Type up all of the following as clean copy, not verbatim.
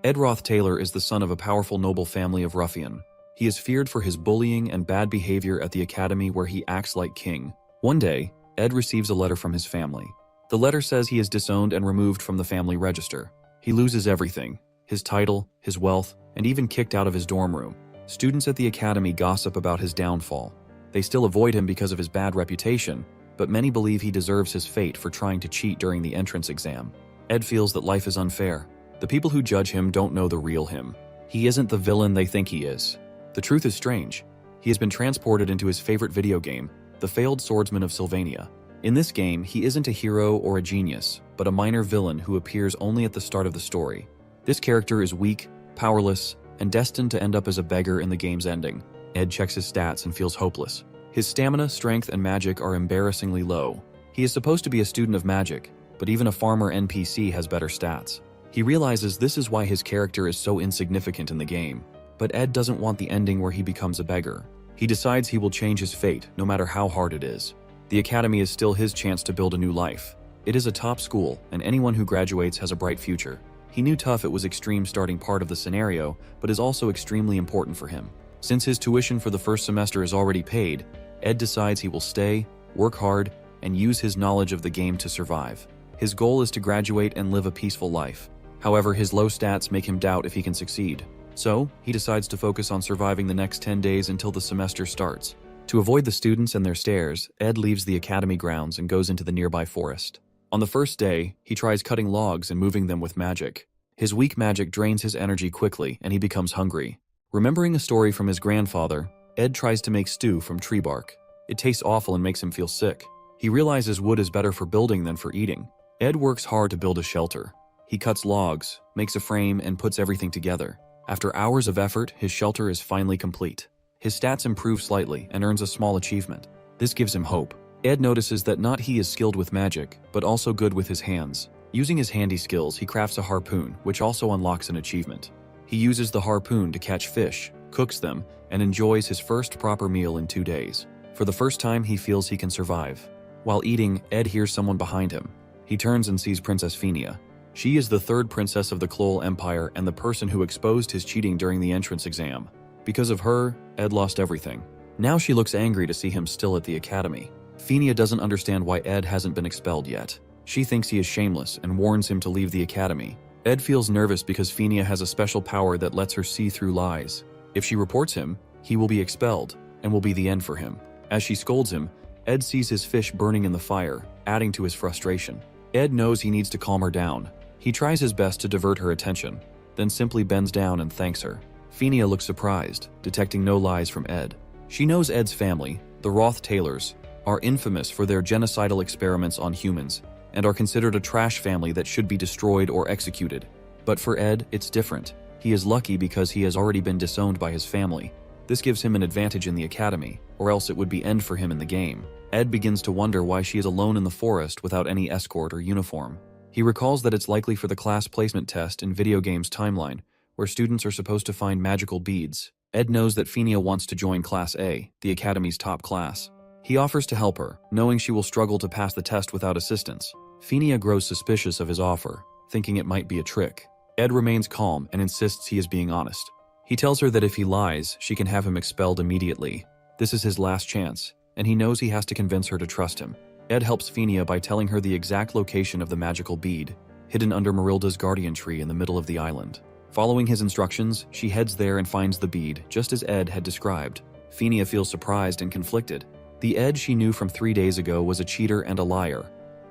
Ed Roth Taylor is the son of a powerful noble family of ruffian. He is feared for his bullying and bad behavior at the academy where he acts like king. One day, Ed receives a letter from his family. The letter says he is disowned and removed from the family register. He loses everything: his title, his wealth, and even kicked out of his dorm room. Students at the academy gossip about his downfall. They still avoid him because of his bad reputation, but many believe he deserves his fate for trying to cheat during the entrance exam. Ed feels that life is unfair. The people who judge him don't know the real him. He isn't the villain they think he is. The truth is strange. He has been transported into his favorite video game, The Failed Swordsman of Sylvania. In this game, he isn't a hero or a genius, but a minor villain who appears only at the start of the story. This character is weak, powerless, and destined to end up as a beggar in the game's ending. Ed checks his stats and feels hopeless. His stamina, strength, and magic are embarrassingly low. He is supposed to be a student of magic, but even a farmer NPC has better stats. He realizes this is why his character is so insignificant in the game. But Ed doesn't want the ending where he becomes a beggar. He decides he will change his fate, no matter how hard it is. The academy is still his chance to build a new life. It is a top school, and anyone who graduates has a bright future. He knew tough it was extreme starting part of the scenario, but is also extremely important for him. Since his tuition for the first semester is already paid, Ed decides he will stay, work hard, and use his knowledge of the game to survive. His goal is to graduate and live a peaceful life. However, his low stats make him doubt if he can succeed. So, he decides to focus on surviving the next 10 days until the semester starts. To avoid the students and their stares, Ed leaves the academy grounds and goes into the nearby forest. On the first day, he tries cutting logs and moving them with magic. His weak magic drains his energy quickly, and he becomes hungry. Remembering a story from his grandfather, Ed tries to make stew from tree bark. It tastes awful and makes him feel sick. He realizes wood is better for building than for eating. Ed works hard to build a shelter. He cuts logs, makes a frame, and puts everything together. After hours of effort, his shelter is finally complete. His stats improve slightly and earns a small achievement. This gives him hope. Ed notices that not he is skilled with magic, but also good with his hands. Using his handy skills, he crafts a harpoon, which also unlocks an achievement. He uses the harpoon to catch fish, cooks them, and enjoys his first proper meal in 2 days. For the first time, he feels he can survive. While eating, Ed hears someone behind him. He turns and sees Princess Phinia. She is the third princess of the Kloll Empire and the person who exposed his cheating during the entrance exam. Because of her, Ed lost everything. Now she looks angry to see him still at the academy. Phinia doesn't understand why Ed hasn't been expelled yet. She thinks he is shameless and warns him to leave the academy. Ed feels nervous because Phinia has a special power that lets her see through lies. If she reports him, he will be expelled, and will be the end for him. As she scolds him, Ed sees his fish burning in the fire, adding to his frustration. Ed knows he needs to calm her down. He tries his best to divert her attention, then simply bends down and thanks her. Phinia looks surprised, detecting no lies from Ed. She knows Ed's family, the Roth Taylors, are infamous for their genocidal experiments on humans, and are considered a trash family that should be destroyed or executed. But for Ed, it's different. He is lucky because he has already been disowned by his family. This gives him an advantage in the academy, or else it would be end for him in the game. Ed begins to wonder why she is alone in the forest without any escort or uniform. He recalls that it's likely for the class placement test in video games timeline, where students are supposed to find magical beads. Ed knows that Phinia wants to join Class A, the academy's top class. He offers to help her, knowing she will struggle to pass the test without assistance. Phinia grows suspicious of his offer, thinking it might be a trick. Ed remains calm and insists he is being honest. He tells her that if he lies, she can have him expelled immediately. This is his last chance, and he knows he has to convince her to trust him. Ed helps Phinia by telling her the exact location of the magical bead, hidden under Marilda's guardian tree in the middle of the island. Following his instructions, she heads there and finds the bead, just as Ed had described. Phinia feels surprised and conflicted. The Ed she knew from 3 days ago was a cheater and a liar,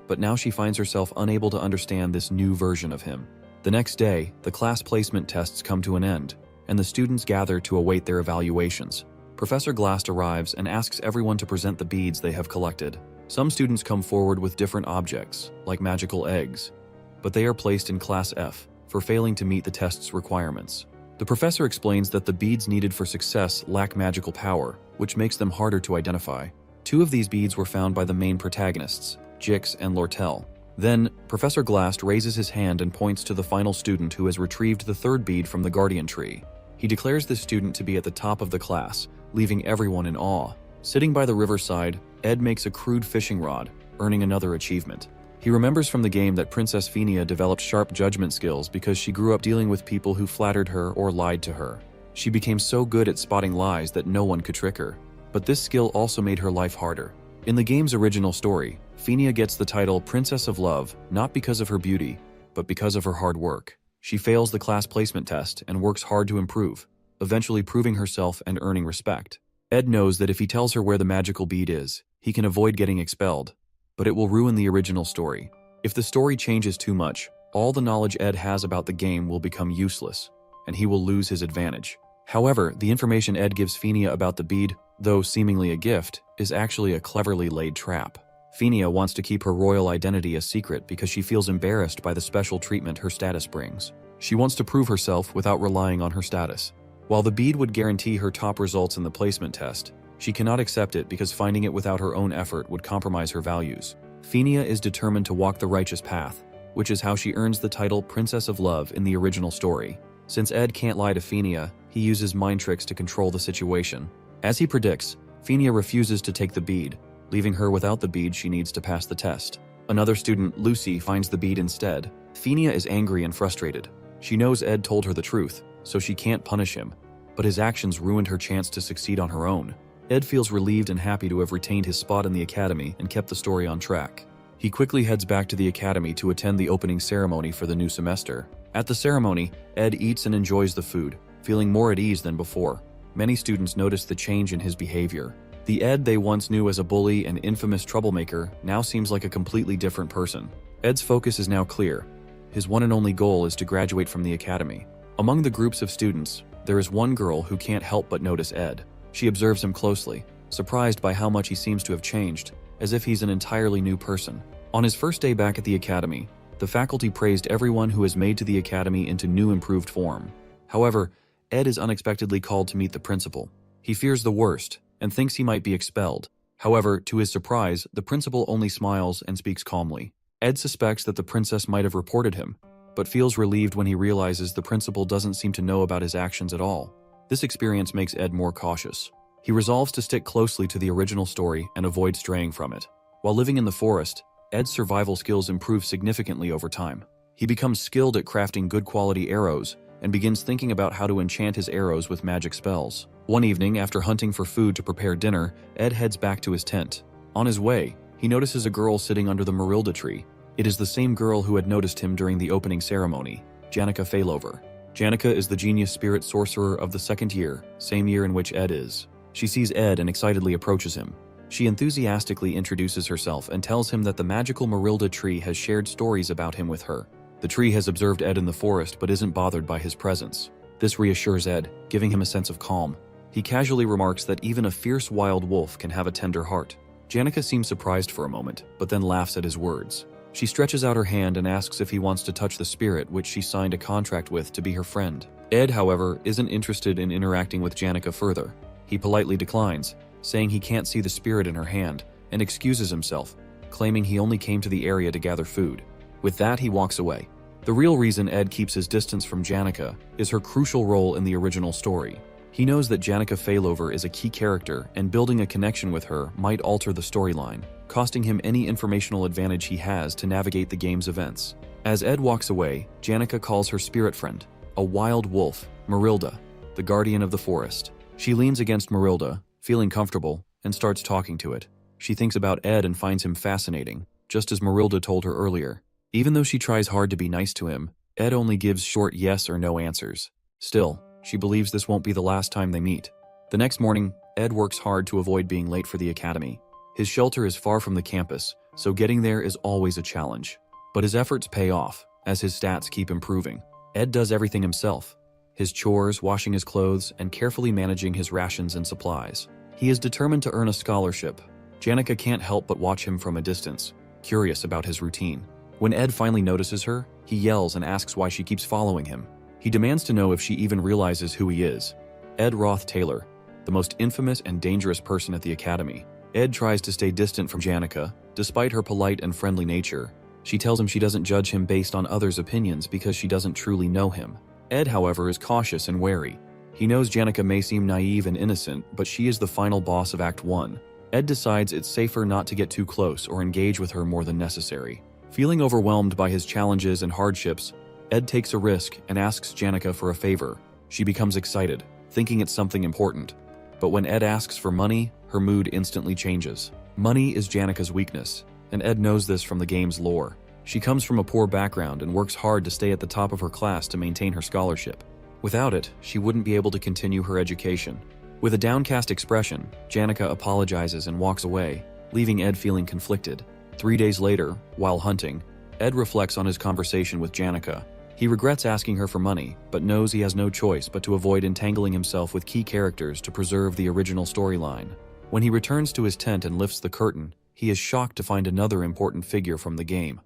but now she finds herself unable to understand this new version of him. The next day, the class placement tests come to an end, and the students gather to await their evaluations. Professor Glast arrives and asks everyone to present the beads they have collected. Some students come forward with different objects, like magical eggs, but they are placed in Class F for failing to meet the test's requirements. The professor explains that the beads needed for success lack magical power, which makes them harder to identify. 2 of these beads were found by the main protagonists, Jix and Lortel. Then, Professor Glast raises his hand and points to the final student who has retrieved the 3rd bead from the guardian tree. He declares this student to be at the top of the class, leaving everyone in awe. Sitting by the riverside, Ed makes a crude fishing rod, earning another achievement. He remembers from the game that Princess Phinia developed sharp judgment skills because she grew up dealing with people who flattered her or lied to her. She became so good at spotting lies that no one could trick her. But this skill also made her life harder. In the game's original story, Phinia gets the title Princess of Love not because of her beauty, but because of her hard work. She fails the class placement test and works hard to improve, eventually proving herself and earning respect. Ed knows that if he tells her where the magical bead is, he can avoid getting expelled, but it will ruin the original story. If the story changes too much, all the knowledge Ed has about the game will become useless, and he will lose his advantage. However, the information Ed gives Phinia about the bead, though seemingly a gift, is actually a cleverly laid trap. Phinia wants to keep her royal identity a secret because she feels embarrassed by the special treatment her status brings. She wants to prove herself without relying on her status. While the bead would guarantee her top results in the placement test, she cannot accept it because finding it without her own effort would compromise her values. Phinia is determined to walk the righteous path, which is how she earns the title Princess of Love in the original story. Since Ed can't lie to Phinia, he uses mind tricks to control the situation. As he predicts, Phinia refuses to take the bead, leaving her without the bead she needs to pass the test. Another student, Lucy, finds the bead instead. Phinia is angry and frustrated. She knows Ed told her the truth, so she can't punish him, but his actions ruined her chance to succeed on her own. Ed feels relieved and happy to have retained his spot in the academy and kept the story on track. He quickly heads back to the academy to attend the opening ceremony for the new semester. At the ceremony, Ed eats and enjoys the food, feeling more at ease than before. Many students notice the change in his behavior. The Ed they once knew as a bully and infamous troublemaker now seems like a completely different person. Ed's focus is now clear. His one and only goal is to graduate from the academy. Among the groups of students, there is one girl who can't help but notice Ed. She observes him closely, surprised by how much he seems to have changed, as if he's an entirely new person. On his first day back at the academy, the faculty praised everyone who has made to the academy into new improved form. However, Ed is unexpectedly called to meet the principal. He fears the worst and thinks he might be expelled. However, to his surprise, the principal only smiles and speaks calmly. Ed suspects that the princess might have reported him, but feels relieved when he realizes the principal doesn't seem to know about his actions at all. This experience makes Ed more cautious. He resolves to stick closely to the original story and avoid straying from it. While living in the forest, Ed's survival skills improve significantly over time. He becomes skilled at crafting good quality arrows and begins thinking about how to enchant his arrows with magic spells. One evening, after hunting for food to prepare dinner, Ed heads back to his tent. On his way, he notices a girl sitting under the Marilda tree. It is the same girl who had noticed him during the opening ceremony, Janica Failover. Janica is the genius spirit sorcerer of the second year, same year in which Ed is. She sees Ed and excitedly approaches him. She enthusiastically introduces herself and tells him that the magical Marilda tree has shared stories about him with her. The tree has observed Ed in the forest but isn't bothered by his presence. This reassures Ed, giving him a sense of calm. He casually remarks that even a fierce wild wolf can have a tender heart. Janica seems surprised for a moment, but then laughs at his words. She stretches out her hand and asks if he wants to touch the spirit which she signed a contract with to be her friend. Ed, however, isn't interested in interacting with Janica further. He politely declines, saying he can't see the spirit in her hand, and excuses himself, claiming he only came to the area to gather food. With that, he walks away. The real reason Ed keeps his distance from Janica is her crucial role in the original story. He knows that Janica Failover is a key character, and building a connection with her might alter the storyline, costing him any informational advantage he has to navigate the game's events. As Ed walks away, Janica calls her spirit friend, a wild wolf, Marilda, the guardian of the forest. She leans against Marilda, feeling comfortable, and starts talking to it. She thinks about Ed and finds him fascinating, just as Marilda told her earlier. Even though she tries hard to be nice to him, Ed only gives short yes or no answers. Still, she believes this won't be the last time they meet. The next morning, Ed works hard to avoid being late for the academy. His shelter is far from the campus, so getting there is always a challenge. But his efforts pay off, as his stats keep improving. Ed does everything himself. His chores, washing his clothes, and carefully managing his rations and supplies. He is determined to earn a scholarship. Janica can't help but watch him from a distance, curious about his routine. When Ed finally notices her, he yells and asks why she keeps following him. He demands to know if she even realizes who he is. Ed Roth Taylor, the most infamous and dangerous person at the academy. Ed tries to stay distant from Janica, despite her polite and friendly nature. She tells him she doesn't judge him based on others' opinions because she doesn't truly know him. Ed, however, is cautious and wary. He knows Janica may seem naive and innocent, but she is the final boss of Act 1. Ed decides it's safer not to get too close or engage with her more than necessary. Feeling overwhelmed by his challenges and hardships, Ed takes a risk and asks Janica for a favor. She becomes excited, thinking it's something important. But when Ed asks for money, her mood instantly changes. Money is Janica's weakness, and Ed knows this from the game's lore. She comes from a poor background and works hard to stay at the top of her class to maintain her scholarship. Without it, she wouldn't be able to continue her education. With a downcast expression, Janica apologizes and walks away, leaving Ed feeling conflicted. 3 days later, while hunting, Ed reflects on his conversation with Janica. He regrets asking her for money, but knows he has no choice but to avoid entangling himself with key characters to preserve the original storyline. When he returns to his tent and lifts the curtain, he is shocked to find another important figure from the game.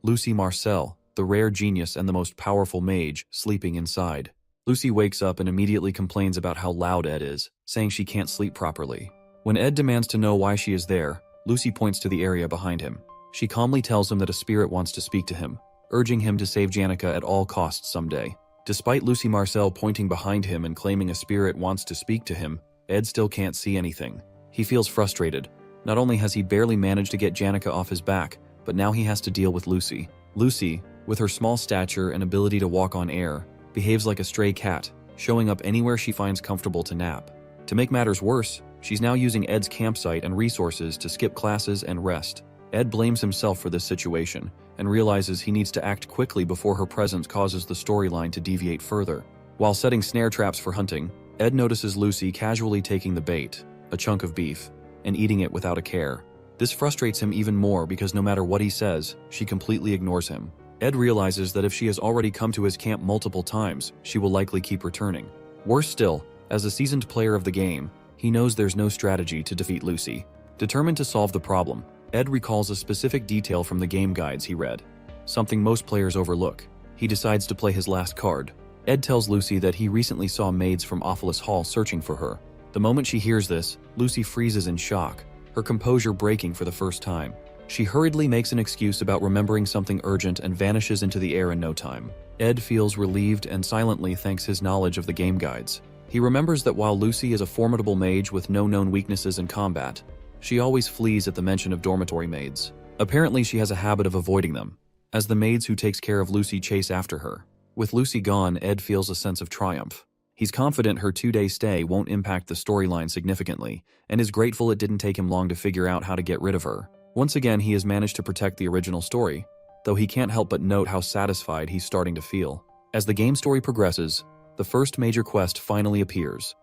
Lucy Marcel, the rare genius and the most powerful mage, sleeping inside. Lucy wakes up and immediately complains about how loud Ed is, saying she can't sleep properly. When Ed demands to know why she is there, Lucy points to the area behind him. She calmly tells him that a spirit wants to speak to him, urging him to save Janica at all costs someday. Despite Lucy Marcel pointing behind him and claiming a spirit wants to speak to him, Ed still can't see anything. He feels frustrated. Not only has he barely managed to get Janica off his back, but now he has to deal with Lucy. Lucy, with her small stature and ability to walk on air, behaves like a stray cat, showing up anywhere she finds comfortable to nap. To make matters worse, she's now using Ed's campsite and resources to skip classes and rest. Ed blames himself for this situation, and realizes he needs to act quickly before her presence causes the storyline to deviate further. While setting snare traps for hunting, Ed notices Lucy casually taking the bait, a chunk of beef, and eating it without a care. This frustrates him even more because no matter what he says, she completely ignores him. Ed realizes that if she has already come to his camp multiple times, she will likely keep returning. Worse still, as a seasoned player of the game, he knows there's no strategy to defeat Lucy. Determined to solve the problem, Ed recalls a specific detail from the game guides he read, something most players overlook. He decides to play his last card. Ed tells Lucy that he recently saw maids from Awfulus Hall searching for her. The moment she hears this, Lucy freezes in shock, her composure breaking for the first time. She hurriedly makes an excuse about remembering something urgent and vanishes into the air in no time. Ed feels relieved and silently thanks his knowledge of the game guides. He remembers that while Lucy is a formidable mage with no known weaknesses in combat, she always flees at the mention of dormitory maids. Apparently she has a habit of avoiding them, as the maids who takes care of Lucy chase after her. With Lucy gone, Ed feels a sense of triumph. He's confident her 2-day stay won't impact the storyline significantly, and is grateful it didn't take him long to figure out how to get rid of her. Once again, he has managed to protect the original story, though he can't help but note how satisfied he's starting to feel. As the game story progresses, the first major quest finally appears: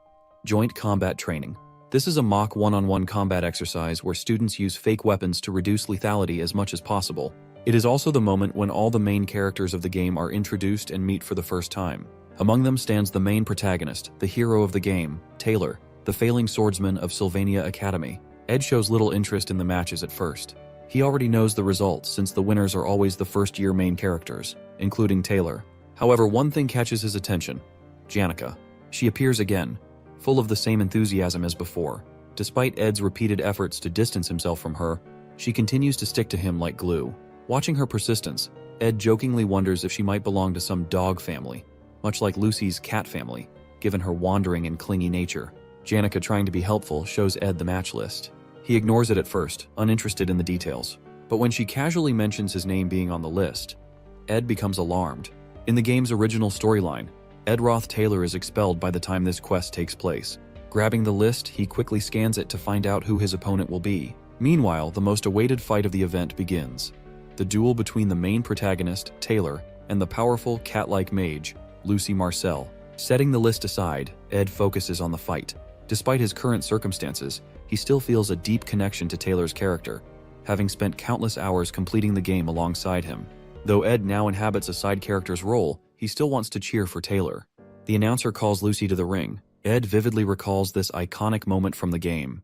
Joint Combat Training. This is a mock one-on-one combat exercise where students use fake weapons to reduce lethality as much as possible. It is also the moment when all the main characters of the game are introduced and meet for the first time. Among them stands the main protagonist, the hero of the game, Taylor, the failing swordsman of Sylvania Academy. Ed shows little interest in the matches at first. He already knows the results since the winners are always the first-year main characters, including Taylor. However, one thing catches his attention: Janica. She appears again, full of the same enthusiasm as before. Despite Ed's repeated efforts to distance himself from her, she continues to stick to him like glue. Watching her persistence, Ed jokingly wonders if she might belong to some dog family, much like Lucy's cat family, given her wandering and clingy nature. Janica, trying to be helpful, shows Ed the match list. He ignores it at first, uninterested in the details. But when she casually mentions his name being on the list, Ed becomes alarmed. In the game's original storyline, Ed Roth Taylor is expelled by the time this quest takes place. Grabbing the list, he quickly scans it to find out who his opponent will be. Meanwhile, the most awaited fight of the event begins: the duel between the main protagonist, Taylor, and the powerful, cat-like mage, Lucy Marcel. Setting the list aside, Ed focuses on the fight. Despite his current circumstances, he still feels a deep connection to Taylor's character, having spent countless hours completing the game alongside him. Though Ed now inhabits a side character's role, he still wants to cheer for Taylor. The announcer calls Lucy to the ring. Ed vividly recalls this iconic moment from the game: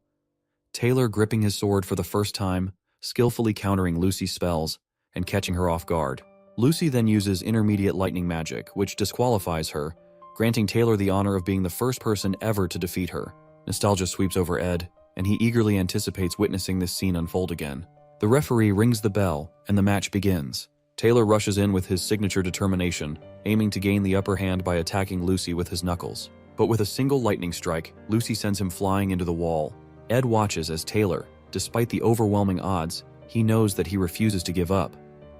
Taylor gripping his sword for the first time, skillfully countering Lucy's spells, and catching her off guard. Lucy then uses intermediate lightning magic, which disqualifies her, granting Taylor the honor of being the first person ever to defeat her. Nostalgia sweeps over Ed, and he eagerly anticipates witnessing this scene unfold again. The referee rings the bell, and the match begins. Taylor rushes in with his signature determination, aiming to gain the upper hand by attacking Lucy with his knuckles. But with a single lightning strike, Lucy sends him flying into the wall. Ed watches as Taylor, despite the overwhelming odds, he knows that he refuses to give up.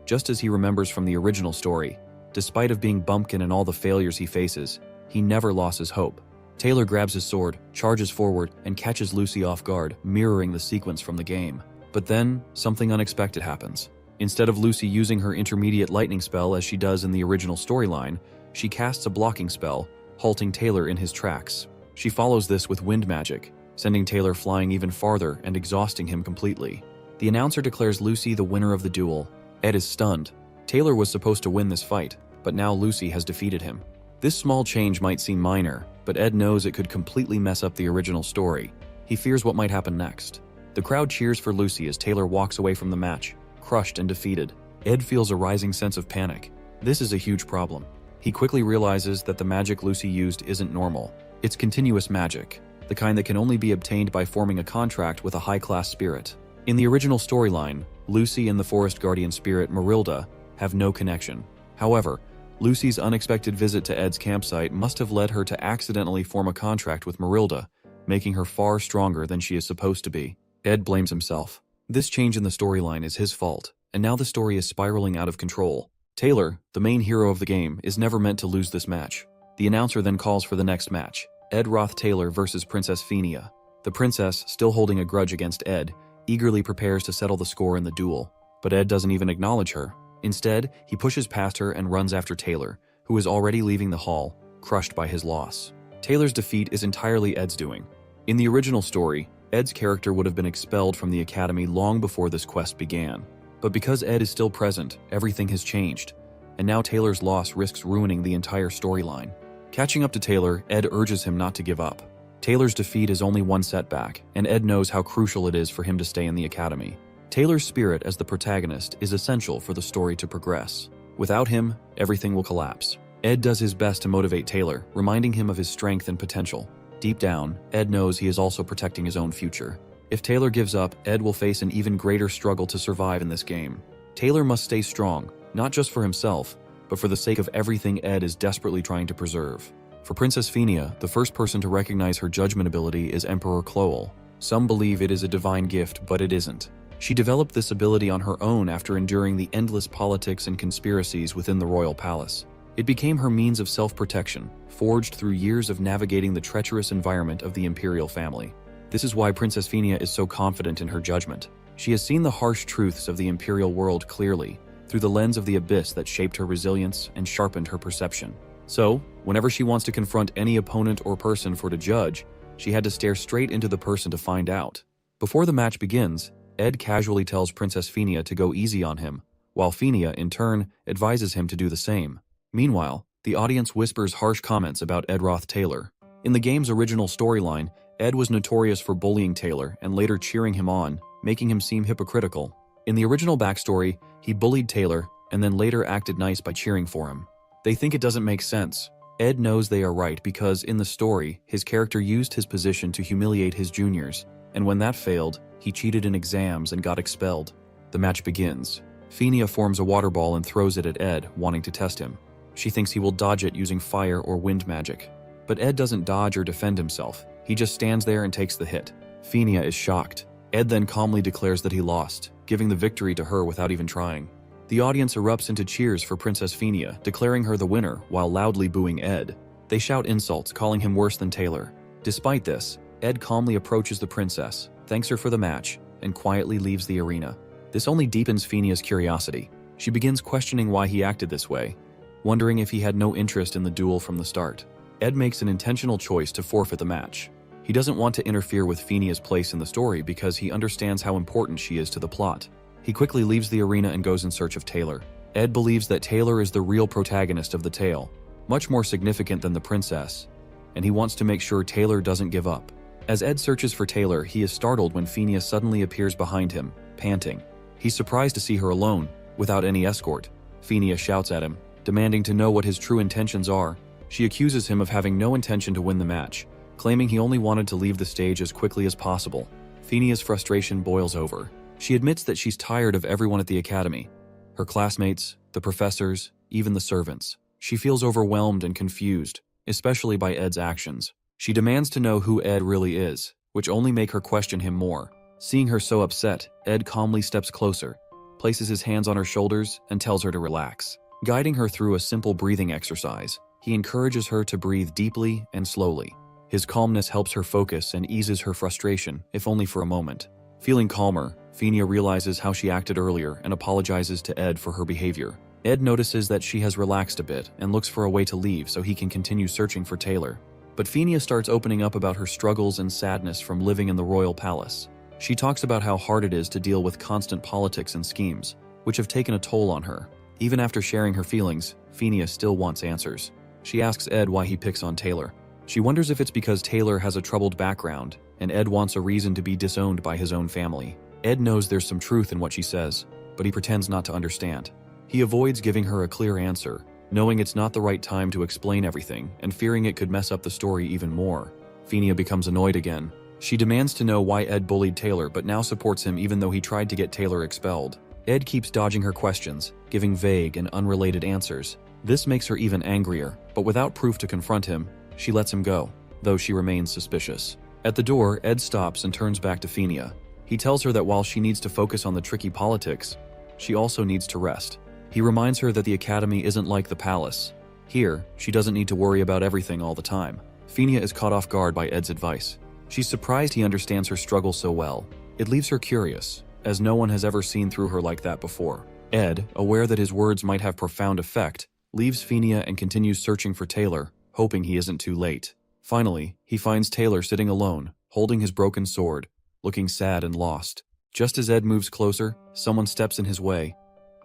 just as he remembers from the original story. Despite of being bumpkin and all the failures he faces, he never lost his hope. Taylor grabs his sword, charges forward, and catches Lucy off guard, mirroring the sequence from the game. But then, something unexpected happens. Instead of Lucy using her intermediate lightning spell as she does in the original storyline, she casts a blocking spell, halting Taylor in his tracks. She follows this with wind magic, sending Taylor flying even farther and exhausting him completely. The announcer declares Lucy the winner of the duel. Ed is stunned. Taylor was supposed to win this fight, but now Lucy has defeated him. This small change might seem minor, but Ed knows it could completely mess up the original story. He fears what might happen next. The crowd cheers for Lucy as Taylor walks away from the match, crushed and defeated. Ed feels a rising sense of panic. This is a huge problem. He quickly realizes that the magic Lucy used isn't normal. It's continuous magic, the kind that can only be obtained by forming a contract with a high-class spirit. In the original storyline, Lucy and the forest guardian spirit Marilda have no connection. However, Lucy's unexpected visit to Ed's campsite must have led her to accidentally form a contract with Marilda, making her far stronger than she is supposed to be. Ed blames himself. This change in the storyline is his fault, and now the story is spiraling out of control. Taylor, the main hero of the game, is never meant to lose this match. The announcer then calls for the next match, Ed Roth Taylor versus Princess Phinia. The princess, still holding a grudge against Ed, eagerly prepares to settle the score in the duel, but Ed doesn't even acknowledge her. Instead, he pushes past her and runs after Taylor, who is already leaving the hall, crushed by his loss. Taylor's defeat is entirely Ed's doing. In the original story, Ed's character would have been expelled from the academy long before this quest began. But because Ed is still present, everything has changed, and now Taylor's loss risks ruining the entire storyline. Catching up to Taylor, Ed urges him not to give up. Taylor's defeat is only one setback, and Ed knows how crucial it is for him to stay in the academy. Taylor's spirit as the protagonist is essential for the story to progress. Without him, everything will collapse. Ed does his best to motivate Taylor, reminding him of his strength and potential. Deep down, Ed knows he is also protecting his own future. If Taylor gives up, Ed will face an even greater struggle to survive in this game. Taylor must stay strong, not just for himself, but for the sake of everything Ed is desperately trying to preserve. For Princess Phinia, the first person to recognize her judgment ability is Emperor Cloel. Some believe it is a divine gift, but it isn't. She developed this ability on her own after enduring the endless politics and conspiracies within the royal palace. It became her means of self-protection, forged through years of navigating the treacherous environment of the imperial family. This is why Princess Phinia is so confident in her judgment. She has seen the harsh truths of the imperial world clearly, through the lens of the abyss that shaped her resilience and sharpened her perception. So, whenever she wants to confront any opponent or person for to judge, she had to stare straight into the person to find out. Before the match begins, Ed casually tells Princess Phinia to go easy on him, while Phinia, in turn, advises him to do the same. Meanwhile, the audience whispers harsh comments about Ed Roth Taylor. In the game's original storyline, Ed was notorious for bullying Taylor and later cheering him on, making him seem hypocritical. In the original backstory, he bullied Taylor and then later acted nice by cheering for him. They think it doesn't make sense. Ed knows they are right because, in the story, his character used his position to humiliate his juniors, and when that failed, he cheated in exams and got expelled. The match begins. Phinia forms a water ball and throws it at Ed, wanting to test him. She thinks he will dodge it using fire or wind magic. But Ed doesn't dodge or defend himself. He just stands there and takes the hit. Phinia is shocked. Ed then calmly declares that he lost, giving the victory to her without even trying. The audience erupts into cheers for Princess Phinia, declaring her the winner while loudly booing Ed. They shout insults, calling him worse than Taylor. Despite this, Ed calmly approaches the princess, thanks her for the match, and quietly leaves the arena. This only deepens Phinia's curiosity. She begins questioning why he acted this way, wondering if he had no interest in the duel from the start. Ed makes an intentional choice to forfeit the match. He doesn't want to interfere with Phinia's place in the story because he understands how important she is to the plot. He quickly leaves the arena and goes in search of Taylor. Ed believes that Taylor is the real protagonist of the tale, much more significant than the princess, and he wants to make sure Taylor doesn't give up. As Ed searches for Taylor, he is startled when Phinia suddenly appears behind him, panting. He's surprised to see her alone, without any escort. Phinia shouts at him, demanding to know what his true intentions are. She accuses him of having no intention to win the match, claiming he only wanted to leave the stage as quickly as possible. Phinia's frustration boils over. She admits that she's tired of everyone at the academy. Her classmates, the professors, even the servants. She feels overwhelmed and confused, especially by Ed's actions. She demands to know who Ed really is, which only make her question him more. Seeing her so upset, Ed calmly steps closer. places his hands on her shoulders, and tells her to relax. Guiding her through a simple breathing exercise, he encourages her to breathe deeply and slowly. His calmness helps her focus and eases her frustration, if only for a moment. Feeling calmer, Phinia realizes how she acted earlier and apologizes to Ed for her behavior. Ed notices that she has relaxed a bit and looks for a way to leave so he can continue searching for Taylor. But Phinia starts opening up about her struggles and sadness from living in the royal palace. She talks about how hard it is to deal with constant politics and schemes, which have taken a toll on her. Even after sharing her feelings, Phinia still wants answers. She asks Ed why he picks on Taylor. She wonders if it's because Taylor has a troubled background, and Ed wants a reason to be disowned by his own family. Ed knows there's some truth in what she says, but he pretends not to understand. He avoids giving her a clear answer, knowing it's not the right time to explain everything and fearing it could mess up the story even more. Phinia becomes annoyed again. She demands to know why Ed bullied Taylor but now supports him even though he tried to get Taylor expelled. Ed keeps dodging her questions, giving vague and unrelated answers. This makes her even angrier, but without proof to confront him, she lets him go, though she remains suspicious. At the door, Ed stops and turns back to Phinia. He tells her that while she needs to focus on the tricky politics, she also needs to rest. He reminds her that the academy isn't like the palace. Here, she doesn't need to worry about everything all the time. Phinia is caught off guard by Ed's advice. She's surprised he understands her struggle so well. It leaves her curious, as no one has ever seen through her like that before. Ed, aware that his words might have profound effect, leaves Phinia and continues searching for Taylor, hoping he isn't too late. Finally, he finds Taylor sitting alone, holding his broken sword, looking sad and lost. Just as Ed moves closer, someone steps in his way.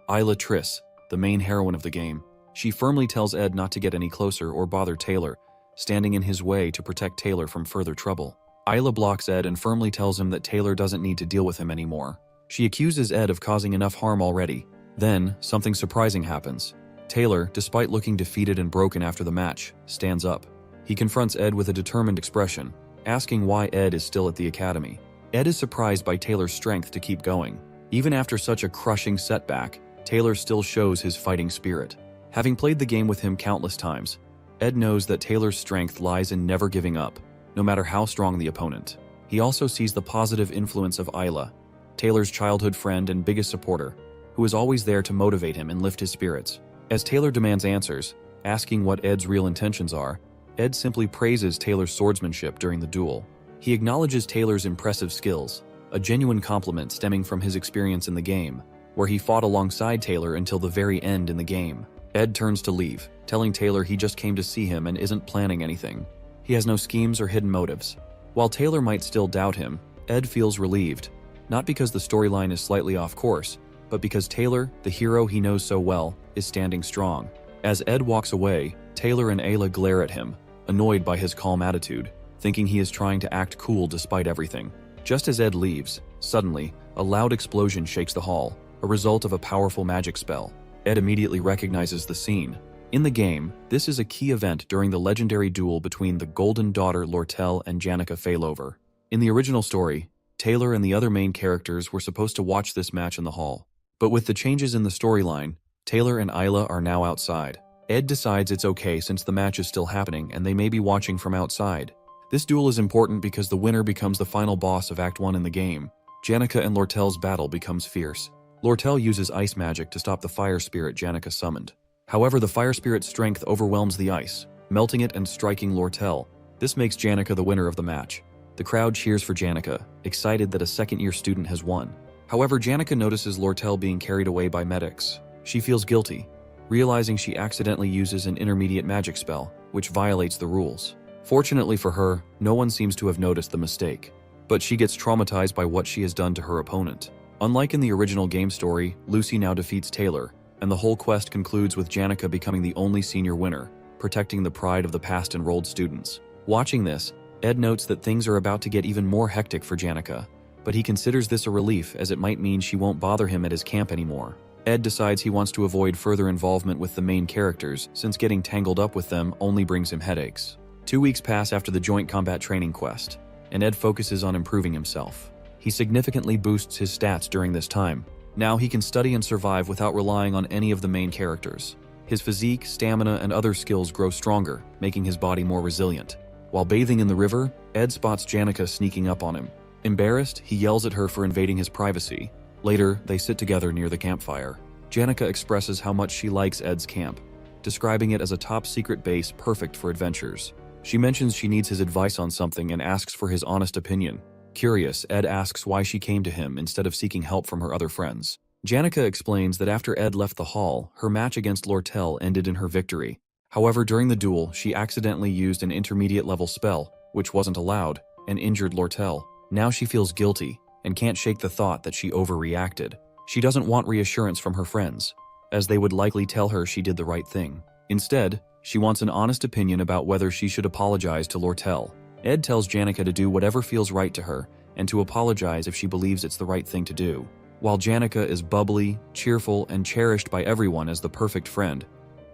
Isla Triss, the main heroine of the game. She firmly tells Ed not to get any closer or bother Taylor, standing in his way to protect Taylor from further trouble. Isla blocks Ed and firmly tells him that Taylor doesn't need to deal with him anymore. She accuses Ed of causing enough harm already. Then, something surprising happens. Taylor, despite looking defeated and broken after the match, stands up. He confronts Ed with a determined expression, asking why Ed is still at the academy. Ed is surprised by Taylor's strength to keep going. Even after such a crushing setback, Taylor still shows his fighting spirit. Having played the game with him countless times, Ed knows that Taylor's strength lies in never giving up, no matter how strong the opponent. He also sees the positive influence of Isla, Taylor's childhood friend and biggest supporter, who is always there to motivate him and lift his spirits. As Taylor demands answers, asking what Ed's real intentions are, Ed simply praises Taylor's swordsmanship during the duel. He acknowledges Taylor's impressive skills, a genuine compliment stemming from his experience in the game, where he fought alongside Taylor until the very end in the game. Ed turns to leave, telling Taylor he just came to see him and isn't planning anything. He has no schemes or hidden motives. While Taylor might still doubt him, Ed feels relieved, not because the storyline is slightly off course, but because Taylor, the hero he knows so well, is standing strong. As Ed walks away, Taylor and Ayla glare at him, annoyed by his calm attitude, thinking he is trying to act cool despite everything. Just as Ed leaves, suddenly, a loud explosion shakes the hall, a result of a powerful magic spell. Ed immediately recognizes the scene. In the game, this is a key event during the legendary duel between the Golden Daughter Lortel and Janica Failover. In the original story, Taylor and the other main characters were supposed to watch this match in the hall. But with the changes in the storyline, Taylor and Isla are now outside. Ed decides it's okay since the match is still happening and they may be watching from outside. This duel is important because the winner becomes the final boss of Act 1 in the game. Janica and Lortel's battle becomes fierce. Lortel uses ice magic to stop the fire spirit Janica summoned. However, the fire spirit's strength overwhelms the ice, melting it and striking Lortel. This makes Janica the winner of the match. The crowd cheers for Janica, excited that a second-year student has won. However, Janica notices Lortel being carried away by medics. She feels guilty, realizing she accidentally uses an intermediate magic spell, which violates the rules. Fortunately for her, no one seems to have noticed the mistake, but she gets traumatized by what she has done to her opponent. Unlike in the original game story, Lucy now defeats Taylor, and the whole quest concludes with Janica becoming the only senior winner, protecting the pride of the past enrolled students. Watching this, Ed notes that things are about to get even more hectic for Janica, but he considers this a relief as it might mean she won't bother him at his camp anymore. Ed decides he wants to avoid further involvement with the main characters since getting tangled up with them only brings him headaches. 2 weeks pass after the joint combat training quest, and Ed focuses on improving himself. He significantly boosts his stats during this time. Now he can study and survive without relying on any of the main characters. His physique, stamina, and other skills grow stronger, making his body more resilient. While bathing in the river, Ed spots Janica sneaking up on him. Embarrassed, he yells at her for invading his privacy. Later, they sit together near the campfire. Janica expresses how much she likes Ed's camp, describing it as a top-secret base perfect for adventures. She mentions she needs his advice on something and asks for his honest opinion. Curious, Ed asks why she came to him instead of seeking help from her other friends. Janica explains that after Ed left the hall, her match against Lortel ended in her victory. However, during the duel, she accidentally used an intermediate-level spell, which wasn't allowed, and injured Lortel. Now she feels guilty and can't shake the thought that she overreacted. She doesn't want reassurance from her friends, as they would likely tell her she did the right thing. Instead, she wants an honest opinion about whether she should apologize to Lortel. Ed tells Janica to do whatever feels right to her and to apologize if she believes it's the right thing to do. While Janica is bubbly, cheerful, and cherished by everyone as the perfect friend,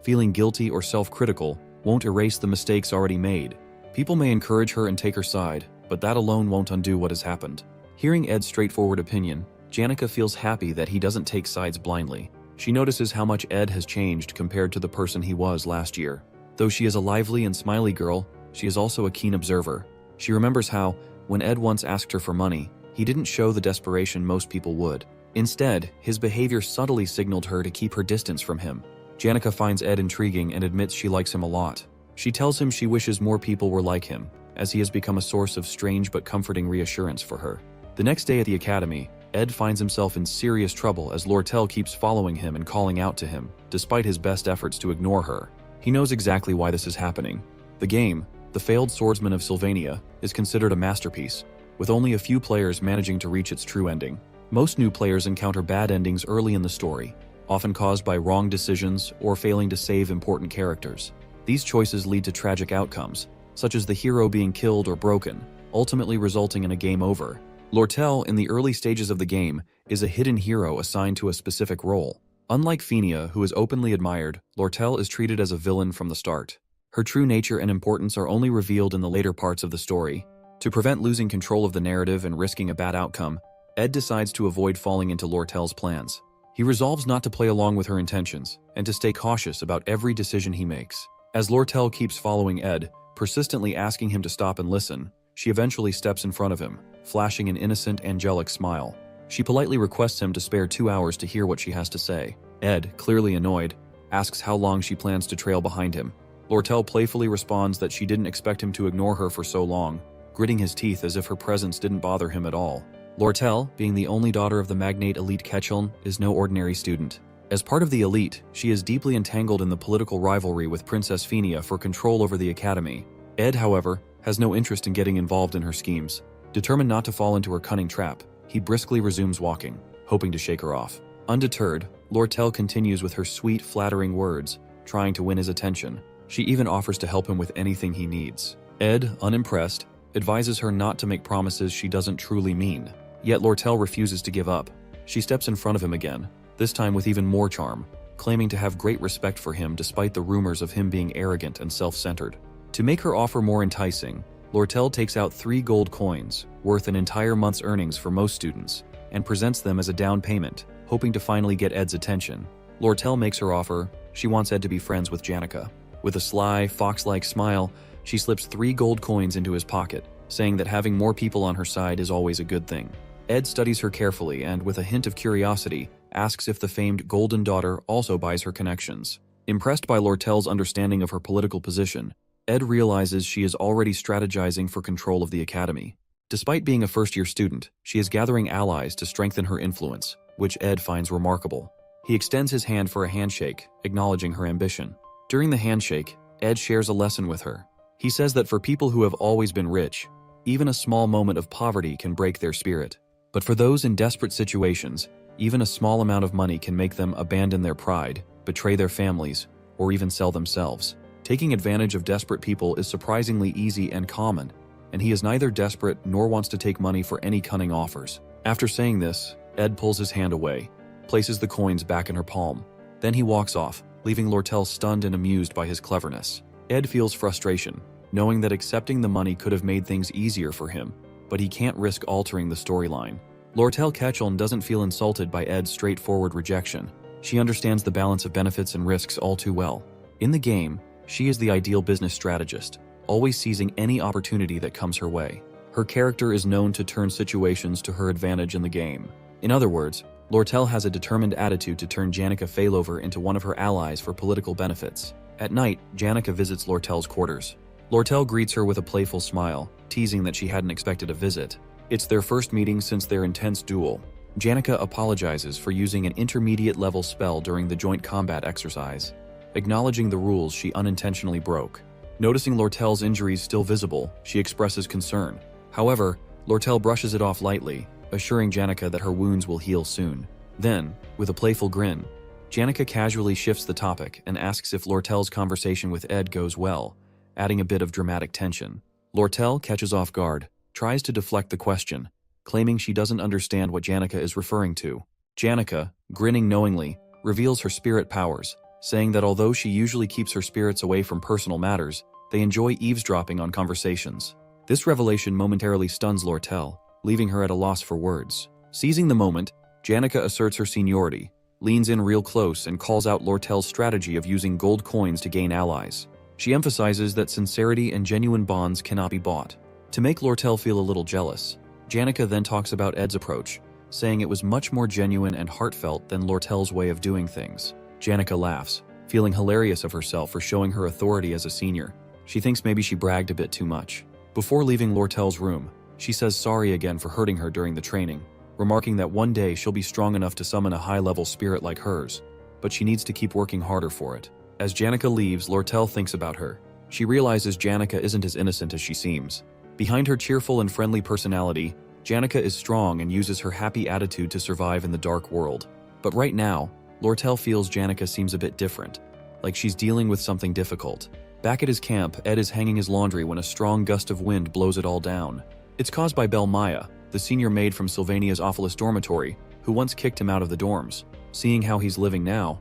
feeling guilty or self-critical won't erase the mistakes already made. People may encourage her and take her side, but that alone won't undo what has happened. Hearing Ed's straightforward opinion, Janica feels happy that he doesn't take sides blindly. She notices how much Ed has changed compared to the person he was last year. Though she is a lively and smiley girl, she is also a keen observer. She remembers how, when Ed once asked her for money, he didn't show the desperation most people would. Instead, his behavior subtly signaled her to keep her distance from him. Janica finds Ed intriguing and admits she likes him a lot. She tells him she wishes more people were like him, as he has become a source of strange but comforting reassurance for her. The next day at the academy, Ed finds himself in serious trouble as Lortel keeps following him and calling out to him, despite his best efforts to ignore her. He knows exactly why this is happening. The game, The Failed Swordsman of Sylvania, is considered a masterpiece, with only a few players managing to reach its true ending. Most new players encounter bad endings early in the story, often caused by wrong decisions or failing to save important characters. These choices lead to tragic outcomes, such as the hero being killed or broken, ultimately resulting in a game over. Lortel, in the early stages of the game, is a hidden hero assigned to a specific role. Unlike Fenia, who is openly admired, Lortel is treated as a villain from the start. Her true nature and importance are only revealed in the later parts of the story. To prevent losing control of the narrative and risking a bad outcome, Ed decides to avoid falling into Lortel's plans. He resolves not to play along with her intentions, and to stay cautious about every decision he makes. As Lortel keeps following Ed, persistently asking him to stop and listen, she eventually steps in front of him, flashing an innocent, angelic smile. She politely requests him to spare 2 hours to hear what she has to say. Ed, clearly annoyed, asks how long she plans to trail behind him. Lortel playfully responds that she didn't expect him to ignore her for so long, gritting his teeth as if her presence didn't bother him at all. Lortel, being the only daughter of the magnate elite Ketchuln, is no ordinary student. As part of the elite, she is deeply entangled in the political rivalry with Princess Fenia for control over the academy. Ed, however, has no interest in getting involved in her schemes. Determined not to fall into her cunning trap, he briskly resumes walking, hoping to shake her off. Undeterred, Lortel continues with her sweet, flattering words, trying to win his attention. She even offers to help him with anything he needs. Ed, unimpressed, advises her not to make promises she doesn't truly mean. Yet Lortel refuses to give up. She steps in front of him again, this time with even more charm, claiming to have great respect for him despite the rumors of him being arrogant and self-centered. To make her offer more enticing, Lortel takes out 3 gold coins, worth an entire month's earnings for most students, and presents them as a down payment, hoping to finally get Ed's attention. Lortel makes her offer. She wants Ed to be friends with Janica. With a sly, fox-like smile, she slips 3 gold coins into his pocket, saying that having more people on her side is always a good thing. Ed studies her carefully and, with a hint of curiosity, asks if the famed Golden Daughter also buys her connections. Impressed by Lortel's understanding of her political position, Ed realizes she is already strategizing for control of the academy. Despite being a first-year student, she is gathering allies to strengthen her influence, which Ed finds remarkable. He extends his hand for a handshake, acknowledging her ambition. During the handshake, Ed shares a lesson with her. He says that for people who have always been rich, even a small moment of poverty can break their spirit. But for those in desperate situations, even a small amount of money can make them abandon their pride, betray their families, or even sell themselves. Taking advantage of desperate people is surprisingly easy and common, and he is neither desperate nor wants to take money for any cunning offers. After saying this, Ed pulls his hand away, places the coins back in her palm. Then he walks off, leaving Lortel stunned and amused by his cleverness. Ed feels frustration, knowing that accepting the money could have made things easier for him, but he can't risk altering the storyline. Lortel Ketchuln doesn't feel insulted by Ed's straightforward rejection. She understands the balance of benefits and risks all too well. In the game, she is the ideal business strategist, always seizing any opportunity that comes her way. Her character is known to turn situations to her advantage in the game. In other words, Lortel has a determined attitude to turn Janica Failover into one of her allies for political benefits. At night, Janica visits Lortel's quarters. Lortel greets her with a playful smile, teasing that she hadn't expected a visit. It's their first meeting since their intense duel. Janica apologizes for using an intermediate-level spell during the joint combat exercise, acknowledging the rules she unintentionally broke. Noticing Lortel's injuries still visible, she expresses concern. However, Lortel brushes it off lightly, assuring Janica that her wounds will heal soon. Then, with a playful grin, Janica casually shifts the topic and asks if Lortel's conversation with Ed goes well, adding a bit of dramatic tension. Lortel catches off guard, tries to deflect the question, claiming she doesn't understand what Janica is referring to. Janica, grinning knowingly, reveals her spirit powers, saying that although she usually keeps her spirits away from personal matters, they enjoy eavesdropping on conversations. This revelation momentarily stuns Lortel, leaving her at a loss for words. Seizing the moment, Janica asserts her seniority, leans in real close and calls out Lortel's strategy of using gold coins to gain allies. She emphasizes that sincerity and genuine bonds cannot be bought. To make Lortel feel a little jealous, Janica then talks about Ed's approach, saying it was much more genuine and heartfelt than Lortel's way of doing things. Janica laughs, feeling hilarious of herself for showing her authority as a senior. She thinks maybe she bragged a bit too much. Before leaving Lortel's room, she says sorry again for hurting her during the training, remarking that one day she'll be strong enough to summon a high-level spirit like hers, but she needs to keep working harder for it. As Janica leaves, Lortel thinks about her. She realizes Janica isn't as innocent as she seems. Behind her cheerful and friendly personality, Janica is strong and uses her happy attitude to survive in the dark world. But right now, Lortel feels Janica seems a bit different, like she's dealing with something difficult. Back at his camp, Ed is hanging his laundry when a strong gust of wind blows it all down. It's caused by Belle Maya, the senior maid from Sylvania's Ophilis dormitory, who once kicked him out of the dorms. Seeing how he's living now,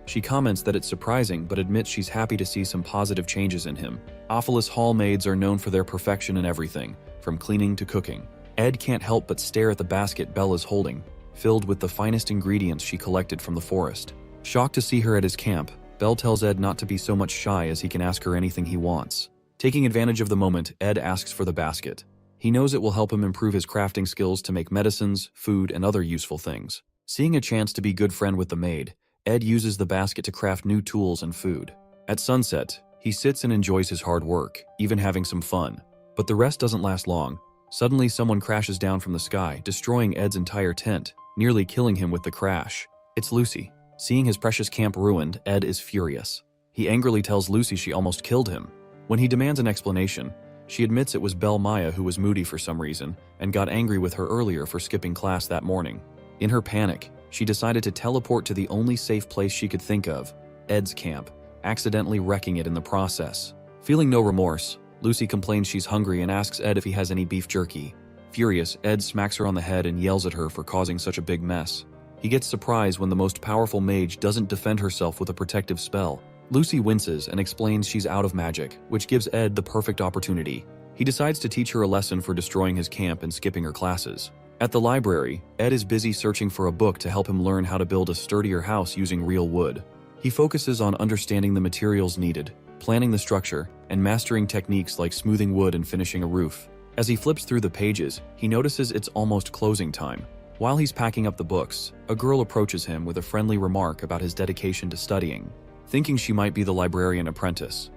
she comments that it's surprising but admits she's happy to see some positive changes in him. Ophilis hall maids are known for their perfection in everything, from cleaning to cooking. Ed can't help but stare at the basket Belle is holding, filled with the finest ingredients she collected from the forest. Shocked to see her at his camp, Belle tells Ed not to be so much shy as he can ask her anything he wants. Taking advantage of the moment, Ed asks for the basket. He knows it will help him improve his crafting skills to make medicines, food, and other useful things. Seeing a chance to be good friend with the maid, Ed uses the basket to craft new tools and food. At sunset, he sits and enjoys his hard work, even having some fun. But the rest doesn't last long. Suddenly someone crashes down from the sky, destroying Ed's entire tent, nearly killing him with the crash. It's Lucy. Seeing his precious camp ruined, Ed is furious. He angrily tells Lucy she almost killed him. When he demands an explanation, she admits it was Belle Maya who was moody for some reason and got angry with her earlier for skipping class that morning. In her panic, she decided to teleport to the only safe place she could think of, Ed's camp, accidentally wrecking it in the process. Feeling no remorse, Lucy complains she's hungry and asks Ed if he has any beef jerky. Furious, Ed smacks her on the head and yells at her for causing such a big mess. He gets surprised when the most powerful mage doesn't defend herself with a protective spell. Lucy winces and explains she's out of magic, which gives Ed the perfect opportunity. He decides to teach her a lesson for destroying his camp and skipping her classes. At the library, Ed is busy searching for a book to help him learn how to build a sturdier house using real wood. He focuses on understanding the materials needed, planning the structure, and mastering techniques like smoothing wood and finishing a roof. As he flips through the pages, he notices it's almost closing time. While he's packing up the books, a girl approaches him with a friendly remark about his dedication to studying. Thinking she might be the librarian apprentice,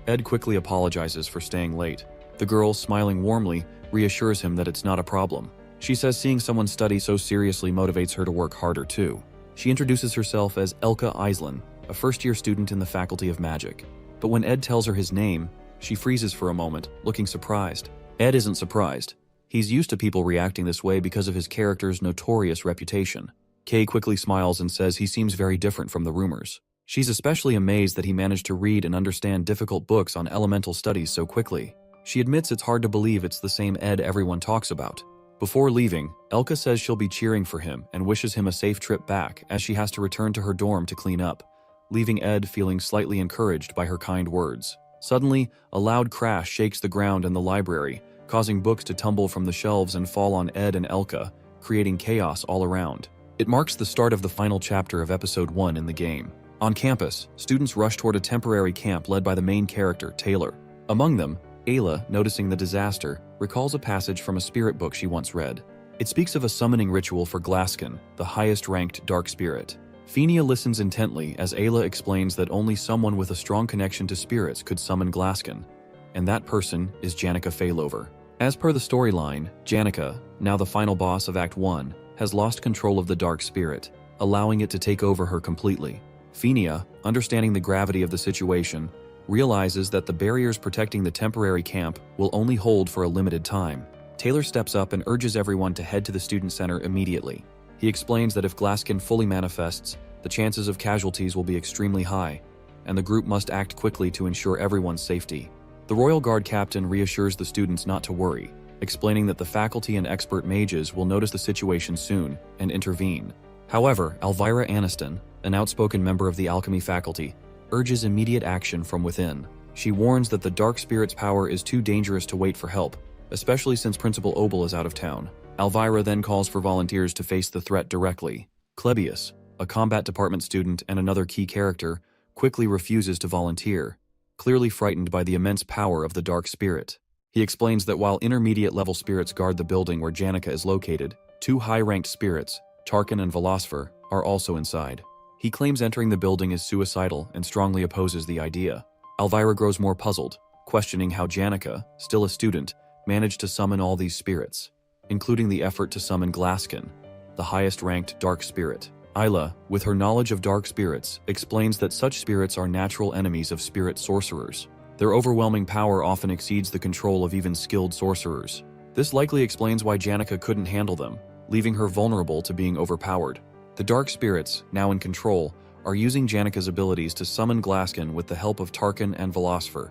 Ed quickly apologizes for staying late. The girl, smiling warmly, reassures him that it's not a problem. She says seeing someone study so seriously motivates her to work harder too. She introduces herself as Elka Islan, a first-year student in the Faculty of Magic. But when Ed tells her his name, she freezes for a moment, looking surprised. Ed isn't surprised. He's used to people reacting this way because of his character's notorious reputation. Kay quickly smiles and says he seems very different from the rumors. She's especially amazed that he managed to read and understand difficult books on elemental studies so quickly. She admits it's hard to believe it's the same Ed everyone talks about. Before leaving, Elka says she'll be cheering for him and wishes him a safe trip back as she has to return to her dorm to clean up, leaving Ed feeling slightly encouraged by her kind words. Suddenly, a loud crash shakes the ground in the library, causing books to tumble from the shelves and fall on Ed and Elka, creating chaos all around. It marks the start of the final chapter of Episode 1 in the game. On campus, students rush toward a temporary camp led by the main character, Taylor. Among them, Ayla, noticing the disaster, recalls a passage from a spirit book she once read. It speaks of a summoning ritual for Glaskin, the highest-ranked dark spirit. Phinia listens intently as Ayla explains that only someone with a strong connection to spirits could summon Glaskin, and that person is Janica Failover. As per the storyline, Janica, now the final boss of Act 1, has lost control of the dark spirit, allowing it to take over her completely. Phinia, understanding the gravity of the situation, realizes that the barriers protecting the temporary camp will only hold for a limited time. Taylor steps up and urges everyone to head to the student center immediately. He explains that if Glaskin fully manifests, the chances of casualties will be extremely high, and the group must act quickly to ensure everyone's safety. The Royal Guard captain reassures the students not to worry, explaining that the faculty and expert mages will notice the situation soon and intervene. However, Elvira Aniston, an outspoken member of the alchemy faculty, urges immediate action from within. She warns that the dark spirit's power is too dangerous to wait for help, especially since Principal Obel is out of town. Elvira then calls for volunteers to face the threat directly. Klebius, a combat department student and another key character, quickly refuses to volunteer, clearly frightened by the immense power of the dark spirit. He explains that while intermediate-level spirits guard the building where Janica is located, two high-ranked spirits, Tarkin and Velosfer, are also inside. He claims entering the building is suicidal and strongly opposes the idea. Elvira grows more puzzled, questioning how Janica, still a student, managed to summon all these spirits, including the effort to summon Glaskin, the highest-ranked dark spirit. Ayla, with her knowledge of dark spirits, explains that such spirits are natural enemies of spirit sorcerers. Their overwhelming power often exceeds the control of even skilled sorcerers. This likely explains why Janica couldn't handle them, leaving her vulnerable to being overpowered. The dark spirits, now in control, are using Janica's abilities to summon Glaskin with the help of Tarkin and Velosfer,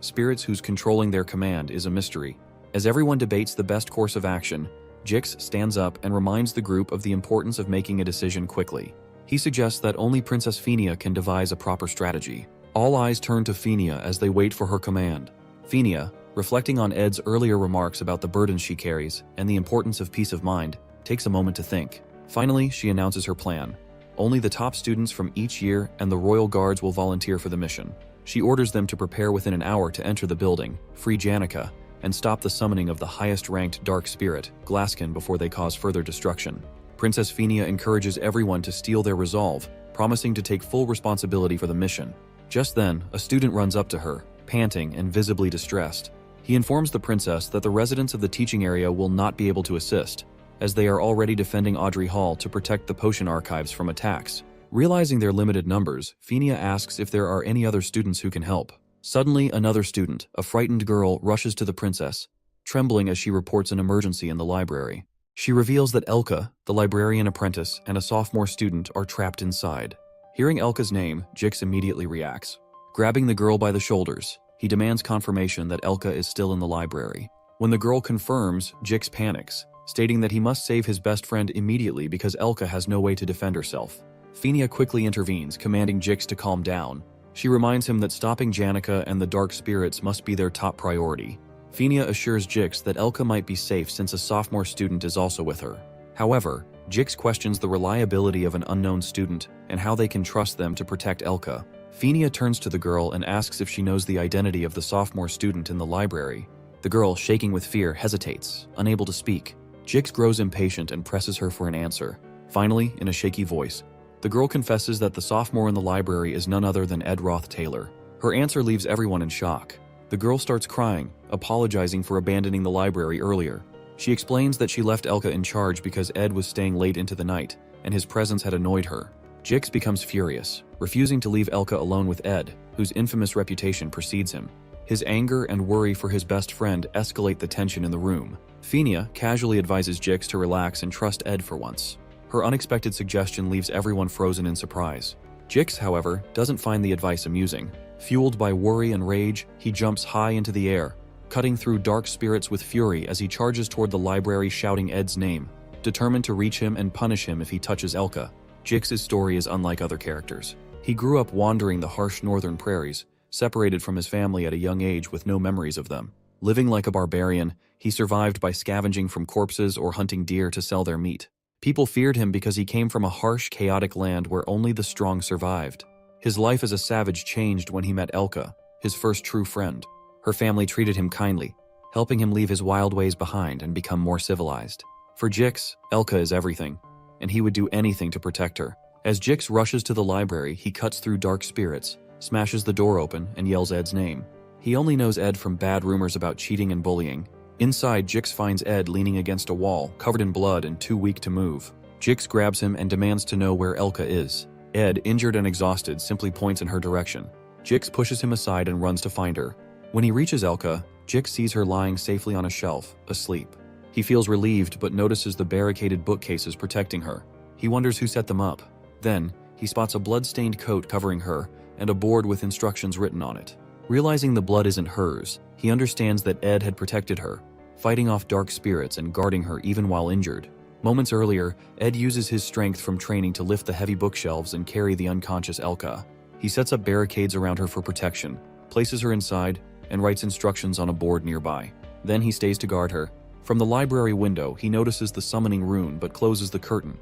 spirits whose controlling their command is a mystery. As everyone debates the best course of action, Jix stands up and reminds the group of the importance of making a decision quickly. He suggests that only Princess Phinia can devise a proper strategy. All eyes turn to Phinia as they wait for her command. Phinia, reflecting on Ed's earlier remarks about the burdens she carries and the importance of peace of mind, takes a moment to think. Finally, she announces her plan. Only the top students from each year and the Royal Guards will volunteer for the mission. She orders them to prepare within an hour to enter the building, free Janica, and stop the summoning of the highest-ranked dark spirit, Glaskin, before they cause further destruction. Princess Phinia encourages everyone to steel their resolve, promising to take full responsibility for the mission. Just then, a student runs up to her, panting and visibly distressed. He informs the princess that the residents of the teaching area will not be able to assist, as they are already defending Audrey Hall to protect the potion archives from attacks. Realizing their limited numbers, Phinia asks if there are any other students who can help. Suddenly, another student, a frightened girl, rushes to the princess, trembling as she reports an emergency in the library. She reveals that Elka, the librarian apprentice, and a sophomore student are trapped inside. Hearing Elka's name, Jix immediately reacts. Grabbing the girl by the shoulders, he demands confirmation that Elka is still in the library. When the girl confirms, Jix panics, stating that he must save his best friend immediately because Elka has no way to defend herself. Phinia quickly intervenes, commanding Jix to calm down. She reminds him that stopping Janica and the dark spirits must be their top priority. Phinia assures Jix that Elka might be safe since a sophomore student is also with her. However, Jix questions the reliability of an unknown student and how they can trust them to protect Elka. Phinia turns to the girl and asks if she knows the identity of the sophomore student in the library. The girl, shaking with fear, hesitates, unable to speak. Jix grows impatient and presses her for an answer. Finally, in a shaky voice, the girl confesses that the sophomore in the library is none other than Ed Roth Taylor. Her answer leaves everyone in shock. The girl starts crying, apologizing for abandoning the library earlier. She explains that she left Elka in charge because Ed was staying late into the night, and his presence had annoyed her. Jix becomes furious, refusing to leave Elka alone with Ed, whose infamous reputation precedes him. His anger and worry for his best friend escalate the tension in the room. Phinia casually advises Jix to relax and trust Ed for once. Her unexpected suggestion leaves everyone frozen in surprise. Jix, however, doesn't find the advice amusing. Fueled by worry and rage, he jumps high into the air, cutting through dark spirits with fury as he charges toward the library shouting Ed's name, determined to reach him and punish him if he touches Elka. Jix's story is unlike other characters. He grew up wandering the harsh northern prairies, separated from his family at a young age with no memories of them. Living like a barbarian, he survived by scavenging from corpses or hunting deer to sell their meat. People feared him because he came from a harsh, chaotic land where only the strong survived. His life as a savage changed when he met Elka, his first true friend. Her family treated him kindly, helping him leave his wild ways behind and become more civilized. For Jix, Elka is everything, and he would do anything to protect her. As Jix rushes to the library, he cuts through dark spirits, smashes the door open, and yells Ed's name. He only knows Ed from bad rumors about cheating and bullying. Inside, Jix finds Ed leaning against a wall, covered in blood and too weak to move. Jix grabs him and demands to know where Elka is. Ed, injured and exhausted, simply points in her direction. Jix pushes him aside and runs to find her. When he reaches Elka, Jix sees her lying safely on a shelf, asleep. He feels relieved but notices the barricaded bookcases protecting her. He wonders who set them up. Then, he spots a blood-stained coat covering her and a board with instructions written on it. Realizing the blood isn't hers, he understands that Ed had protected her, fighting off dark spirits and guarding her even while injured. Moments earlier, Ed uses his strength from training to lift the heavy bookshelves and carry the unconscious Elka. He sets up barricades around her for protection, places her inside, and writes instructions on a board nearby. Then he stays to guard her. From the library window, he notices the summoning rune but closes the curtain,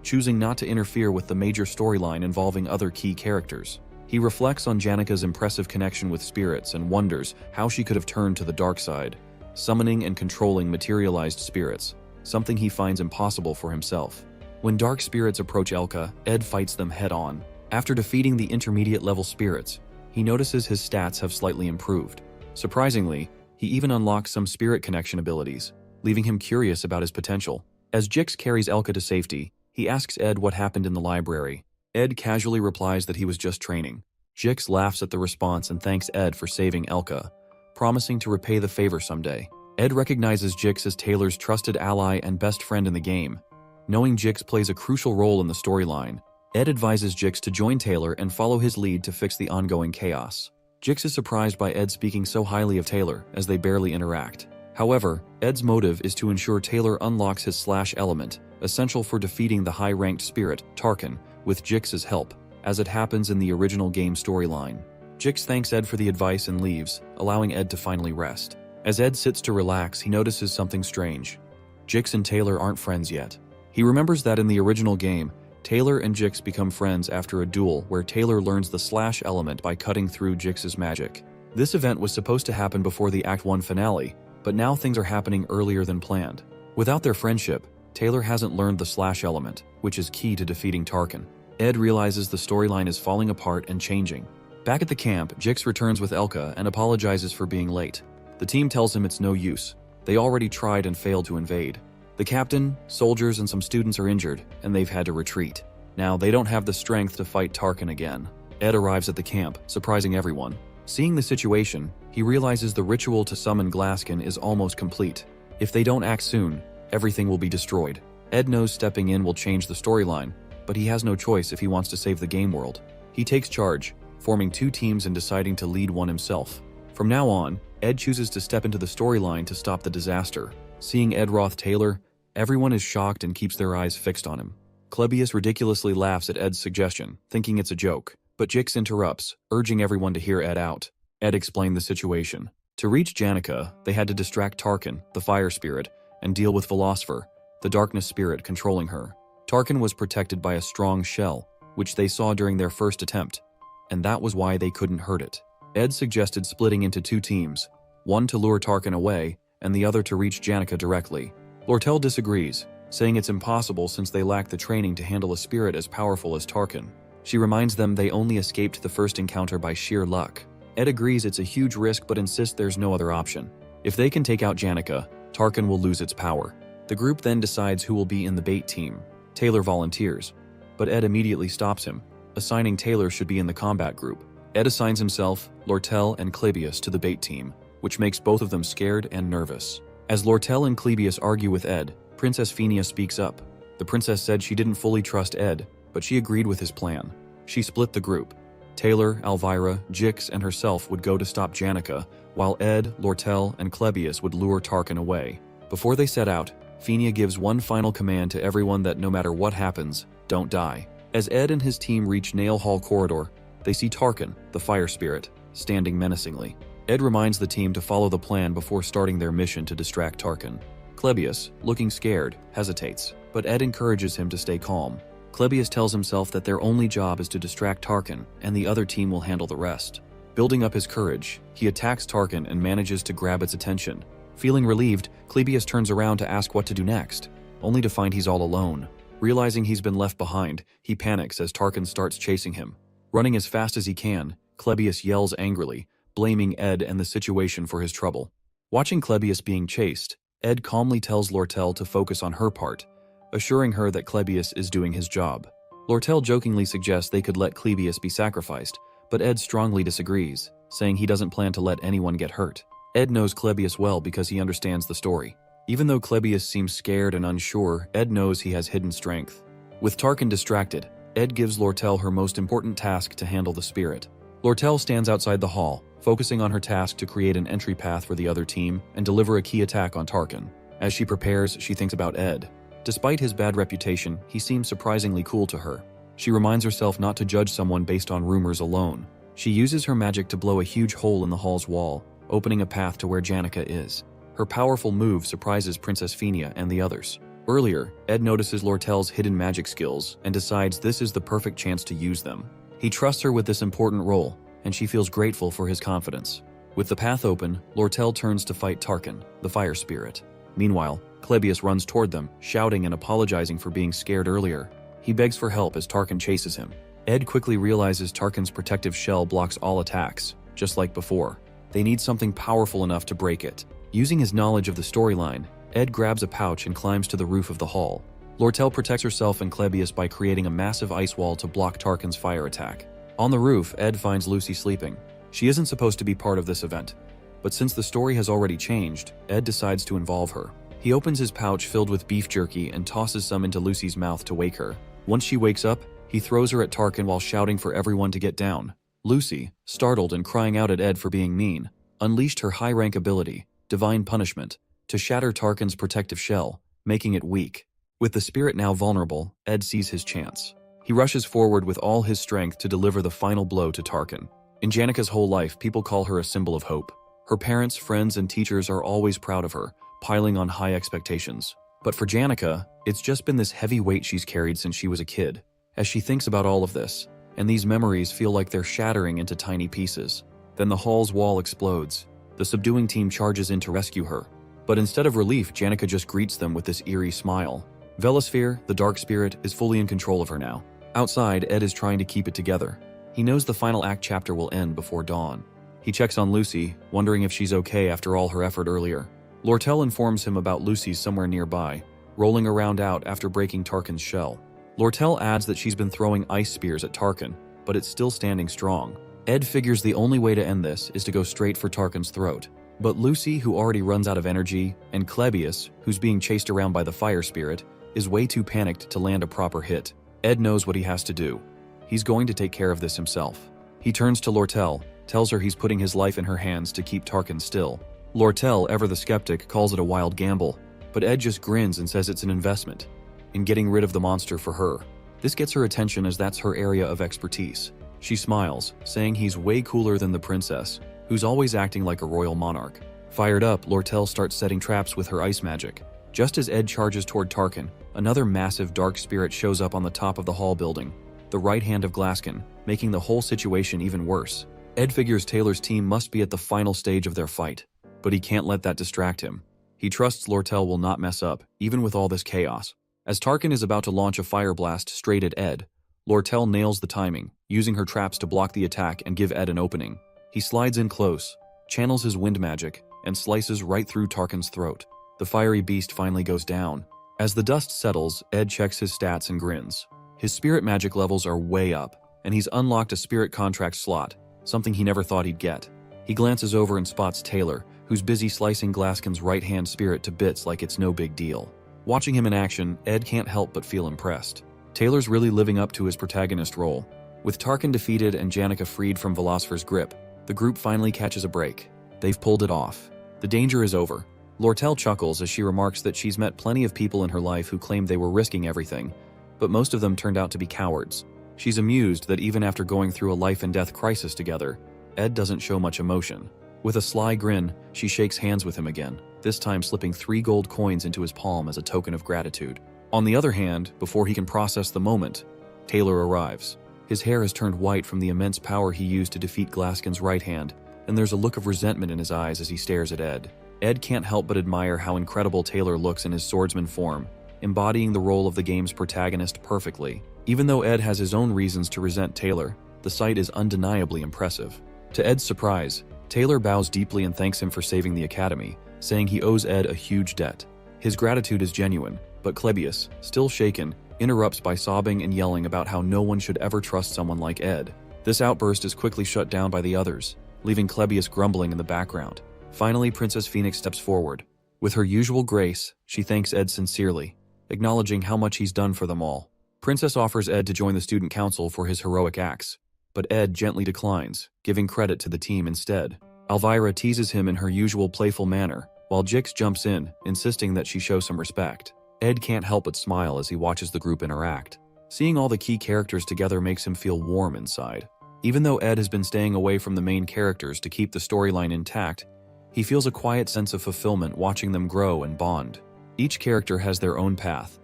choosing not to interfere with the major storyline involving other key characters. He reflects on Janika's impressive connection with spirits and wonders how she could have turned to the dark side, summoning and controlling materialized spirits, something he finds impossible for himself. When dark spirits approach Elka, Ed fights them head-on. After defeating the intermediate-level spirits, he notices his stats have slightly improved. Surprisingly, he even unlocks some spirit connection abilities, leaving him curious about his potential. As Jix carries Elka to safety, he asks Ed what happened in the library. Ed casually replies that he was just training. Jix laughs at the response and thanks Ed for saving Elka, promising to repay the favor someday. Ed recognizes Jix as Taylor's trusted ally and best friend in the game. Knowing Jix plays a crucial role in the storyline, Ed advises Jix to join Taylor and follow his lead to fix the ongoing chaos. Jix is surprised by Ed speaking so highly of Taylor, as they barely interact. However, Ed's motive is to ensure Taylor unlocks his slash element, essential for defeating the high-ranked spirit, Tarkin, with Jix's help, as it happens in the original game storyline. Jix thanks Ed for the advice and leaves, allowing Ed to finally rest. As Ed sits to relax, he notices something strange. Jix and Taylor aren't friends yet. He remembers that in the original game, Taylor and Jix become friends after a duel where Taylor learns the slash element by cutting through Jix's magic. This event was supposed to happen before the Act 1 finale, but now things are happening earlier than planned. Without their friendship, Taylor hasn't learned the slash element, which is key to defeating Tarkin. Ed realizes the storyline is falling apart and changing. Back at the camp, Jix returns with Elka and apologizes for being late. The team tells him it's no use. They already tried and failed to invade. The captain, soldiers, and some students are injured, and they've had to retreat. Now, they don't have the strength to fight Tarkin again. Ed arrives at the camp, surprising everyone. Seeing the situation, he realizes the ritual to summon Glaskin is almost complete. If they don't act soon, everything will be destroyed. Ed knows stepping in will change the storyline, but he has no choice if he wants to save the game world. He takes charge, forming two teams and deciding to lead one himself. From now on, Ed chooses to step into the storyline to stop the disaster. Seeing Ed Roth Taylor, everyone is shocked and keeps their eyes fixed on him. Klebius ridiculously laughs at Ed's suggestion, thinking it's a joke, but Jix interrupts, urging everyone to hear Ed out. Ed explained the situation. To reach Janica, they had to distract Tarkin, the fire spirit, and deal with Philosopher, the darkness spirit controlling her. Tarkin was protected by a strong shell, which they saw during their first attempt, and that was why they couldn't hurt it. Ed suggested splitting into two teams, one to lure Tarkin away, and the other to reach Janica directly. Lortel disagrees, saying it's impossible since they lack the training to handle a spirit as powerful as Tarkin. She reminds them they only escaped the first encounter by sheer luck. Ed agrees it's a huge risk but insists there's no other option. If they can take out Janica, Tarkin will lose its power. The group then decides who will be in the bait team. Taylor volunteers, but Ed immediately stops him, assigning Taylor should be in the combat group. Ed assigns himself, Lortel, and Klebius to the bait team, which makes both of them scared and nervous. As Lortel and Klebius argue with Ed, Princess Phinia speaks up. The princess said she didn't fully trust Ed, but she agreed with his plan. She split the group. Taylor, Elvira, Jix, and herself would go to stop Janica, while Ed, Lortel, and Klebius would lure Tarkin away. Before they set out, Phinia gives one final command to everyone that no matter what happens, don't die. As Ed and his team reach Nail Hall Corridor, they see Tarkin, the fire spirit, standing menacingly. Ed reminds the team to follow the plan before starting their mission to distract Tarkin. Klebius, looking scared, hesitates, but Ed encourages him to stay calm. Klebius tells himself that their only job is to distract Tarkin, and the other team will handle the rest. Building up his courage, he attacks Tarkin and manages to grab its attention. Feeling relieved, Klebius turns around to ask what to do next. only to find he's all alone. Realizing he's been left behind, he panics as Tarkin starts chasing him. Running as fast as he can, Clebius yells angrily, blaming Ed and the situation for his trouble. Watching Clebius being chased, Ed calmly tells Lortel to focus on her part, assuring her that Clebius is doing his job. Lortel jokingly suggests they could let Clebius be sacrificed, but Ed strongly disagrees, saying he doesn't plan to let anyone get hurt. Ed knows Clebius well because he understands the story. Even though Clebius seems scared and unsure, Ed knows he has hidden strength. With Tarkin distracted, Ed gives Lortel her most important task to handle the spirit. Lortel stands outside the hall, focusing on her task to create an entry path for the other team and deliver a key attack on Tarkin. As she prepares, she thinks about Ed. Despite his bad reputation, he seems surprisingly cool to her. She reminds herself not to judge someone based on rumors alone. She uses her magic to blow a huge hole in the hall's wall, opening a path to where Janica is. Her powerful move surprises Princess Fenia and the others. Earlier, Ed notices Lortel's hidden magic skills and decides this is the perfect chance to use them. He trusts her with this important role, and she feels grateful for his confidence. With the path open, Lortel turns to fight Tarkin, the fire spirit. Meanwhile, Clebius runs toward them, shouting and apologizing for being scared earlier. He begs for help as Tarkin chases him. Ed quickly realizes Tarkin's protective shell blocks all attacks, just like before. They need something powerful enough to break it. Using his knowledge of the storyline, Ed grabs a pouch and climbs to the roof of the hall. Lortel protects herself and Clebius by creating a massive ice wall to block Tarkin's fire attack. On the roof, Ed finds Lucy sleeping. She isn't supposed to be part of this event, but since the story has already changed, Ed decides to involve her. He opens his pouch filled with beef jerky and tosses some into Lucy's mouth to wake her. Once she wakes up, he throws her at Tarkin while shouting for everyone to get down. Lucy, startled and crying out at Ed for being mean, unleashed her high-rank ability, Divine Punishment, to shatter Tarkin's protective shell, making it weak. With the spirit now vulnerable, Ed sees his chance. He rushes forward with all his strength to deliver the final blow to Tarkin. In Janica's whole life, people call her a symbol of hope. Her parents, friends, and teachers are always proud of her, piling on high expectations. But for Janica, it's just been this heavy weight she's carried since she was a kid. As she thinks about all of this, and these memories feel like they're shattering into tiny pieces. Then the hall's wall explodes. The subduing team charges in to rescue her. But instead of relief, Janica just greets them with this eerie smile. Velosphere, the dark spirit, is fully in control of her now. Outside, Ed is trying to keep it together. He knows the final act chapter will end before dawn. He checks on Lucy, wondering if she's okay after all her effort earlier. Lortel informs him about Lucy's somewhere nearby, rolling around out after breaking Tarkin's shell. Lortel adds that she's been throwing ice spears at Tarkin, but it's still standing strong. Ed figures the only way to end this is to go straight for Tarkin's throat. But Lucy, who already runs out of energy, and Clebius, who's being chased around by the fire spirit, is way too panicked to land a proper hit. Ed knows what he has to do. He's going to take care of this himself. He turns to Lortel, tells her he's putting his life in her hands to keep Tarkin still. Lortel, ever the skeptic, calls it a wild gamble, but Ed just grins and says it's an investment in getting rid of the monster for her. This gets her attention as that's her area of expertise. She smiles, saying he's way cooler than the princess, who's always acting like a royal monarch. Fired up, Lortel starts setting traps with her ice magic. Just as Ed charges toward Tarkin, another massive dark spirit shows up on the top of the hall building, the right hand of Glaskin, making the whole situation even worse. Ed figures Taylor's team must be at the final stage of their fight, but he can't let that distract him. He trusts Lortel will not mess up, even with all this chaos. As Tarkin is about to launch a fire blast straight at Ed, Lortel nails the timing, using her traps to block the attack and give Ed an opening. He slides in close, channels his wind magic, and slices right through Tarkin's throat. The fiery beast finally goes down. As the dust settles, Ed checks his stats and grins. His spirit magic levels are way up, and he's unlocked a spirit contract slot, something he never thought he'd get. He glances over and spots Taylor, who's busy slicing Glaskin's right-hand spirit to bits like it's no big deal. Watching him in action, Ed can't help but feel impressed. Taylor's really living up to his protagonist role. With Tarkin defeated and Janica freed from Velosfer's grip, the group finally catches a break. They've pulled it off. The danger is over. Lortel chuckles as she remarks that she's met plenty of people in her life who claimed they were risking everything, but most of them turned out to be cowards. She's amused that even after going through a life-and-death crisis together, Ed doesn't show much emotion. With a sly grin, she shakes hands with him again, this time slipping 3 gold coins into his palm as a token of gratitude. On the other hand, before he can process the moment, Taylor arrives. His hair has turned white from the immense power he used to defeat Glaskin's right hand, and there's a look of resentment in his eyes as he stares at Ed. Ed can't help but admire how incredible Taylor looks in his swordsman form, embodying the role of the game's protagonist perfectly. Even though Ed has his own reasons to resent Taylor, the sight is undeniably impressive. To Ed's surprise, Taylor bows deeply and thanks him for saving the academy, saying he owes Ed a huge debt. His gratitude is genuine, but Clebius, still shaken, interrupts by sobbing and yelling about how no one should ever trust someone like Ed. This outburst is quickly shut down by the others, leaving Clebius grumbling in the background. Finally, Princess Phoenix steps forward. With her usual grace, she thanks Ed sincerely, acknowledging how much he's done for them all. Princess offers Ed to join the student council for his heroic acts, but Ed gently declines, giving credit to the team instead. Elvira teases him in her usual playful manner, while Jix jumps in, insisting that she show some respect. Ed can't help but smile as he watches the group interact. Seeing all the key characters together makes him feel warm inside. Even though Ed has been staying away from the main characters to keep the storyline intact, he feels a quiet sense of fulfillment watching them grow and bond. Each character has their own path.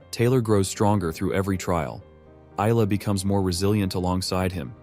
Taylor grows stronger through every trial. Isla becomes more resilient alongside him.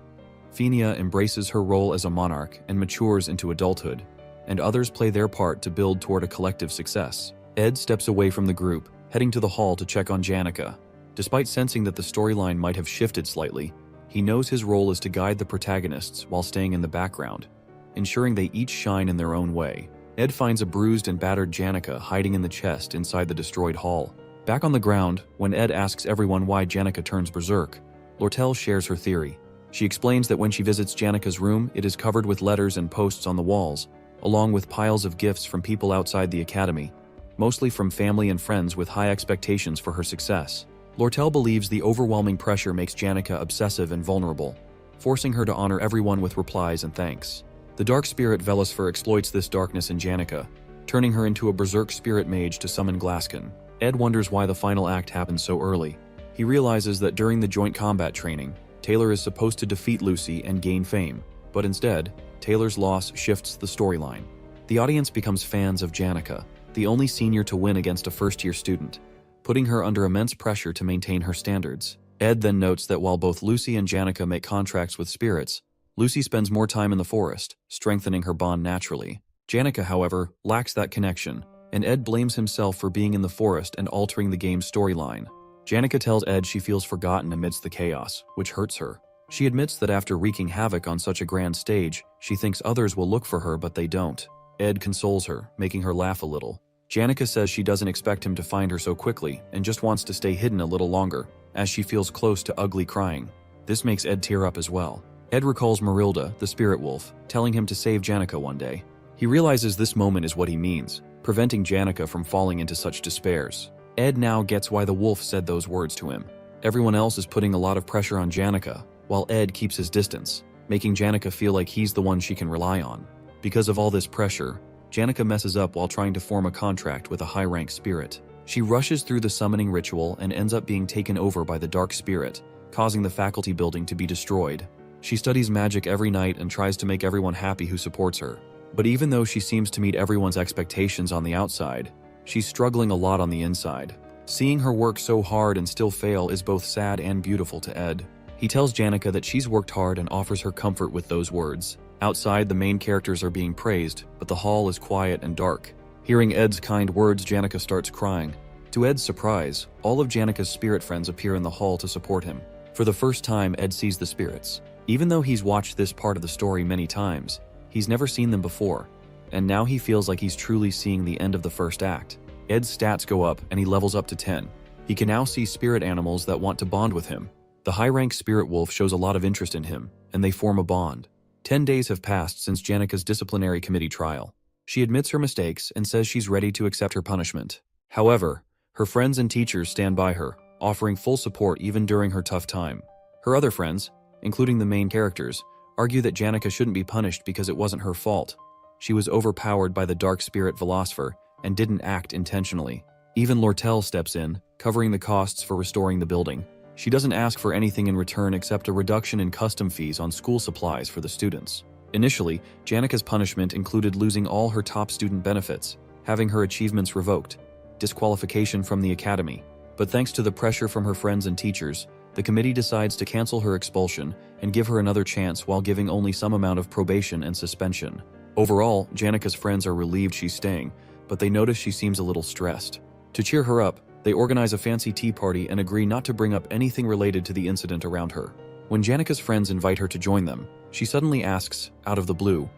Phinia embraces her role as a monarch and matures into adulthood, and others play their part to build toward a collective success. Ed steps away from the group, heading to the hall to check on Janica. Despite sensing that the storyline might have shifted slightly, he knows his role is to guide the protagonists while staying in the background, ensuring they each shine in their own way. Ed finds a bruised and battered Janica hiding in the chest inside the destroyed hall. Back on the ground, when Ed asks everyone why Janica turns berserk, Lortel shares her theory. She explains that when she visits Janica's room, it is covered with letters and posts on the walls, along with piles of gifts from people outside the academy, mostly from family and friends with high expectations for her success. Lortel believes the overwhelming pressure makes Janica obsessive and vulnerable, forcing her to honor everyone with replies and thanks. The dark spirit Velusfer exploits this darkness in Janica, turning her into a berserk spirit mage to summon Glaskin. Ed wonders why the final act happens so early. He realizes that during the joint combat training, Taylor is supposed to defeat Lucy and gain fame, but instead, Taylor's loss shifts the storyline. The audience becomes fans of Janica, the only senior to win against a first-year student, putting her under immense pressure to maintain her standards. Ed then notes that while both Lucy and Janica make contracts with spirits, Lucy spends more time in the forest, strengthening her bond naturally. Janica, however, lacks that connection, and Ed blames himself for being in the forest and altering the game's storyline. Janica tells Ed she feels forgotten amidst the chaos, which hurts her. She admits that after wreaking havoc on such a grand stage, she thinks others will look for her but they don't. Ed consoles her, making her laugh a little. Janica says she doesn't expect him to find her so quickly and just wants to stay hidden a little longer, as she feels close to ugly crying. This makes Ed tear up as well. Ed recalls Marilda, the spirit wolf, telling him to save Janica one day. He realizes this moment is what he means, preventing Janica from falling into such despairs. Ed now gets why the wolf said those words to him. Everyone else is putting a lot of pressure on Janica, while Ed keeps his distance, making Janica feel like he's the one she can rely on. Because of all this pressure, Janica messes up while trying to form a contract with a high-rank spirit. She rushes through the summoning ritual and ends up being taken over by the dark spirit, causing the faculty building to be destroyed. She studies magic every night and tries to make everyone happy who supports her. But even though she seems to meet everyone's expectations on the outside, she's struggling a lot on the inside. Seeing her work so hard and still fail is both sad and beautiful to Ed. He tells Janica that she's worked hard and offers her comfort with those words. Outside, the main characters are being praised, but the hall is quiet and dark. Hearing Ed's kind words, Janica starts crying. To Ed's surprise, all of Janica's spirit friends appear in the hall to support him. For the first time, Ed sees the spirits. Even though he's watched this part of the story many times, he's never seen them before, and now he feels like he's truly seeing the end of the first act. Ed's stats go up and he levels up to 10. He can now see spirit animals that want to bond with him. The high-rank spirit wolf shows a lot of interest in him, and they form a bond. 10 days have passed since Janica's disciplinary committee trial. She admits her mistakes and says she's ready to accept her punishment. However, her friends and teachers stand by her, offering full support even during her tough time. Her other friends, including the main characters, argue that Janica shouldn't be punished because it wasn't her fault. She was overpowered by the dark spirit Velosfer and didn't act intentionally. Even Lortel steps in, covering the costs for restoring the building. She doesn't ask for anything in return except a reduction in custom fees on school supplies for the students. Initially, Janica's punishment included losing all her top student benefits, having her achievements revoked, disqualification from the academy. But thanks to the pressure from her friends and teachers, the committee decides to cancel her expulsion and give her another chance while giving only some amount of probation and suspension. Overall, Janica's friends are relieved she's staying, but they notice she seems a little stressed. To cheer her up, They organize a fancy tea party and agree not to bring up anything related to the incident around her. When Janika's friends invite her to join them, she suddenly asks, out of the blue,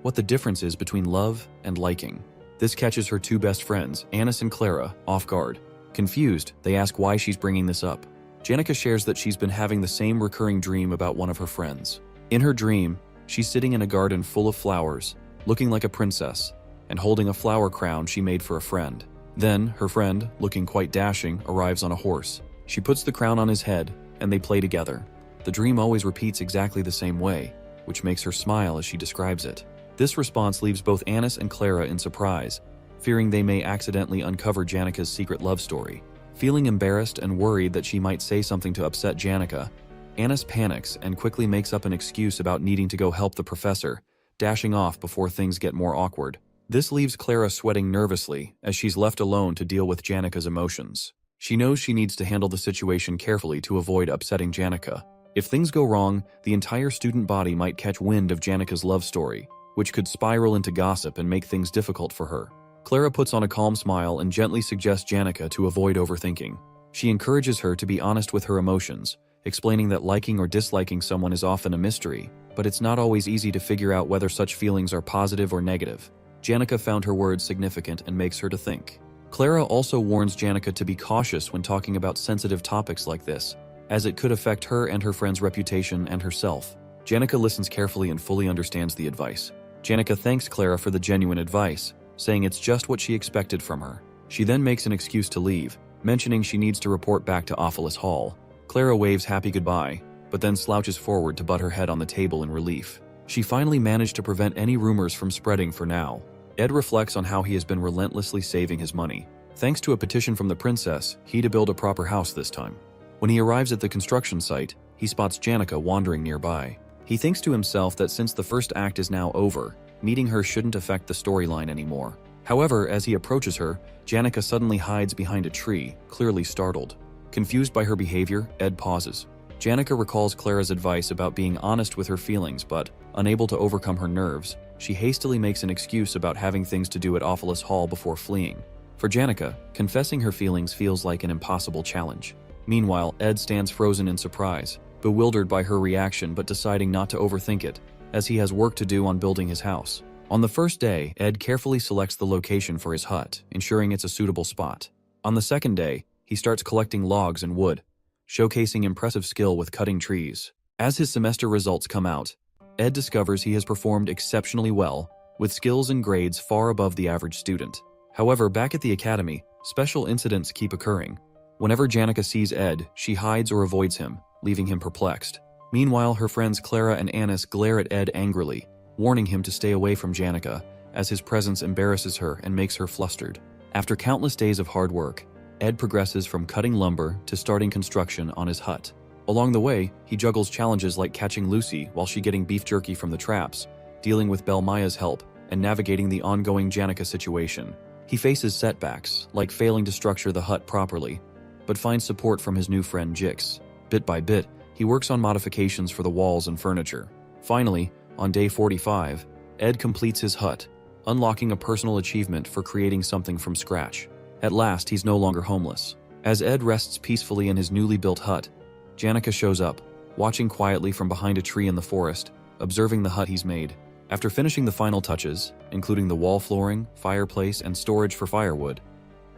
what the difference is between love and liking. This catches her two best friends, Anis and Clara, off guard. Confused, they ask why she's bringing this up. Janika shares that she's been having the same recurring dream about one of her friends. In her dream, she's sitting in a garden full of flowers, looking like a princess, and holding a flower crown she made for a friend. Then, her friend, looking quite dashing, arrives on a horse. She puts the crown on his head, and they play together. The dream always repeats exactly the same way, which makes her smile as she describes it. This response leaves both Anis and Clara in surprise, fearing they may accidentally uncover Janika's secret love story. Feeling embarrassed and worried that she might say something to upset Janika, Anis panics and quickly makes up an excuse about needing to go help the professor, dashing off before things get more awkward. This leaves Clara sweating nervously as she's left alone to deal with Janika's emotions. She knows she needs to handle the situation carefully to avoid upsetting Janika. If things go wrong, the entire student body might catch wind of Janika's love story, which could spiral into gossip and make things difficult for her. Clara puts on a calm smile and gently suggests Janika to avoid overthinking. She encourages her to be honest with her emotions, explaining that liking or disliking someone is often a mystery, but it's not always easy to figure out whether such feelings are positive or negative. Janika found her words significant and makes her to think. Clara also warns Janika to be cautious when talking about sensitive topics like this, as it could affect her and her friend's reputation and herself. Janika listens carefully and fully understands the advice. Janika thanks Clara for the genuine advice, saying it's just what she expected from her. She then makes an excuse to leave, mentioning she needs to report back to Ophelis Hall. Clara waves happy goodbye, but then slouches forward to butt her head on the table in relief. She finally managed to prevent any rumors from spreading for now. Ed reflects on how he has been relentlessly saving his money. Thanks to a petition from the princess, he to build a proper house this time. When he arrives at the construction site, he spots Janika wandering nearby. He thinks to himself that since the first act is now over, meeting her shouldn't affect the storyline anymore. However, as he approaches her, Janika suddenly hides behind a tree, clearly startled. Confused by her behavior, Ed pauses. Janika recalls Clara's advice about being honest with her feelings, but, unable to overcome her nerves, she hastily makes an excuse about having things to do at Ophelis Hall before fleeing. For Janika, confessing her feelings feels like an impossible challenge. Meanwhile, Ed stands frozen in surprise, bewildered by her reaction but deciding not to overthink it, as he has work to do on building his house. On the first day, Ed carefully selects the location for his hut, ensuring it's a suitable spot. On the second day, he starts collecting logs and wood, showcasing impressive skill with cutting trees. As his semester results come out, Ed discovers he has performed exceptionally well, with skills and grades far above the average student. However, back at the academy, special incidents keep occurring. Whenever Janika sees Ed, she hides or avoids him, leaving him perplexed. Meanwhile, her friends Clara and Anis glare at Ed angrily, warning him to stay away from Janika, as his presence embarrasses her and makes her flustered. After countless days of hard work, Ed progresses from cutting lumber to starting construction on his hut. Along the way, he juggles challenges like catching Lucy while she getting beef jerky from the traps, dealing with Belmaya's help, and navigating the ongoing Janika situation. He faces setbacks, like failing to structure the hut properly, but finds support from his new friend Jix. Bit by bit, he works on modifications for the walls and furniture. Finally, on day 45, Ed completes his hut, unlocking a personal achievement for creating something from scratch. At last, he's no longer homeless. As Ed rests peacefully in his newly built hut, Janika shows up, watching quietly from behind a tree in the forest, observing the hut he's made. After finishing the final touches, including the wall flooring, fireplace, and storage for firewood,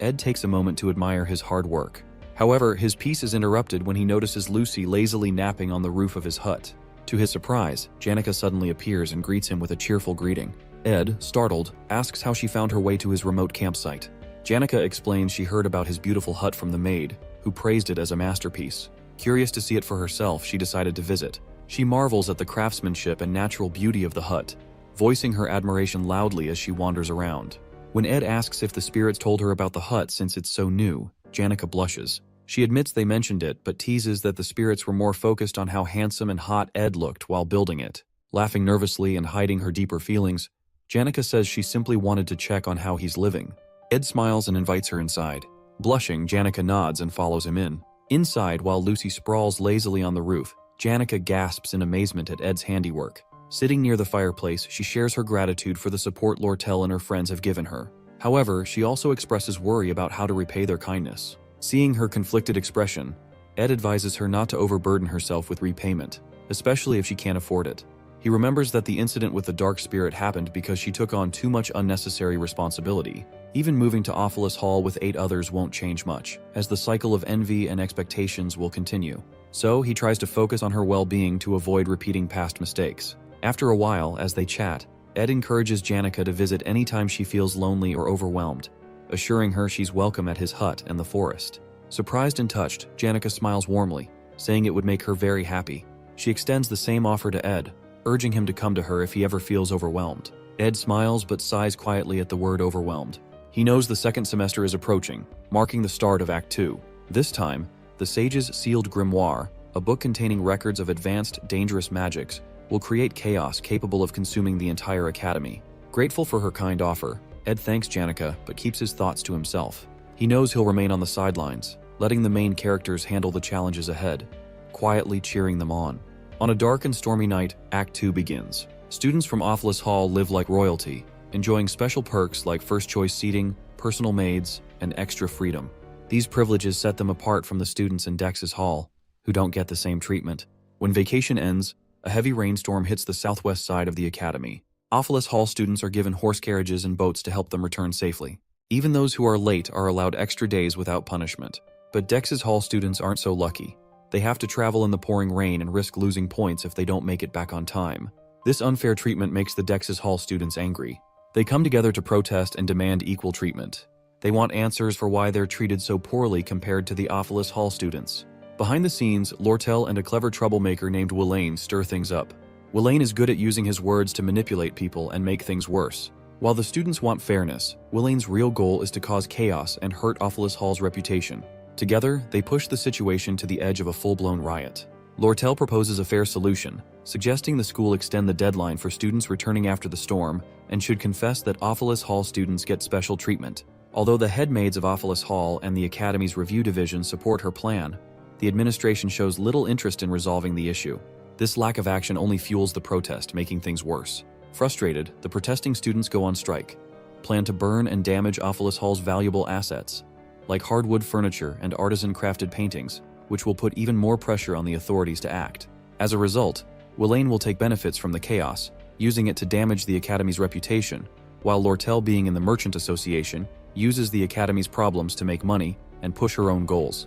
Ed takes a moment to admire his hard work. However, his peace is interrupted when he notices Lucy lazily napping on the roof of his hut. To his surprise, Janika suddenly appears and greets him with a cheerful greeting. Ed, startled, asks how she found her way to his remote campsite. Janika explains she heard about his beautiful hut from the maid, who praised it as a masterpiece. Curious to see it for herself, she decided to visit. She marvels at the craftsmanship and natural beauty of the hut, voicing her admiration loudly as she wanders around. When Ed asks if the spirits told her about the hut since it's so new, Janika blushes. She admits they mentioned it, but teases that the spirits were more focused on how handsome and hot Ed looked while building it. Laughing nervously and hiding her deeper feelings, Janika says she simply wanted to check on how he's living. Ed smiles and invites her inside. Blushing, Janika nods and follows him in. Inside, while Lucy sprawls lazily on the roof, Janika gasps in amazement at Ed's handiwork. Sitting near the fireplace, she shares her gratitude for the support Lortel and her friends have given her. However, she also expresses worry about how to repay their kindness. Seeing her conflicted expression, Ed advises her not to overburden herself with repayment, especially if she can't afford it. He remembers that the incident with the dark spirit happened because she took on too much unnecessary responsibility. Even moving to Ophelis Hall with 8 others won't change much, as the cycle of envy and expectations will continue. So he tries to focus on her well-being to avoid repeating past mistakes. After a while, as they chat, Ed encourages Janica to visit anytime she feels lonely or overwhelmed, assuring her she's welcome at his hut and the forest. Surprised and touched, Janica smiles warmly, saying it would make her very happy. She extends the same offer to Ed, urging him to come to her if he ever feels overwhelmed. Ed smiles but sighs quietly at the word overwhelmed. He knows the second semester is approaching, marking the start of Act 2. This time, the Sage's Sealed Grimoire, a book containing records of advanced, dangerous magics, will create chaos capable of consuming the entire academy. Grateful for her kind offer, Ed thanks Janica but keeps his thoughts to himself. He knows he'll remain on the sidelines, letting the main characters handle the challenges ahead, quietly cheering them on. On a dark and stormy night, Act 2 begins. Students from Ophelis Hall live like royalty, enjoying special perks like first-choice seating, personal maids, and extra freedom. These privileges set them apart from the students in Dex's Hall, who don't get the same treatment. When vacation ends, a heavy rainstorm hits the southwest side of the academy. Ophelis Hall students are given horse carriages and boats to help them return safely. Even those who are late are allowed extra days without punishment. But Dex's Hall students aren't so lucky. They have to travel in the pouring rain and risk losing points if they don't make it back on time. This unfair treatment makes the Dex's Hall students angry. They come together to protest and demand equal treatment. They want answers for why they're treated so poorly compared to the Ophelis Hall students. Behind the scenes, Lortel and a clever troublemaker named Willain stir things up. Willain is good at using his words to manipulate people and make things worse. While the students want fairness, Willain's real goal is to cause chaos and hurt Ophelis Hall's reputation. Together, they push the situation to the edge of a full-blown riot. Lortel proposes a fair solution, suggesting the school extend the deadline for students returning after the storm and should confess that Ophelis Hall students get special treatment. Although the head maids of Ophelis Hall and the Academy's review division support her plan, the administration shows little interest in resolving the issue. This lack of action only fuels the protest, making things worse. Frustrated, the protesting students go on strike, plan to burn and damage Ophelis Hall's valuable assets, like hardwood furniture and artisan-crafted paintings, which will put even more pressure on the authorities to act. As a result, Willain will take benefits from the chaos, using it to damage the Academy's reputation, while Lortel, being in the Merchant Association, uses the Academy's problems to make money and push her own goals,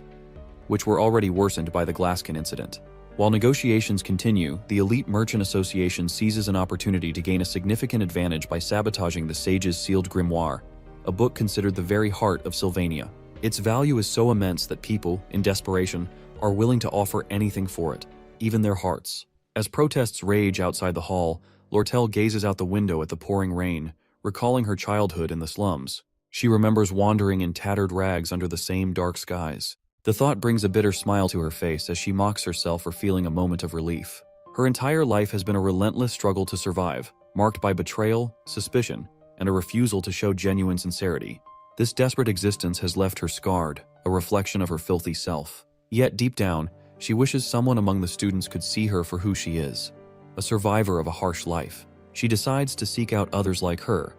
which were already worsened by the Glasskin incident. While negotiations continue, the elite Merchant Association seizes an opportunity to gain a significant advantage by sabotaging the Sage's Sealed Grimoire, a book considered the very heart of Sylvania. Its value is so immense that people, in desperation, are willing to offer anything for it, even their hearts. As protests rage outside the hall, Lortel gazes out the window at the pouring rain, recalling her childhood in the slums. She remembers wandering in tattered rags under the same dark skies. The thought brings a bitter smile to her face as she mocks herself for feeling a moment of relief. Her entire life has been a relentless struggle to survive, marked by betrayal, suspicion, and a refusal to show genuine sincerity. This desperate existence has left her scarred, a reflection of her filthy self. Yet deep down, she wishes someone among the students could see her for who she is, a survivor of a harsh life. She decides to seek out others like her,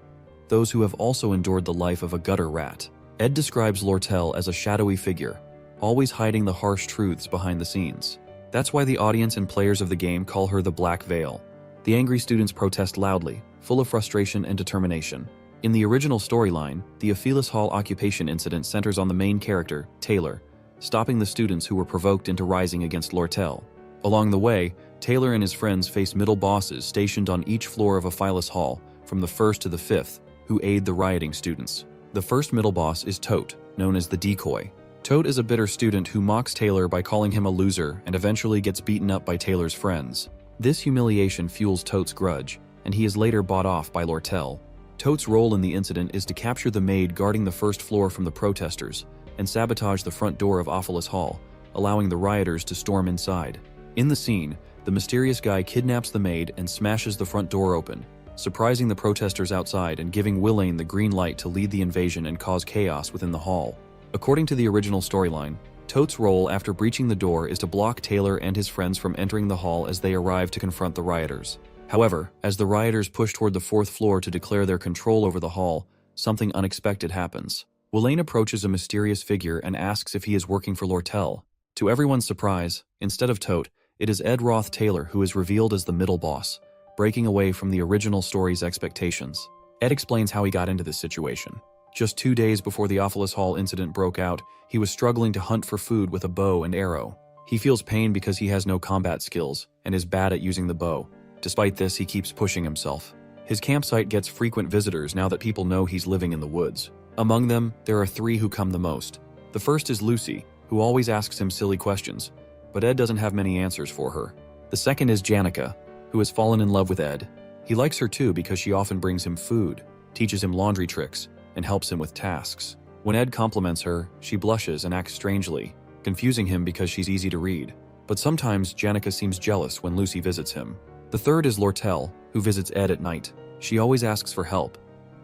those who have also endured the life of a gutter rat. Ed describes Lortel as a shadowy figure, always hiding the harsh truths behind the scenes. That's why the audience and players of the game call her the Black Veil. The angry students protest loudly, full of frustration and determination. In the original storyline, the Ophelis Hall occupation incident centers on the main character, Taylor, stopping the students who were provoked into rising against Lortel. Along the way, Taylor and his friends face middle bosses stationed on each floor of Ophelis Hall, from the 1st to the 5th, who aid the rioting students. The first middle boss is Tote, known as the Decoy. Tote is a bitter student who mocks Taylor by calling him a loser and eventually gets beaten up by Taylor's friends. This humiliation fuels Tote's grudge, and he is later bought off by Lortel. Tote's role in the incident is to capture the maid guarding the first floor from the protesters and sabotage the front door of Ophelis Hall, allowing the rioters to storm inside. In the scene, the mysterious guy kidnaps the maid and smashes the front door open, surprising the protesters outside and giving Willain the green light to lead the invasion and cause chaos within the hall. According to the original storyline, Tote's role after breaching the door is to block Taylor and his friends from entering the hall as they arrive to confront the rioters. However, as the rioters push toward the 4th floor to declare their control over the hall, something unexpected happens. Welaine approaches a mysterious figure and asks if he is working for Lortel. To everyone's surprise, instead of Tote, it is Ed Roth Taylor who is revealed as the middle boss, breaking away from the original story's expectations. Ed explains how he got into this situation. Just 2 days before the Ophelis Hall incident broke out, he was struggling to hunt for food with a bow and arrow. He feels pain because he has no combat skills and is bad at using the bow. Despite this, he keeps pushing himself. His campsite gets frequent visitors now that people know he's living in the woods. Among them, there are 3 who come the most. The first is Lucy, who always asks him silly questions, but Ed doesn't have many answers for her. The second is Janica, who has fallen in love with Ed. He likes her too because she often brings him food, teaches him laundry tricks, and helps him with tasks. When Ed compliments her, she blushes and acts strangely, confusing him because she's easy to read. But sometimes Janica seems jealous when Lucy visits him. The third is Lortel, who visits Ed at night. She always asks for help,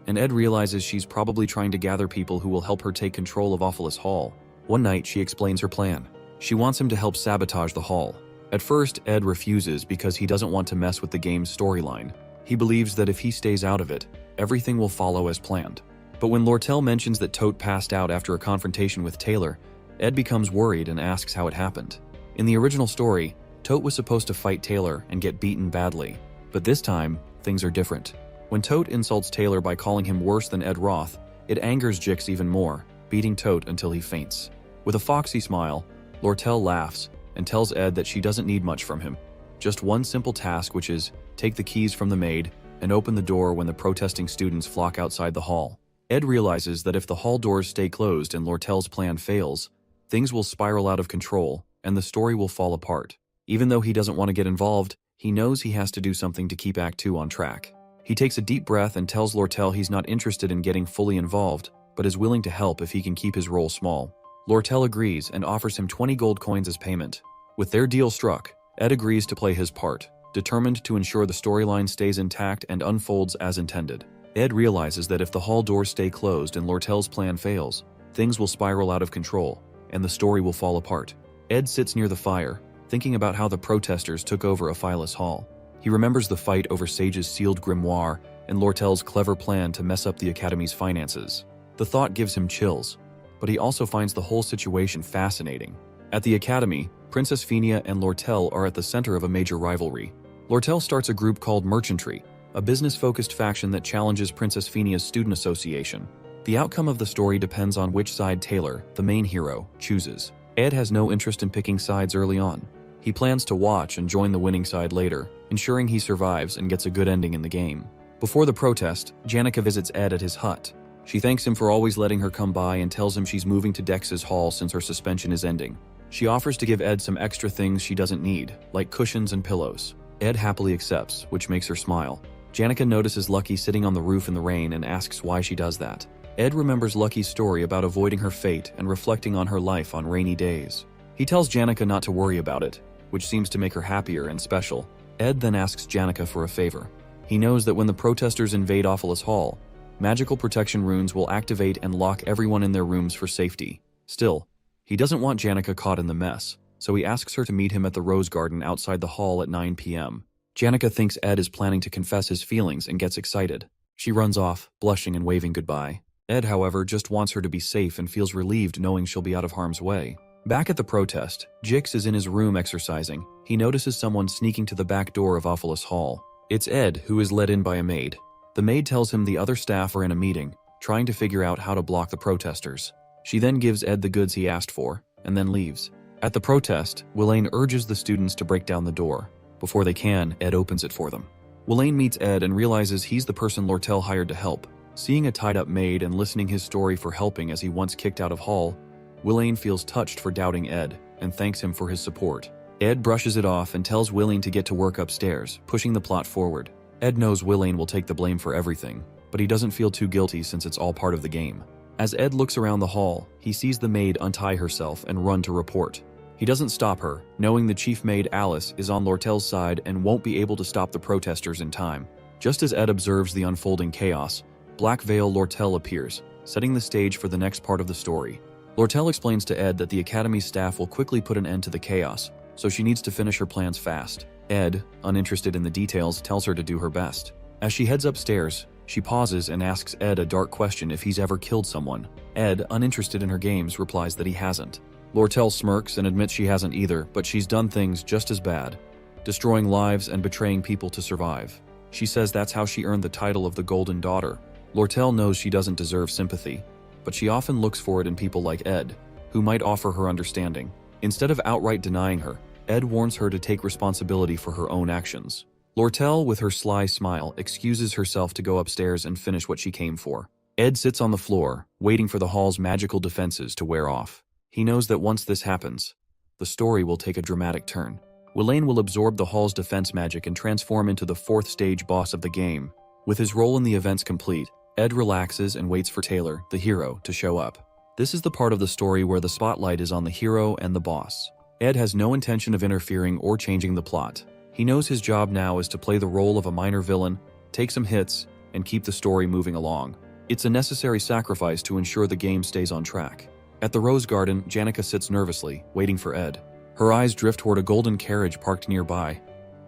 and Ed realizes she's probably trying to gather people who will help her take control of Ophelis Hall. One night, she explains her plan. She wants him to help sabotage the hall. At first, Ed refuses because he doesn't want to mess with the game's storyline. He believes that if he stays out of it, everything will follow as planned. But when Lortel mentions that Tote passed out after a confrontation with Taylor, Ed becomes worried and asks how it happened. In the original story, Tote was supposed to fight Taylor and get beaten badly. But this time, things are different. When Tote insults Taylor by calling him worse than Ed Roth, it angers Jix even more, beating Tote until he faints. With a foxy smile, Lortel laughs and tells Ed that she doesn't need much from him. Just one simple task, which is take the keys from the maid and open the door when the protesting students flock outside the hall. Ed realizes that if the hall doors stay closed and Lortel's plan fails, things will spiral out of control and the story will fall apart. Even though he doesn't want to get involved, he knows he has to do something to keep Act 2 on track. He takes a deep breath and tells Lortel he's not interested in getting fully involved, but is willing to help if he can keep his role small. Lortel agrees and offers him 20 gold coins as payment. With their deal struck, Ed agrees to play his part, determined to ensure the storyline stays intact and unfolds as intended. Ed realizes that if the hall doors stay closed and Lortel's plan fails, things will spiral out of control, and the story will fall apart. Ed sits near the fire, thinking about how the protesters took over Ophelis Hall. He remembers the fight over Sage's sealed grimoire and Lortel's clever plan to mess up the Academy's finances. The thought gives him chills, but he also finds the whole situation fascinating. At the Academy, Princess Phinia and Lortel are at the center of a major rivalry. Lortel starts a group called Merchantry, a business-focused faction that challenges Princess Phinia's student association. The outcome of the story depends on which side Taylor, the main hero, chooses. Ed has no interest in picking sides early on. He plans to watch and join the winning side later, ensuring he survives and gets a good ending in the game. Before the protest, Janica visits Ed at his hut. She thanks him for always letting her come by and tells him she's moving to Dex's hall since her suspension is ending. She offers to give Ed some extra things she doesn't need, like cushions and pillows. Ed happily accepts, which makes her smile. Janica notices Lucky sitting on the roof in the rain and asks why she does that. Ed remembers Lucky's story about avoiding her fate and reflecting on her life on rainy days. He tells Janica not to worry about it, which seems to make her happier and special. Ed then asks Janica for a favor. He knows that when the protesters invade Ophelis Hall, magical protection runes will activate and lock everyone in their rooms for safety. Still, he doesn't want Janica caught in the mess, so he asks her to meet him at the Rose Garden outside the hall at 9 p.m. Janica thinks Ed is planning to confess his feelings and gets excited. She runs off, blushing and waving goodbye. Ed, however, just wants her to be safe and feels relieved knowing she'll be out of harm's way. Back at the protest, Jix is in his room exercising. He notices someone sneaking to the back door of Ophelis Hall. It's Ed, who is let in by a maid. The maid tells him the other staff are in a meeting, trying to figure out how to block the protesters. She then gives Ed the goods he asked for, and then leaves. At the protest, Welaine urges the students to break down the door. Before they can, Ed opens it for them. Welaine meets Ed and realizes he's the person Lortel hired to help. Seeing a tied-up maid and listening his story for helping as he once kicked out of Hall, Welaine feels touched for doubting Ed and thanks him for his support. Ed brushes it off and tells Welaine to get to work upstairs, pushing the plot forward. Ed knows Welaine will take the blame for everything, but he doesn't feel too guilty since it's all part of the game. As Ed looks around the hall, he sees the maid untie herself and run to report. He doesn't stop her, knowing the chief maid Alice is on Lortel's side and won't be able to stop the protesters in time. Just as Ed observes the unfolding chaos, Black Veil Lortel appears, setting the stage for the next part of the story. Lortel explains to Ed that the Academy's staff will quickly put an end to the chaos, so she needs to finish her plans fast. Ed, uninterested in the details, tells her to do her best. As she heads upstairs, She pauses and asks Ed a dark question if he's ever killed someone. Ed, uninterested in her games, replies that he hasn't. Lortel smirks and admits she hasn't either, but she's done things just as bad, destroying lives and betraying people to survive. She says that's how she earned the title of the Golden Daughter. Lortel knows she doesn't deserve sympathy, but she often looks for it in people like Ed, who might offer her understanding. Instead of outright denying her, Ed warns her to take responsibility for her own actions. Lortel, with her sly smile, excuses herself to go upstairs and finish what she came for. Ed sits on the floor, waiting for the hall's magical defenses to wear off. He knows that once this happens, the story will take a dramatic turn. Welaine will absorb the hall's defense magic and transform into the 4th stage boss of the game. With his role in the events complete, Ed relaxes and waits for Taylor, the hero, to show up. This is the part of the story where the spotlight is on the hero and the boss. Ed has no intention of interfering or changing the plot. He knows his job now is to play the role of a minor villain, take some hits, and keep the story moving along. It's a necessary sacrifice to ensure the game stays on track. At the Rose Garden, Janica sits nervously, waiting for Ed. Her eyes drift toward a golden carriage parked nearby,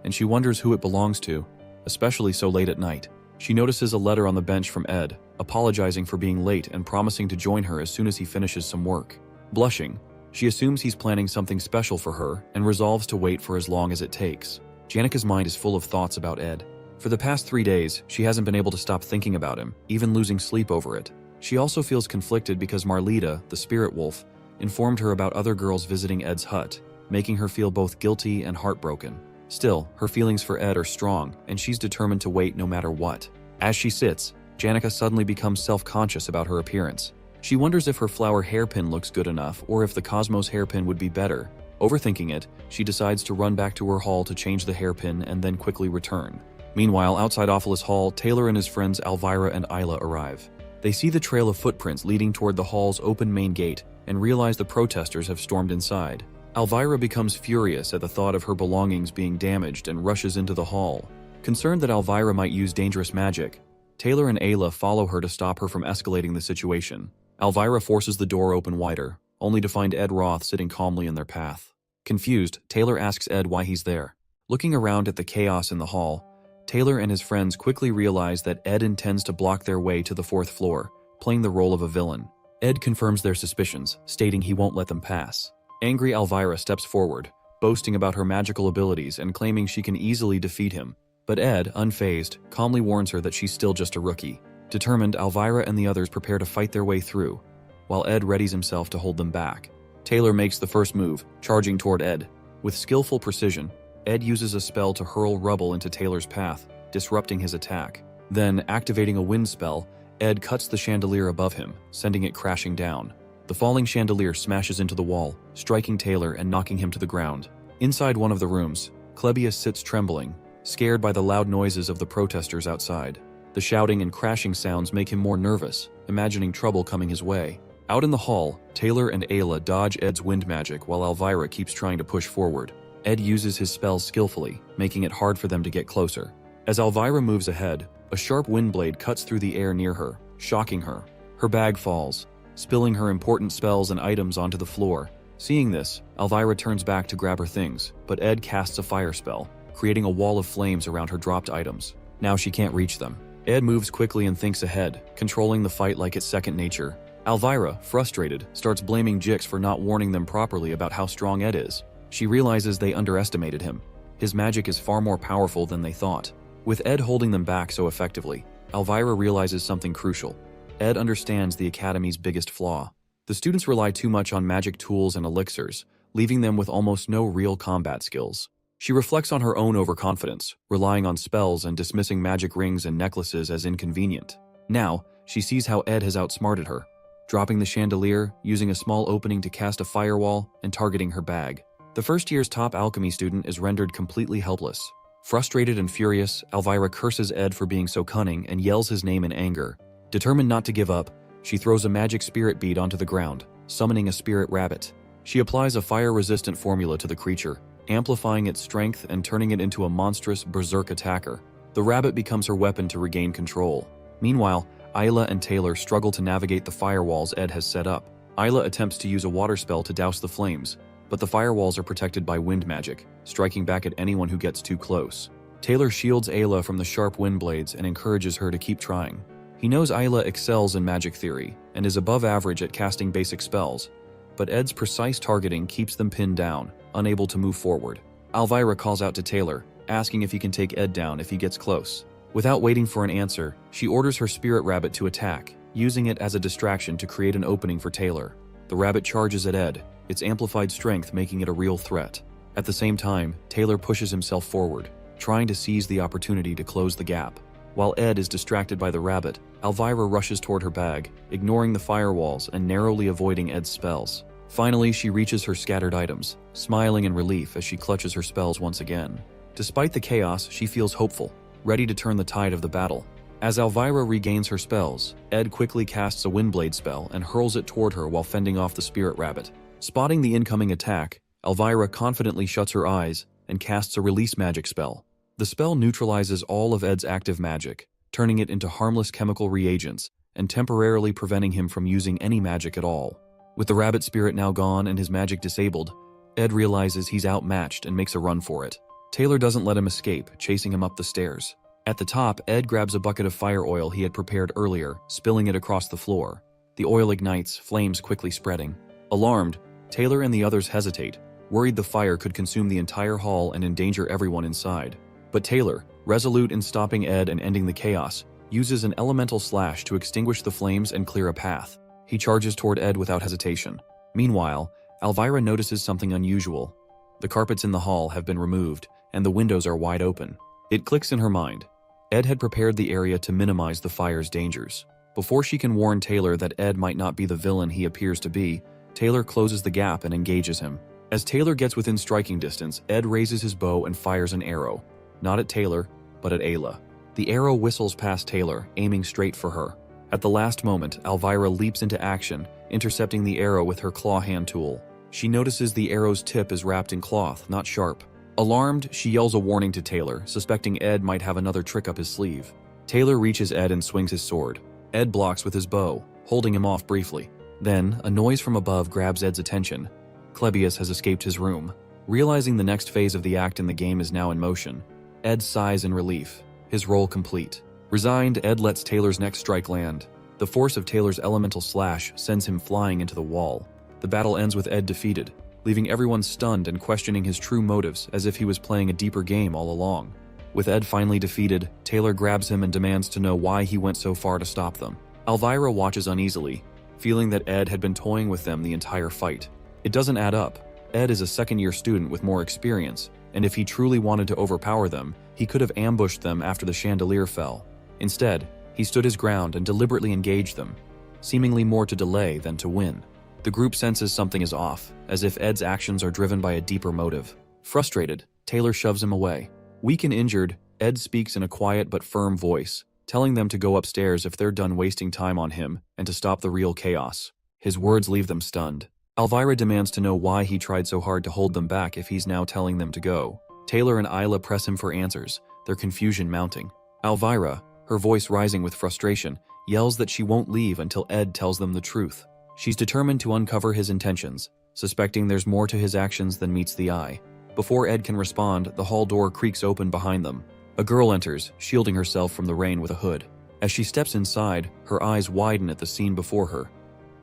and she wonders who it belongs to, especially so late at night. She notices a letter on the bench from Ed, apologizing for being late and promising to join her as soon as he finishes some work. Blushing, she assumes he's planning something special for her and resolves to wait for as long as it takes. Janica's mind is full of thoughts about Ed. For the past 3 days, she hasn't been able to stop thinking about him, even losing sleep over it. She also feels conflicted because Marlita, the spirit wolf, informed her about other girls visiting Ed's hut, making her feel both guilty and heartbroken. Still, her feelings for Ed are strong, and she's determined to wait no matter what. As she sits, Janica suddenly becomes self-conscious about her appearance. She wonders if her flower hairpin looks good enough or if the Cosmos hairpin would be better. Overthinking it, she decides to run back to her hall to change the hairpin and then quickly return. Meanwhile, outside Ophelis Hall, Taylor and his friends Elvira and Isla arrive. They see the trail of footprints leading toward the hall's open main gate and realize the protesters have stormed inside. Elvira becomes furious at the thought of her belongings being damaged and rushes into the hall. Concerned that Elvira might use dangerous magic, Taylor and Ayla follow her to stop her from escalating the situation. Elvira forces the door open wider, only to find Ed Roth sitting calmly in their path. Confused, Taylor asks Ed why he's there. Looking around at the chaos in the hall, Taylor and his friends quickly realize that Ed intends to block their way to the 4th floor, playing the role of a villain. Ed confirms their suspicions, stating he won't let them pass. Angry Elvira steps forward, boasting about her magical abilities and claiming she can easily defeat him. But Ed, unfazed, calmly warns her that she's still just a rookie. Determined, Elvira and the others prepare to fight their way through, while Ed readies himself to hold them back. Taylor makes the first move, charging toward Ed. With skillful precision, Ed uses a spell to hurl rubble into Taylor's path, disrupting his attack. Then, activating a wind spell, Ed cuts the chandelier above him, sending it crashing down. The falling chandelier smashes into the wall, striking Taylor and knocking him to the ground. Inside one of the rooms, Clebius sits trembling, scared by the loud noises of the protesters outside. The shouting and crashing sounds make him more nervous, imagining trouble coming his way. Out in the hall, Taylor and Ayla dodge Ed's wind magic while Elvira keeps trying to push forward. Ed uses his spells skillfully, making it hard for them to get closer. As Elvira moves ahead, a sharp wind blade cuts through the air near her, shocking her. Her bag falls, spilling her important spells and items onto the floor. Seeing this, Elvira turns back to grab her things, but Ed casts a fire spell, creating a wall of flames around her dropped items. Now she can't reach them. Ed moves quickly and thinks ahead, controlling the fight like it's second nature. Elvira, frustrated, starts blaming Jix for not warning them properly about how strong Ed is. She realizes they underestimated him. His magic is far more powerful than they thought. With Ed holding them back so effectively, Elvira realizes something crucial. Ed understands the Academy's biggest flaw. The students rely too much on magic tools and elixirs, leaving them with almost no real combat skills. She reflects on her own overconfidence, relying on spells and dismissing magic rings and necklaces as inconvenient. Now, she sees how Ed has outsmarted her, dropping the chandelier, using a small opening to cast a firewall, and targeting her bag. The first year's top alchemy student is rendered completely helpless. Frustrated and furious, Elvira curses Ed for being so cunning and yells his name in anger. Determined not to give up, she throws a magic spirit bead onto the ground, summoning a spirit rabbit. She applies a fire-resistant formula to the creature, amplifying its strength and turning it into a monstrous berserk attacker. The rabbit becomes her weapon to regain control. Meanwhile, Isla and Taylor struggle to navigate the firewalls Ed has set up. Isla attempts to use a water spell to douse the flames, but the firewalls are protected by wind magic, striking back at anyone who gets too close. Taylor shields Ayla from the sharp wind blades and encourages her to keep trying. He knows Ayla excels in magic theory and is above average at casting basic spells, but Ed's precise targeting keeps them pinned down, unable to move forward. Elvira calls out to Taylor, asking if he can take Ed down if he gets close. Without waiting for an answer, she orders her spirit rabbit to attack, using it as a distraction to create an opening for Taylor. The rabbit charges at Ed, its amplified strength making it a real threat. At the same time, Taylor pushes himself forward, trying to seize the opportunity to close the gap. While Ed is distracted by the rabbit, Elvira rushes toward her bag, ignoring the firewalls and narrowly avoiding Ed's spells. Finally, she reaches her scattered items, smiling in relief as she clutches her spells once again. Despite the chaos, she feels hopeful, ready to turn the tide of the battle. As Elvira regains her spells, Ed quickly casts a Windblade spell and hurls it toward her while fending off the spirit rabbit. Spotting the incoming attack, Elvira confidently shuts her eyes and casts a release magic spell. The spell neutralizes all of Ed's active magic, turning it into harmless chemical reagents and temporarily preventing him from using any magic at all. With the rabbit spirit now gone and his magic disabled, Ed realizes he's outmatched and makes a run for it. Taylor doesn't let him escape, chasing him up the stairs. At the top, Ed grabs a bucket of fire oil he had prepared earlier, spilling it across the floor. The oil ignites, flames quickly spreading. Alarmed, Taylor and the others hesitate, worried the fire could consume the entire hall and endanger everyone inside. But Taylor, resolute in stopping Ed and ending the chaos, uses an elemental slash to extinguish the flames and clear a path. He charges toward Ed without hesitation. Meanwhile, Elvira notices something unusual. The carpets in the hall have been removed, and the windows are wide open. It clicks in her mind. Ed had prepared the area to minimize the fire's dangers. Before she can warn Taylor that Ed might not be the villain he appears to be, Taylor closes the gap and engages him. As Taylor gets within striking distance, Ed raises his bow and fires an arrow. Not at Taylor, but at Ayla. The arrow whistles past Taylor, aiming straight for her. At the last moment, Elvira leaps into action, intercepting the arrow with her claw hand tool. She notices the arrow's tip is wrapped in cloth, not sharp. Alarmed, she yells a warning to Taylor, suspecting Ed might have another trick up his sleeve. Taylor reaches Ed and swings his sword. Ed blocks with his bow, holding him off briefly. Then, a noise from above grabs Ed's attention. Clebius has escaped his room. Realizing the next phase of the act in the game is now in motion, Ed sighs in relief, his role complete. Resigned, Ed lets Taylor's next strike land. The force of Taylor's elemental slash sends him flying into the wall. The battle ends with Ed defeated, leaving everyone stunned and questioning his true motives as if he was playing a deeper game all along. With Ed finally defeated, Taylor grabs him and demands to know why he went so far to stop them. Elvira watches uneasily, feeling that Ed had been toying with them the entire fight. It doesn't add up. Ed is a second-year student with more experience, and if he truly wanted to overpower them, he could have ambushed them after the chandelier fell. Instead, he stood his ground and deliberately engaged them, seemingly more to delay than to win. The group senses something is off, as if Ed's actions are driven by a deeper motive. Frustrated, Taylor shoves him away. Weak and injured, Ed speaks in a quiet but firm voice, telling them to go upstairs if they're done wasting time on him and to stop the real chaos. His words leave them stunned. Elvira demands to know why he tried so hard to hold them back if he's now telling them to go. Taylor and Ayla press him for answers, their confusion mounting. Elvira, her voice rising with frustration, yells that she won't leave until Ed tells them the truth. She's determined to uncover his intentions, suspecting there's more to his actions than meets the eye. Before Ed can respond, the hall door creaks open behind them. A girl enters, shielding herself from the rain with a hood. As she steps inside, her eyes widen at the scene before her.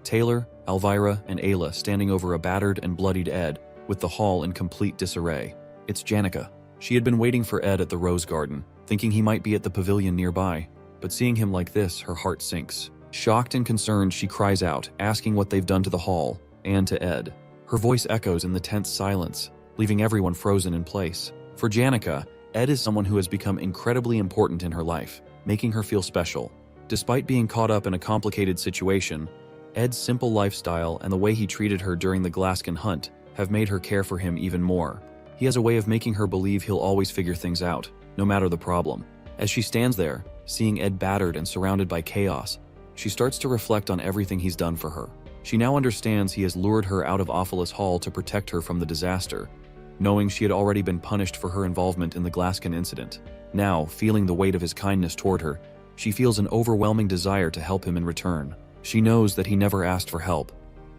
Taylor, Elvira, and Ayla standing over a battered and bloodied Ed, with the hall in complete disarray. It's Janica. She had been waiting for Ed at the Rose Garden, thinking he might be at the pavilion nearby, but seeing him like this, her heart sinks. Shocked and concerned, she cries out, asking what they've done to the hall, and to Ed. Her voice echoes in the tense silence, leaving everyone frozen in place. For Janica, Ed is someone who has become incredibly important in her life, making her feel special. Despite being caught up in a complicated situation, Ed's simple lifestyle and the way he treated her during the Glaskin hunt have made her care for him even more. He has a way of making her believe he'll always figure things out, no matter the problem. As she stands there, seeing Ed battered and surrounded by chaos, she starts to reflect on everything he's done for her. She now understands he has lured her out of Ophelis Hall to protect her from the disaster, knowing she had already been punished for her involvement in the Glaskin incident. Now, feeling the weight of his kindness toward her, she feels an overwhelming desire to help him in return. She knows that he never asked for help,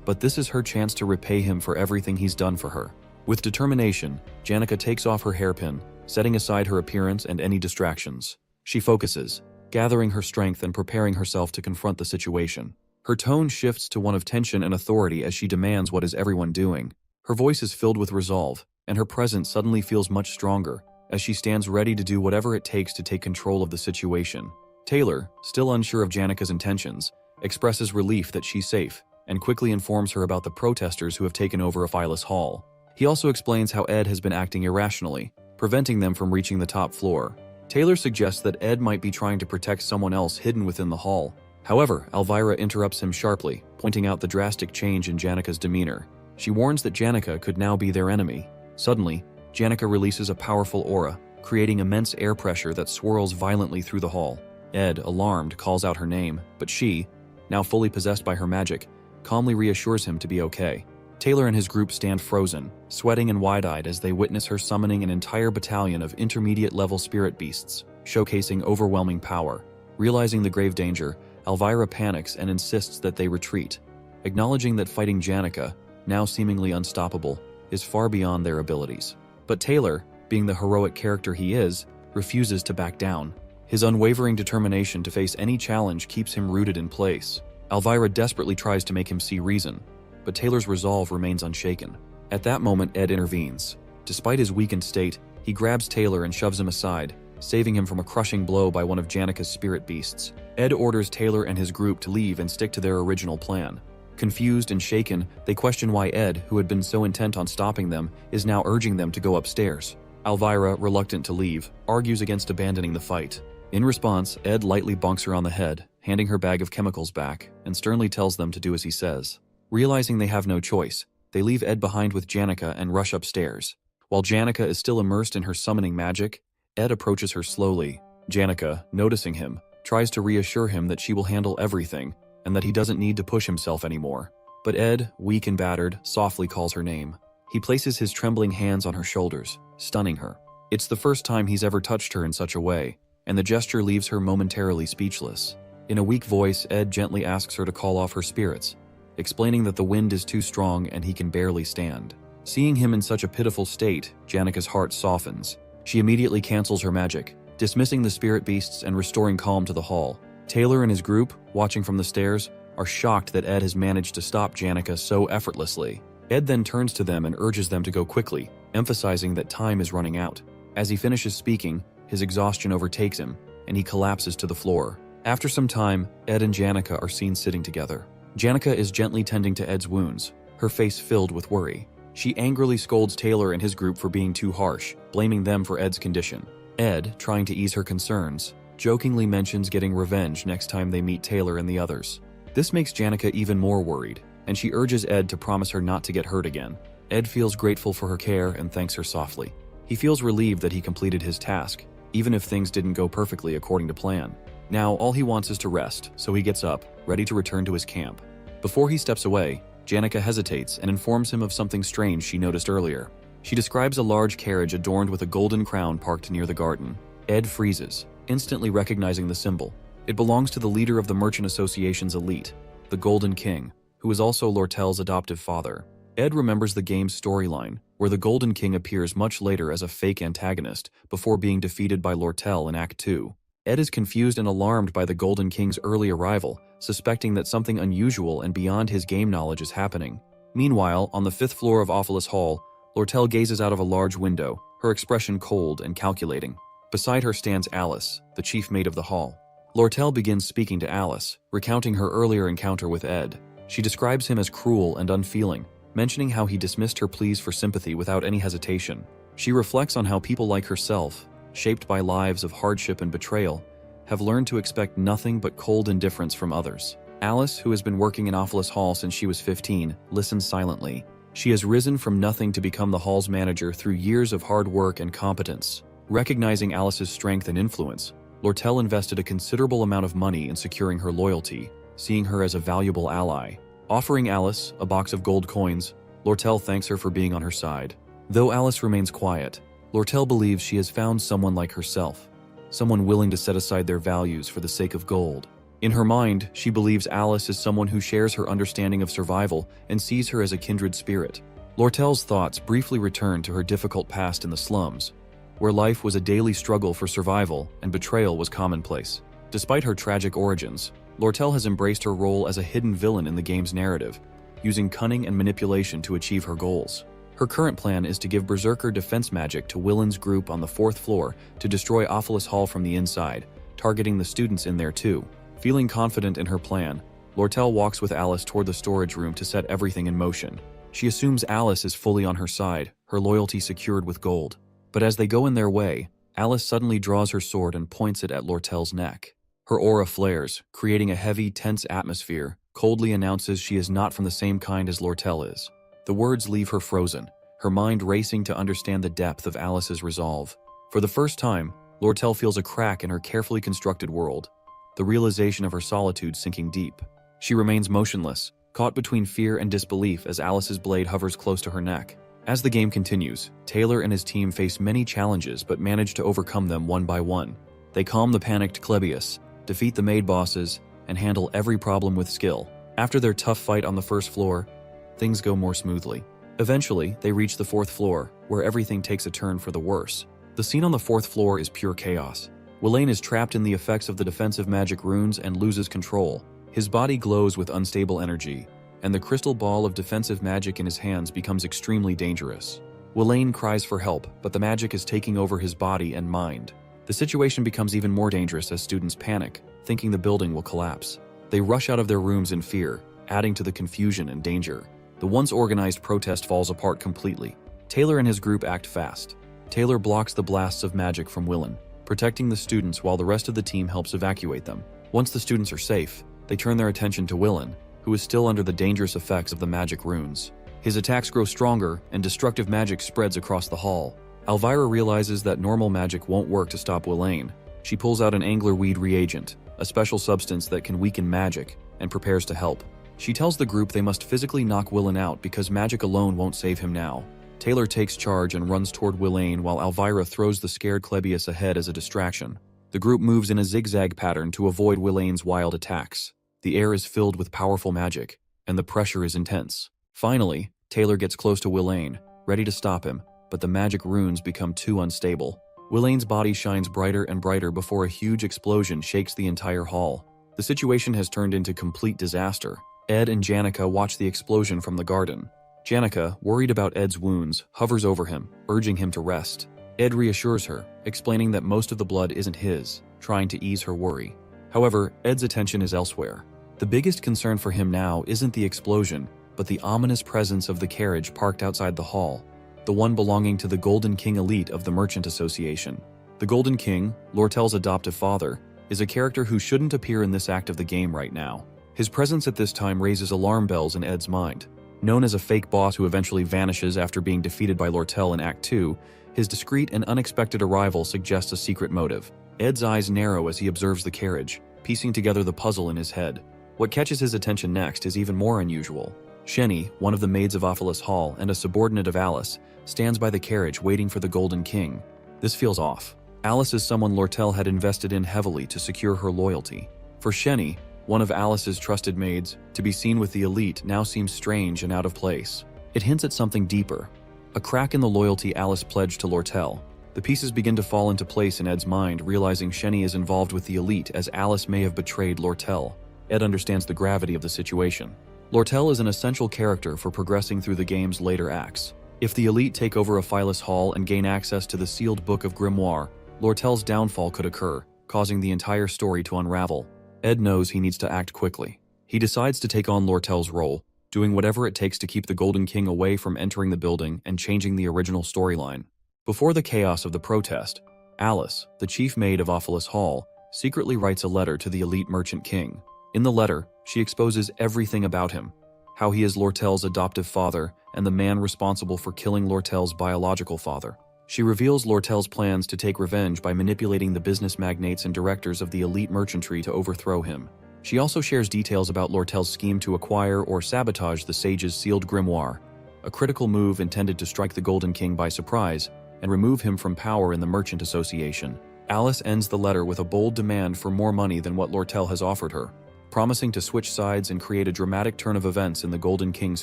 but this is her chance to repay him for everything he's done for her. With determination, Janica takes off her hairpin, setting aside her appearance and any distractions. She focuses, gathering her strength and preparing herself to confront the situation. Her tone shifts to one of tension and authority as she demands what is everyone doing. Her voice is filled with resolve, and her presence suddenly feels much stronger, as she stands ready to do whatever it takes to take control of the situation. Taylor, still unsure of Janica's intentions, expresses relief that she's safe, and quickly informs her about the protesters who have taken over Ophilas Hall. He also explains how Ed has been acting irrationally, preventing them from reaching the top floor. Taylor suggests that Ed might be trying to protect someone else hidden within the hall. However, Elvira interrupts him sharply, pointing out the drastic change in Janica's demeanor. She warns that Janica could now be their enemy. Suddenly, Janica releases a powerful aura, creating immense air pressure that swirls violently through the hall. Ed, alarmed, calls out her name, but she, now fully possessed by her magic, calmly reassures him to be okay. Taylor and his group stand frozen, sweating and wide-eyed as they witness her summoning an entire battalion of intermediate-level spirit beasts, showcasing overwhelming power. Realizing the grave danger, Elvira panics and insists that they retreat, acknowledging that fighting Janica, now seemingly unstoppable, is far beyond their abilities. But Taylor, being the heroic character he is, refuses to back down. His unwavering determination to face any challenge keeps him rooted in place. Elvira desperately tries to make him see reason, but Taylor's resolve remains unshaken. At that moment, Ed intervenes. Despite his weakened state, he grabs Taylor and shoves him aside, saving him from a crushing blow by one of Janica's spirit beasts. Ed orders Taylor and his group to leave and stick to their original plan. Confused and shaken, they question why Ed, who had been so intent on stopping them, is now urging them to go upstairs. Elvira, reluctant to leave, argues against abandoning the fight. In response, Ed lightly bonks her on the head, handing her bag of chemicals back, and sternly tells them to do as he says. Realizing they have no choice, they leave Ed behind with Janica and rush upstairs. While Janica is still immersed in her summoning magic, Ed approaches her slowly. Janica, noticing him, tries to reassure him that she will handle everything, and that he doesn't need to push himself anymore. But Ed, weak and battered, softly calls her name. He places his trembling hands on her shoulders, stunning her. It's the first time he's ever touched her in such a way, and the gesture leaves her momentarily speechless. In a weak voice, Ed gently asks her to call off her spirits, explaining that the wind is too strong and he can barely stand. Seeing him in such a pitiful state, Janica's heart softens. She immediately cancels her magic, dismissing the spirit beasts and restoring calm to the hall. Taylor and his group, watching from the stairs, are shocked that Ed has managed to stop Janica so effortlessly. Ed then turns to them and urges them to go quickly, emphasizing that time is running out. As he finishes speaking, his exhaustion overtakes him, and he collapses to the floor. After some time, Ed and Janica are seen sitting together. Janica is gently tending to Ed's wounds, her face filled with worry. She angrily scolds Taylor and his group for being too harsh, blaming them for Ed's condition. Ed, trying to ease her concerns, jokingly mentions getting revenge next time they meet Taylor and the others. This makes Janica even more worried, and she urges Ed to promise her not to get hurt again. Ed feels grateful for her care and thanks her softly. He feels relieved that he completed his task, even if things didn't go perfectly according to plan. Now, all he wants is to rest, so he gets up, ready to return to his camp. Before he steps away, Janica hesitates and informs him of something strange she noticed earlier. She describes a large carriage adorned with a golden crown parked near the garden. Ed freezes, instantly recognizing the symbol. It belongs to the leader of the Merchant Association's elite, the Golden King, who is also Lortel's adoptive father. Ed remembers the game's storyline, where the Golden King appears much later as a fake antagonist before being defeated by Lortel in Act 2. Ed is confused and alarmed by the Golden King's early arrival, suspecting that something unusual and beyond his game knowledge is happening. Meanwhile, on the 5th floor of Ophilas Hall, Lortel gazes out of a large window, her expression cold and calculating. Beside her stands Alice, the chief mate of the hall. Lortel begins speaking to Alice, recounting her earlier encounter with Ed. She describes him as cruel and unfeeling, mentioning how he dismissed her pleas for sympathy without any hesitation. She reflects on how people like herself, shaped by lives of hardship and betrayal, have learned to expect nothing but cold indifference from others. Alice, who has been working in Ophilas Hall since she was 15, listens silently. She has risen from nothing to become the hall's manager through years of hard work and competence. Recognizing Alice's strength and influence, Lortel invested a considerable amount of money in securing her loyalty, seeing her as a valuable ally. Offering Alice a box of gold coins, Lortel thanks her for being on her side. Though Alice remains quiet, Lortel believes she has found someone like herself, someone willing to set aside their values for the sake of gold. In her mind, she believes Alice is someone who shares her understanding of survival and sees her as a kindred spirit. Lortel's thoughts briefly return to her difficult past in the slums, where life was a daily struggle for survival and betrayal was commonplace. Despite her tragic origins, Lortel has embraced her role as a hidden villain in the game's narrative, using cunning and manipulation to achieve her goals. Her current plan is to give Berserker defense magic to Willen's group on the 4th floor to destroy Ophelis Hall from the inside, targeting the students in there too. Feeling confident in her plan, Lortel walks with Alice toward the storage room to set everything in motion. She assumes Alice is fully on her side, her loyalty secured with gold. But as they go in their way, Alice suddenly draws her sword and points it at Lortel's neck. Her aura flares, creating a heavy, tense atmosphere, coldly announces she is not from the same kind as Lortel is. The words leave her frozen, her mind racing to understand the depth of Alice's resolve. For the first time, Lortel feels a crack in her carefully constructed world, the realization of her solitude sinking deep. She remains motionless, caught between fear and disbelief as Alice's blade hovers close to her neck. As the game continues, Taylor and his team face many challenges but manage to overcome them one by one. They calm the panicked Clebius, defeat the maid bosses, and handle every problem with skill. After their tough fight on the 1st floor, things go more smoothly. Eventually, they reach the 4th floor, where everything takes a turn for the worse. The scene on the 4th floor is pure chaos. Willane is trapped in the effects of the defensive magic runes and loses control. His body glows with unstable energy, and the crystal ball of defensive magic in his hands becomes extremely dangerous. Willane cries for help, but the magic is taking over his body and mind. The situation becomes even more dangerous as students panic, thinking the building will collapse. They rush out of their rooms in fear, adding to the confusion and danger. The once organized protest falls apart completely. Taylor and his group act fast. Taylor blocks the blasts of magic from Willen, protecting the students while the rest of the team helps evacuate them. Once the students are safe, they turn their attention to Willen, who is still under the dangerous effects of the magic runes. His attacks grow stronger, and destructive magic spreads across the hall. Elvira realizes that normal magic won't work to stop Willane. She pulls out an anglerweed reagent, a special substance that can weaken magic, and prepares to help. She tells the group they must physically knock Willen out because magic alone won't save him now. Taylor takes charge and runs toward Willane while Elvira throws the scared Clebius ahead as a distraction. The group moves in a zigzag pattern to avoid Willane's wild attacks. The air is filled with powerful magic, and the pressure is intense. Finally, Taylor gets close to Willane, ready to stop him, but the magic runes become too unstable. Willane's body shines brighter and brighter before a huge explosion shakes the entire hall. The situation has turned into complete disaster. Ed and Janica watch the explosion from the garden. Janica, worried about Ed's wounds, hovers over him, urging him to rest. Ed reassures her, explaining that most of the blood isn't his, trying to ease her worry. However, Ed's attention is elsewhere. The biggest concern for him now isn't the explosion, but the ominous presence of the carriage parked outside the hall, the one belonging to the Golden King elite of the Merchant Association. The Golden King, Lortel's adoptive father, is a character who shouldn't appear in this act of the game right now. His presence at this time raises alarm bells in Ed's mind. Known as a fake boss who eventually vanishes after being defeated by Lortel in Act 2, his discreet and unexpected arrival suggests a secret motive. Ed's eyes narrow as he observes the carriage, piecing together the puzzle in his head. What catches his attention next is even more unusual. Shenny, one of the maids of Ophelis Hall and a subordinate of Alice, stands by the carriage waiting for the Golden King. This feels off. Alice is someone Lortel had invested in heavily to secure her loyalty. For Shenny, one of Alice's trusted maids, to be seen with the elite now seems strange and out of place. It hints at something deeper. A crack in the loyalty Alice pledged to Lortel. The pieces begin to fall into place in Ed's mind, realizing Shenny is involved with the elite as Alice may have betrayed Lortel. Ed understands the gravity of the situation. Lortel is an essential character for progressing through the game's later acts. If the elite take over Ophelis Hall and gain access to the sealed Book of Grimoire, Lortel's downfall could occur, causing the entire story to unravel. Ed knows he needs to act quickly. He decides to take on Lortel's role, doing whatever it takes to keep the Golden King away from entering the building and changing the original storyline. Before the chaos of the protest, Alice, the chief maid of Ophelis Hall, secretly writes a letter to the elite merchant king. In the letter, she exposes everything about him, how he is Lortel's adoptive father and the man responsible for killing Lortel's biological father. She reveals Lortel's plans to take revenge by manipulating the business magnates and directors of the elite merchantry to overthrow him. She also shares details about Lortel's scheme to acquire or sabotage the sage's sealed grimoire, a critical move intended to strike the Golden King by surprise and remove him from power in the Merchant Association. Alice ends the letter with a bold demand for more money than what Lortel has offered her, promising to switch sides and create a dramatic turn of events in the Golden King's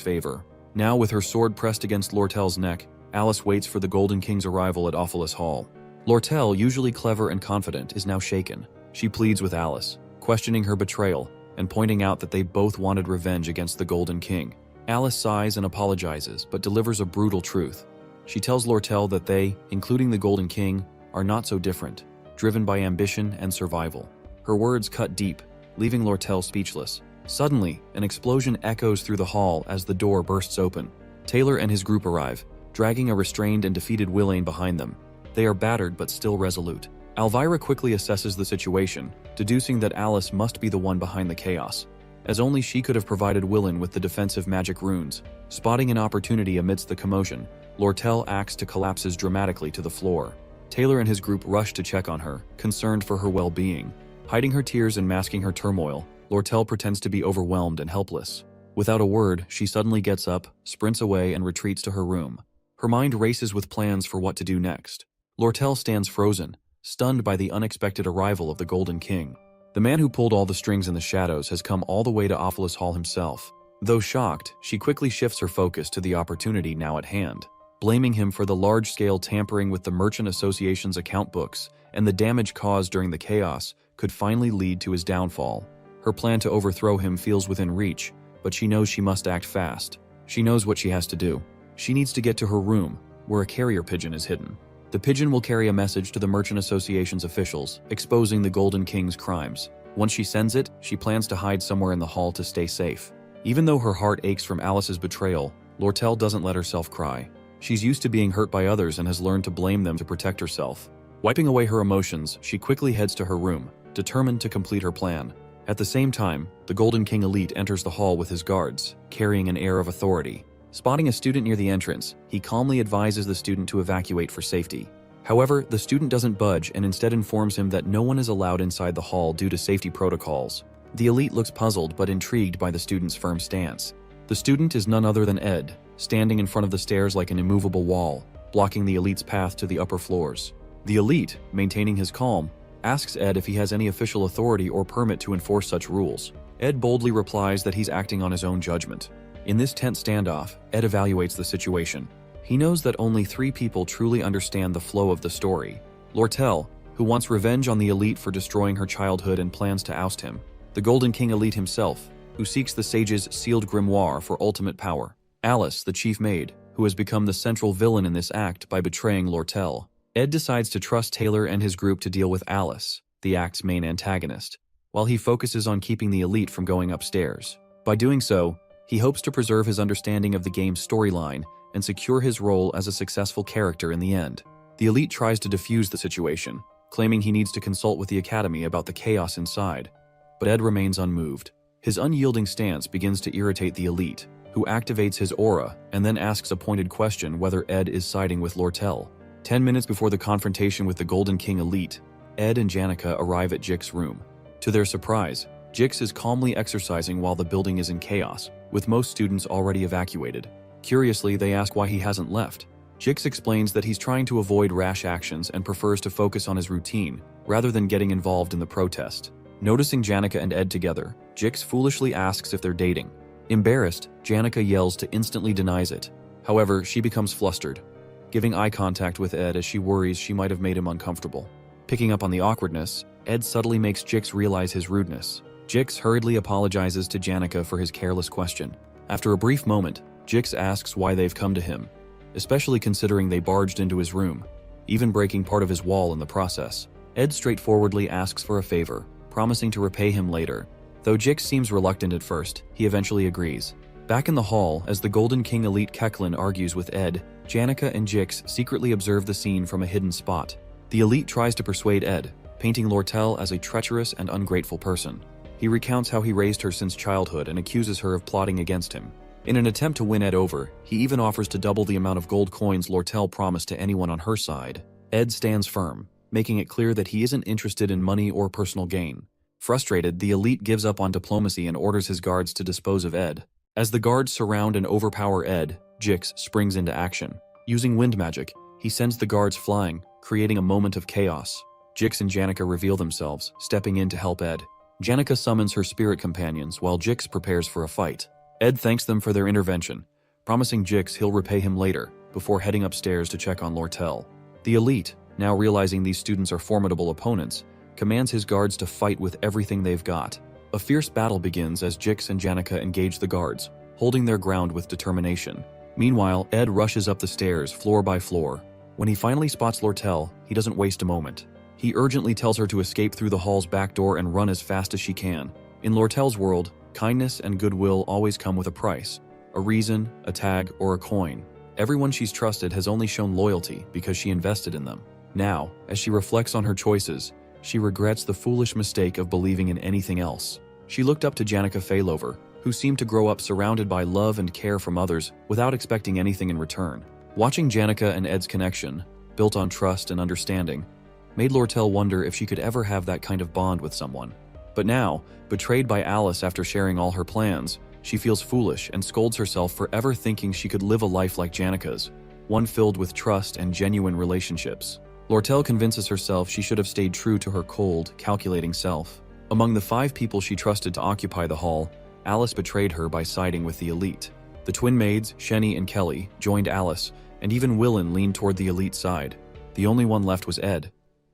favor. Now, with her sword pressed against Lortel's neck, Alice waits for the Golden King's arrival at Ophelis Hall. Lortel, usually clever and confident, is now shaken. She pleads with Alice, questioning her betrayal and pointing out that they both wanted revenge against the Golden King. Alice sighs and apologizes, but delivers a brutal truth. She tells Lortel that they, including the Golden King, are not so different, driven by ambition and survival. Her words cut deep, leaving Lortel speechless. Suddenly, an explosion echoes through the hall as the door bursts open. Taylor and his group arrive, dragging a restrained and defeated Willain behind them. They are battered but still resolute. Elvira quickly assesses the situation, deducing that Alice must be the one behind the chaos, as only she could have provided Willain with the defensive magic runes. Spotting an opportunity amidst the commotion, Lortel acts to collapses dramatically to the floor. Taylor and his group rush to check on her, concerned for her well-being. Hiding her tears and masking her turmoil, Lortel pretends to be overwhelmed and helpless. Without a word, she suddenly gets up, sprints away, and retreats to her room. Her mind races with plans for what to do next. Lortel stands frozen, stunned by the unexpected arrival of the Golden King. The man who pulled all the strings in the shadows has come all the way to Ophelis Hall himself. Though shocked, she quickly shifts her focus to the opportunity now at hand. Blaming him for the large-scale tampering with the Merchant Association's account books and the damage caused during the chaos could finally lead to his downfall. Her plan to overthrow him feels within reach, but she knows she must act fast. She knows what she has to do. She needs to get to her room, where a carrier pigeon is hidden. The pigeon will carry a message to the Merchant Association's officials, exposing the Golden King's crimes. Once she sends it, she plans to hide somewhere in the hall to stay safe. Even though her heart aches from Alice's betrayal, Lortel doesn't let herself cry. She's used to being hurt by others and has learned to blame them to protect herself. Wiping away her emotions, she quickly heads to her room, determined to complete her plan. At the same time, the Golden King elite enters the hall with his guards, carrying an air of authority. Spotting a student near the entrance, he calmly advises the student to evacuate for safety. However, the student doesn't budge and instead informs him that no one is allowed inside the hall due to safety protocols. The elite looks puzzled but intrigued by the student's firm stance. The student is none other than Ed, standing in front of the stairs like an immovable wall, blocking the elite's path to the upper floors. The elite, maintaining his calm, asks Ed if he has any official authority or permit to enforce such rules. Ed boldly replies that he's acting on his own judgment. In this tense standoff, Ed evaluates the situation. He knows that only 3 people truly understand the flow of the story. Lortel, who wants revenge on the elite for destroying her childhood and plans to oust him. The Golden King elite himself, who seeks the sage's sealed grimoire for ultimate power. Alice, the chief maid, who has become the central villain in this act by betraying Lortel. Ed decides to trust Taylor and his group to deal with Alice, the act's main antagonist, while he focuses on keeping the elite from going upstairs. By doing so, he hopes to preserve his understanding of the game's storyline and secure his role as a successful character in the end. The elite tries to defuse the situation, claiming he needs to consult with the Academy about the chaos inside. But Ed remains unmoved. His unyielding stance begins to irritate the elite, who activates his aura and then asks a pointed question whether Ed is siding with Lortel. 10 minutes before the confrontation with the Golden King elite, Ed and Janica arrive at Jix's room. To their surprise, Jix is calmly exercising while the building is in chaos, with most students already evacuated. Curiously, they ask why he hasn't left. Jix explains that he's trying to avoid rash actions and prefers to focus on his routine, rather than getting involved in the protest. Noticing Janica and Ed together, Jix foolishly asks if they're dating. Embarrassed, Janica yells to instantly denies it. However, she becomes flustered, giving eye contact with Ed as she worries she might have made him uncomfortable. Picking up on the awkwardness, Ed subtly makes Jix realize his rudeness. Jix hurriedly apologizes to Janica for his careless question. After a brief moment, Jix asks why they've come to him, especially considering they barged into his room, even breaking part of his wall in the process. Ed straightforwardly asks for a favor, promising to repay him later. Though Jix seems reluctant at first, he eventually agrees. Back in the hall, as the Golden King elite Keklin argues with Ed, Janica and Jix secretly observe the scene from a hidden spot. The elite tries to persuade Ed, painting Lortel as a treacherous and ungrateful person. He recounts how he raised her since childhood and accuses her of plotting against him. In an attempt to win Ed over, he even offers to double the amount of gold coins Lortel promised to anyone on her side. Ed stands firm, making it clear that he isn't interested in money or personal gain. Frustrated, the elite gives up on diplomacy and orders his guards to dispose of Ed. As the guards surround and overpower Ed, Jix springs into action. Using wind magic, he sends the guards flying, creating a moment of chaos. Jix and Janica reveal themselves, stepping in to help Ed. Janica summons her spirit companions while Jix prepares for a fight. Ed thanks them for their intervention, promising Jix he'll repay him later, before heading upstairs to check on Lortel. The elite, now realizing these students are formidable opponents, commands his guards to fight with everything they've got. A fierce battle begins as Jix and Janica engage the guards, holding their ground with determination. Meanwhile, Ed rushes up the stairs, floor by floor. When he finally spots Lortel, he doesn't waste a moment. He urgently tells her to escape through the hall's back door and run as fast as she can. In Lortel's world, kindness and goodwill always come with a price. A reason, a tag, or a coin. Everyone she's trusted has only shown loyalty because she invested in them. Now, as she reflects on her choices, she regrets the foolish mistake of believing in anything else. She looked up to Janica Faylover, who seemed to grow up surrounded by love and care from others without expecting anything in return. Watching Janica and Ed's connection, built on trust and understanding, made Lortel wonder if she could ever have that kind of bond with someone. But now, betrayed by Alice after sharing all her plans, she feels foolish and scolds herself for ever thinking she could live a life like Janica's, one filled with trust and genuine relationships. Lortel convinces herself she should have stayed true to her cold, calculating self. Among the 5 people she trusted to occupy the hall, Alice betrayed her by siding with the elite. The twin maids, Shenny and Kelly, joined Alice, and even Willen leaned toward the elite side. The only one left was Ed.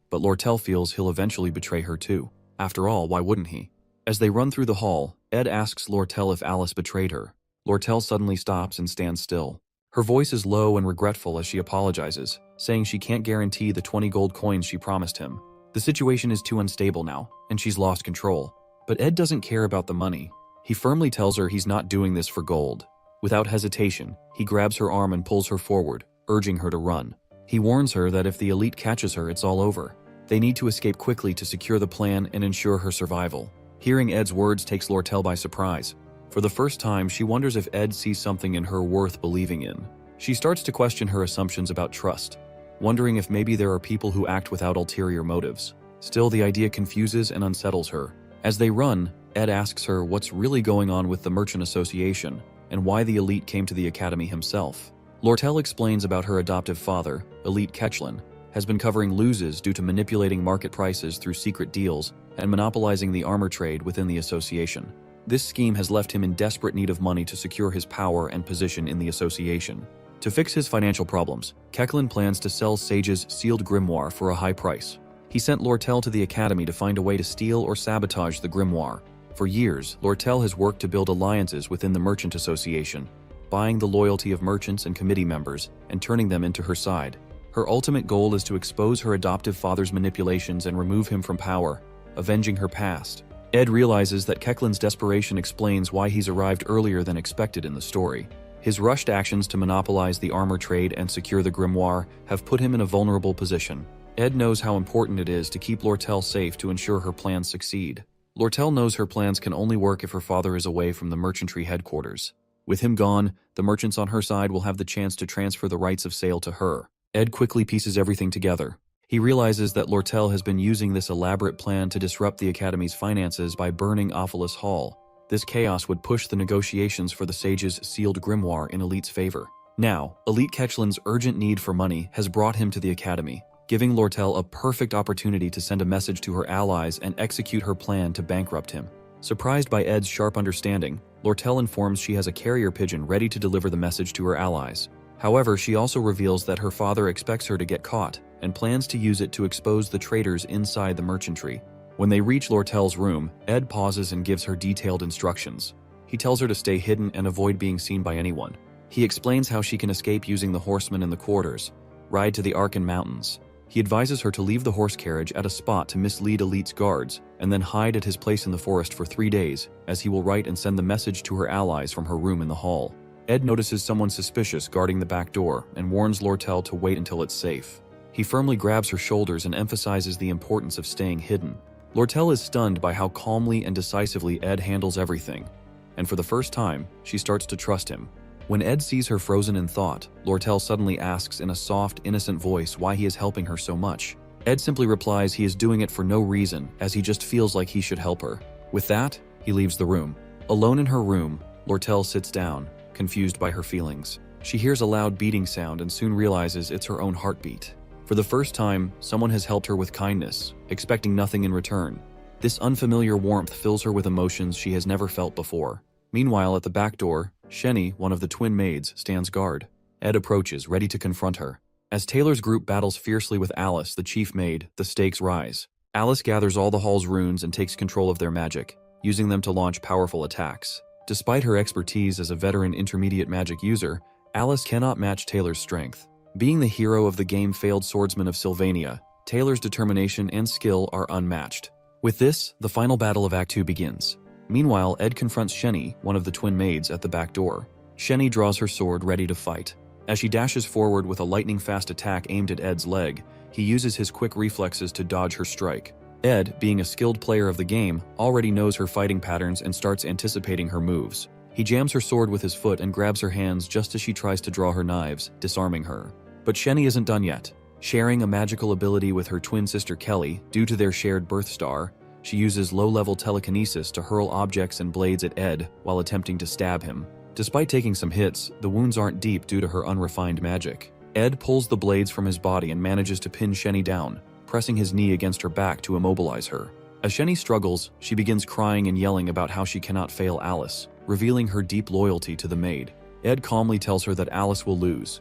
But Lortel feels he'll eventually betray her too. After all, why wouldn't he? As they run through the hall, Ed asks Lortel if Alice betrayed her. Lortel suddenly stops and stands still. Her voice is low and regretful as she apologizes, saying she can't guarantee the 20 gold coins she promised him. The situation is too unstable now, and she's lost control. But Ed doesn't care about the money. He firmly tells her he's not doing this for gold. Without hesitation, he grabs her arm and pulls her forward, urging her to run. He warns her that if the elite catches her, it's all over. They need to escape quickly to secure the plan and ensure her survival. Hearing Ed's words takes Lortel by surprise. For the first time, she wonders if Ed sees something in her worth believing in. She starts to question her assumptions about trust, wondering if maybe there are people who act without ulterior motives. Still, the idea confuses and unsettles her. As they run, Ed asks her what's really going on with the Merchant Association and why the elite came to the academy himself. Lortel explains about her adoptive father, Elite Ketchlin, has been covering losses due to manipulating market prices through secret deals and monopolizing the armor trade within the association. This scheme has left him in desperate need of money to secure his power and position in the association. To fix his financial problems, Ketchlin plans to sell Sage's sealed grimoire for a high price. He sent Lortel to the academy to find a way to steal or sabotage the grimoire. For years, Lortel has worked to build alliances within the Merchant Association, buying the loyalty of merchants and committee members and turning them into her side. Her ultimate goal is to expose her adoptive father's manipulations and remove him from power, avenging her past. Ed realizes that Ketchlin's desperation explains why he's arrived earlier than expected in the story. His rushed actions to monopolize the armor trade and secure the grimoire have put him in a vulnerable position. Ed knows how important it is to keep Lortel safe to ensure her plans succeed. Lortel knows her plans can only work if her father is away from the merchantry headquarters. With him gone, the merchants on her side will have the chance to transfer the rights of sale to her. Ed quickly pieces everything together. He realizes that Lortel has been using this elaborate plan to disrupt the Academy's finances by burning Ophelis Hall. This chaos would push the negotiations for the Sage's sealed grimoire in Elite's favor. Now, Elite Ketchlin's urgent need for money has brought him to the Academy, giving Lortel a perfect opportunity to send a message to her allies and execute her plan to bankrupt him. Surprised by Ed's sharp understanding, Lortel informs she has a carrier pigeon ready to deliver the message to her allies. However, she also reveals that her father expects her to get caught and plans to use it to expose the traitors inside the merchantry. When they reach Lortel's room, Ed pauses and gives her detailed instructions. He tells her to stay hidden and avoid being seen by anyone. He explains how she can escape using the horsemen in the quarters, ride to the Arkan Mountains. He advises her to leave the horse carriage at a spot to mislead Elite's guards, and then hide at his place in the forest for 3 days, as he will write and send the message to her allies from her room in the hall. Ed notices someone suspicious guarding the back door and warns Lortel to wait until it's safe. He firmly grabs her shoulders and emphasizes the importance of staying hidden. Lortel is stunned by how calmly and decisively Ed handles everything, and for the first time, she starts to trust him. When Ed sees her frozen in thought, Lortel suddenly asks in a soft, innocent voice why he is helping her so much. Ed simply replies he is doing it for no reason, as he just feels like he should help her. With that, he leaves the room. Alone in her room, Lortel sits down, confused by her feelings. She hears a loud beating sound and soon realizes it's her own heartbeat. For the first time, someone has helped her with kindness, expecting nothing in return. This unfamiliar warmth fills her with emotions she has never felt before. Meanwhile, at the back door, Shenny, one of the twin maids, stands guard. Ed approaches, ready to confront her. As Taylor's group battles fiercely with Alice, the chief maid, the stakes rise. Alice gathers all the hall's runes and takes control of their magic, using them to launch powerful attacks. Despite her expertise as a veteran intermediate magic user, Alice cannot match Taylor's strength. Being the hero of the game-failed swordsman of Sylvania, Taylor's determination and skill are unmatched. With this, the final battle of Act 2 begins. Meanwhile, Ed confronts Shenny, one of the twin maids, at the back door. Shenny draws her sword, ready to fight. As she dashes forward with a lightning-fast attack aimed at Ed's leg, he uses his quick reflexes to dodge her strike. Ed, being a skilled player of the game, already knows her fighting patterns and starts anticipating her moves. He jams her sword with his foot and grabs her hands just as she tries to draw her knives, disarming her. But Shenny isn't done yet. Sharing a magical ability with her twin sister Kelly, due to their shared birth star, she uses low-level telekinesis to hurl objects and blades at Ed while attempting to stab him. Despite taking some hits, the wounds aren't deep due to her unrefined magic. Ed pulls the blades from his body and manages to pin Shenny down, pressing his knee against her back to immobilize her. As Shenny struggles, she begins crying and yelling about how she cannot fail Alice, revealing her deep loyalty to the maid. Ed calmly tells her that Alice will lose.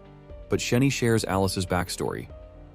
But Shenny shares Alice's backstory,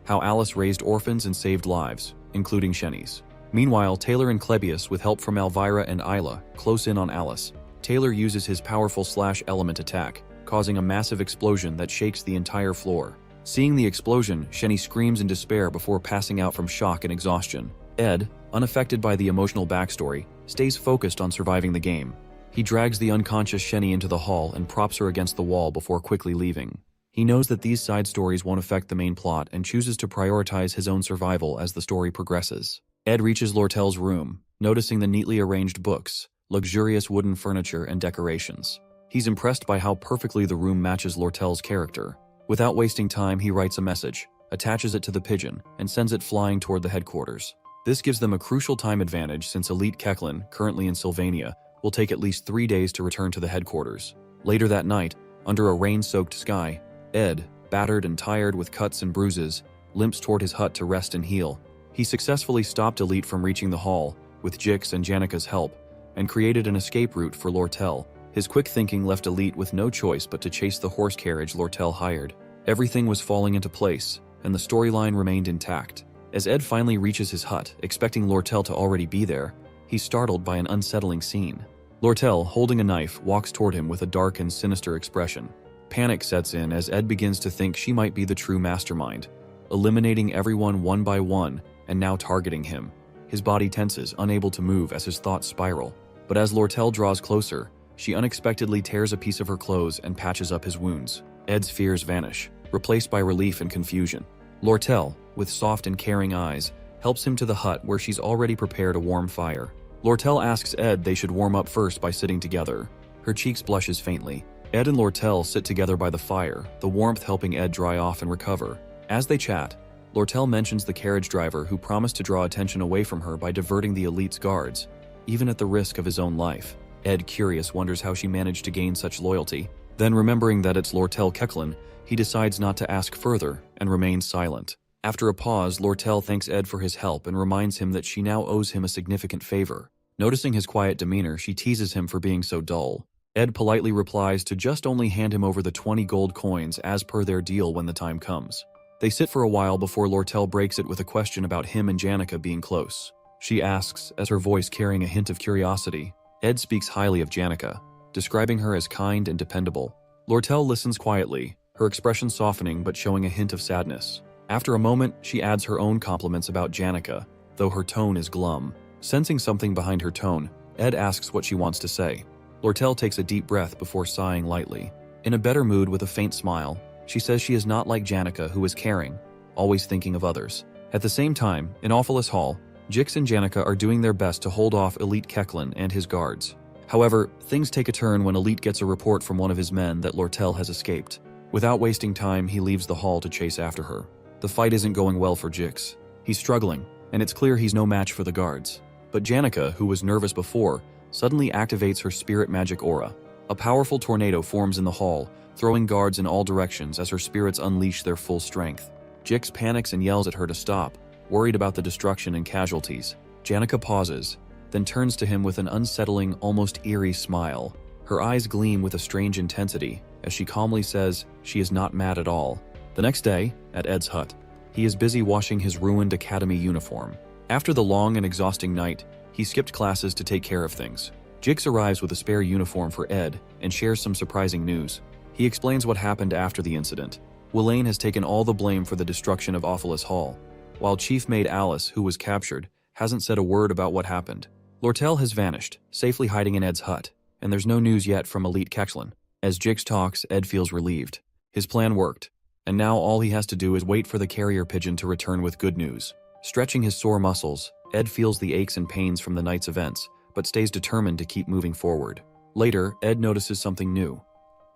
how Alice raised orphans and saved lives, including Shenny's. Meanwhile, Taylor and Clebius, with help from Elvira and Isla, close in on Alice. Taylor uses his powerful slash-element attack, causing a massive explosion that shakes the entire floor. Seeing the explosion, Shenny screams in despair before passing out from shock and exhaustion. Ed, unaffected by the emotional backstory, stays focused on surviving the game. He drags the unconscious Shenny into the hall and props her against the wall before quickly leaving. He knows that these side stories won't affect the main plot and chooses to prioritize his own survival as the story progresses. Ed reaches Lortel's room, noticing the neatly arranged books, luxurious wooden furniture, and decorations. He's impressed by how perfectly the room matches Lortel's character. Without wasting time, he writes a message, attaches it to the pigeon, and sends it flying toward the headquarters. This gives them a crucial time advantage since Elite Kechlin, currently in Sylvania, will take at least 3 days to return to the headquarters. Later that night, under a rain-soaked sky, Ed, battered and tired with cuts and bruises, limps toward his hut to rest and heal. He successfully stopped Elite from reaching the hall, with Jix and Janika's help, and created an escape route for Lortel. His quick thinking left Elite with no choice but to chase the horse carriage Lortel hired. Everything was falling into place, and the storyline remained intact. As Ed finally reaches his hut, expecting Lortel to already be there, he's startled by an unsettling scene. Lortel, holding a knife, walks toward him with a dark and sinister expression. Panic sets in as Ed begins to think she might be the true mastermind, eliminating everyone one by one and now targeting him. His body tenses, unable to move as his thoughts spiral. But as Lortel draws closer, she unexpectedly tears a piece of her clothes and patches up his wounds. Ed's fears vanish, replaced by relief and confusion. Lortel, with soft and caring eyes, helps him to the hut where she's already prepared a warm fire. Lortel asks Ed they should warm up first by sitting together. Her cheeks blushes faintly. Ed and Lortel sit together by the fire, the warmth helping Ed dry off and recover. As they chat, Lortel mentions the carriage driver who promised to draw attention away from her by diverting the Elite's guards, even at the risk of his own life. Ed, curious, wonders how she managed to gain such loyalty. Then, remembering that it's Lortel Kechlin, he decides not to ask further and remains silent. After a pause, Lortel thanks Ed for his help and reminds him that she now owes him a significant favor. Noticing his quiet demeanor, she teases him for being so dull. Ed politely replies to just only hand him over the 20 gold coins as per their deal when the time comes. They sit for a while before Lortel breaks it with a question about him and Janica being close. She asks, as her voice carrying a hint of curiosity. Ed speaks highly of Janica, describing her as kind and dependable. Lortel listens quietly, her expression softening but showing a hint of sadness. After a moment, she adds her own compliments about Janica, though her tone is glum. Sensing something behind her tone, Ed asks what she wants to say. Lortel takes a deep breath before sighing lightly. In a better mood with a faint smile, she says she is not like Janica, who is caring, always thinking of others. At the same time, in Awfulus Hall, Jix and Janica are doing their best to hold off Elite Kechlin and his guards. However, things take a turn when Elite gets a report from one of his men that Lortel has escaped. Without wasting time, he leaves the hall to chase after her. The fight isn't going well for Jix. He's struggling, and it's clear he's no match for the guards. But Janica, who was nervous before, suddenly activates her spirit magic aura. A powerful tornado forms in the hall, throwing guards in all directions as her spirits unleash their full strength. Jix panics and yells at her to stop, worried about the destruction and casualties. Janica pauses, then turns to him with an unsettling, almost eerie smile. Her eyes gleam with a strange intensity as she calmly says she is not mad at all. The next day, at Ed's hut, he is busy washing his ruined academy uniform. After the long and exhausting night, he skipped classes to take care of things. Jix arrives with a spare uniform for Ed and shares some surprising news. He explains what happened after the incident. Welaine has taken all the blame for the destruction of Awfulus Hall, while Chief Maid Alice, who was captured, hasn't said a word about what happened. Lortel has vanished, safely hiding in Ed's hut, and there's no news yet from Elite Kechlin. As Jix talks, Ed feels relieved. His plan worked, and now all he has to do is wait for the carrier pigeon to return with good news. Stretching his sore muscles, Ed feels the aches and pains from the night's events, but stays determined to keep moving forward. Later, Ed notices something new.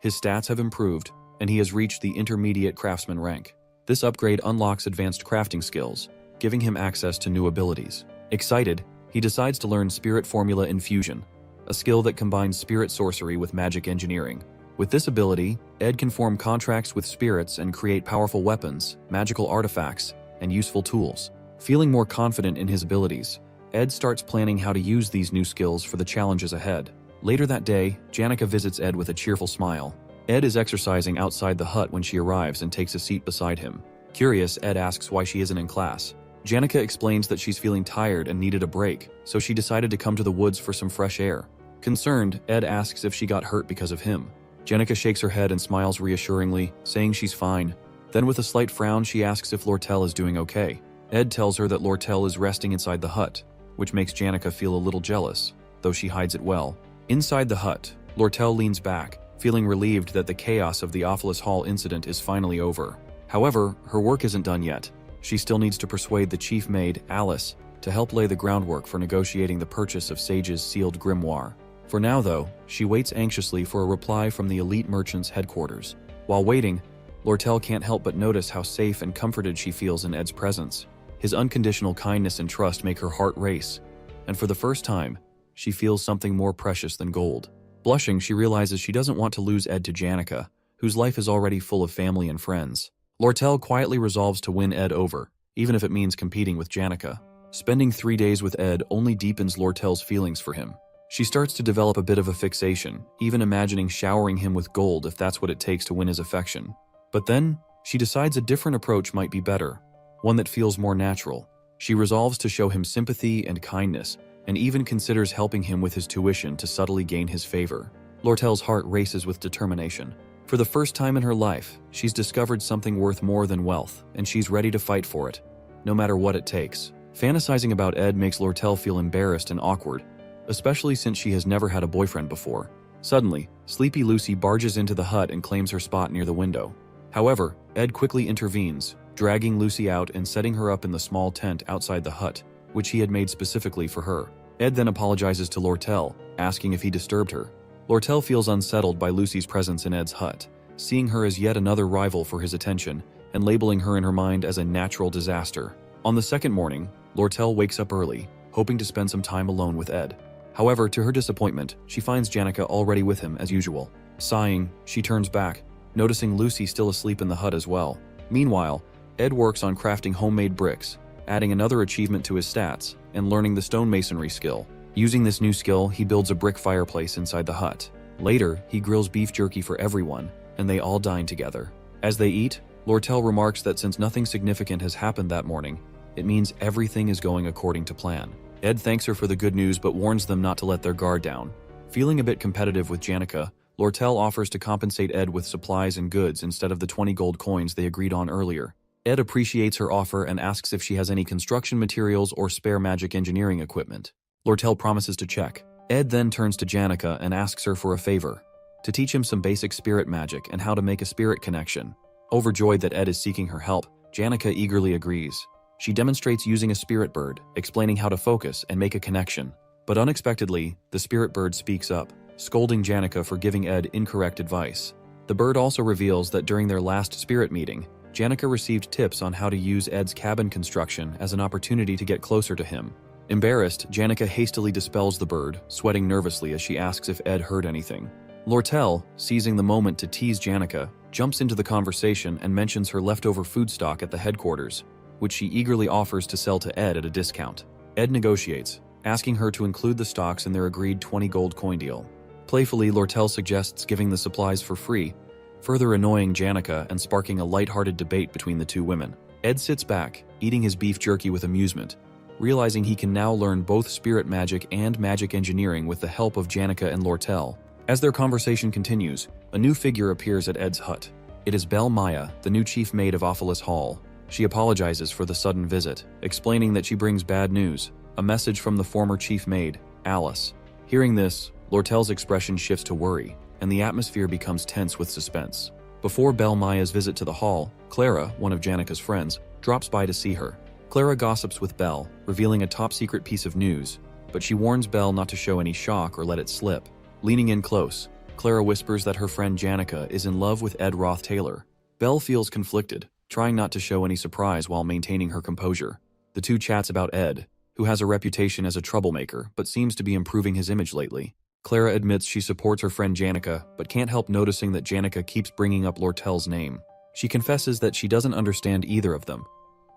His stats have improved, and he has reached the intermediate craftsman rank. This upgrade unlocks advanced crafting skills, giving him access to new abilities. Excited, he decides to learn Spirit Formula Infusion, a skill that combines spirit sorcery with magic engineering. With this ability, Ed can form contracts with spirits and create powerful weapons, magical artifacts, and useful tools. Feeling more confident in his abilities, Ed starts planning how to use these new skills for the challenges ahead. Later that day, Janica visits Ed with a cheerful smile. Ed is exercising outside the hut when she arrives and takes a seat beside him. Curious, Ed asks why she isn't in class. Janica explains that she's feeling tired and needed a break, so she decided to come to the woods for some fresh air. Concerned, Ed asks if she got hurt because of him. Janica shakes her head and smiles reassuringly, saying she's fine. Then with a slight frown, she asks if Lortel is doing okay. Ed tells her that Lortel is resting inside the hut, which makes Janica feel a little jealous, though she hides it well. Inside the hut, Lortel leans back, feeling relieved that the chaos of the Awfulus Hall incident is finally over. However, her work isn't done yet. She still needs to persuade the chief maid, Alice, to help lay the groundwork for negotiating the purchase of Sage's sealed grimoire. For now, though, she waits anxiously for a reply from the elite merchant's headquarters. While waiting, Lortel can't help but notice how safe and comforted she feels in Ed's presence. His unconditional kindness and trust make her heart race, and for the first time, she feels something more precious than gold. Blushing, she realizes she doesn't want to lose Ed to Janica, whose life is already full of family and friends. Lortel quietly resolves to win Ed over, even if it means competing with Janica. Spending 3 days with Ed only deepens Lortel's feelings for him. She starts to develop a bit of a fixation, even imagining showering him with gold if that's what it takes to win his affection. But then, she decides a different approach might be better, one that feels more natural. She resolves to show him sympathy and kindness, and even considers helping him with his tuition to subtly gain his favor. Lortel's heart races with determination. For the first time in her life, she's discovered something worth more than wealth, and she's ready to fight for it, no matter what it takes. Fantasizing about Ed makes Lortel feel embarrassed and awkward, especially since she has never had a boyfriend before. Suddenly, Sleepy Lucy barges into the hut and claims her spot near the window. However, Ed quickly intervenes, dragging Lucy out and setting her up in the small tent outside the hut, which he had made specifically for her. Ed then apologizes to Lortel, asking if he disturbed her. Lortel feels unsettled by Lucy's presence in Ed's hut, seeing her as yet another rival for his attention, and labeling her in her mind as a natural disaster. On the second morning, Lortel wakes up early, hoping to spend some time alone with Ed. However, to her disappointment, she finds Janica already with him as usual. Sighing, she turns back, noticing Lucy still asleep in the hut as well. Meanwhile, Ed works on crafting homemade bricks, adding another achievement to his stats, and learning the stonemasonry skill. Using this new skill, he builds a brick fireplace inside the hut. Later, he grills beef jerky for everyone, and they all dine together. As they eat, Lortel remarks that since nothing significant has happened that morning, it means everything is going according to plan. Ed thanks her for the good news but warns them not to let their guard down. Feeling a bit competitive with Janica, Lortel offers to compensate Ed with supplies and goods instead of the 20 gold coins they agreed on earlier. Ed appreciates her offer and asks if she has any construction materials or spare magic engineering equipment. Lortel promises to check. Ed then turns to Janica and asks her for a favor, to teach him some basic spirit magic and how to make a spirit connection. Overjoyed that Ed is seeking her help, Janica eagerly agrees. She demonstrates using a spirit bird, explaining how to focus and make a connection. But unexpectedly, the spirit bird speaks up, scolding Janica for giving Ed incorrect advice. The bird also reveals that during their last spirit meeting, Janica received tips on how to use Ed's cabin construction as an opportunity to get closer to him. Embarrassed, Janica hastily dispels the bird, sweating nervously as she asks if Ed heard anything. Lortel, seizing the moment to tease Janica, jumps into the conversation and mentions her leftover food stock at the headquarters, which she eagerly offers to sell to Ed at a discount. Ed negotiates, asking her to include the stocks in their agreed 20 gold coin deal. Playfully, Lortel suggests giving the supplies for free, further annoying Janica and sparking a light-hearted debate between the two women. Ed sits back, eating his beef jerky with amusement, realizing he can now learn both spirit magic and magic engineering with the help of Janica and Lortel. As their conversation continues, a new figure appears at Ed's hut. It is Belle Maya, the new chief maid of Ophelis Hall. She apologizes for the sudden visit, explaining that she brings bad news, a message from the former chief maid, Alice. Hearing this, Lortel's expression shifts to worry, and the atmosphere becomes tense with suspense. Before Belle Maya's visit to the hall, Clara, one of Janica's friends, drops by to see her. Clara gossips with Belle, revealing a top-secret piece of news, but she warns Belle not to show any shock or let it slip. Leaning in close, Clara whispers that her friend Janica is in love with Ed Roth Taylor. Belle feels conflicted, trying not to show any surprise while maintaining her composure. The two chats about Ed, who has a reputation as a troublemaker but seems to be improving his image lately. Clara admits she supports her friend Janica, but can't help noticing that Janica keeps bringing up Lortel's name. She confesses that she doesn't understand either of them.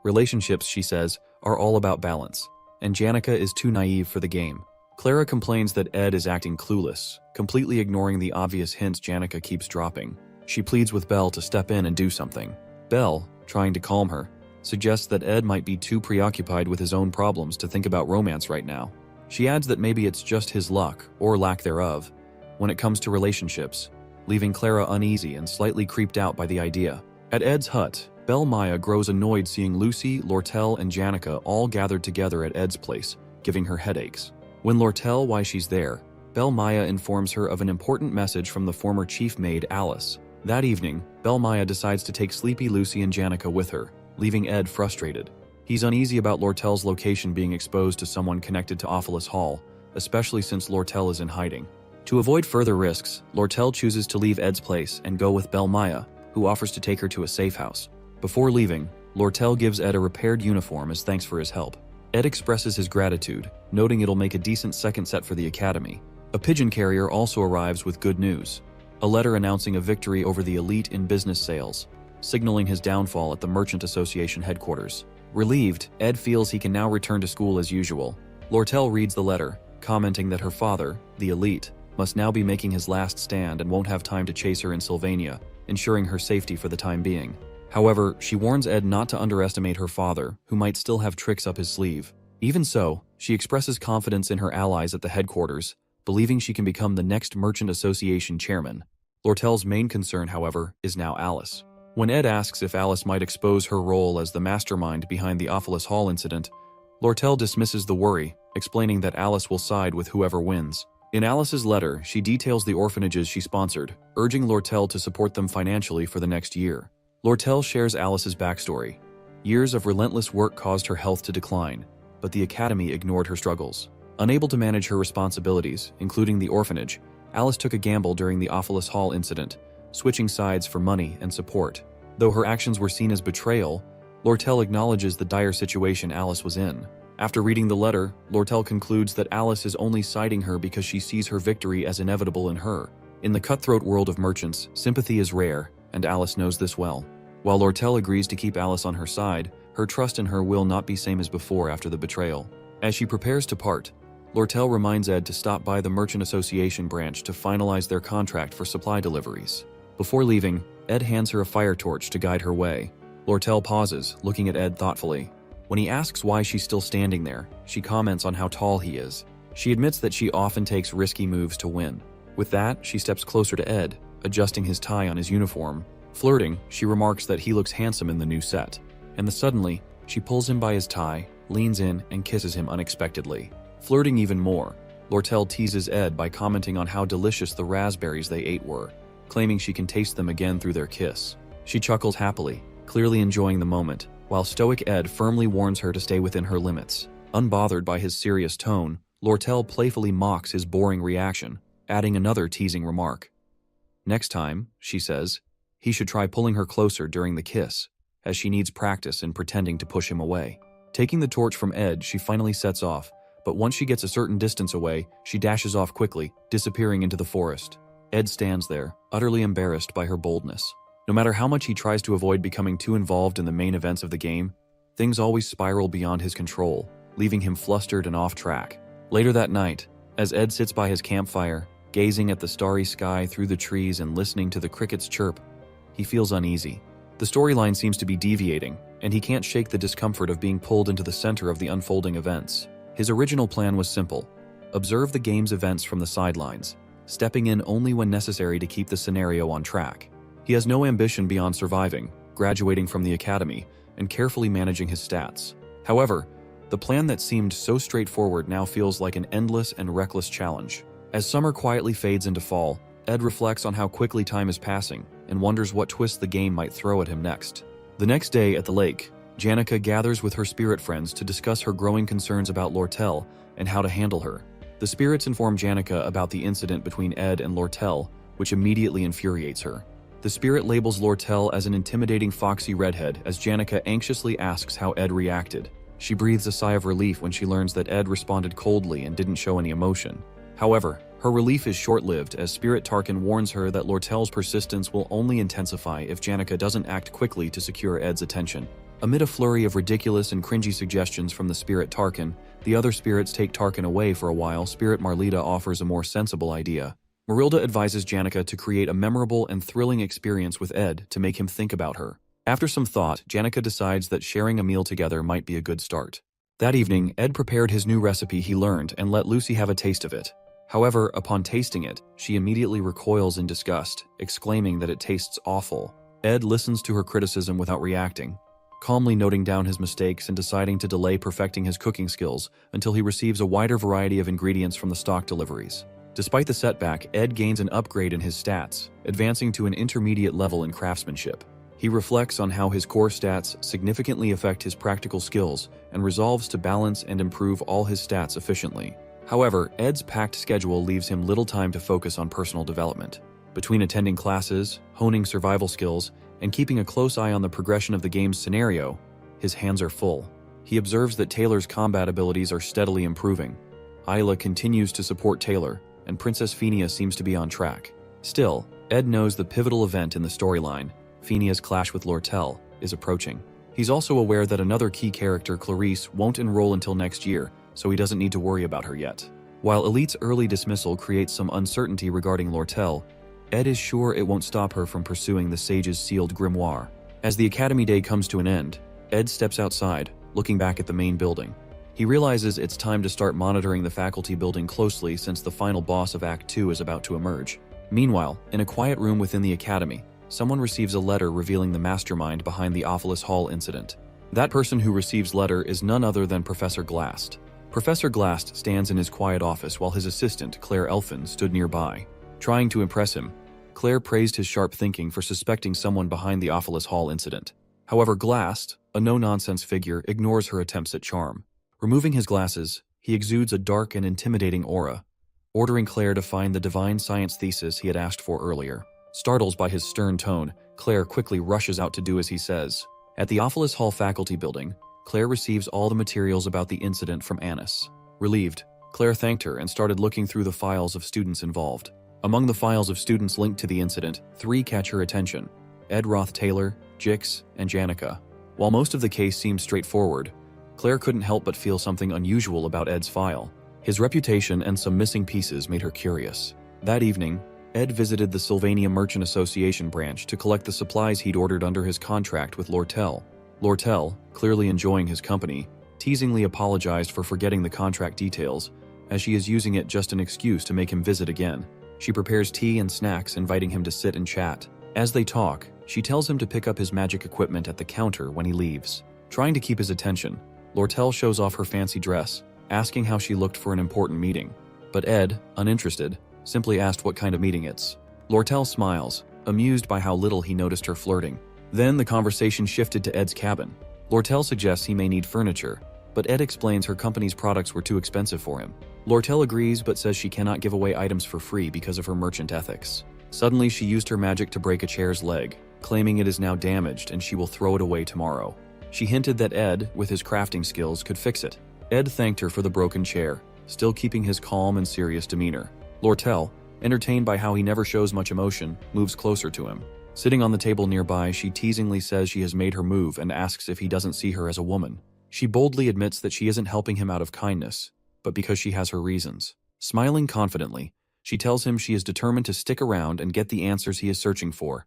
Relationships, she says, are all about balance, and Janica is too naive for the game. Clara complains that Ed is acting clueless, completely ignoring the obvious hints Janica keeps dropping. She pleads with Belle to step in and do something. Belle, trying to calm her, suggests that Ed might be too preoccupied with his own problems to think about romance right now. She adds that maybe it's just his luck, or lack thereof, when it comes to relationships, leaving Clara uneasy and slightly creeped out by the idea. At Ed's hut, Belle Maya grows annoyed seeing Lucy, Lortel, and Janica all gathered together at Ed's place, giving her headaches. When Lortel why she's there, Belle Maya informs her of an important message from the former chief maid Alice. That evening, Belle Maya decides to take sleepy Lucy and Janica with her, leaving Ed frustrated. He's uneasy about Lortel's location being exposed to someone connected to Ophelis Hall, especially since Lortel is in hiding. To avoid further risks, Lortel chooses to leave Ed's place and go with Belle Maya, who offers to take her to a safe house. Before leaving, Lortel gives Ed a repaired uniform as thanks for his help. Ed expresses his gratitude, noting it'll make a decent second set for the academy. A pigeon carrier also arrives with good news. A letter announcing a victory over the elite in business sales, signaling his downfall at the Merchant Association headquarters. Relieved, Ed feels he can now return to school as usual. Lortel reads the letter, commenting that her father, the elite, must now be making his last stand and won't have time to chase her in Sylvania, ensuring her safety for the time being. However, she warns Ed not to underestimate her father, who might still have tricks up his sleeve. Even so, she expresses confidence in her allies at the headquarters, believing she can become the next Merchant Association chairman. Lortel's main concern, however, is now Alice. When Ed asks if Alice might expose her role as the mastermind behind the Ophelis Hall incident, Lortel dismisses the worry, explaining that Alice will side with whoever wins. In Alice's letter, she details the orphanages she sponsored, urging Lortel to support them financially for the next year. Lortel shares Alice's backstory. Years of relentless work caused her health to decline, but the academy ignored her struggles. Unable to manage her responsibilities, including the orphanage, Alice took a gamble during the Ophelis Hall incident, switching sides for money and support. Though her actions were seen as betrayal, Lortel acknowledges the dire situation Alice was in. After reading the letter, Lortel concludes that Alice is only siding her because she sees her victory as inevitable in her. In the cutthroat world of merchants, sympathy is rare, and Alice knows this well. While Lortel agrees to keep Alice on her side, her trust in her will not be same as before after the betrayal. As she prepares to part, Lortel reminds Ed to stop by the Merchant Association branch to finalize their contract for supply deliveries. Before leaving, Ed hands her a fire torch to guide her way. Lortel pauses, looking at Ed thoughtfully. When he asks why she's still standing there, she comments on how tall he is. She admits that she often takes risky moves to win. With that, she steps closer to Ed, adjusting his tie on his uniform. Flirting, she remarks that he looks handsome in the new set. And suddenly, she pulls him by his tie, leans in, and kisses him unexpectedly. Flirting even more, Lortel teases Ed by commenting on how delicious the raspberries they ate were, claiming she can taste them again through their kiss. She chuckles happily, clearly enjoying the moment, while stoic Ed firmly warns her to stay within her limits. Unbothered by his serious tone, Lortel playfully mocks his boring reaction, adding another teasing remark. Next time, she says, he should try pulling her closer during the kiss, as she needs practice in pretending to push him away. Taking the torch from Ed, she finally sets off, but once she gets a certain distance away, she dashes off quickly, disappearing into the forest. Ed stands there, utterly embarrassed by her boldness. No matter how much he tries to avoid becoming too involved in the main events of the game, things always spiral beyond his control, leaving him flustered and off track. Later that night, as Ed sits by his campfire, Gazing at the starry sky through the trees and listening to the crickets chirp, he feels uneasy. The storyline seems to be deviating, and he can't shake the discomfort of being pulled into the center of the unfolding events. His original plan was simple: observe the game's events from the sidelines, stepping in only when necessary to keep the scenario on track. He has no ambition beyond surviving, graduating from the academy, and carefully managing his stats. However, the plan that seemed so straightforward now feels like an endless and reckless challenge. As summer quietly fades into fall, Ed reflects on how quickly time is passing and wonders what twist the game might throw at him next. The next day at the lake, Janica gathers with her spirit friends to discuss her growing concerns about Lortel and how to handle her. The spirits inform Janica about the incident between Ed and Lortel, which immediately infuriates her. The spirit labels Lortel as an intimidating foxy redhead as Janica anxiously asks how Ed reacted. She breathes a sigh of relief when she learns that Ed responded coldly and didn't show any emotion. However, her relief is short-lived as Spirit Tarkin warns her that Lortel's persistence will only intensify if Janica doesn't act quickly to secure Ed's attention. Amid a flurry of ridiculous and cringy suggestions from the Spirit Tarkin, the other spirits take Tarkin away for a while. Spirit Marlita offers a more sensible idea. Marilda advises Janica to create a memorable and thrilling experience with Ed to make him think about her. After some thought, Janica decides that sharing a meal together might be a good start. That evening, Ed prepared his new recipe he learned and let Lucy have a taste of it. However, upon tasting it, she immediately recoils in disgust, exclaiming that it tastes awful. Ed listens to her criticism without reacting, calmly noting down his mistakes and deciding to delay perfecting his cooking skills until he receives a wider variety of ingredients from the stock deliveries. Despite the setback, Ed gains an upgrade in his stats, advancing to an intermediate level in craftsmanship. He reflects on how his core stats significantly affect his practical skills and resolves to balance and improve all his stats efficiently. However, Ed's packed schedule leaves him little time to focus on personal development. Between attending classes, honing survival skills, and keeping a close eye on the progression of the game's scenario, his hands are full. He observes that Taylor's combat abilities are steadily improving. Isla continues to support Taylor, and Princess Phineas seems to be on track. Still, Ed knows the pivotal event in the storyline, Phineas' clash with Lortel, is approaching. He's also aware that another key character, Clarice, won't enroll until next year, so he doesn't need to worry about her yet. While Elite's early dismissal creates some uncertainty regarding Lortel, Ed is sure it won't stop her from pursuing the sage's sealed grimoire. As the academy day comes to an end, Ed steps outside, looking back at the main building. He realizes it's time to start monitoring the faculty building closely since the final boss of Act 2 is about to emerge. Meanwhile, in a quiet room within the academy, someone receives a letter revealing the mastermind behind the Ophilus Hall incident. That person who receives letter is none other than Professor Glast. Professor Glast stands in his quiet office while his assistant, Claire Elfin, stood nearby. Trying to impress him, Claire praised his sharp thinking for suspecting someone behind the Ophilus Hall incident. However, Glast, a no-nonsense figure, ignores her attempts at charm. Removing his glasses, he exudes a dark and intimidating aura, ordering Claire to find the divine science thesis he had asked for earlier. Startled by his stern tone, Claire quickly rushes out to do as he says. At the Ophilus Hall faculty building, Claire receives all the materials about the incident from Annis. Relieved, Claire thanked her and started looking through the files of students involved. Among the files of students linked to the incident, 3 catch her attention: Ed Roth Taylor, Jix, and Janica. While most of the case seemed straightforward, Claire couldn't help but feel something unusual about Ed's file. His reputation and some missing pieces made her curious. That evening, Ed visited the Sylvania Merchant Association branch to collect the supplies he'd ordered under his contract with Lortel. Lortel, clearly enjoying his company, teasingly apologized for forgetting the contract details, as she is using it just an excuse to make him visit again. She prepares tea and snacks, inviting him to sit and chat. As they talk, she tells him to pick up his magic equipment at the counter when he leaves. Trying to keep his attention, Lortel shows off her fancy dress, asking how she looked for an important meeting. But Ed, uninterested, simply asked what kind of meeting it's. Lortel smiles, amused by how little he noticed her flirting. Then the conversation shifted to Ed's cabin. Lortel suggests he may need furniture, but Ed explains her company's products were too expensive for him. Lortel agrees but says she cannot give away items for free because of her merchant ethics. Suddenly she used her magic to break a chair's leg, claiming it is now damaged and she will throw it away tomorrow. She hinted that Ed, with his crafting skills, could fix it. Ed thanked her for the broken chair, still keeping his calm and serious demeanor. Lortel, entertained by how he never shows much emotion, moves closer to him. Sitting on the table nearby, she teasingly says she has made her move and asks if he doesn't see her as a woman. She boldly admits that she isn't helping him out of kindness, but because she has her reasons. Smiling confidently, She tells him she is determined to stick around and get the answers he is searching for,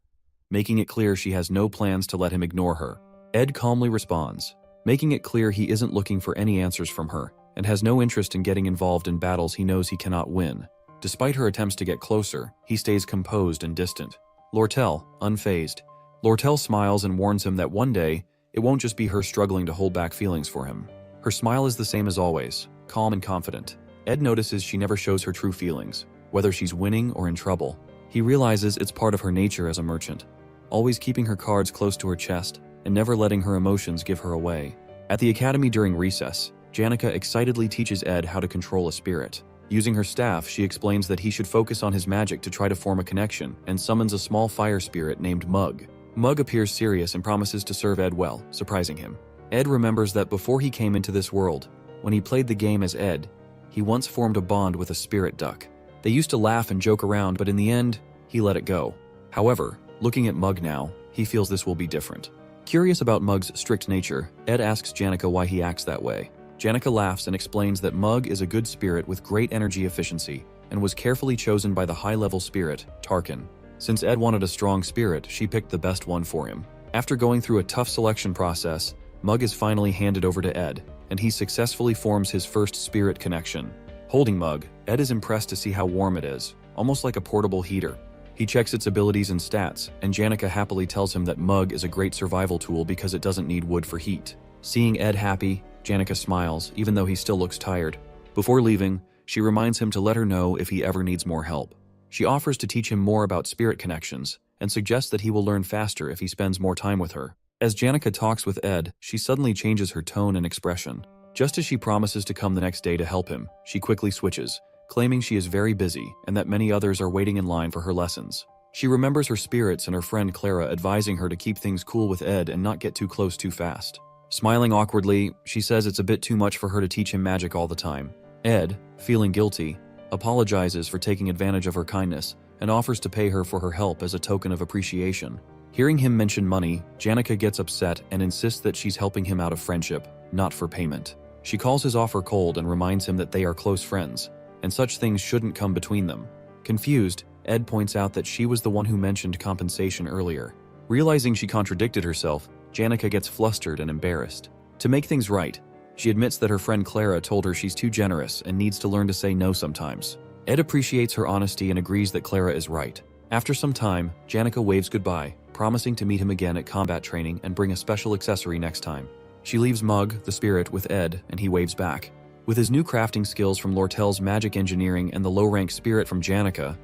making it clear she has no plans to let him ignore her. Ed calmly responds, making it clear he isn't looking for any answers from her and has no interest in getting involved in battles he knows he cannot win. Despite her attempts to get closer, he stays composed and distant. Lortel, unfazed. Lortel smiles and warns him that one day, it won't just be her struggling to hold back feelings for him. Her smile is the same as always, calm and confident. Ed notices she never shows her true feelings, whether she's winning or in trouble. He realizes it's part of her nature as a merchant, always keeping her cards close to her chest and never letting her emotions give her away. At the academy during recess, Janica excitedly teaches Ed how to control a spirit. Using her staff, she explains that he should focus on his magic to try to form a connection and summons a small fire spirit named Mug. Mug appears serious and promises to serve Ed well, surprising him. Ed remembers that before he came into this world, when he played the game as Ed, he once formed a bond with a spirit duck. They used to laugh and joke around, but in the end, he let it go. However, looking at Mug now, he feels this will be different. Curious about Mug's strict nature, Ed asks Janica why he acts that way. Janica laughs and explains that Mug is a good spirit with great energy efficiency and was carefully chosen by the high-level spirit, Tarkin. Since Ed wanted a strong spirit, she picked the best one for him. After going through a tough selection process, Mug is finally handed over to Ed, and he successfully forms his first spirit connection. Holding Mug, Ed is impressed to see how warm it is, almost like a portable heater. He checks its abilities and stats, and Janica happily tells him that Mug is a great survival tool because it doesn't need wood for heat. Seeing Ed happy, Janica smiles, even though he still looks tired. Before leaving, she reminds him to let her know if he ever needs more help. She offers to teach him more about spirit connections, and suggests that he will learn faster if he spends more time with her. As Janica talks with Ed, she suddenly changes her tone and expression. Just as she promises to come the next day to help him, she quickly switches, claiming she is very busy and that many others are waiting in line for her lessons. She remembers her spirits and her friend Clara advising her to keep things cool with Ed and not get too close too fast. Smiling awkwardly, she says it's a bit too much for her to teach him magic all the time. Ed, feeling guilty, apologizes for taking advantage of her kindness and offers to pay her for her help as a token of appreciation. Hearing him mention money, Janica gets upset and insists that she's helping him out of friendship, not for payment. She calls his offer cold and reminds him that they are close friends, and such things shouldn't come between them. Confused, Ed points out that she was the one who mentioned compensation earlier. Realizing she contradicted herself, Janica gets flustered and embarrassed. To make things right, she admits that her friend Clara told her she's too generous and needs to learn to say no sometimes. Ed appreciates her honesty and agrees that Clara is right. After some time, Janica waves goodbye, promising to meet him again at combat training and bring a special accessory next time. She leaves Mug, the spirit, with Ed, and he waves back. With his new crafting skills from Lortel's magic engineering and the low-rank spirit from Janica,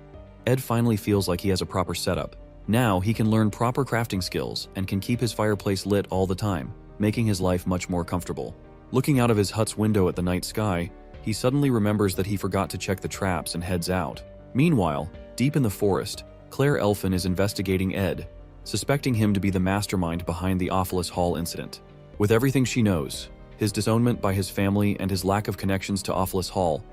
Ed finally feels like he has a proper setup. Now he can learn proper crafting skills and can keep his fireplace lit all the time, making his life much more comfortable. Looking out of his hut's window at the night sky, he suddenly remembers that he forgot to check the traps and heads out. Meanwhile, deep in the forest, Claire Elfin is investigating Ed, suspecting him to be the mastermind behind the Awfulest Hall incident. With everything she knows, his disownment by his family and his lack of connections to Awfulest Hall,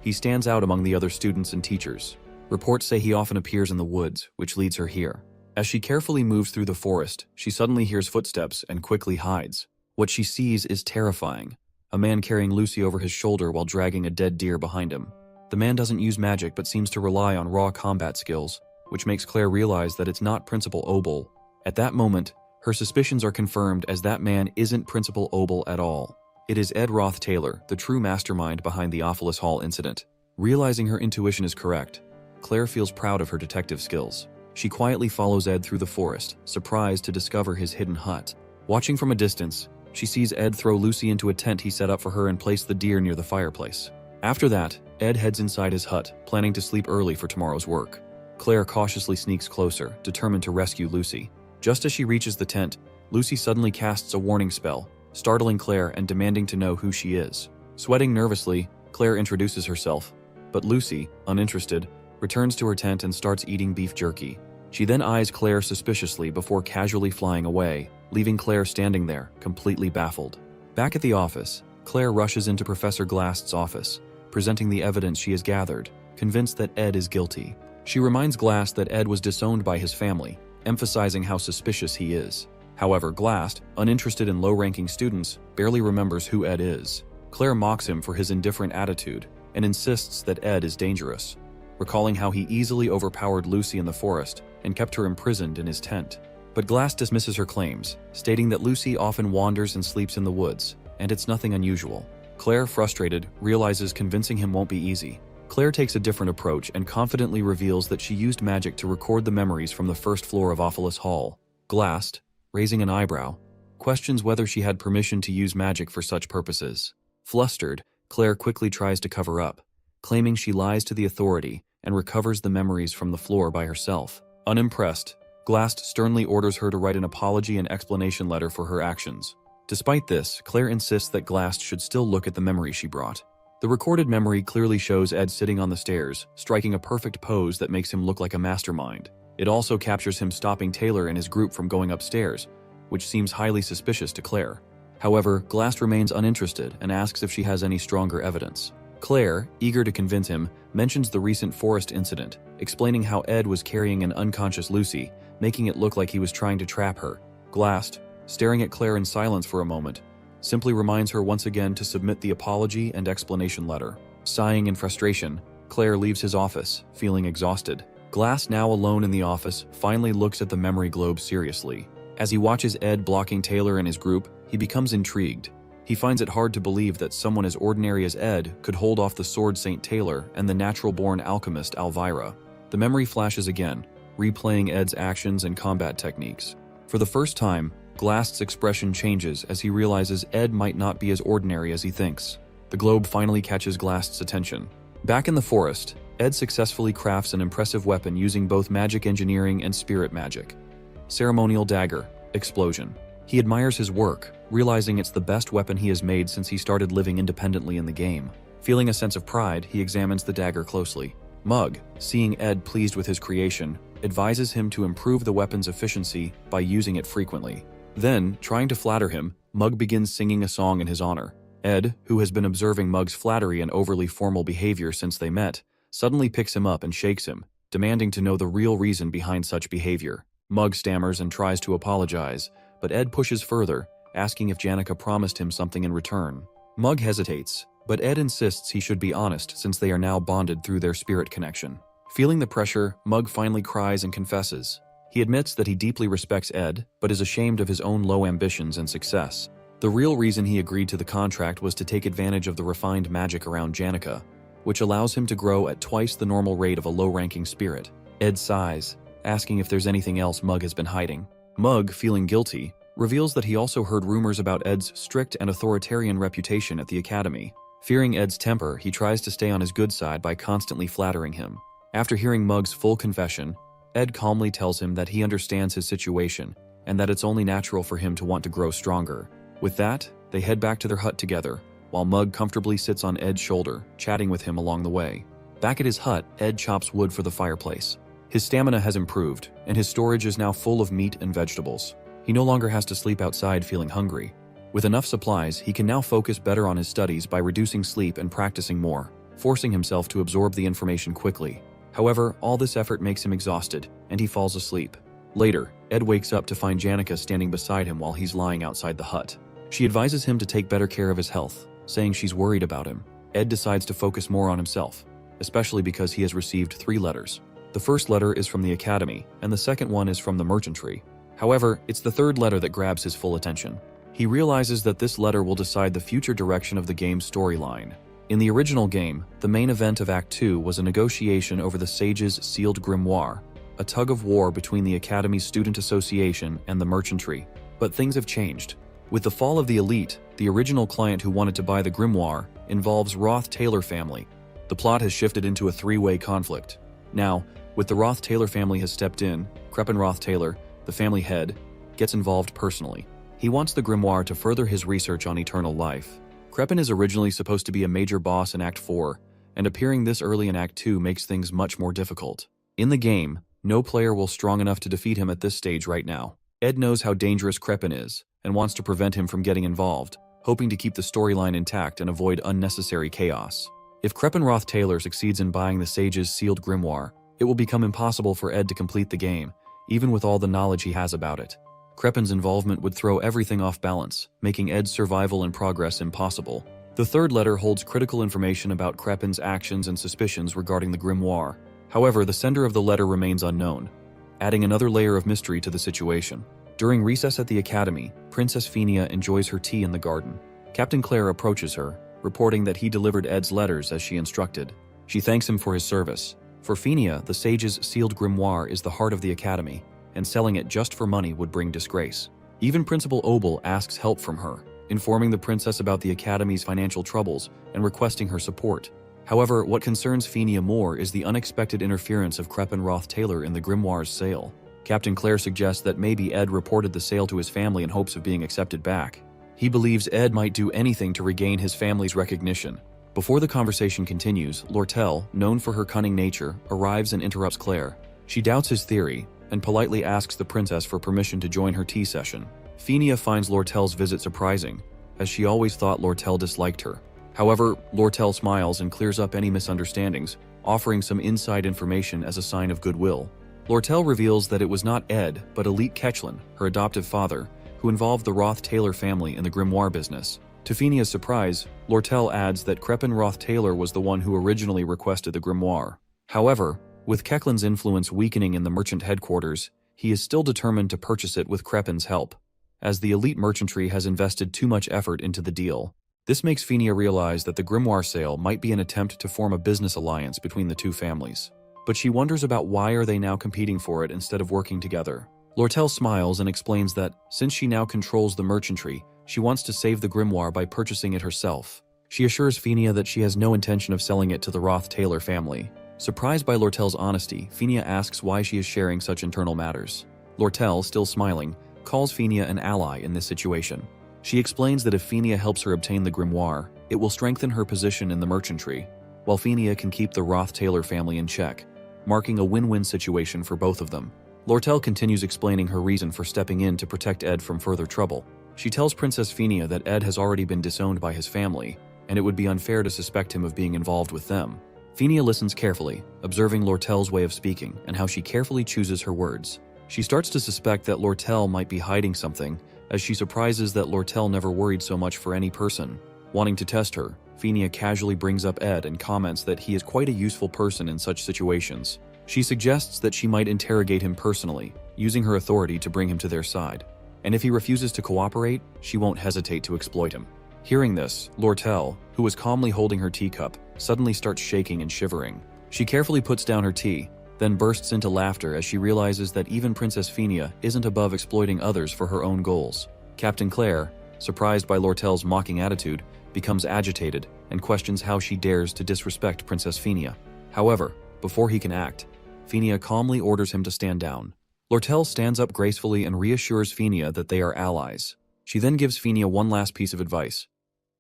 he stands out among the other students and teachers. Reports say he often appears in the woods, which leads her here. As she carefully moves through the forest, she suddenly hears footsteps and quickly hides. What she sees is terrifying. A man carrying Lucy over his shoulder while dragging a dead deer behind him. The man doesn't use magic but seems to rely on raw combat skills, which makes Claire realize that it's not Principal Obel. At that moment, her suspicions are confirmed as that man isn't Principal Obel at all. It is Ed Roth Taylor, the true mastermind behind the Awfulest Hall incident. Realizing her intuition is correct, Claire feels proud of her detective skills. She quietly follows Ed through the forest, surprised to discover his hidden hut. Watching from a distance, she sees Ed throw Lucy into a tent he set up for her and place the deer near the fireplace. After that, Ed heads inside his hut, planning to sleep early for tomorrow's work. Claire cautiously sneaks closer, determined to rescue Lucy. Just as she reaches the tent, Lucy suddenly casts a warning spell, startling Claire and demanding to know who she is. Sweating nervously, Claire introduces herself, but Lucy, uninterested, returns to her tent and starts eating beef jerky. She then eyes Claire suspiciously before casually flying away, leaving Claire standing there, completely baffled. Back at the office, Claire rushes into Professor Glast's office, presenting the evidence she has gathered, convinced that Ed is guilty. She reminds Glast that Ed was disowned by his family, emphasizing how suspicious he is. However, Glast, uninterested in low-ranking students, barely remembers who Ed is. Claire mocks him for his indifferent attitude and insists that Ed is dangerous. recalling how he easily overpowered Lucy in the forest and kept her imprisoned in his tent. But Glass dismisses her claims, stating that Lucy often wanders and sleeps in the woods, and it's nothing unusual. Claire, frustrated, realizes convincing him won't be easy. Claire takes a different approach and confidently reveals that she used magic to record the memories from the first floor of Ophilus Hall. Glass, raising an eyebrow, questions whether she had permission to use magic for such purposes. Flustered, Claire quickly tries to cover up, claiming she lies to the authority and recovers the memories from the floor by herself. Unimpressed, Glass sternly orders her to write an apology and explanation letter for her actions. Despite this, Claire insists that Glass should still look at the memory she brought. The recorded memory clearly shows Ed sitting on the stairs, striking a perfect pose that makes him look like a mastermind. It also captures him stopping Taylor and his group from going upstairs, which seems highly suspicious to Claire. However, Glass remains uninterested and asks if she has any stronger evidence. Claire, eager to convince him, mentions the recent forest incident, explaining how Ed was carrying an unconscious Lucy, making it look like he was trying to trap her. Glass, staring at Claire in silence for a moment, simply reminds her once again to submit the apology and explanation letter. Sighing in frustration, Claire leaves his office, feeling exhausted. Glass, now alone in the office, finally looks at the memory globe seriously. As he watches Ed blocking Taylor and his group, he becomes intrigued. He finds it hard to believe that someone as ordinary as Ed could hold off the sword Saint Taylor and the natural-born alchemist Elvira. The memory flashes again, replaying Ed's actions and combat techniques. For the first time, Glass's expression changes as he realizes Ed might not be as ordinary as he thinks. The globe finally catches Glass's attention. Back in the forest, Ed successfully crafts an impressive weapon using both magic engineering and spirit magic. Ceremonial dagger, explosion. He admires his work, realizing it's the best weapon he has made since he started living independently in the game. Feeling a sense of pride, he examines the dagger closely. Mug, seeing Ed pleased with his creation, advises him to improve the weapon's efficiency by using it frequently. Then, trying to flatter him, Mug begins singing a song in his honor. Ed, who has been observing Mug's flattery and overly formal behavior since they met, suddenly picks him up and shakes him, demanding to know the real reason behind such behavior. Mug stammers and tries to apologize, but Ed pushes further, asking if Janica promised him something in return. Mug hesitates, but Ed insists he should be honest since they are now bonded through their spirit connection. Feeling the pressure, Mug finally cries and confesses. He admits that he deeply respects Ed, but is ashamed of his own low ambitions and success. The real reason he agreed to the contract was to take advantage of the refined magic around Janica, which allows him to grow at twice the normal rate of a low-ranking spirit. Ed sighs, asking if there's anything else Mug has been hiding. Mug, feeling guilty, reveals that he also heard rumors about Ed's strict and authoritarian reputation at the academy. Fearing Ed's temper, he tries to stay on his good side by constantly flattering him. After hearing Mug's full confession, Ed calmly tells him that he understands his situation and that it's only natural for him to want to grow stronger. With that, they head back to their hut together, while Mug comfortably sits on Ed's shoulder, chatting with him along the way. Back at his hut, Ed chops wood for the fireplace. His stamina has improved, and his storage is now full of meat and vegetables. He no longer has to sleep outside feeling hungry. With enough supplies, he can now focus better on his studies by reducing sleep and practicing more, forcing himself to absorb the information quickly. However, all this effort makes him exhausted, and he falls asleep. Later, Ed wakes up to find Janica standing beside him while he's lying outside the hut. She advises him to take better care of his health, saying she's worried about him. Ed decides to focus more on himself, especially because he has received 3 letters. The first letter is from the academy, and the second one is from the merchantry. However, it's the third letter that grabs his full attention. He realizes that this letter will decide the future direction of the game's storyline. In the original game, the main event of Act 2 was a negotiation over the Sage's sealed grimoire, a tug-of-war between the Academy's Student Association and the merchantry. But things have changed. With the fall of the elite, the original client who wanted to buy the grimoire involves Roth-Taylor family. The plot has shifted into a 3-way conflict. Now, with the Roth-Taylor family has stepped in, Crepin Roth-Taylor, the family head, gets involved personally. He wants the grimoire to further his research on eternal life. Crepin is originally supposed to be a major boss in Act 4, and appearing this early in Act 2 makes things much more difficult. In the game, no player will strong enough to defeat him at this stage right now. Ed knows how dangerous Crepin is, and wants to prevent him from getting involved, hoping to keep the storyline intact and avoid unnecessary chaos. If Crepin Roth-Taylor succeeds in buying the Sage's sealed grimoire, it will become impossible for Ed to complete the game, even with all the knowledge he has about it. Crepin's involvement would throw everything off balance, making Ed's survival and progress impossible. The third letter holds critical information about Crepin's actions and suspicions regarding the grimoire. However, the sender of the letter remains unknown, adding another layer of mystery to the situation. During recess at the academy, Princess Phinia enjoys her tea in the garden. Captain Claire approaches her, reporting that he delivered Ed's letters as she instructed. She thanks him for his service. For Phinia, the sage's sealed grimoire is the heart of the academy, and selling it just for money would bring disgrace. Even Principal Obel asks help from her, informing the princess about the academy's financial troubles and requesting her support. However, what concerns Phinia more is the unexpected interference of Crepin Roth-Taylor in the grimoire's sale. Captain Claire suggests that maybe Ed reported the sale to his family in hopes of being accepted back. He believes Ed might do anything to regain his family's recognition. Before the conversation continues, Lortel, known for her cunning nature, arrives and interrupts Claire. She doubts his theory and politely asks the princess for permission to join her tea session. Phinia finds Lortel's visit surprising, as she always thought Lortel disliked her. However, Lortel smiles and clears up any misunderstandings, offering some inside information as a sign of goodwill. Lortel reveals that it was not Ed, but Elite Ketchlin, her adoptive father, who involved the Roth-Taylor family in the grimoire business. To Phinia's surprise, Lortel adds that Crepin Roth-Taylor was the one who originally requested the grimoire. However, with Kechlin's influence weakening in the merchant headquarters, he is still determined to purchase it with Crepin's help, as the elite merchantry has invested too much effort into the deal. This makes Phinia realize that the grimoire sale might be an attempt to form a business alliance between the two families. But she wonders about why are they now competing for it instead of working together. Lortel smiles and explains that, since she now controls the merchantry, she wants to save the grimoire by purchasing it herself. She assures Phinia that she has no intention of selling it to the Roth-Taylor family. Surprised by Lortel's honesty, Phinia asks why she is sharing such internal matters. Lortel, still smiling, calls Phinia an ally in this situation. She explains that if Phinia helps her obtain the grimoire, it will strengthen her position in the merchantry, while Phinia can keep the Roth-Taylor family in check, marking a win-win situation for both of them. Lortel continues explaining her reason for stepping in to protect Ed from further trouble. She tells Princess Phinia that Ed has already been disowned by his family, and it would be unfair to suspect him of being involved with them. Phinia listens carefully, observing Lortel's way of speaking and how she carefully chooses her words. She starts to suspect that Lortel might be hiding something, as she surprises that Lortel never worried so much for any person. Wanting to test her, Phinia casually brings up Ed and comments that he is quite a useful person in such situations. She suggests that she might interrogate him personally, using her authority to bring him to their side. And if he refuses to cooperate, she won't hesitate to exploit him. Hearing this, Lortel, who was calmly holding her teacup, suddenly starts shaking and shivering. She carefully puts down her tea, then bursts into laughter as she realizes that even Princess Phinia isn't above exploiting others for her own goals. Captain Claire, surprised by Lortel's mocking attitude, becomes agitated and questions how she dares to disrespect Princess Phinia. However, before he can act, Phinia calmly orders him to stand down. Lortel stands up gracefully and reassures Phinia that they are allies. She then gives Phinia one last piece of advice.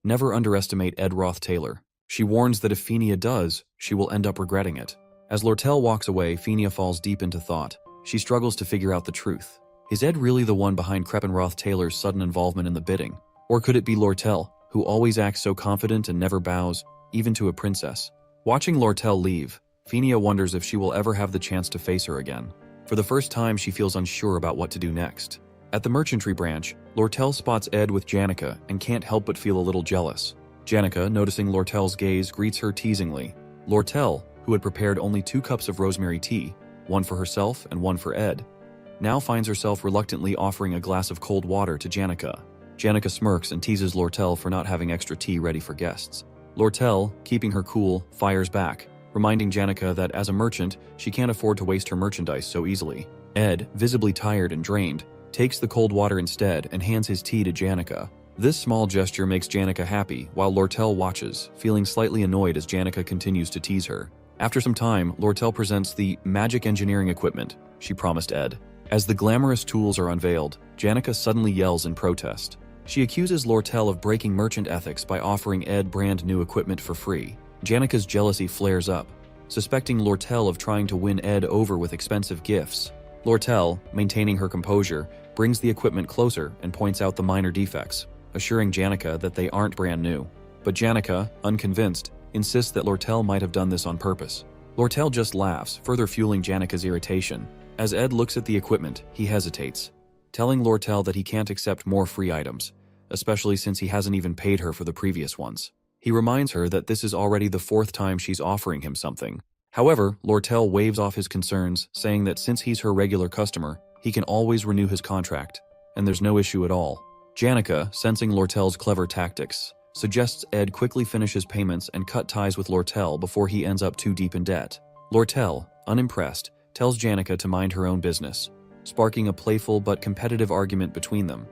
Never underestimate Ed Roth-Taylor. She warns that if Phinia does, she will end up regretting it. As Lortel walks away, Phinia falls deep into thought. She struggles to figure out the truth. Is Ed really the one behind Crepin Roth-Taylor's sudden involvement in the bidding? Or could it be Lortel, who always acts so confident and never bows, even to a princess? Watching Lortel leave, Phinia wonders if she will ever have the chance to face her again. For the first time, she feels unsure about what to do next. At the merchantry branch, Lortel spots Ed with Janica and can't help but feel a little jealous. Janica, noticing Lortel's gaze, greets her teasingly. Lortel, who had prepared only 2 cups of rosemary tea, one for herself and one for Ed, now finds herself reluctantly offering a glass of cold water to Janica. Janica smirks and teases Lortel for not having extra tea ready for guests. Lortel, keeping her cool, fires back, reminding Janica that as a merchant, she can't afford to waste her merchandise so easily. Ed, visibly tired and drained, takes the cold water instead and hands his tea to Janica. This small gesture makes Janica happy, while Lortel watches, feeling slightly annoyed as Janica continues to tease her. After some time, Lortel presents the magic engineering equipment she promised Ed. As the glamorous tools are unveiled, Janica suddenly yells in protest. She accuses Lortel of breaking merchant ethics by offering Ed brand new equipment for free. Janica's jealousy flares up, suspecting Lortel of trying to win Ed over with expensive gifts. Lortel, maintaining her composure, brings the equipment closer and points out the minor defects, assuring Janica that they aren't brand new. But Janica, unconvinced, insists that Lortel might have done this on purpose. Lortel just laughs, further fueling Janica's irritation. As Ed looks at the equipment, he hesitates, telling Lortel that he can't accept more free items, especially since he hasn't even paid her for the previous ones. He reminds her that this is already the 4th time she's offering him something. However, Lortel waves off his concerns, saying that since he's her regular customer, he can always renew his contract, and there's no issue at all. Janica, sensing Lortel's clever tactics, suggests Ed quickly finish his payments and cut ties with Lortel before he ends up too deep in debt. Lortel, unimpressed, tells Janica to mind her own business, sparking a playful but competitive argument between them,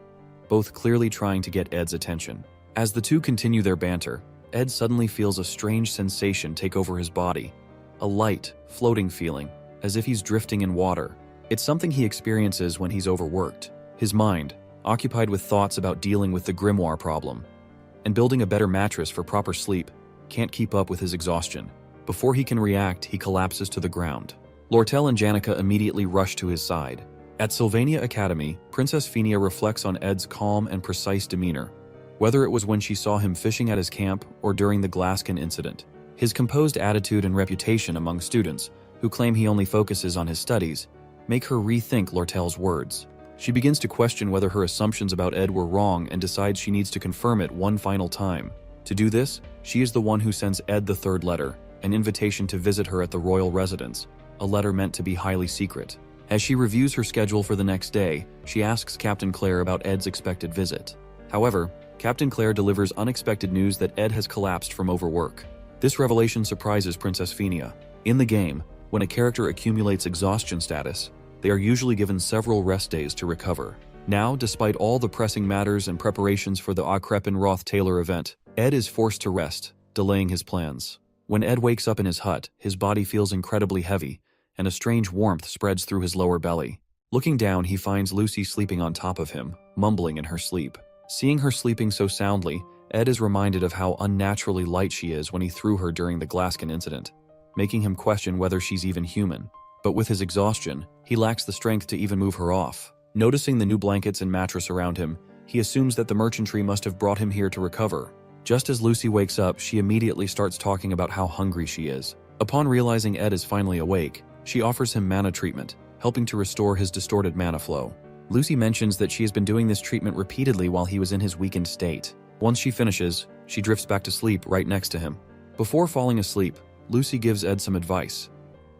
both clearly trying to get Ed's attention. As the two continue their banter, Ed suddenly feels a strange sensation take over his body, a light, floating feeling, as if he's drifting in water. It's something he experiences when he's overworked. His mind, occupied with thoughts about dealing with the grimoire problem and building a better mattress for proper sleep, can't keep up with his exhaustion. Before he can react, he collapses to the ground. Lortel and Janica immediately rush to his side. At Sylvania Academy, Princess Phinia reflects on Ed's calm and precise demeanor, whether it was when she saw him fishing at his camp or during the Glasskin incident. His composed attitude and reputation among students, who claim he only focuses on his studies, make her rethink Lortel's words. She begins to question whether her assumptions about Ed were wrong and decides she needs to confirm it one final time. To do this, she is the one who sends Ed the 3rd letter, an invitation to visit her at the royal residence, a letter meant to be highly secret. As she reviews her schedule for the next day, she asks Captain Claire about Ed's expected visit. However, Captain Claire delivers unexpected news that Ed has collapsed from overwork. This revelation surprises Princess Phinia. In the game, when a character accumulates exhaustion status, they are usually given several rest days to recover. Now, despite all the pressing matters and preparations for the Crepin Roth Taylor event, Ed is forced to rest, delaying his plans. When Ed wakes up in his hut, his body feels incredibly heavy, and a strange warmth spreads through his lower belly. Looking down, he finds Lucy sleeping on top of him, mumbling in her sleep. Seeing her sleeping so soundly, Ed is reminded of how unnaturally light she is when he threw her during the Glasskin incident, making him question whether she's even human. But with his exhaustion, he lacks the strength to even move her off. Noticing the new blankets and mattress around him, he assumes that the merchantry must have brought him here to recover. Just as Lucy wakes up, she immediately starts talking about how hungry she is. Upon realizing Ed is finally awake, she offers him mana treatment, helping to restore his distorted mana flow. Lucy mentions that she has been doing this treatment repeatedly while he was in his weakened state. Once she finishes, she drifts back to sleep right next to him. Before falling asleep, Lucy gives Ed some advice,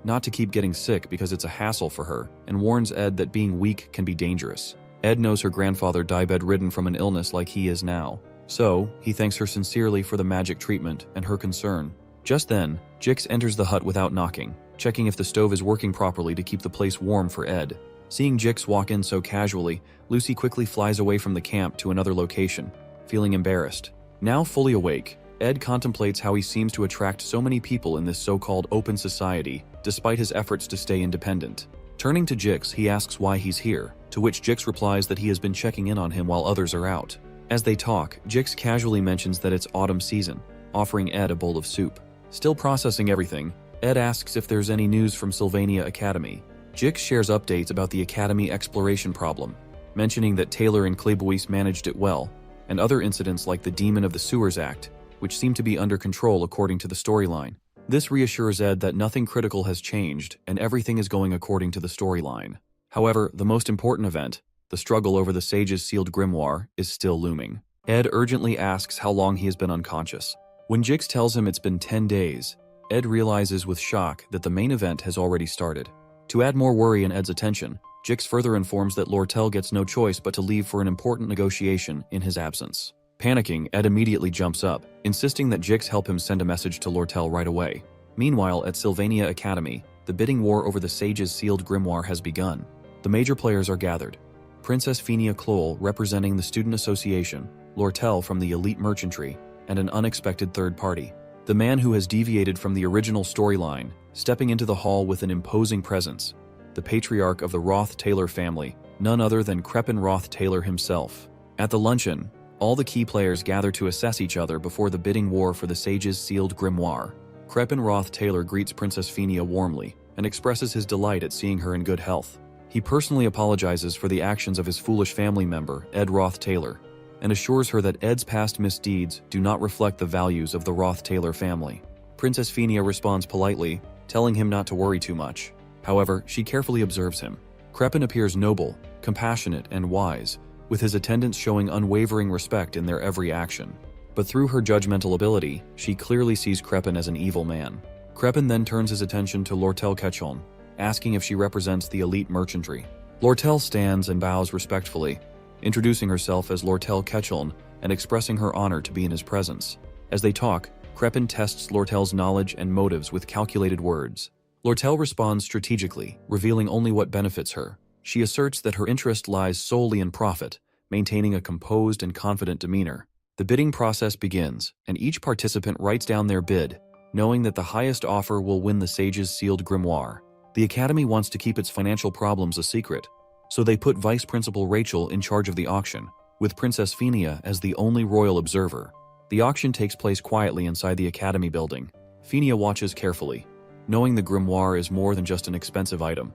not to keep getting sick because it's a hassle for her, and warns Ed that being weak can be dangerous. Ed knows her grandfather died bedridden from an illness like he is now, so he thanks her sincerely for the magic treatment and her concern. Just then, Jix enters the hut without knocking, checking if the stove is working properly to keep the place warm for Ed. Seeing Jix walk in so casually, Lucy quickly flies away from the camp to another location, feeling embarrassed. Now fully awake, Ed contemplates how he seems to attract so many people in this so-called open society, despite his efforts to stay independent. Turning to Jix, he asks why he's here, to which Jix replies that he has been checking in on him while others are out. As they talk, Jix casually mentions that it's autumn season, offering Ed a bowl of soup. Still processing everything, Ed asks if there's any news from Sylvania Academy. Jix shares updates about the Academy exploration problem, mentioning that Taylor and Klebois managed it well, and other incidents like the Demon of the Sewers Act, which seem to be under control according to the storyline. This reassures Ed that nothing critical has changed and everything is going according to the storyline. However, the most important event, the struggle over the Sage's sealed grimoire, is still looming. Ed urgently asks how long he has been unconscious. When Jix tells him it's been 10 days, Ed realizes with shock that the main event has already started. To add more worry and Ed's attention, Jix further informs that Lortel gets no choice but to leave for an important negotiation in his absence. Panicking, Ed immediately jumps up, insisting that Jix help him send a message to Lortel right away. Meanwhile, at Sylvania Academy, the bidding war over the Sage's sealed grimoire has begun. The major players are gathered. Princess Phinia Kloll representing the Student Association, Lortel from the elite merchantry, and an unexpected third party. The man who has deviated from the original storyline, stepping into the hall with an imposing presence, the patriarch of the Roth Taylor family, none other than Crepin Roth Taylor himself. At the luncheon, all the key players gather to assess each other before the bidding war for the Sage's sealed grimoire. Crepin Roth Taylor greets Princess Phinia warmly and expresses his delight at seeing her in good health. He personally apologizes for the actions of his foolish family member, Ed Roth Taylor, and assures her that Ed's past misdeeds do not reflect the values of the Roth Taylor family. Princess Phinia responds politely, telling him not to worry too much. However, she carefully observes him. Crepin appears noble, compassionate, and wise, with his attendants showing unwavering respect in their every action. But through her judgmental ability, she clearly sees Kreppen as an evil man. Kreppen then turns his attention to Lortel Ketchon, asking if she represents the elite merchantry. Lortel stands and bows respectfully, introducing herself as Lortel Ketchon and expressing her honor to be in his presence. As they talk, Kreppen tests Lortel's knowledge and motives with calculated words. Lortel responds strategically, revealing only what benefits her. She asserts that her interest lies solely in profit, maintaining a composed and confident demeanor. The bidding process begins, and each participant writes down their bid, knowing that the highest offer will win the sage's sealed grimoire. The Academy wants to keep its financial problems a secret, so they put Vice Principal Rachel in charge of the auction, with Princess Phinia as the only royal observer. The auction takes place quietly inside the Academy building. Phinia watches carefully, knowing the grimoire is more than just an expensive item.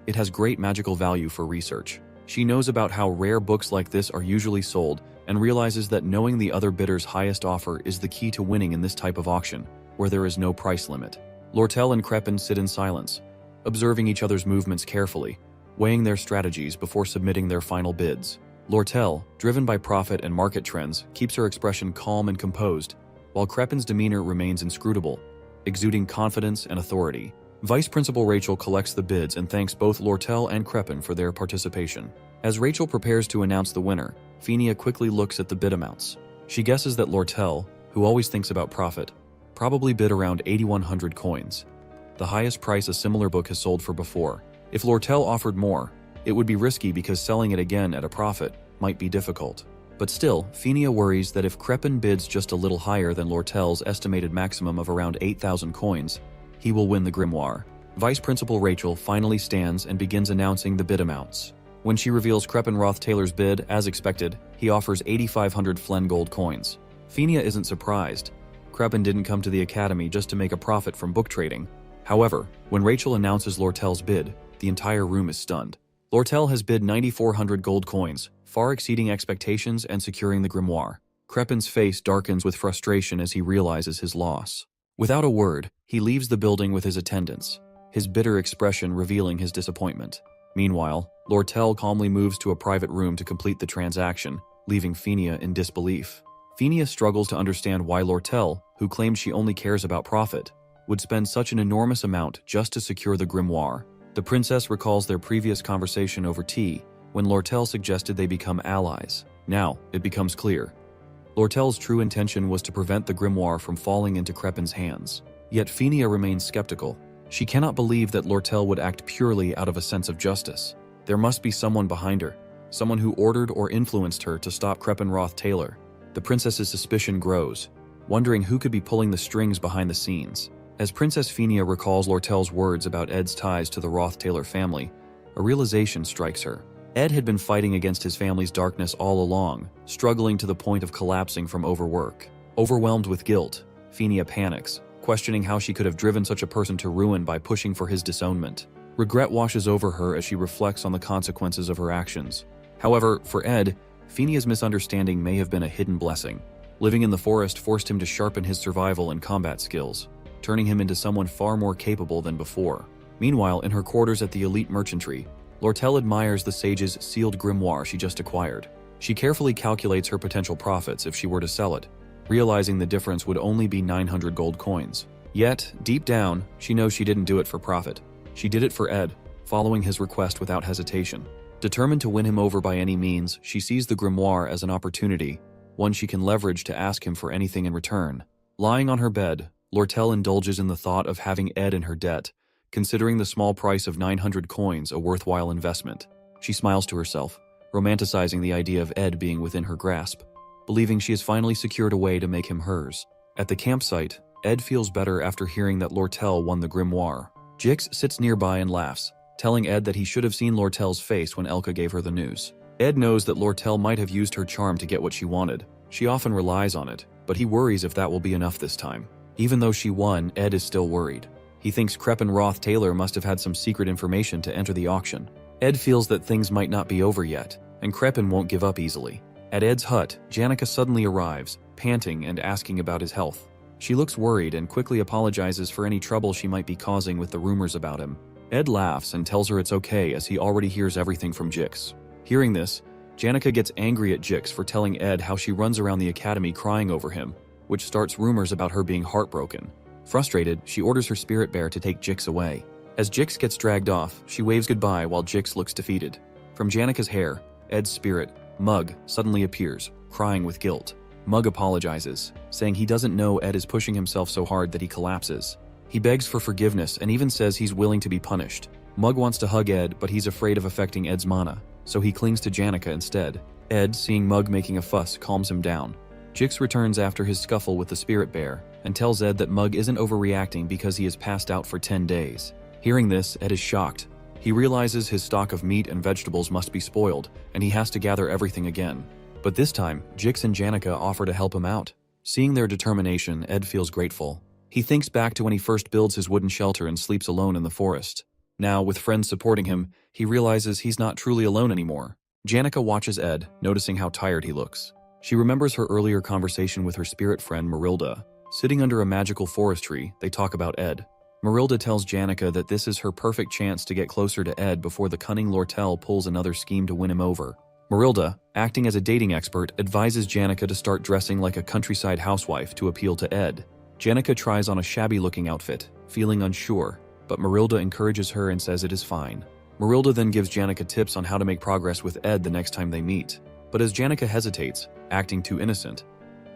It has great magical value for research. She knows about how rare books like this are usually sold and realizes that knowing the other bidder's highest offer is the key to winning in this type of auction, where there is no price limit. Lortel and Kreppen sit in silence, observing each other's movements carefully, weighing their strategies before submitting their final bids. Lortel, driven by profit and market trends, keeps her expression calm and composed, while Kreppen's demeanor remains inscrutable, exuding confidence and authority. Vice Principal Rachel collects the bids and thanks both Lortel and Kreppen for their participation. As Rachel prepares to announce the winner, Phinia quickly looks at the bid amounts. She guesses that Lortel, who always thinks about profit, probably bid around 8,100 coins, the highest price a similar book has sold for before. If Lortel offered more, it would be risky because selling it again at a profit might be difficult. But still, Phinia worries that if Kreppen bids just a little higher than Lortel's estimated maximum of around 8,000 coins, he will win the grimoire. Vice Principal Rachel finally stands and begins announcing the bid amounts. When she reveals Kreppen Roth-Taylor's bid, as expected, he offers 8,500 Flen gold coins. Phinia isn't surprised. Kreppen didn't come to the Academy just to make a profit from book trading. However, when Rachel announces Lortel's bid, the entire room is stunned. Lortel has bid 9,400 gold coins, far exceeding expectations and securing the grimoire. Kreppen's face darkens with frustration as he realizes his loss. Without a word, he leaves the building with his attendants, his bitter expression revealing his disappointment. Meanwhile, Lortel calmly moves to a private room to complete the transaction, leaving Phinia in disbelief. Phinia struggles to understand why Lortel, who claimed she only cares about profit, would spend such an enormous amount just to secure the grimoire. The princess recalls their previous conversation over tea, when Lortel suggested they become allies. Now, it becomes clear. Lortel's true intention was to prevent the grimoire from falling into Kreppen's hands. Yet Phinia remains skeptical. She cannot believe that Lortel would act purely out of a sense of justice. There must be someone behind her, someone who ordered or influenced her to stop Kreppen Roth-Taylor. The princess's suspicion grows, wondering who could be pulling the strings behind the scenes. As Princess Phinia recalls Lortel's words about Ed's ties to the Roth-Taylor family, a realization strikes her. Ed had been fighting against his family's darkness all along, struggling to the point of collapsing from overwork. Overwhelmed with guilt, Phinia panics, questioning how she could have driven such a person to ruin by pushing for his disownment. Regret washes over her as she reflects on the consequences of her actions. However, for Ed, Phinia's misunderstanding may have been a hidden blessing. Living in the forest forced him to sharpen his survival and combat skills, turning him into someone far more capable than before. Meanwhile, in her quarters at the elite merchantry, Lortel admires the sage's sealed grimoire she just acquired. She carefully calculates her potential profits if she were to sell it, realizing the difference would only be 900 gold coins. Yet, deep down, she knows she didn't do it for profit. She did it for Ed, following his request without hesitation. Determined to win him over by any means, she sees the grimoire as an opportunity, one she can leverage to ask him for anything in return. Lying on her bed, Lortel indulges in the thought of having Ed in her debt, considering the small price of 900 coins a worthwhile investment. She smiles to herself, romanticizing the idea of Ed being within her grasp, believing she has finally secured a way to make him hers. At the campsite, Ed feels better after hearing that Lortel won the grimoire. Jix sits nearby and laughs, telling Ed that he should have seen Lortel's face when Elka gave her the news. Ed knows that Lortel might have used her charm to get what she wanted. She often relies on it, but he worries if that will be enough this time. Even though she won, Ed is still worried. He thinks Kreppen Roth-Taylor must have had some secret information to enter the auction. Ed feels that things might not be over yet, and Kreppen won't give up easily. At Ed's hut, Janica suddenly arrives, panting and asking about his health. She looks worried and quickly apologizes for any trouble she might be causing with the rumors about him. Ed laughs and tells her it's okay as he already hears everything from Jix. Hearing this, Janica gets angry at Jix for telling Ed how she runs around the academy crying over him, which starts rumors about her being heartbroken. Frustrated, she orders her spirit bear to take Jix away. As Jix gets dragged off, she waves goodbye while Jix looks defeated. From Janica's hair, Ed's spirit, Mug, suddenly appears, crying with guilt. Mug apologizes, saying he doesn't know Ed is pushing himself so hard that he collapses. He begs for forgiveness and even says he's willing to be punished. Mug wants to hug Ed, but he's afraid of affecting Ed's mana, so he clings to Janica instead. Ed, seeing Mug making a fuss, calms him down. Jix returns after his scuffle with the spirit bear and tells Ed that Mug isn't overreacting because he has passed out for 10 days. Hearing this, Ed is shocked. He realizes his stock of meat and vegetables must be spoiled, and he has to gather everything again. But this time, Jix and Janica offer to help him out. Seeing their determination, Ed feels grateful. He thinks back to when he first builds his wooden shelter and sleeps alone in the forest. Now, with friends supporting him, he realizes he's not truly alone anymore. Janica watches Ed, noticing how tired he looks. She remembers her earlier conversation with her spirit friend Marilda. Sitting under a magical forest tree, they talk about Ed. Marilda tells Janica that this is her perfect chance to get closer to Ed before the cunning Lortel pulls another scheme to win him over. Marilda, acting as a dating expert, advises Janica to start dressing like a countryside housewife to appeal to Ed. Janica tries on a shabby-looking outfit, feeling unsure, but Marilda encourages her and says it is fine. Marilda then gives Janica tips on how to make progress with Ed the next time they meet. But as Janica hesitates, acting too innocent,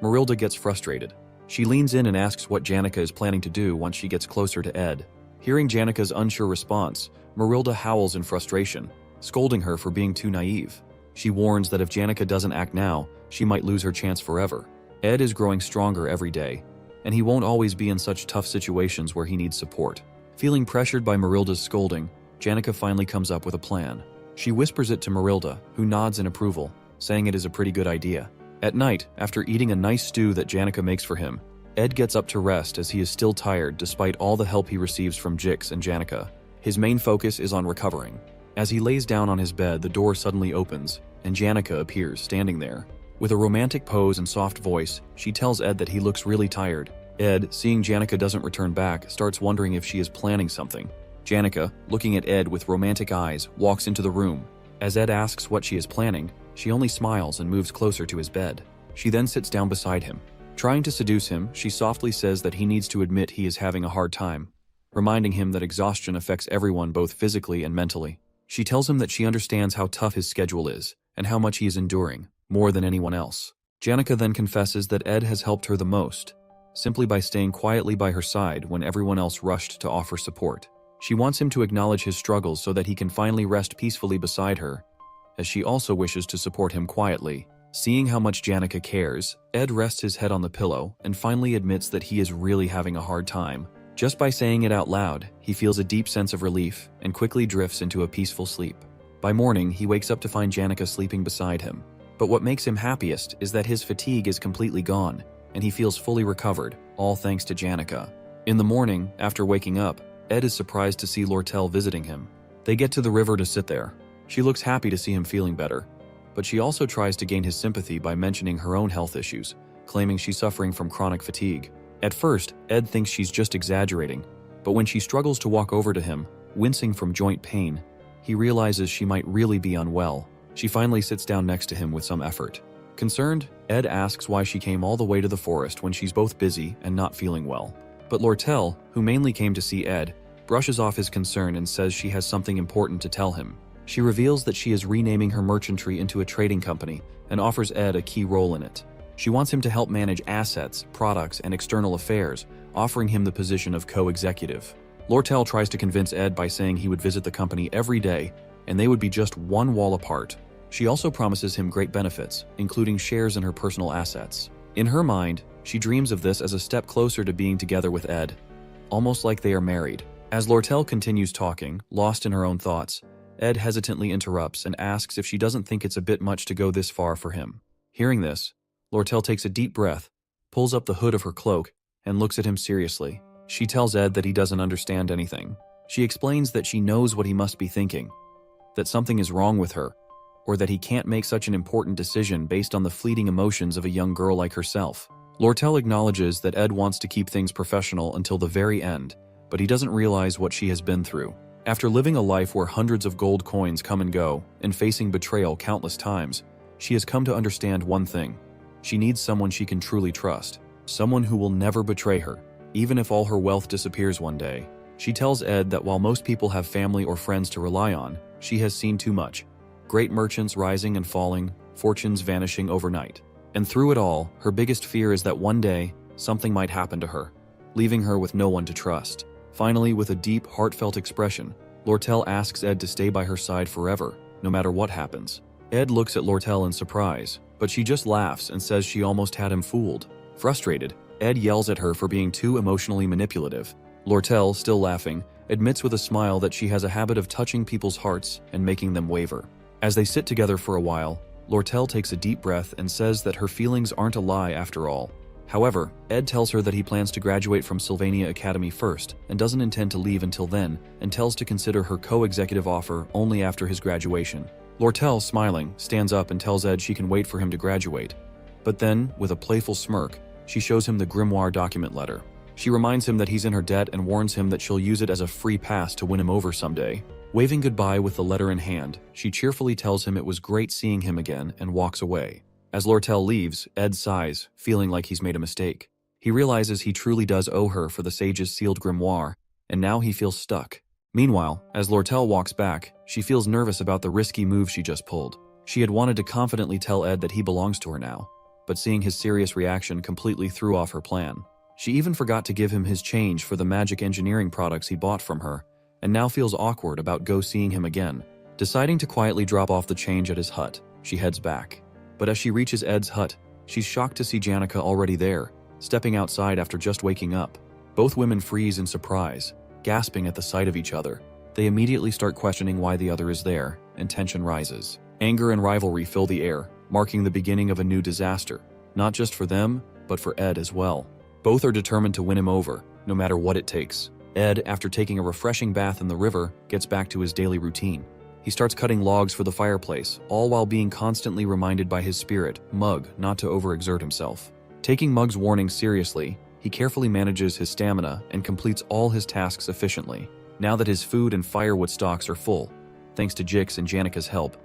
Marilda gets frustrated. She leans in and asks what Janica is planning to do once she gets closer to Ed. Hearing Janica's unsure response, Marilda howls in frustration, scolding her for being too naive. She warns that if Janica doesn't act now, she might lose her chance forever. Ed is growing stronger every day, and he won't always be in such tough situations where he needs support. Feeling pressured by Marilda's scolding, Janica finally comes up with a plan. She whispers it to Marilda, who nods in approval, saying it is a pretty good idea. At night, after eating a nice stew that Janica makes for him, Ed gets up to rest as he is still tired despite all the help he receives from Jix and Janica. His main focus is on recovering. As he lays down on his bed, the door suddenly opens, and Janica appears, standing there. With a romantic pose and soft voice, she tells Ed that he looks really tired. Ed, seeing Janica doesn't return back, starts wondering if she is planning something. Janica, looking at Ed with romantic eyes, walks into the room. As Ed asks what she is planning, she only smiles and moves closer to his bed. She then sits down beside him. Trying to seduce him, she softly says that he needs to admit he is having a hard time, reminding him that exhaustion affects everyone both physically and mentally. She tells him that she understands how tough his schedule is, and how much he is enduring, more than anyone else. Janica then confesses that Ed has helped her the most, simply by staying quietly by her side when everyone else rushed to offer support. She wants him to acknowledge his struggles so that he can finally rest peacefully beside her, as she also wishes to support him quietly. Seeing how much Janica cares, Ed rests his head on the pillow and finally admits that he is really having a hard time. Just by saying it out loud, he feels a deep sense of relief and quickly drifts into a peaceful sleep. By morning, he wakes up to find Janica sleeping beside him. But what makes him happiest is that his fatigue is completely gone, and he feels fully recovered, all thanks to Janica. In the morning, after waking up, Ed is surprised to see Lortel visiting him. They get to the river to sit there. She looks happy to see him feeling better, but she also tries to gain his sympathy by mentioning her own health issues, claiming she's suffering from chronic fatigue. At first, Ed thinks she's just exaggerating, but when she struggles to walk over to him, wincing from joint pain, he realizes she might really be unwell. She finally sits down next to him with some effort. Concerned, Ed asks why she came all the way to the forest when she's both busy and not feeling well. But Lortel, who mainly came to see Ed, brushes off his concern and says she has something important to tell him. She reveals that she is renaming her merchantry into a trading company and offers Ed a key role in it. She wants him to help manage assets, products, and external affairs, offering him the position of co-executive. Lortel tries to convince Ed by saying he would visit the company every day and they would be just one wall apart. She also promises him great benefits, including shares in her personal assets. In her mind, she dreams of this as a step closer to being together with Ed, almost like they are married. As Lortel continues talking, lost in her own thoughts, Ed hesitantly interrupts and asks if she doesn't think it's a bit much to go this far for him. Hearing this, Lortel takes a deep breath, pulls up the hood of her cloak, and looks at him seriously. She tells Ed that he doesn't understand anything. She explains that she knows what he must be thinking, that something is wrong with her, or that he can't make such an important decision based on the fleeting emotions of a young girl like herself. Lortel acknowledges that Ed wants to keep things professional until the very end, but he doesn't realize what she has been through. After living a life where hundreds of gold coins come and go, and facing betrayal countless times, She has come to understand one thing. She needs someone she can truly trust, someone who will never betray her, even if all her wealth disappears one day. She tells Ed that while most people have family or friends to rely on, she has seen too much. Great merchants rising and falling, fortunes vanishing overnight. And through it all, her biggest fear is that one day, something might happen to her, leaving her with no one to trust. Finally, with a deep, heartfelt expression, Lortel asks Ed to stay by her side forever, no matter what happens. Ed looks at Lortel in surprise, but she just laughs and says she almost had him fooled. Frustrated, Ed yells at her for being too emotionally manipulative. Lortel, still laughing, admits with a smile that she has a habit of touching people's hearts and making them waver. As they sit together for a while, Lortel takes a deep breath and says that her feelings aren't a lie after all. However, Ed tells her that he plans to graduate from Sylvania Academy first and doesn't intend to leave until then, and tells to consider her co-executive offer only after his graduation. Lortel, smiling, stands up and tells Ed she can wait for him to graduate. But then, with a playful smirk, she shows him the grimoire document letter. She reminds him that he's in her debt and warns him that she'll use it as a free pass to win him over someday. Waving goodbye with the letter in hand, she cheerfully tells him it was great seeing him again and walks away. As Lortel leaves, Ed sighs, feeling like he's made a mistake. He realizes he truly does owe her for the sage's sealed grimoire, and now he feels stuck. Meanwhile, as Lortel walks back, she feels nervous about the risky move she just pulled. She had wanted to confidently tell Ed that he belongs to her now, but seeing his serious reaction completely threw off her plan. She even forgot to give him his change for the magic engineering products he bought from her, and now feels awkward about seeing him again. Deciding to quietly drop off the change at his hut, she heads back. But as she reaches Ed's hut, she's shocked to see Janica already there, stepping outside after just waking up. Both women freeze in surprise, gasping at the sight of each other. They immediately start questioning why the other is there, and tension rises. Anger and rivalry fill the air, marking the beginning of a new disaster, not just for them, but for Ed as well. Both are determined to win him over, no matter what it takes. Ed, after taking a refreshing bath in the river, gets back to his daily routine. He starts cutting logs for the fireplace, all while being constantly reminded by his spirit, Mug, not to overexert himself. Taking Mug's warning seriously, he carefully manages his stamina and completes all his tasks efficiently. Now that his food and firewood stocks are full, thanks to Jix and Janica's help,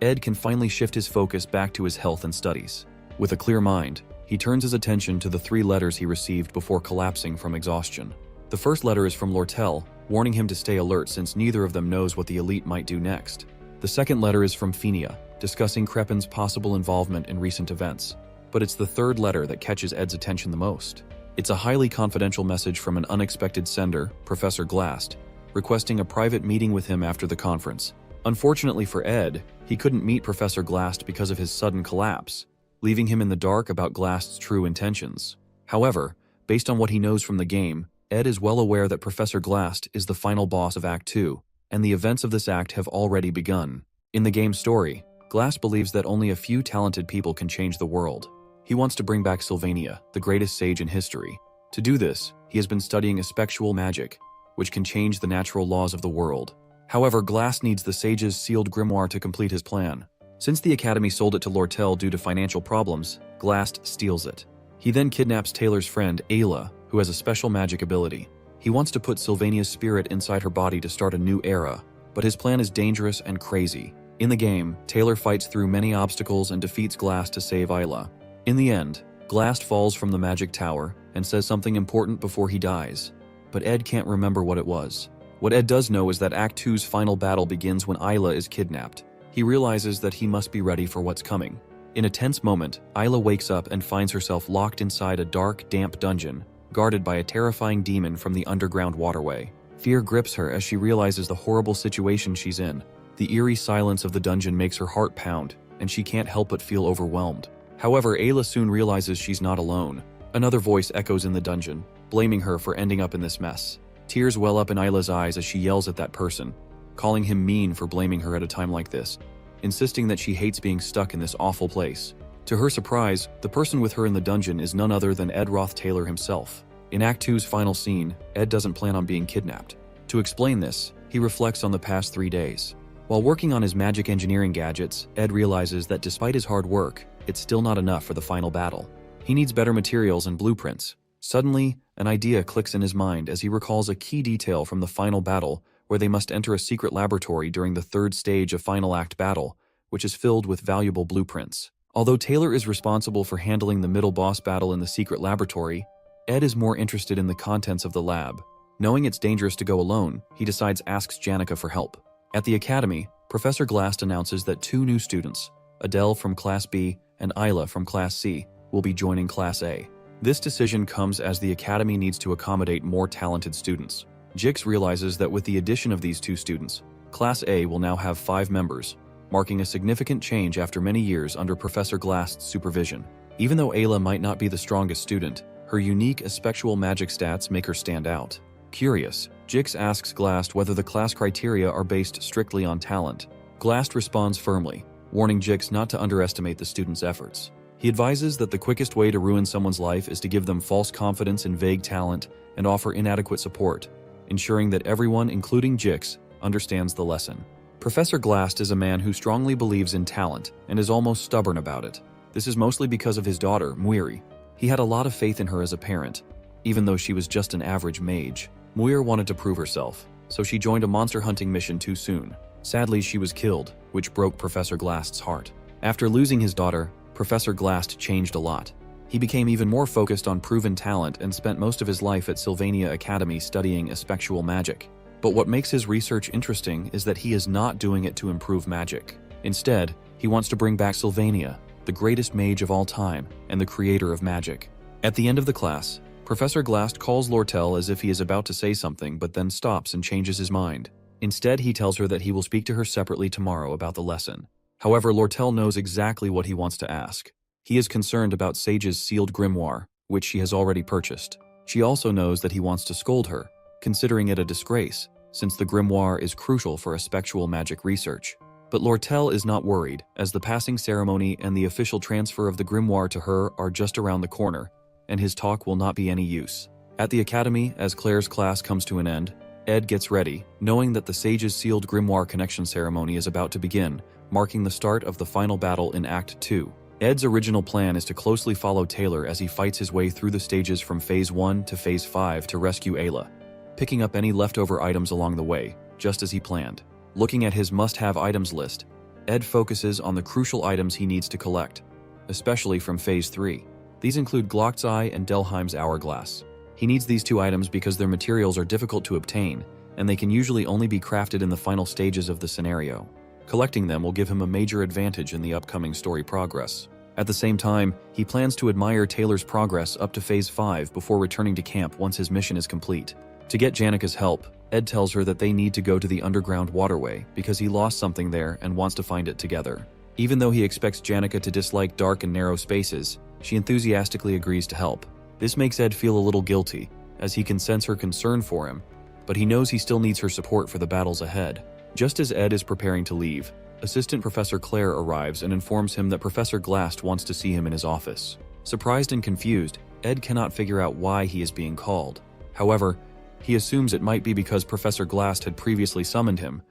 Ed can finally shift his focus back to his health and studies. With a clear mind, he turns his attention to the 3 letters he received before collapsing from exhaustion. The first letter is from Lortel, warning him to stay alert since neither of them knows what the elite might do next. The second letter is from Phinia, discussing Crepin's possible involvement in recent events. But it's the third letter that catches Ed's attention the most. It's a highly confidential message from an unexpected sender, Professor Glast, requesting a private meeting with him after the conference. Unfortunately for Ed, he couldn't meet Professor Glast because of his sudden collapse, leaving him in the dark about Glast's true intentions. However, based on what he knows from the game, Ed is well aware that Professor Glast is the final boss of Act 2, and the events of this act have already begun. In the game's story, Glast believes that only a few talented people can change the world. He wants to bring back Sylvania, the greatest sage in history. To do this, he has been studying effectual magic, which can change the natural laws of the world. However, Glast needs the sage's sealed grimoire to complete his plan. Since the Academy sold it to Lortel due to financial problems, Glast steals it. He then kidnaps Taylor's friend, Ayla, who has a special magic ability. He wants to put Sylvania's spirit inside her body to start a new era, but his plan is dangerous and crazy. In the game, Taylor fights through many obstacles and defeats Glast to save Ayla. In the end, Glast falls from the magic tower and says something important before he dies, but Ed can't remember what it was. What Ed does know is that Act 2's final battle begins when Ayla is kidnapped. He realizes that he must be ready for what's coming. In a tense moment, Ayla wakes up and finds herself locked inside a dark, damp dungeon, guarded by a terrifying demon from the underground waterway. Fear grips her as she realizes the horrible situation she's in. The eerie silence of the dungeon makes her heart pound, and she can't help but feel overwhelmed. However, Ayla soon realizes she's not alone. Another voice echoes in the dungeon, blaming her for ending up in this mess. Tears well up in Ayla's eyes as she yells at that person, calling him mean for blaming her at a time like this, insisting that she hates being stuck in this awful place. To her surprise, the person with her in the dungeon is none other than Ed Roth Taylor himself. In Act 2's final scene, Ed doesn't plan on being kidnapped. To explain this, he reflects on the past 3 days. While working on his magic engineering gadgets, Ed realizes that despite his hard work, it's still not enough for the final battle. He needs better materials and blueprints. Suddenly, an idea clicks in his mind as he recalls a key detail from the final battle where they must enter a secret laboratory during the 3rd stage of Final Act battle, which is filled with valuable blueprints. Although Taylor is responsible for handling the middle boss battle in the secret laboratory, Ed is more interested in the contents of the lab. Knowing it's dangerous to go alone, he decides asks Janica for help. At the academy, Professor Glast announces that 2 new students, Adele from Class B and Isla from Class C, will be joining Class A. This decision comes as the academy needs to accommodate more talented students. Jix realizes that with the addition of these 2 students, Class A will now have 5 members, marking a significant change after many years under Professor Glast's supervision. Even though Ayla might not be the strongest student, her unique effectual magic stats make her stand out. Curious, Jix asks Glast whether the class criteria are based strictly on talent. Glast responds firmly, warning Jix not to underestimate the student's efforts. He advises that the quickest way to ruin someone's life is to give them false confidence in vague talent and offer inadequate support, ensuring that everyone, including Jix, understands the lesson. Professor Glast is a man who strongly believes in talent and is almost stubborn about it. This is mostly because of his daughter, Muiri. He had a lot of faith in her as a parent, even though she was just an average mage. Muir wanted to prove herself, so she joined a monster hunting mission too soon. Sadly, she was killed, which broke Professor Glast's heart. After losing his daughter, Professor Glast changed a lot. He became even more focused on proven talent and spent most of his life at Sylvania Academy studying effectual magic. But what makes his research interesting is that he is not doing it to improve magic. Instead, he wants to bring back Sylvania, the greatest mage of all time and the creator of magic. At the end of the class, Professor Glast calls Lortel as if he is about to say something but then stops and changes his mind. Instead, he tells her that he will speak to her separately tomorrow about the lesson. However, Lortel knows exactly what he wants to ask. He is concerned about Sage's sealed grimoire, which she has already purchased. She also knows that he wants to scold her, considering it a disgrace, since the grimoire is crucial for effectual magic research. But Lortel is not worried, as the passing ceremony and the official transfer of the grimoire to her are just around the corner, and his talk will not be any use. At the academy, as Claire's class comes to an end, Ed gets ready, knowing that the Sage's sealed grimoire connection ceremony is about to begin, marking the start of the final battle in Act 2. Ed's original plan is to closely follow Taylor as he fights his way through the stages from Phase 1 to Phase 5 to rescue Ayla, picking up any leftover items along the way, just as he planned. Looking at his must-have items list, Ed focuses on the crucial items he needs to collect, especially from Phase 3. These include Glock's Eye and Delheim's Hourglass. He needs these 2 items because their materials are difficult to obtain, and they can usually only be crafted in the final stages of the scenario. Collecting them will give him a major advantage in the upcoming story progress. At the same time, he plans to admire Taylor's progress up to Phase 5 before returning to camp once his mission is complete. To get Janica's help, Ed tells her that they need to go to the underground waterway because he lost something there and wants to find it together. Even though he expects Janica to dislike dark and narrow spaces, she enthusiastically agrees to help. This makes Ed feel a little guilty, as he can sense her concern for him, but he knows he still needs her support for the battles ahead. Just as Ed is preparing to leave, Assistant Professor Claire arrives and informs him that Professor Glast wants to see him in his office. Surprised and confused, Ed cannot figure out why he is being called. However, he assumes it might be because Professor Glast had previously summoned him,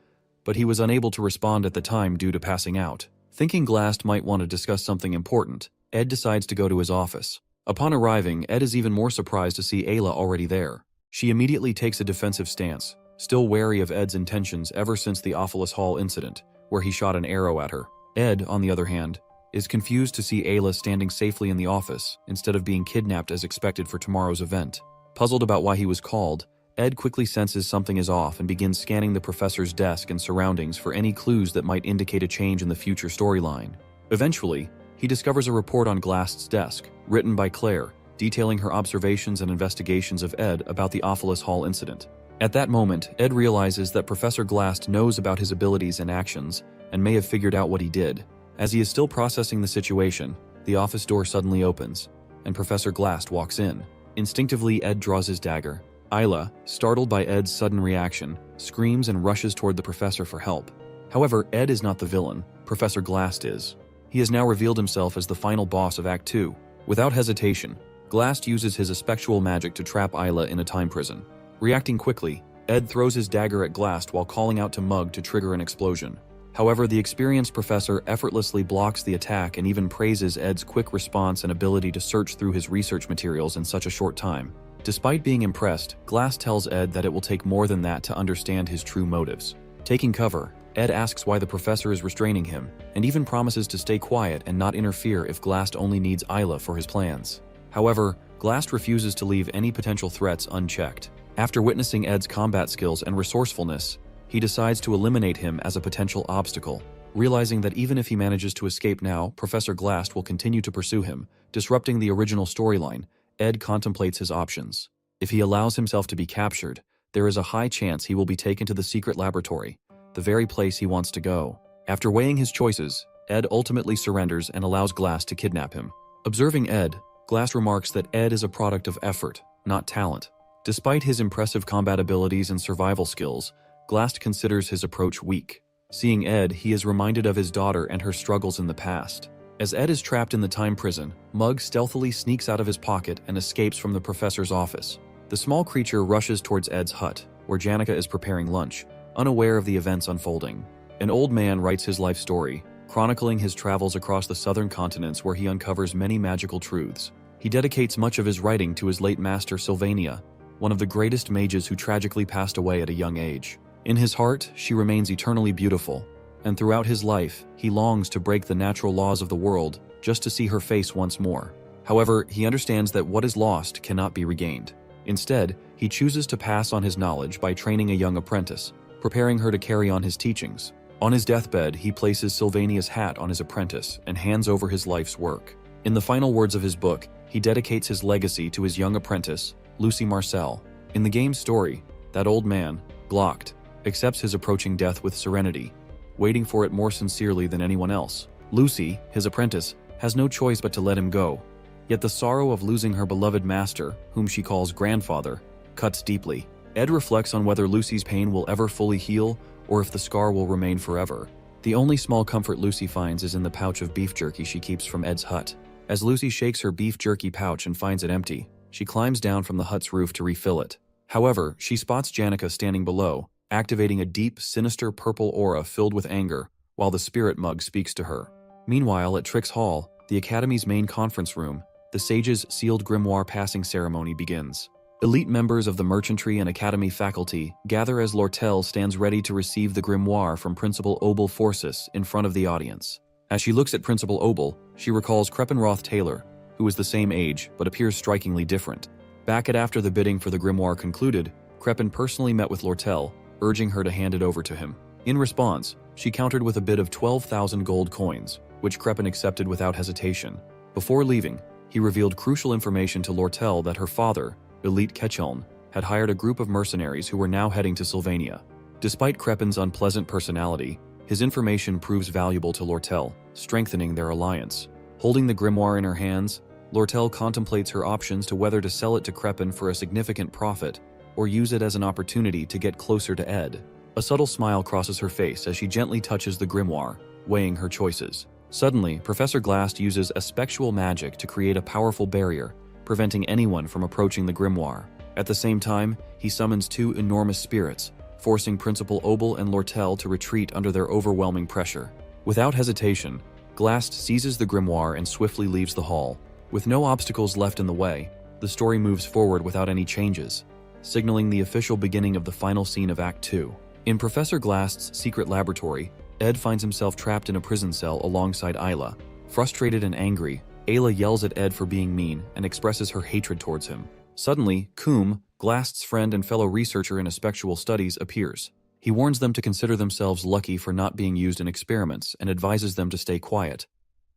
but he was unable to respond at the time due to passing out. Thinking Glast might want to discuss something important, Ed decides to go to his office. Upon arriving, Ed is even more surprised to see Ayla already there. She immediately takes a defensive stance, still wary of Ed's intentions ever since the Ophelis Hall incident, where he shot an arrow at her. Ed, on the other hand, is confused to see Ayla standing safely in the office instead of being kidnapped as expected for tomorrow's event. Puzzled about why he was called, Ed quickly senses something is off and begins scanning the professor's desk and surroundings for any clues that might indicate a change in the future storyline. Eventually, he discovers a report on Glast's desk, written by Claire, detailing her observations and investigations of Ed about the Ophelis Hall incident. At that moment, Ed realizes that Professor Glast knows about his abilities and actions and may have figured out what he did. As he is still processing the situation, the office door suddenly opens, and Professor Glast walks in. Instinctively, Ed draws his dagger. Isla, startled by Ed's sudden reaction, screams and rushes toward the professor for help. However, Ed is not the villain, Professor Glast is. He has now revealed himself as the final boss of Act 2. Without hesitation, Glast uses his effectual magic to trap Isla in a time prison. Reacting quickly, Ed throws his dagger at Glast while calling out to Mug to trigger an explosion. However, the experienced professor effortlessly blocks the attack and even praises Ed's quick response and ability to search through his research materials in such a short time. Despite being impressed, Glast tells Ed that it will take more than that to understand his true motives. Taking cover, Ed asks why the professor is restraining him, and even promises to stay quiet and not interfere if Glast only needs Isla for his plans. However, Glast refuses to leave any potential threats unchecked. After witnessing Ed's combat skills and resourcefulness, he decides to eliminate him as a potential obstacle. Realizing that even if he manages to escape now, Professor Glast will continue to pursue him, disrupting the original storyline. Ed contemplates his options. If he allows himself to be captured, there is a high chance he will be taken to the secret laboratory, the very place he wants to go. After weighing his choices, Ed ultimately surrenders and allows Glast to kidnap him. Observing Ed, Glast remarks that Ed is a product of effort, not talent. Despite his impressive combat abilities and survival skills, Glast considers his approach weak. Seeing Ed, he is reminded of his daughter and her struggles in the past. As Ed is trapped in the time prison, Mug stealthily sneaks out of his pocket and escapes from the professor's office. The small creature rushes towards Ed's hut, where Janica is preparing lunch, unaware of the events unfolding. An old man writes his life story, chronicling his travels across the southern continents where he uncovers many magical truths. He dedicates much of his writing to his late master Sylvania, one of the greatest mages who tragically passed away at a young age. In his heart, she remains eternally beautiful, and throughout his life, he longs to break the natural laws of the world just to see her face once more. However, he understands that what is lost cannot be regained. Instead, he chooses to pass on his knowledge by training a young apprentice, preparing her to carry on his teachings. On his deathbed, he places Sylvania's hat on his apprentice and hands over his life's work. In the final words of his book, he dedicates his legacy to his young apprentice, Lucy Marcel. In the game's story, that old man, Glocked, accepts his approaching death with serenity, waiting for it more sincerely than anyone else. Lucy, his apprentice, has no choice but to let him go. Yet the sorrow of losing her beloved master, whom she calls grandfather, cuts deeply. Ed reflects on whether Lucy's pain will ever fully heal or if the scar will remain forever. The only small comfort Lucy finds is in the pouch of beef jerky she keeps from Ed's hut. As Lucy shakes her beef jerky pouch and finds it empty, she climbs down from the hut's roof to refill it. However, she spots Janica standing below, activating a deep, sinister purple aura filled with anger, while the spirit mug speaks to her. Meanwhile, at Trix Hall, the Academy's main conference room, the Sage's sealed grimoire passing ceremony begins. Elite members of the Merchantry and Academy faculty gather as Lortel stands ready to receive the grimoire from Principal Obel Forsyth in front of the audience. As she looks at Principal Obel, she recalls Kreppenroth Taylor, who is the same age but appears strikingly different. Back at after the bidding for the grimoire concluded, Kreppen personally met with Lortel, urging her to hand it over to him. In response, she countered with a bid of 12,000 gold coins, which Kreppen accepted without hesitation. Before leaving, he revealed crucial information to Lortel that her father, Elite Ketcheln, had hired a group of mercenaries who were now heading to Sylvania. Despite Kreppen's unpleasant personality, his information proves valuable to Lortel, strengthening their alliance. Holding the grimoire in her hands, Lortel contemplates her options to whether to sell it to Kreppen for a significant profit or use it as an opportunity to get closer to Ed. A subtle smile crosses her face as she gently touches the grimoire, weighing her choices. Suddenly, Professor Glast uses a spectral magic to create a powerful barrier, preventing anyone from approaching the grimoire. At the same time, he summons two enormous spirits, forcing Principal Obel and Lortel to retreat under their overwhelming pressure. Without hesitation, Glast seizes the grimoire and swiftly leaves the hall. With no obstacles left in the way, the story moves forward without any changes, signaling the official beginning of the final scene of Act 2. In Professor Glast's secret laboratory, Ed finds himself trapped in a prison cell alongside Isla. Frustrated and angry, Ayla yells at Ed for being mean and expresses her hatred towards him. Suddenly, Coombe, Glast's friend and fellow researcher in Aspectual Studies, appears. He warns them to consider themselves lucky for not being used in experiments and advises them to stay quiet,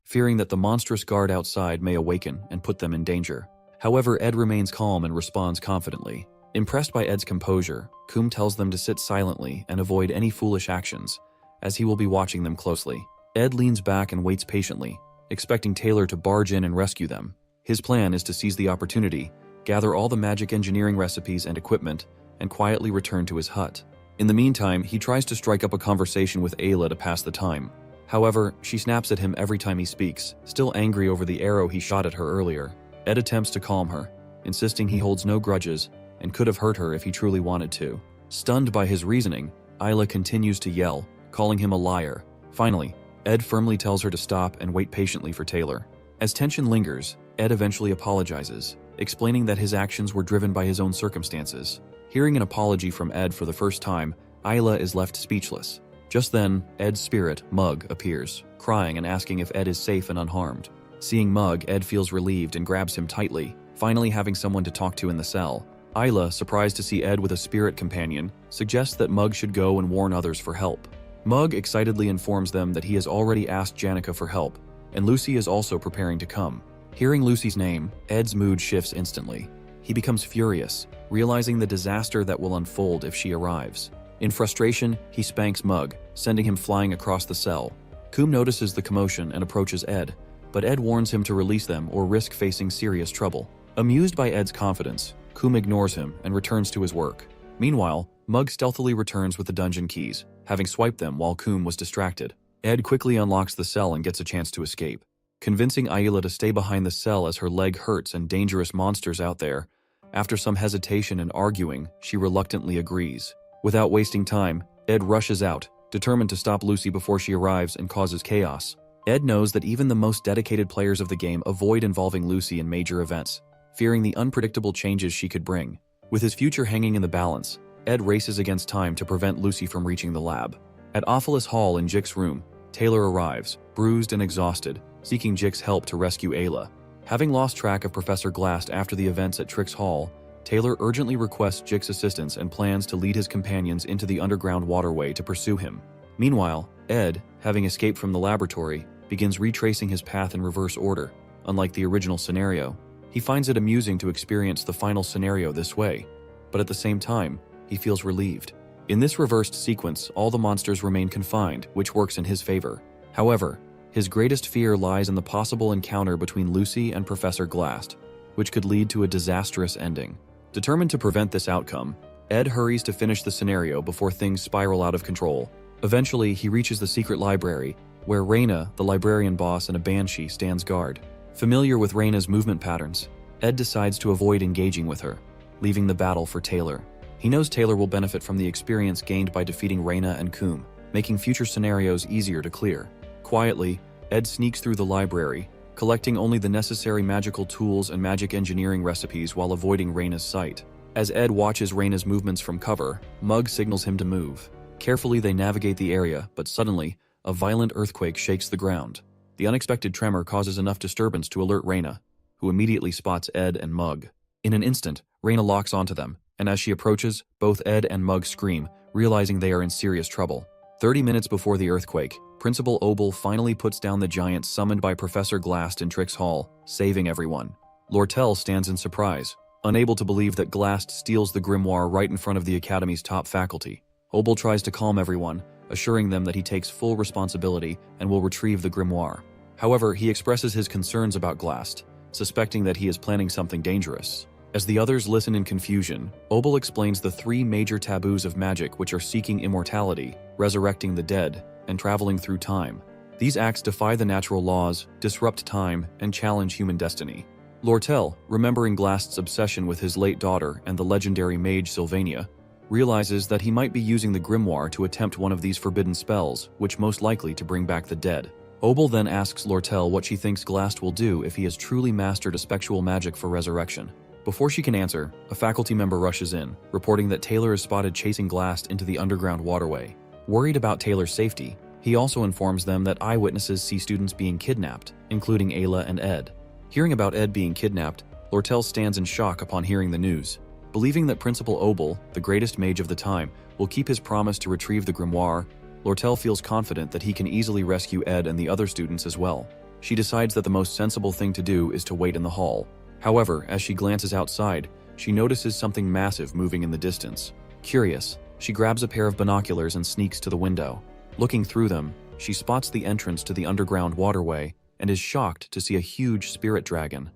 fearing that the monstrous guard outside may awaken and put them in danger. However, Ed remains calm and responds confidently. Impressed by Ed's composure, Coombe tells them to sit silently and avoid any foolish actions, as he will be watching them closely. Ed leans back and waits patiently, expecting Taylor to barge in and rescue them. His plan is to seize the opportunity, gather all the magic engineering recipes and equipment, and quietly return to his hut. In the meantime, he tries to strike up a conversation with Ayla to pass the time. However, she snaps at him every time he speaks, still angry over the arrow he shot at her earlier. Ed attempts to calm her, insisting he holds no grudges and could have hurt her if he truly wanted to. Stunned by his reasoning, Ayla continues to yell, calling him a liar. Finally, Ed firmly tells her to stop and wait patiently for Taylor. As tension lingers, Ed eventually apologizes, explaining that his actions were driven by his own circumstances. Hearing an apology from Ed for the first time, Ayla is left speechless. Just then, Ed's spirit, Mug, appears, crying and asking if Ed is safe and unharmed. Seeing Mug, Ed feels relieved and grabs him tightly, finally having someone to talk to in the cell. Isla, surprised to see Ed with a spirit companion, suggests that Mug should go and warn others for help. Mug excitedly informs them that he has already asked Janica for help, and Lucy is also preparing to come. Hearing Lucy's name, Ed's mood shifts instantly. He becomes furious, realizing the disaster that will unfold if she arrives. In frustration, he spanks Mug, sending him flying across the cell. Coom notices the commotion and approaches Ed, but Ed warns him to release them or risk facing serious trouble. Amused by Ed's confidence, Coom ignores him and returns to his work. Meanwhile, Mug stealthily returns with the dungeon keys, having swiped them while Coom was distracted. Ed quickly unlocks the cell and gets a chance to escape. Convincing Ayla to stay behind the cell as her leg hurts and dangerous monsters out there, after some hesitation and arguing, she reluctantly agrees. Without wasting time, Ed rushes out, determined to stop Lucy before she arrives and causes chaos. Ed knows that even the most dedicated players of the game avoid involving Lucy in major events, fearing the unpredictable changes she could bring. With his future hanging in the balance, Ed races against time to prevent Lucy from reaching the lab. At Ophelis Hall in Jix's room, Taylor arrives, bruised and exhausted, seeking Jix's help to rescue Ayla. Having lost track of Professor Glast after the events at Trix Hall, Taylor urgently requests Jix's assistance and plans to lead his companions into the underground waterway to pursue him. Meanwhile, Ed, having escaped from the laboratory, begins retracing his path in reverse order. Unlike the original scenario, he finds it amusing to experience the final scenario this way, but at the same time, he feels relieved. In this reversed sequence, all the monsters remain confined, which works in his favor. However, his greatest fear lies in the possible encounter between Lucy and Professor Glast, which could lead to a disastrous ending. Determined to prevent this outcome, Ed hurries to finish the scenario before things spiral out of control. Eventually, he reaches the secret library, where Reina, the librarian boss and a banshee, stands guard. Familiar with Reina's movement patterns, Ed decides to avoid engaging with her, leaving the battle for Taylor. He knows Taylor will benefit from the experience gained by defeating Reina and Coom, making future scenarios easier to clear. Quietly, Ed sneaks through the library, collecting only the necessary magical tools and magic engineering recipes while avoiding Reina's sight. As Ed watches Reina's movements from cover, Mug signals him to move. Carefully they navigate the area, but suddenly, a violent earthquake shakes the ground. The unexpected tremor causes enough disturbance to alert Reina, who immediately spots Ed and Mug. In an instant, Reina locks onto them, and as she approaches, both Ed and Mug scream, realizing they are in serious trouble. 30 minutes before the earthquake, Principal Obel finally puts down the giants summoned by Professor Glast in Trix Hall, saving everyone. Lortel stands in surprise, unable to believe that Glast steals the grimoire right in front of the Academy's top faculty. Obel tries to calm everyone, assuring them that he takes full responsibility and will retrieve the grimoire. However, he expresses his concerns about Glast, suspecting that he is planning something dangerous. As the others listen in confusion, Obel explains the 3 major taboos of magic which are seeking immortality, resurrecting the dead, and traveling through time. These acts defy the natural laws, disrupt time, and challenge human destiny. Lortel, remembering Glast's obsession with his late daughter and the legendary mage Sylvania, realizes that he might be using the grimoire to attempt one of these forbidden spells, which most likely to bring back the dead. Obel then asks Lortel what she thinks Glast will do if he has truly mastered a spectral magic for resurrection. Before she can answer, a faculty member rushes in, reporting that Taylor is spotted chasing Glast into the underground waterway. Worried about Taylor's safety, he also informs them that eyewitnesses see students being kidnapped, including Ayla and Ed. Hearing about Ed being kidnapped, Lortel stands in shock upon hearing the news. Believing that Principal Obel, the greatest mage of the time, will keep his promise to retrieve the grimoire, Lortel feels confident that he can easily rescue Ed and the other students as well. She decides that the most sensible thing to do is to wait in the hall. However, as she glances outside, she notices something massive moving in the distance. Curious, she grabs a pair of binoculars and sneaks to the window. Looking through them, she spots the entrance to the underground waterway and is shocked to see a huge spirit dragon,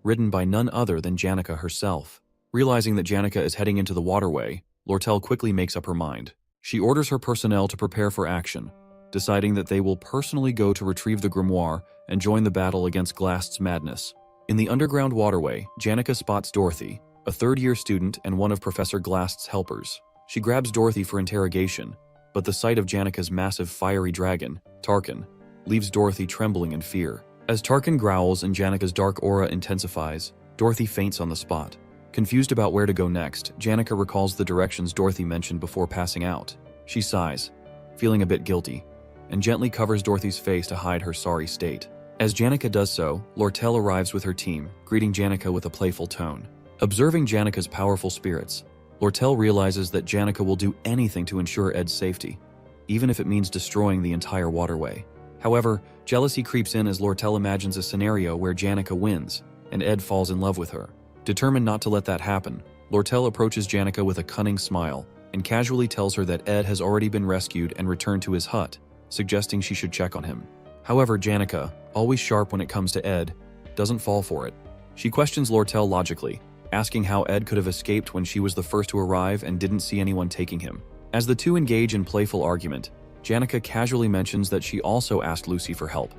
ridden by none other than Janica herself. Realizing that Janica is heading into the waterway, Lortel quickly makes up her mind. She orders her personnel to prepare for action, deciding that they will personally go to retrieve the grimoire and join the battle against Glast's madness. In the underground waterway, Janica spots Dorothy, a third-year student and one of Professor Glast's helpers. She grabs Dorothy for interrogation, but the sight of Janica's massive fiery dragon, Tarkin, leaves Dorothy trembling in fear. As Tarkin growls and Janica's dark aura intensifies, Dorothy faints on the spot. Confused about where to go next, Janica recalls the directions Dorothy mentioned before passing out. She sighs, feeling a bit guilty, and gently covers Dorothy's face to hide her sorry state. As Janica does so, Lortel arrives with her team, greeting Janica with a playful tone. Observing Janica's powerful spirits, Lortel realizes that Janica will do anything to ensure Ed's safety, even if it means destroying the entire waterway. However, jealousy creeps in as Lortel imagines a scenario where Janica wins, and Ed falls in love with her. Determined not to let that happen, Lortel approaches Janica with a cunning smile, and casually tells her that Ed has already been rescued and returned to his hut, suggesting she should check on him. However, Janica, always sharp when it comes to Ed, doesn't fall for it. She questions Lortel logically, asking how Ed could have escaped when she was the first to arrive and didn't see anyone taking him. As the two engage in playful argument, Janica casually mentions that she also asked Lucy for help,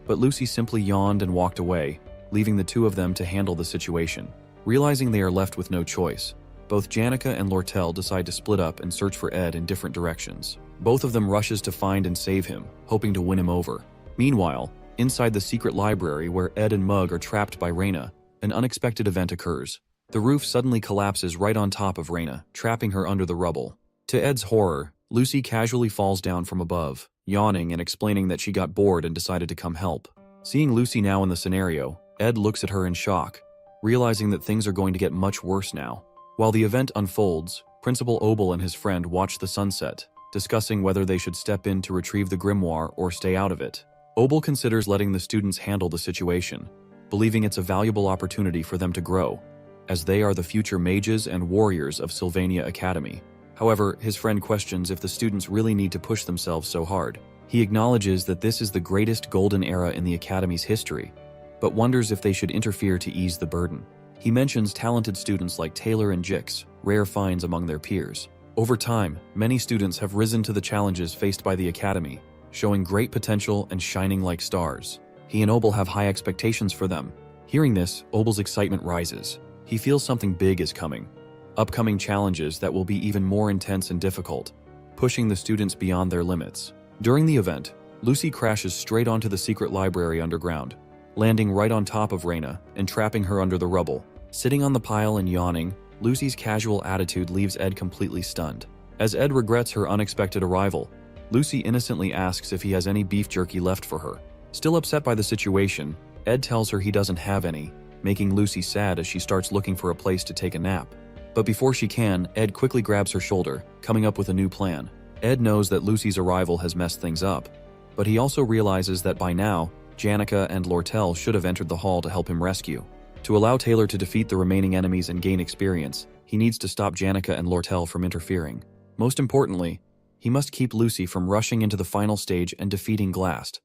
but Lucy simply yawned and walked away, leaving the two of them to handle the situation. Realizing they are left with no choice, both Janica and Lortel decide to split up and search for Ed in different directions. Both of them rushes to find and save him, hoping to win him over. Meanwhile, inside the secret library where Ed and Mug are trapped by Reina, an unexpected event occurs. The roof suddenly collapses right on top of Reina, trapping her under the rubble. To Ed's horror, Lucy casually falls down from above, yawning and explaining that she got bored and decided to come help. Seeing Lucy now in the scenario, Ed looks at her in shock, realizing that things are going to get much worse now. While the event unfolds, Principal Obel and his friend watch the sunset, discussing whether they should step in to retrieve the grimoire or stay out of it. Obel considers letting the students handle the situation, believing it's a valuable opportunity for them to grow, as they are the future mages and warriors of Sylvania Academy. However, his friend questions if the students really need to push themselves so hard. He acknowledges that this is the greatest golden era in the Academy's history, but wonders if they should interfere to ease the burden. He mentions talented students like Taylor and Jix, rare finds among their peers. Over time, many students have risen to the challenges faced by the Academy, showing great potential and shining like stars. He and Obel have high expectations for them. Hearing this, Obel's excitement rises. He feels something big is coming. Upcoming challenges that will be even more intense and difficult, pushing the students beyond their limits. During the event, Lucy crashes straight onto the secret library underground, landing right on top of Reina and trapping her under the rubble. Sitting on the pile and yawning, Lucy's casual attitude leaves Ed completely stunned. As Ed regrets her unexpected arrival, Lucy innocently asks if he has any beef jerky left for her. Still upset by the situation, Ed tells her he doesn't have any, making Lucy sad as she starts looking for a place to take a nap. But before she can, Ed quickly grabs her shoulder, coming up with a new plan. Ed knows that Lucy's arrival has messed things up, but he also realizes that by now, Janica and Lortel should have entered the hall to help him rescue. To allow Taylor to defeat the remaining enemies and gain experience, he needs to stop Janica and Lortel from interfering. Most importantly, he must keep Lucy from rushing into the final stage and defeating Glast,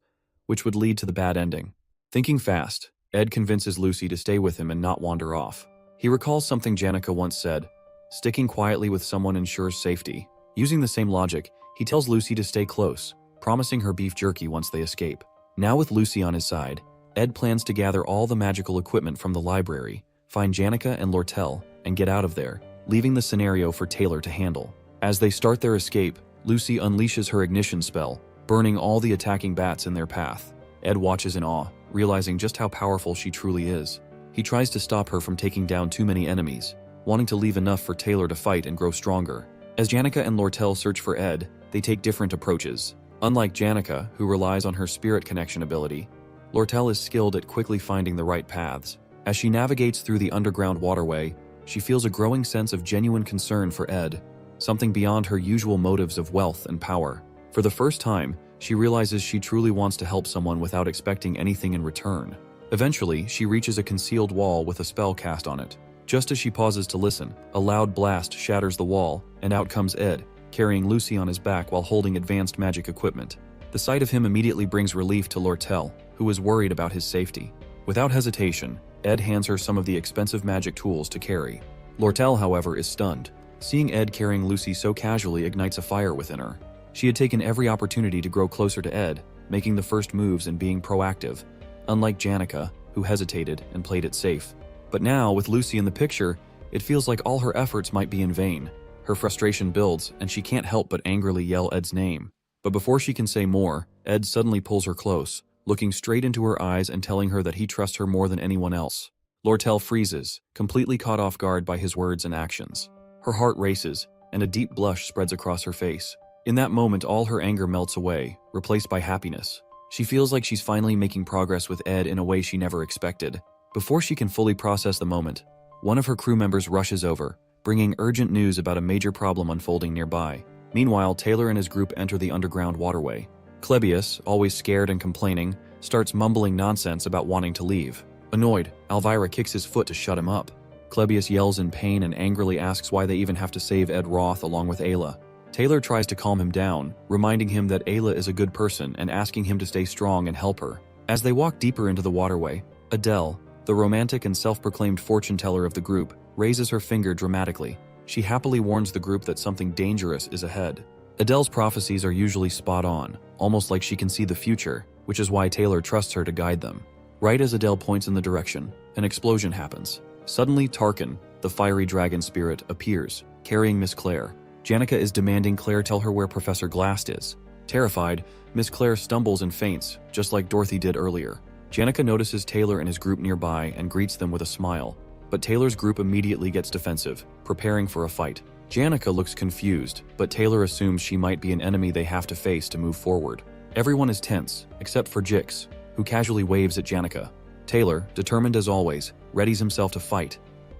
which would lead to the bad ending. Thinking fast, Ed convinces Lucy to stay with him and not wander off. He recalls something Janica once said, sticking quietly with someone ensures safety. Using the same logic, he tells Lucy to stay close, promising her beef jerky once they escape. Now with Lucy on his side, Ed plans to gather all the magical equipment from the library, find Janica and Lortel, and get out of there, leaving the scenario for Taylor to handle. As they start their escape, Lucy unleashes her ignition spell, burning all the attacking bats in their path. Ed watches in awe, realizing just how powerful she truly is. He tries to stop her from taking down too many enemies, wanting to leave enough for Taylor to fight and grow stronger. As Janica and Lortel search for Ed, they take different approaches. Unlike Janica, who relies on her spirit connection ability, Lortel is skilled at quickly finding the right paths. As she navigates through the underground waterway, she feels a growing sense of genuine concern for Ed, something beyond her usual motives of wealth and power. For the first time, she realizes she truly wants to help someone without expecting anything in return. Eventually, she reaches a concealed wall with a spell cast on it. Just as she pauses to listen, a loud blast shatters the wall, and out comes Ed, carrying Lucy on his back while holding advanced magic equipment. The sight of him immediately brings relief to Lortel, who is worried about his safety. Without hesitation, Ed hands her some of the expensive magic tools to carry. Lortel, however, is stunned. Seeing Ed carrying Lucy so casually ignites a fire within her. She had taken every opportunity to grow closer to Ed, making the first moves and being proactive, unlike Janica, who hesitated and played it safe. But now, with Lucy in the picture, it feels like all her efforts might be in vain. Her frustration builds, and she can't help but angrily yell Ed's name. But before she can say more, Ed suddenly pulls her close, looking straight into her eyes and telling her that he trusts her more than anyone else. Lortel freezes, completely caught off guard by his words and actions. Her heart races, and a deep blush spreads across her face. In that moment, all her anger melts away, replaced by happiness. She feels like she's finally making progress with Ed in a way she never expected. Before she can fully process the moment, one of her crew members rushes over, bringing urgent news about a major problem unfolding nearby. Meanwhile, Taylor and his group enter the underground waterway. Clebius, always scared and complaining, starts mumbling nonsense about wanting to leave. Annoyed, Elvira kicks his foot to shut him up. Clebius yells in pain and angrily asks why they even have to save Ed Roth along with Ayla. Taylor tries to calm him down, reminding him that Ayla is a good person and asking him to stay strong and help her. As they walk deeper into the waterway, Adele, the romantic and self-proclaimed fortune teller of the group, raises her finger dramatically. She happily warns the group that something dangerous is ahead. Adele's prophecies are usually spot on, almost like she can see the future, which is why Taylor trusts her to guide them. Right as Adele points in the direction, an explosion happens. Suddenly, Tarkin, the fiery dragon spirit, appears, carrying Miss Claire. Janica is demanding Claire tell her where Professor Glast is. Terrified, Miss Claire stumbles and faints, just like Dorothy did earlier. Janica notices Taylor and his group nearby and greets them with a smile, but Taylor's group immediately gets defensive, preparing for a fight. Janica looks confused, but Taylor assumes she might be an enemy they have to face to move forward. Everyone is tense, except for Jix, who casually waves at Janica. Taylor, determined as always, readies himself to fight,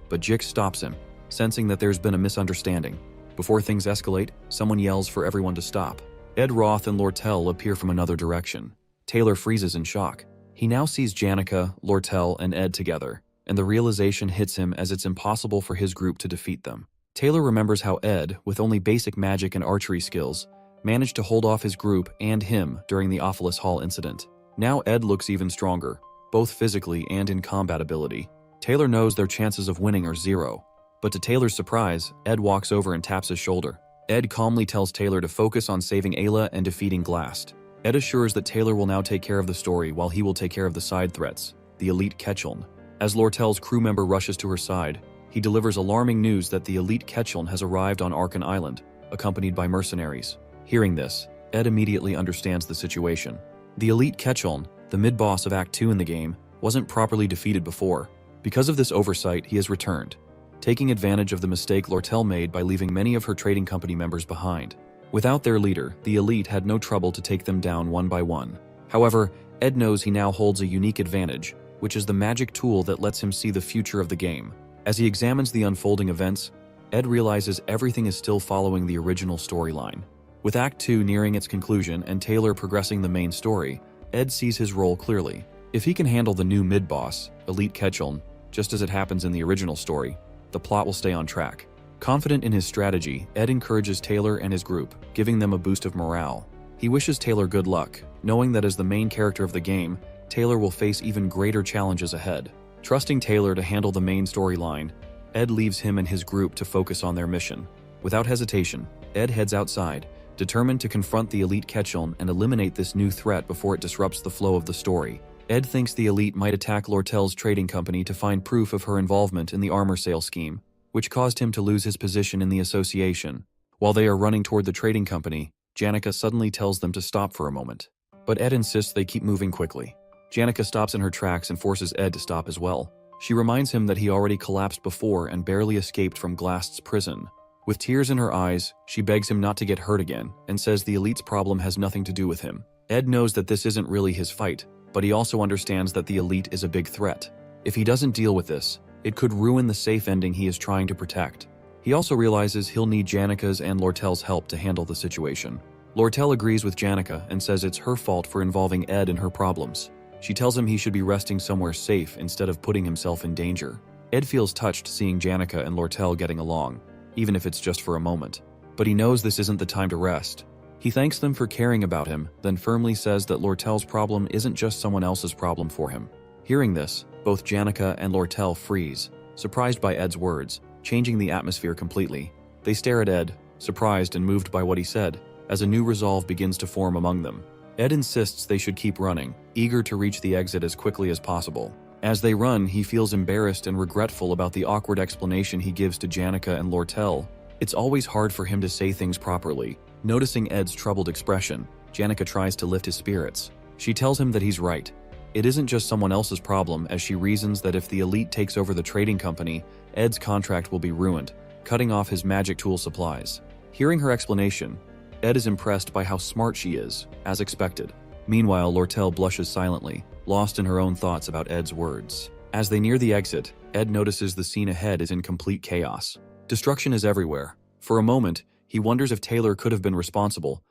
but Jix stops him, sensing that there's been a misunderstanding. Before things escalate, someone yells for everyone to stop. Ed Roth and Lortel appear from another direction. Taylor freezes in shock. He now sees Janica, Lortel, and Ed together, and the realization hits him as it's impossible for his group to defeat them. Taylor remembers how Ed, with only basic magic and archery skills, managed to hold off his group and him during the Ophilis Hall incident. Now Ed looks even stronger, both physically and in combat ability. Taylor knows their chances of winning are zero. But to Taylor's surprise, Ed walks over and taps his shoulder. Ed calmly tells Taylor to focus on saving Ayla and defeating Glast. Ed assures that Taylor will now take care of the story while he will take care of the side threats, the elite Ketchuln. As Lortel's crew member rushes to her side, he delivers alarming news that the elite Ketchuln has arrived on Arkan Island, accompanied by mercenaries. Hearing this, Ed immediately understands the situation. The elite Ketchuln, the mid-boss of Act 2 in the game, wasn't properly defeated before. Because of this oversight, he has returned, taking advantage of the mistake Lortel made by leaving many of her trading company members behind. Without their leader, the elite had no trouble to take them down one by one. However, Ed knows he now holds a unique advantage, which is the magic tool that lets him see the future of the game. As he examines the unfolding events, Ed realizes everything is still following the original storyline. With Act 2 nearing its conclusion and Taylor progressing the main story, Ed sees his role clearly. If he can handle the new mid-boss, Elite Ketchuln, just as it happens in the original story, the plot will stay on track. Confident in his strategy, Ed encourages Taylor and his group, giving them a boost of morale. He wishes Taylor good luck, knowing that as the main character of the game, Taylor will face even greater challenges ahead. Trusting Taylor to handle the main storyline, Ed leaves him and his group to focus on their mission. Without hesitation, Ed heads outside, determined to confront the elite Ketchuln and eliminate this new threat before it disrupts the flow of the story. Ed thinks the elite might attack Lortel's trading company to find proof of her involvement in the armor sale scheme, which caused him to lose his position in the association. While they are running toward the trading company, Janica suddenly tells them to stop for a moment. But Ed insists they keep moving quickly. Janica stops in her tracks and forces Ed to stop as well. She reminds him that he already collapsed before and barely escaped from Glast's prison. With tears in her eyes, she begs him not to get hurt again and says the elite's problem has nothing to do with him. Ed knows that this isn't really his fight, but he also understands that the elite is a big threat. If he doesn't deal with this, it could ruin the safe ending he is trying to protect. He also realizes he'll need Janica's and Lortel's help to handle the situation. Lortel agrees with Janica and says it's her fault for involving Ed in her problems. She tells him he should be resting somewhere safe instead of putting himself in danger. Ed feels touched seeing Janica and Lortel getting along, even if it's just for a moment. But he knows this isn't the time to rest. He thanks them for caring about him, then firmly says that Lortel's problem isn't just someone else's problem for him. Hearing this, both Janica and Lortel freeze, surprised by Ed's words, changing the atmosphere completely. They stare at Ed, surprised and moved by what he said, as a new resolve begins to form among them. Ed insists they should keep running, eager to reach the exit as quickly as possible. As they run, he feels embarrassed and regretful about the awkward explanation he gives to Janica and Lortel. It's always hard for him to say things properly. Noticing Ed's troubled expression, Janica tries to lift his spirits. She tells him that he's right. It isn't just someone else's problem, as she reasons that if the elite takes over the trading company, Ed's contract will be ruined, cutting off his magic tool supplies. Hearing her explanation, Ed is impressed by how smart she is, as expected. Meanwhile, Lortel blushes silently, lost in her own thoughts about Ed's words. As they near the exit, Ed notices the scene ahead is in complete chaos. Destruction is everywhere. For a moment, he wonders if Taylor could have been responsible,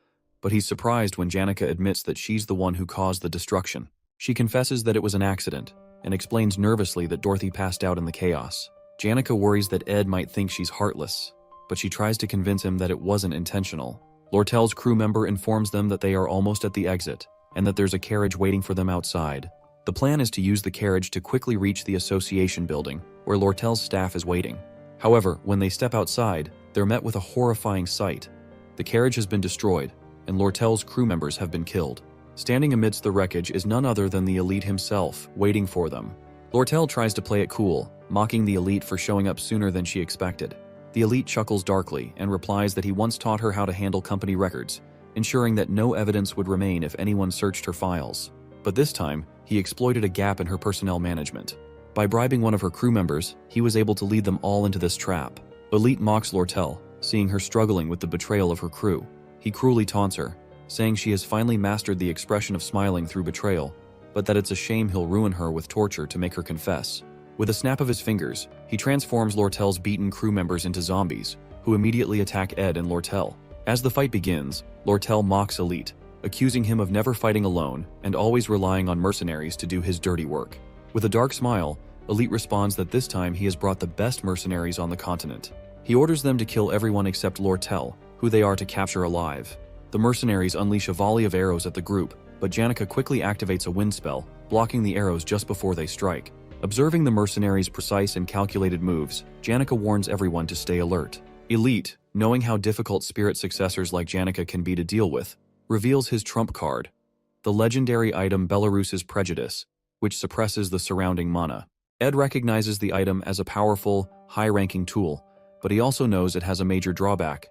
but he's surprised when Janica admits that she's the one who caused the destruction. She confesses that it was an accident, and explains nervously that Dorothy passed out in the chaos. Janica worries that Ed might think she's heartless, but she tries to convince him that it wasn't intentional. Lortel's crew member informs them that they are almost at the exit, and that there's a carriage waiting for them outside. The plan is to use the carriage to quickly reach the association building, where Lortel's staff is waiting. However, when they step outside, they're met with a horrifying sight. The carriage has been destroyed, and Lortel's crew members have been killed. Standing amidst the wreckage is none other than the elite himself, waiting for them. Lortel tries to play it cool, mocking the elite for showing up sooner than she expected. The elite chuckles darkly and replies that he once taught her how to handle company records, ensuring that no evidence would remain if anyone searched her files. But this time, he exploited a gap in her personnel management. By bribing one of her crew members, he was able to lead them all into this trap. Elite mocks Lortel, seeing her struggling with the betrayal of her crew. He cruelly taunts her, saying she has finally mastered the expression of smiling through betrayal, but that it's a shame he'll ruin her with torture to make her confess. With a snap of his fingers, he transforms Lortel's beaten crew members into zombies, who immediately attack Ed and Lortel. As the fight begins, Lortel mocks Elite, accusing him of never fighting alone and always relying on mercenaries to do his dirty work. With a dark smile, Elite responds that this time he has brought the best mercenaries on the continent. He orders them to kill everyone except Lortel, who they are to capture alive. The mercenaries unleash a volley of arrows at the group, but Janica quickly activates a wind spell, blocking the arrows just before they strike. Observing the mercenaries' precise and calculated moves, Janica warns everyone to stay alert. Elite, knowing how difficult spirit successors like Janica can be to deal with, reveals his trump card, the legendary item Belarus's Prejudice, which suppresses the surrounding mana. Ed recognizes the item as a powerful, high-ranking tool, but he also knows it has a major drawback.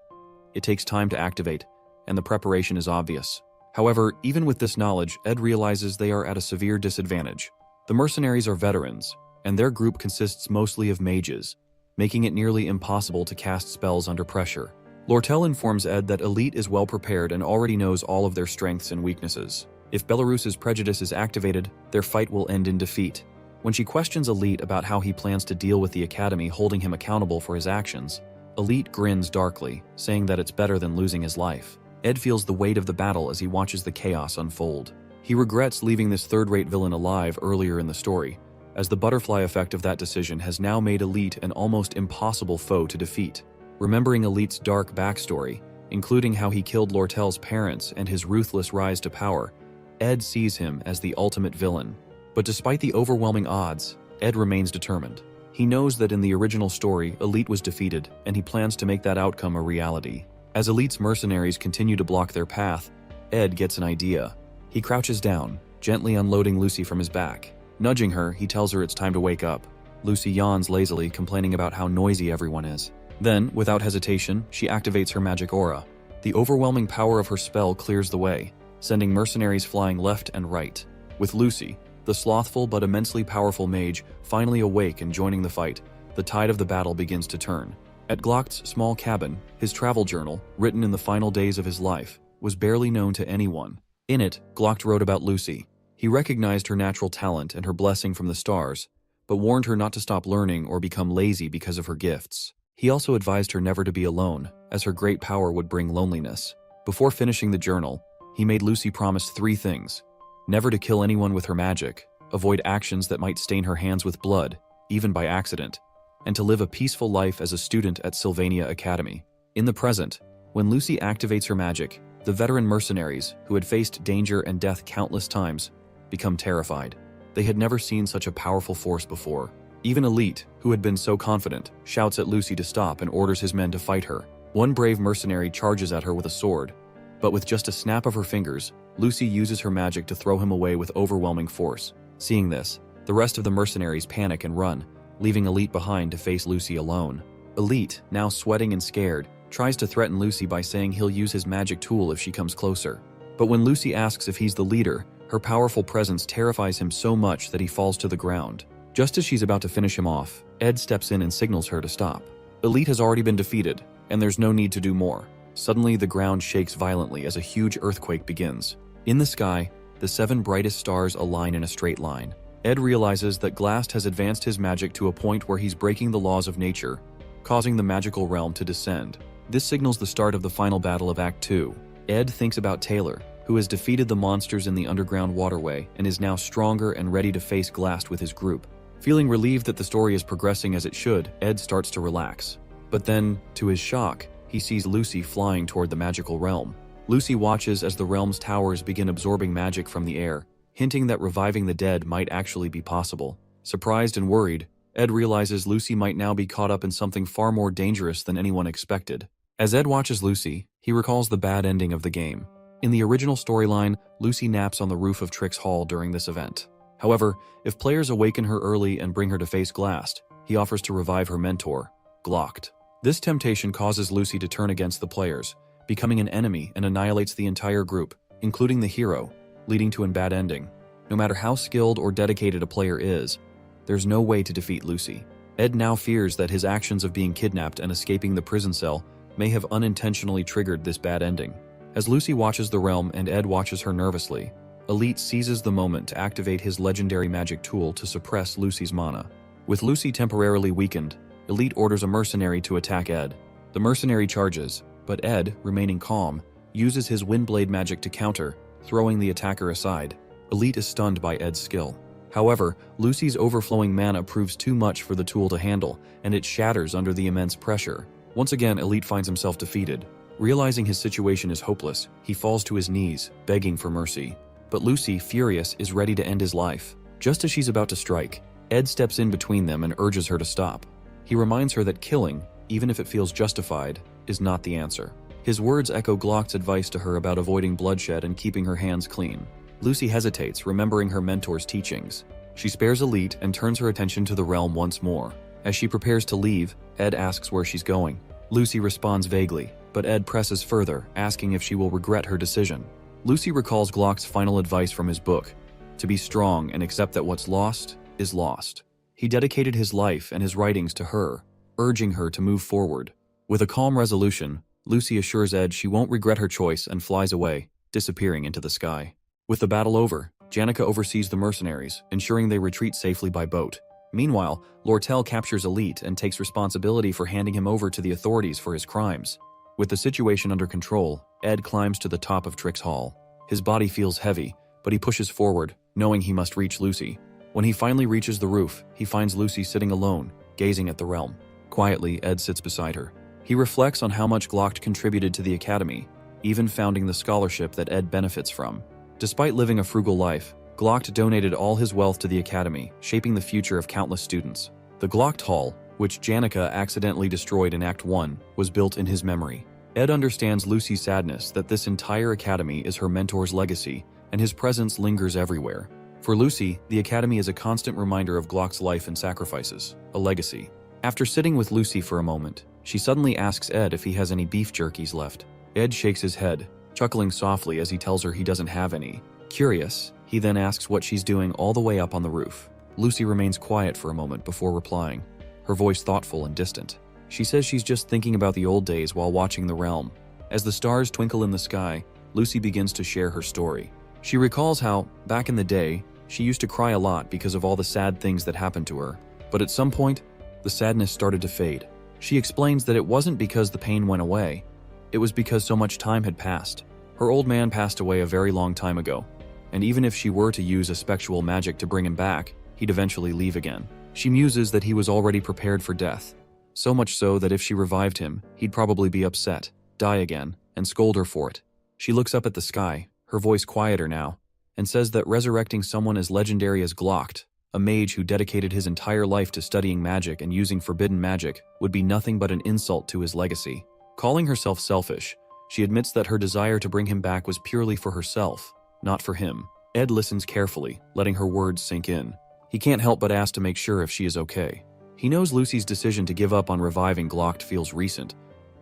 It takes time to activate, and the preparation is obvious. However, even with this knowledge, Ed realizes they are at a severe disadvantage. The mercenaries are veterans, and their group consists mostly of mages, making it nearly impossible to cast spells under pressure. Lortel informs Ed that Elite is well prepared and already knows all of their strengths and weaknesses. If Belarus's Prejudice is activated, their fight will end in defeat. When she questions Elite about how he plans to deal with the Academy holding him accountable for his actions, Elite grins darkly, saying that it's better than losing his life. Ed feels the weight of the battle as he watches the chaos unfold. He regrets leaving this third-rate villain alive earlier in the story, as the butterfly effect of that decision has now made Elite an almost impossible foe to defeat. Remembering Elite's dark backstory, including how he killed Lortel's parents and his ruthless rise to power, Ed sees him as the ultimate villain. But despite the overwhelming odds, Ed remains determined. He knows that in the original story, Elite was defeated, and he plans to make that outcome a reality. As Elite's mercenaries continue to block their path, Ed gets an idea. He crouches down, gently unloading Lucy from his back. Nudging her, he tells her it's time to wake up. Lucy yawns lazily, complaining about how noisy everyone is. Then, without hesitation, she activates her magic aura. The overwhelming power of her spell clears the way, sending mercenaries flying left and right. With Lucy, the slothful but immensely powerful mage, finally awake and joining the fight, the tide of the battle begins to turn. At Glock's small cabin, his travel journal, written in the final days of his life, was barely known to anyone. In it, Glock wrote about Lucy. He recognized her natural talent and her blessing from the stars, but warned her not to stop learning or become lazy because of her gifts. He also advised her never to be alone, as her great power would bring loneliness. Before finishing the journal, he made Lucy promise 3 things. Never to kill anyone with her magic, avoid actions that might stain her hands with blood, even by accident, and to live a peaceful life as a student at Sylvania Academy. In the present, when Lucy activates her magic, the veteran mercenaries, who had faced danger and death countless times, become terrified. They had never seen such a powerful force before. Even Elite, who had been so confident, shouts at Lucy to stop and orders his men to fight her. One brave mercenary charges at her with a sword, but with just a snap of her fingers, Lucy uses her magic to throw him away with overwhelming force. Seeing this, the rest of the mercenaries panic and run, leaving Elite behind to face Lucy alone. Elite, now sweating and scared, tries to threaten Lucy by saying he'll use his magic tool if she comes closer. But when Lucy asks if he's the leader, her powerful presence terrifies him so much that he falls to the ground. Just as she's about to finish him off, Ed steps in and signals her to stop. Elite has already been defeated, and there's no need to do more. Suddenly, the ground shakes violently as a huge earthquake begins. In the sky, the 7 brightest stars align in a straight line. Ed realizes that Glast has advanced his magic to a point where he's breaking the laws of nature, causing the magical realm to descend. This signals the start of the final battle of Act 2. Ed thinks about Taylor, who has defeated the monsters in the underground waterway and is now stronger and ready to face Glast with his group. Feeling relieved that the story is progressing as it should, Ed starts to relax. But then, to his shock, he sees Lucy flying toward the magical realm. Lucy watches as the realm's towers begin absorbing magic from the air, hinting that reviving the dead might actually be possible. Surprised and worried, Ed realizes Lucy might now be caught up in something far more dangerous than anyone expected. As Ed watches Lucy, he recalls the bad ending of the game. In the original storyline, Lucy naps on the roof of Trix Hall during this event. However, if players awaken her early and bring her to face Glast, he offers to revive her mentor, Glocked. This temptation causes Lucy to turn against the players, becoming an enemy and annihilates the entire group, including the hero, leading to a bad ending. No matter how skilled or dedicated a player is, there's no way to defeat Lucy. Ed now fears that his actions of being kidnapped and escaping the prison cell may have unintentionally triggered this bad ending. As Lucy watches the realm and Ed watches her nervously, Elite seizes the moment to activate his legendary magic tool to suppress Lucy's mana. With Lucy temporarily weakened, Elite orders a mercenary to attack Ed. The mercenary charges, but Ed, remaining calm, uses his Windblade magic to counter, throwing the attacker aside. Elite is stunned by Ed's skill. However, Lucy's overflowing mana proves too much for the tool to handle, and it shatters under the immense pressure. Once again, Elite finds himself defeated. Realizing his situation is hopeless, he falls to his knees, begging for mercy. But Lucy, furious, is ready to end his life. Just as she's about to strike, Ed steps in between them and urges her to stop. He reminds her that killing, even if it feels justified, is not the answer. His words echo Glock's advice to her about avoiding bloodshed and keeping her hands clean. Lucy hesitates, remembering her mentor's teachings. She spares Elite and turns her attention to the realm once more. As she prepares to leave, Ed asks where she's going. Lucy responds vaguely, but Ed presses further, asking if she will regret her decision. Lucy recalls Glock's final advice from his book, to be strong and accept that what's lost is lost. He dedicated his life and his writings to her, urging her to move forward. With a calm resolution, Lucy assures Ed she won't regret her choice and flies away, disappearing into the sky. With the battle over, Janica oversees the mercenaries, ensuring they retreat safely by boat. Meanwhile, Lortel captures Elite and takes responsibility for handing him over to the authorities for his crimes. With the situation under control, Ed climbs to the top of Trix Hall. His body feels heavy, but he pushes forward, knowing he must reach Lucy. When he finally reaches the roof, he finds Lucy sitting alone, gazing at the realm. Quietly, Ed sits beside her. He reflects on how much Glock contributed to the Academy, even founding the scholarship that Ed benefits from. Despite living a frugal life, Glock donated all his wealth to the Academy, shaping the future of countless students. The Glock Hall, which Janica accidentally destroyed in Act 1, was built in his memory. Ed understands Lucy's sadness that this entire Academy is her mentor's legacy, and his presence lingers everywhere. For Lucy, the Academy is a constant reminder of Glock's life and sacrifices, a legacy. After sitting with Lucy for a moment, she suddenly asks Ed if he has any beef jerkies left. Ed shakes his head, chuckling softly as he tells her he doesn't have any. Curious, he then asks what she's doing all the way up on the roof. Lucy remains quiet for a moment before replying, her voice thoughtful and distant. She says she's just thinking about the old days while watching the realm. As the stars twinkle in the sky, Lucy begins to share her story. She recalls how, back in the day, she used to cry a lot because of all the sad things that happened to her. But at some point, the sadness started to fade. She explains that it wasn't because the pain went away. It was because so much time had passed. Her old man passed away a very long time ago, and even if she were to use a spectral magic to bring him back, he'd eventually leave again. She muses that he was already prepared for death, so much so that if she revived him, he'd probably be upset, die again, and scold her for it. She looks up at the sky, her voice quieter now, and says that resurrecting someone as legendary as Glock, a mage who dedicated his entire life to studying magic and using forbidden magic, would be nothing but an insult to his legacy. Calling herself selfish, she admits that her desire to bring him back was purely for herself, not for him. Ed listens carefully, letting her words sink in. He can't help but ask to make sure if she is okay. He knows Lucy's decision to give up on reviving Glock feels recent,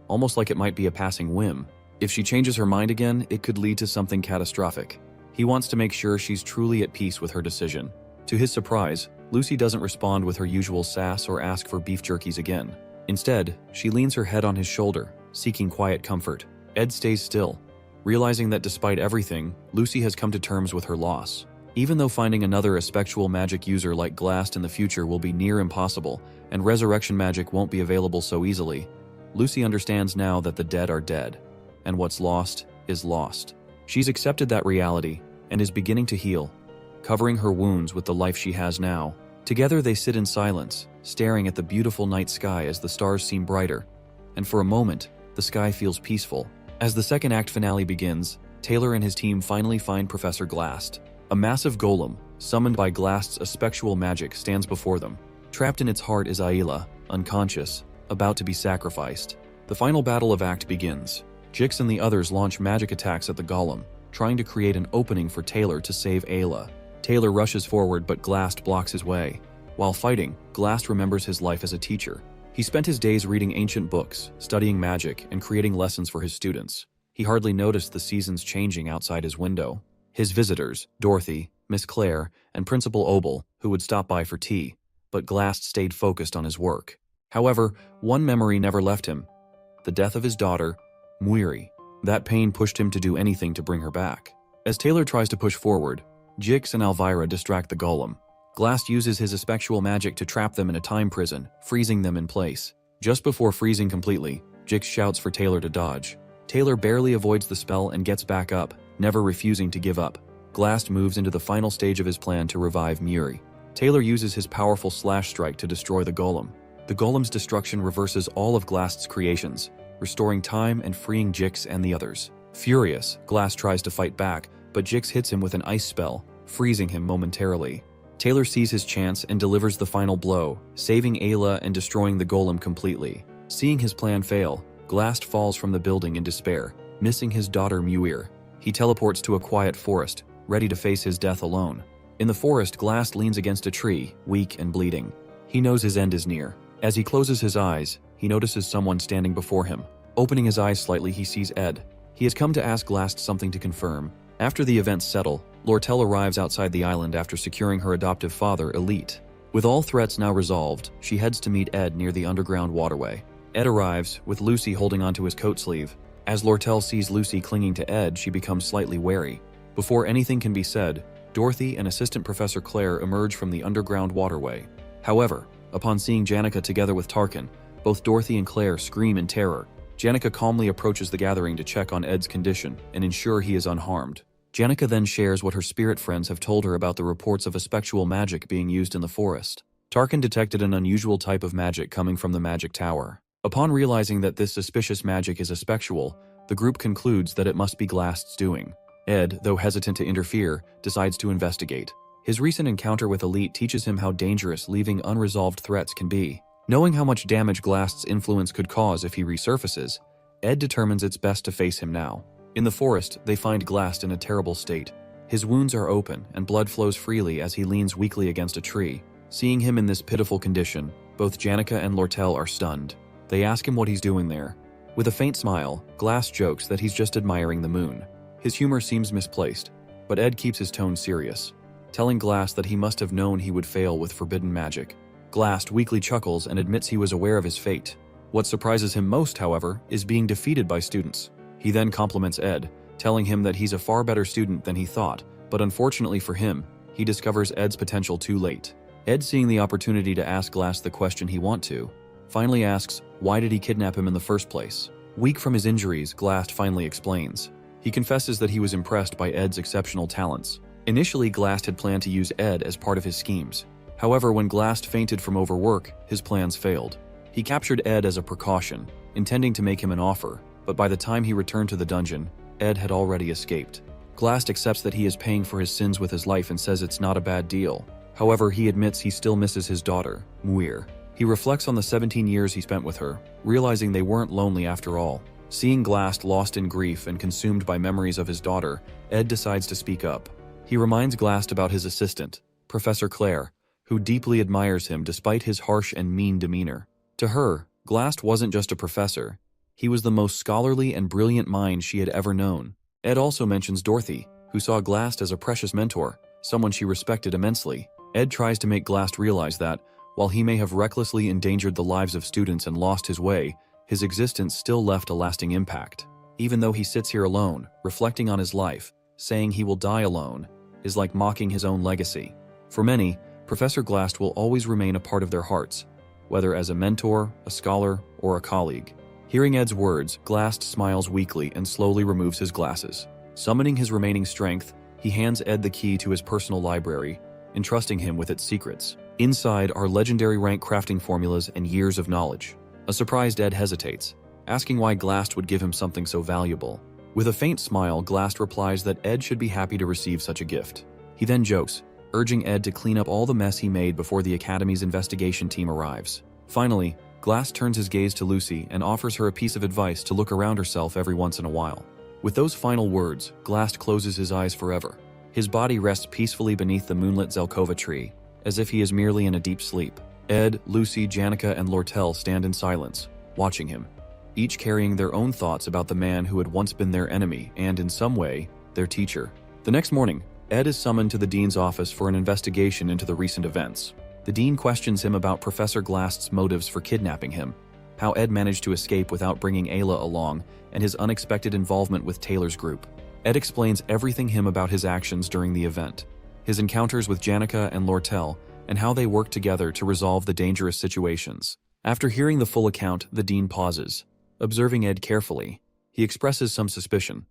almost like it might be a passing whim. If she changes her mind again, it could lead to something catastrophic. He wants to make sure she's truly at peace with her decision. To his surprise, Lucy doesn't respond with her usual sass or ask for beef jerkies again. Instead, she leans her head on his shoulder, seeking quiet comfort. Ed stays still, realizing that despite everything, Lucy has come to terms with her loss. Even though finding another aspectual magic user like Glast in the future will be near impossible, and resurrection magic won't be available so easily, Lucy understands now that the dead are dead, and what's lost is lost. She's accepted that reality and is beginning to heal, covering her wounds with the life she has now. Together they sit in silence, staring at the beautiful night sky as the stars seem brighter, and for a moment, the sky feels peaceful. As the second act finale begins, Taylor and his team finally find Professor Glast. A massive golem, summoned by Glast's aspectual magic, stands before them. Trapped in its heart is Ayla, unconscious, about to be sacrificed. The final battle of act begins. Jix and the others launch magic attacks at the golem, trying to create an opening for Taylor to save Ayla. Taylor rushes forward, but Glast blocks his way. While fighting, Glast remembers his life as a teacher. He spent his days reading ancient books, studying magic, and creating lessons for his students. He hardly noticed the seasons changing outside his window. His visitors, Dorothy, Miss Claire, and Principal Obel, who would stop by for tea, but Glast stayed focused on his work. However, one memory never left him: the death of his daughter, Muiri. That pain pushed him to do anything to bring her back. As Taylor tries to push forward, Jix and Elvira distract the golem. Glast uses his aspectual magic to trap them in a time prison, freezing them in place. Just before freezing completely, Jix shouts for Taylor to dodge. Taylor barely avoids the spell and gets back up, never refusing to give up. Glast moves into the final stage of his plan to revive Muiri. Taylor uses his powerful slash strike to destroy the golem. The golem's destruction reverses all of Glast's creations, restoring time and freeing Jix and the others. Furious, Glast tries to fight back, but Jix hits him with an ice spell, freezing him momentarily. Taylor sees his chance and delivers the final blow, saving Ayla and destroying the golem completely. Seeing his plan fail, Glast falls from the building in despair, missing his daughter Muir. He teleports to a quiet forest, ready to face his death alone. In the forest, Glast leans against a tree, weak and bleeding. He knows his end is near. As he closes his eyes, he notices someone standing before him. Opening his eyes slightly, he sees Ed. He has come to ask Glast something to confirm. After the events settle, Lortel arrives outside the island after securing her adoptive father, Elite. With all threats now resolved, she heads to meet Ed near the underground waterway. Ed arrives, with Lucy holding onto his coat sleeve. As Lortel sees Lucy clinging to Ed, she becomes slightly wary. Before anything can be said, Dorothy and Assistant Professor Claire emerge from the underground waterway. However, upon seeing Janica together with Tarkin, both Dorothy and Claire scream in terror. Janica calmly approaches the gathering to check on Ed's condition and ensure he is unharmed. Janica then shares what her spirit friends have told her about the reports of aspectual magic being used in the forest. Tarkin detected an unusual type of magic coming from the magic tower. Upon realizing that this suspicious magic is aspectual, the group concludes that it must be Glast's doing. Ed, though hesitant to interfere, decides to investigate. His recent encounter with Elite teaches him how dangerous leaving unresolved threats can be. Knowing how much damage Glast's influence could cause if he resurfaces, Ed determines it's best to face him now. In the forest, they find Glast in a terrible state. His wounds are open, and blood flows freely as he leans weakly against a tree. Seeing him in this pitiful condition, both Janica and Lortel are stunned. They ask him what he's doing there. With a faint smile, Glast jokes that he's just admiring the moon. His humor seems misplaced, but Ed keeps his tone serious, telling Glast that he must have known he would fail with forbidden magic. Glast weakly chuckles and admits he was aware of his fate. What surprises him most, however, is being defeated by students. He then compliments Ed, telling him that he's a far better student than he thought, but unfortunately for him, he discovers Ed's potential too late. Ed, seeing the opportunity to ask Glast the question he wants to, finally asks, why did he kidnap him in the first place? Weak from his injuries, Glast finally explains. He confesses that he was impressed by Ed's exceptional talents. Initially, Glast had planned to use Ed as part of his schemes. However, when Glast fainted from overwork, his plans failed. He captured Ed as a precaution, intending to make him an offer, but by the time he returned to the dungeon, Ed had already escaped. Glast accepts that he is paying for his sins with his life and says it's not a bad deal. However, he admits he still misses his daughter, Muir. He reflects on the 17 years he spent with her, realizing they weren't lonely after all. Seeing Glast lost in grief and consumed by memories of his daughter, Ed decides to speak up. He reminds Glast about his assistant, Professor Claire, who deeply admires him despite his harsh and mean demeanor. To her, Glast wasn't just a professor. He was the most scholarly and brilliant mind she had ever known. Ed also mentions Dorothy, who saw Glast as a precious mentor, someone she respected immensely. Ed tries to make Glast realize that, while he may have recklessly endangered the lives of students and lost his way, his existence still left a lasting impact. Even though he sits here alone, reflecting on his life, saying he will die alone, is like mocking his own legacy. For many, Professor Glast will always remain a part of their hearts, whether as a mentor, a scholar, or a colleague. Hearing Ed's words, Glast smiles weakly and slowly removes his glasses. Summoning his remaining strength, he hands Ed the key to his personal library, entrusting him with its secrets. Inside are legendary rank crafting formulas and years of knowledge. A surprised Ed hesitates, asking why Glast would give him something so valuable. With a faint smile, Glast replies that Ed should be happy to receive such a gift. He then jokes, urging Ed to clean up all the mess he made before the Academy's investigation team arrives. Finally, Glast turns his gaze to Lucy and offers her a piece of advice to look around herself every once in a while. With those final words, Glast closes his eyes forever. His body rests peacefully beneath the moonlit Zelkova tree, as if he is merely in a deep sleep. Ed, Lucy, Janica, and Lortel stand in silence, watching him, each carrying their own thoughts about the man who had once been their enemy and, in some way, their teacher. The next morning, Ed is summoned to the dean's office for an investigation into the recent events. The dean questions him about Professor Glast's motives for kidnapping him, how Ed managed to escape without bringing Ayla along, and his unexpected involvement with Taylor's group. Ed explains everything him about his actions during the event, his encounters with Janica and Lortel, and how they worked together to resolve the dangerous situations. After hearing the full account, the dean pauses, observing Ed carefully. He expresses some suspicion,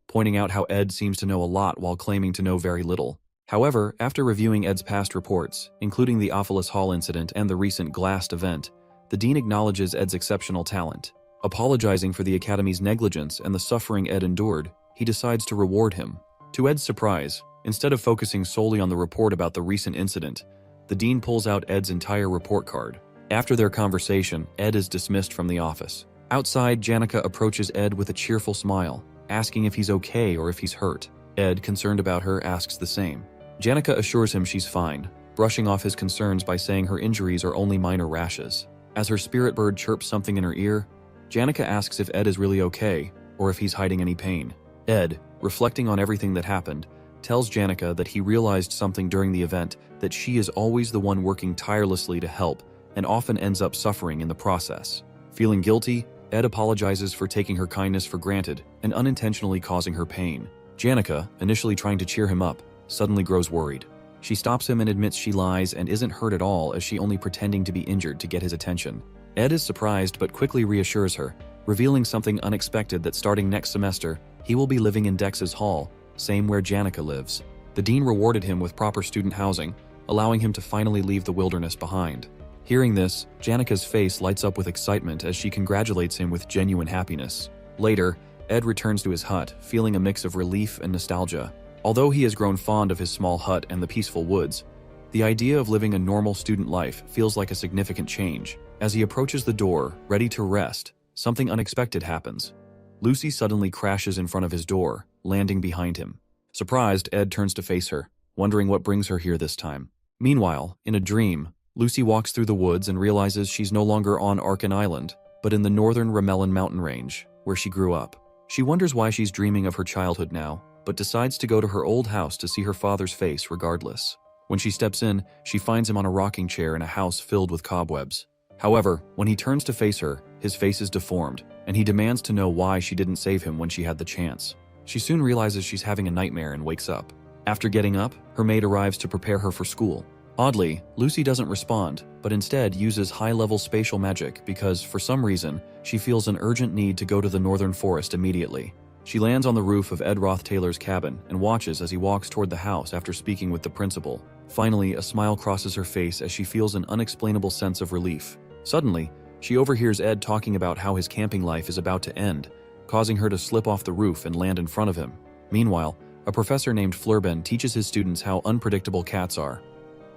pointing out how Ed seems to know a lot while claiming to know very little. However, after reviewing Ed's past reports, including the Ophelis Hall incident and the recent Glast event, the dean acknowledges Ed's exceptional talent. Apologizing for the Academy's negligence and the suffering Ed endured, he decides to reward him. To Ed's surprise, instead of focusing solely on the report about the recent incident, the dean pulls out Ed's entire report card. After their conversation, Ed is dismissed from the office. Outside, Janica approaches Ed with a cheerful smile, asking if he's okay or if he's hurt. Ed, concerned about her, asks the same. Janica assures him she's fine, brushing off his concerns by saying her injuries are only minor rashes. As her spirit bird chirps something in her ear, Janica asks if Ed is really okay or if he's hiding any pain. Ed, reflecting on everything that happened, tells Janica that he realized something during the event, that she is always the one working tirelessly to help and often ends up suffering in the process. Feeling guilty, Ed apologizes for taking her kindness for granted and unintentionally causing her pain. Janica, initially trying to cheer him up, suddenly grows worried. She stops him and admits she lies and isn't hurt at all, as she only pretending to be injured to get his attention. Ed is surprised but quickly reassures her, revealing something unexpected, that starting next semester, he will be living in Dex's hall, same where Janica lives. The dean rewarded him with proper student housing, allowing him to finally leave the wilderness behind. Hearing this, Janica's face lights up with excitement as she congratulates him with genuine happiness. Later, Ed returns to his hut, feeling a mix of relief and nostalgia. Although he has grown fond of his small hut and the peaceful woods, the idea of living a normal student life feels like a significant change. As he approaches the door, ready to rest, something unexpected happens. Lucy suddenly crashes in front of his door, landing behind him. Surprised, Ed turns to face her, wondering what brings her here this time. Meanwhile, in a dream, Lucy walks through the woods and realizes she's no longer on Arkan Island, but in the northern Ramelin mountain range, where she grew up. She wonders why she's dreaming of her childhood now, but decides to go to her old house to see her father's face regardless. When she steps in, she finds him on a rocking chair in a house filled with cobwebs. However, when he turns to face her, his face is deformed, and he demands to know why she didn't save him when she had the chance. She soon realizes she's having a nightmare and wakes up. After getting up, her maid arrives to prepare her for school. Oddly, Lucy doesn't respond, but instead uses high-level spatial magic because, for some reason, she feels an urgent need to go to the northern forest immediately. She lands on the roof of Ed Roth Taylor's cabin and watches as he walks toward the house after speaking with the principal. Finally, a smile crosses her face as she feels an unexplainable sense of relief. Suddenly, she overhears Ed talking about how his camping life is about to end, causing her to slip off the roof and land in front of him. Meanwhile, a professor named Flurben teaches his students how unpredictable cats are.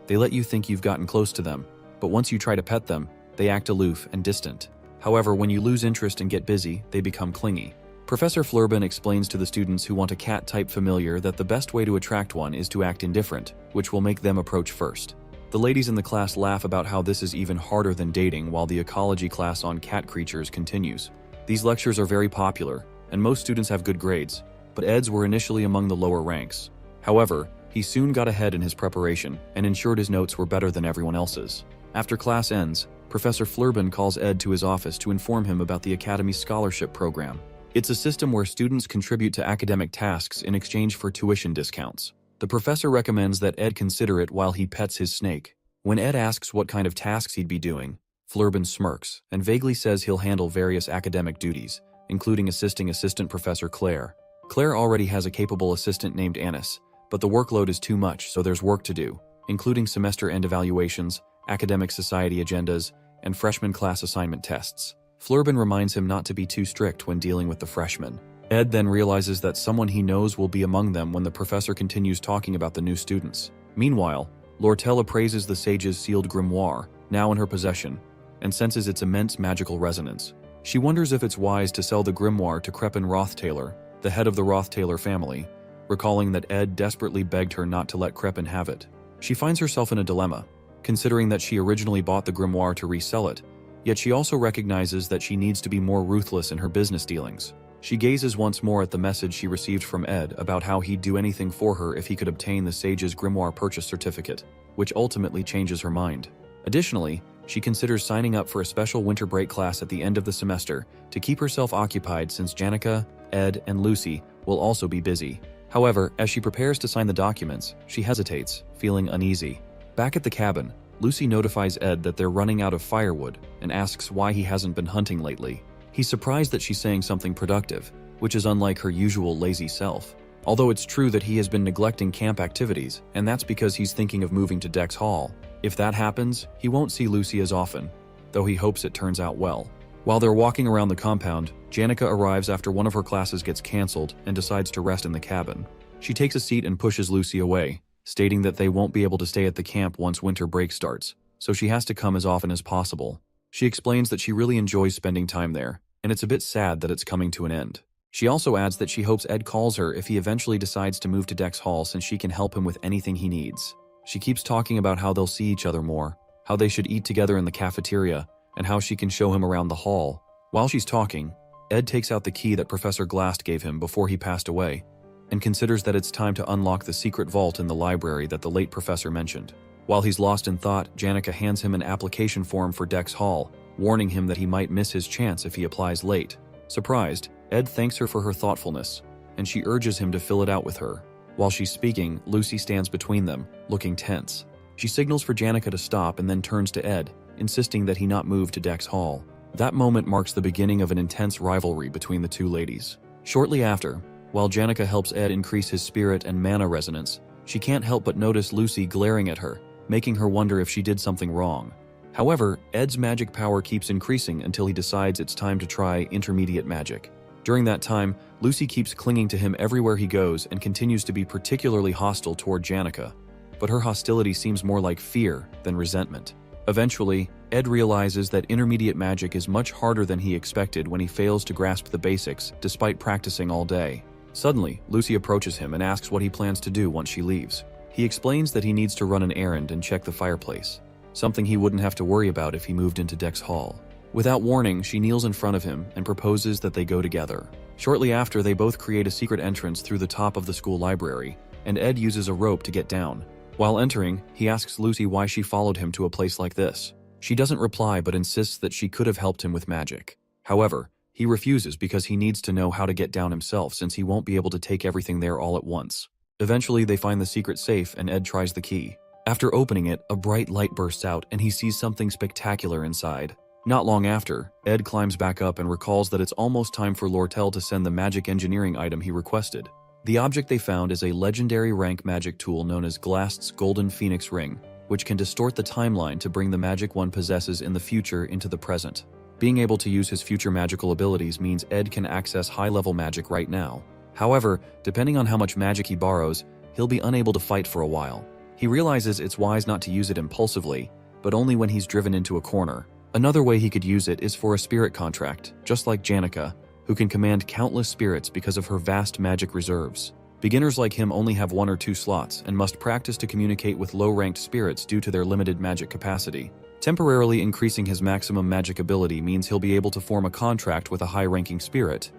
They let you think you've gotten close to them, but once you try to pet them, they act aloof and distant. However, when you lose interest and get busy, they become clingy. Professor Flurben explains to the students who want a cat-type familiar that the best way to attract one is to act indifferent, which will make them approach first. The ladies in the class laugh about how this is even harder than dating, while the ecology class on cat creatures continues. These lectures are very popular, and most students have good grades, but Ed's were initially among the lower ranks. However, he soon got ahead in his preparation and ensured his notes were better than everyone else's. After class ends, Professor Flurben calls Ed to his office to inform him about the Academy's scholarship program. It's a system where students contribute to academic tasks in exchange for tuition discounts. The professor recommends that Ed consider it while he pets his snake. When Ed asks what kind of tasks he'd be doing, Frieren smirks and vaguely says he'll handle various academic duties, including assisting Assistant Professor Claire. Claire already has a capable assistant named Anis, but the workload is too much, so there's work to do, including semester-end evaluations, academic society agendas, and freshman class assignment tests. Frieren reminds him not to be too strict when dealing with the freshmen. Ed then realizes that someone he knows will be among them when the professor continues talking about the new students. Meanwhile, Lortel appraises the sage's sealed grimoire, now in her possession, and senses its immense magical resonance. She wonders if it's wise to sell the grimoire to Crippen Rothtailor, the head of the Rothtailor family, recalling that Ed desperately begged her not to let Crippen have it. She finds herself in a dilemma, considering that she originally bought the grimoire to resell it, yet she also recognizes that she needs to be more ruthless in her business dealings. She gazes once more at the message she received from Ed about how he'd do anything for her if he could obtain the sage's grimoire purchase certificate, which ultimately changes her mind. Additionally, she considers signing up for a special winter break class at the end of the semester to keep herself occupied since Janica, Ed, and Lucy will also be busy. However, as she prepares to sign the documents, she hesitates, feeling uneasy. Back at the cabin, Lucy notifies Ed that they're running out of firewood and asks why he hasn't been hunting lately. He's surprised that she's saying something productive, which is unlike her usual lazy self. Although it's true that he has been neglecting camp activities, and that's because he's thinking of moving to Dex Hall. If that happens, he won't see Lucy as often, though he hopes it turns out well. While they're walking around the compound, Janica arrives after one of her classes gets cancelled and decides to rest in the cabin. She takes a seat and pushes Lucy away, stating that they won't be able to stay at the camp once winter break starts, so she has to come as often as possible. She explains that she really enjoys spending time there, and it's a bit sad that it's coming to an end. She also adds that she hopes Ed calls her if he eventually decides to move to Dex Hall since she can help him with anything he needs. She keeps talking about how they'll see each other more, how they should eat together in the cafeteria, and how she can show him around the hall. While she's talking, Ed takes out the key that Professor Glast gave him before he passed away, and considers that it's time to unlock the secret vault in the library that the late professor mentioned. While he's lost in thought, Janica hands him an application form for Dex Hall, warning him that he might miss his chance if he applies late. Surprised, Ed thanks her for her thoughtfulness, and she urges him to fill it out with her. While she's speaking, Lucy stands between them, looking tense. She signals for Janica to stop and then turns to Ed, insisting that he not move to Dex Hall. That moment marks the beginning of an intense rivalry between the two ladies. Shortly after, while Janica helps Ed increase his spirit and mana resonance, she can't help but notice Lucy glaring at her, making her wonder if she did something wrong. However, Ed's magic power keeps increasing until he decides it's time to try intermediate magic. During that time, Lucy keeps clinging to him everywhere he goes and continues to be particularly hostile toward Janica, but her hostility seems more like fear than resentment. Eventually, Ed realizes that intermediate magic is much harder than he expected when he fails to grasp the basics despite practicing all day. Suddenly, Lucy approaches him and asks what he plans to do once she leaves. He explains that he needs to run an errand and check the fireplace, something he wouldn't have to worry about if he moved into Dex Hall. Without warning, she kneels in front of him and proposes that they go together. Shortly after, they both create a secret entrance through the top of the school library, and Ed uses a rope to get down. While entering, he asks Lucy why she followed him to a place like this. She doesn't reply but insists that she could have helped him with magic. However, he refuses because he needs to know how to get down himself since he won't be able to take everything there all at once. Eventually, they find the secret safe and Ed tries the key. After opening it, a bright light bursts out and he sees something spectacular inside. Not long after, Ed climbs back up and recalls that it's almost time for Lortel to send the magic engineering item he requested. The object they found is a legendary rank magic tool known as Glast's Golden Phoenix Ring, which can distort the timeline to bring the magic one possesses in the future into the present. Being able to use his future magical abilities means Ed can access high-level magic right now. However, depending on how much magic he borrows, he'll be unable to fight for a while. He realizes it's wise not to use it impulsively, but only when he's driven into a corner. Another way he could use it is for a spirit contract, just like Janica, who can command countless spirits because of her vast magic reserves. Beginners like him only have 1 or 2 slots and must practice to communicate with low-ranked spirits due to their limited magic capacity. Temporarily increasing his maximum magic ability means he'll be able to form a contract with a high-ranking spirit,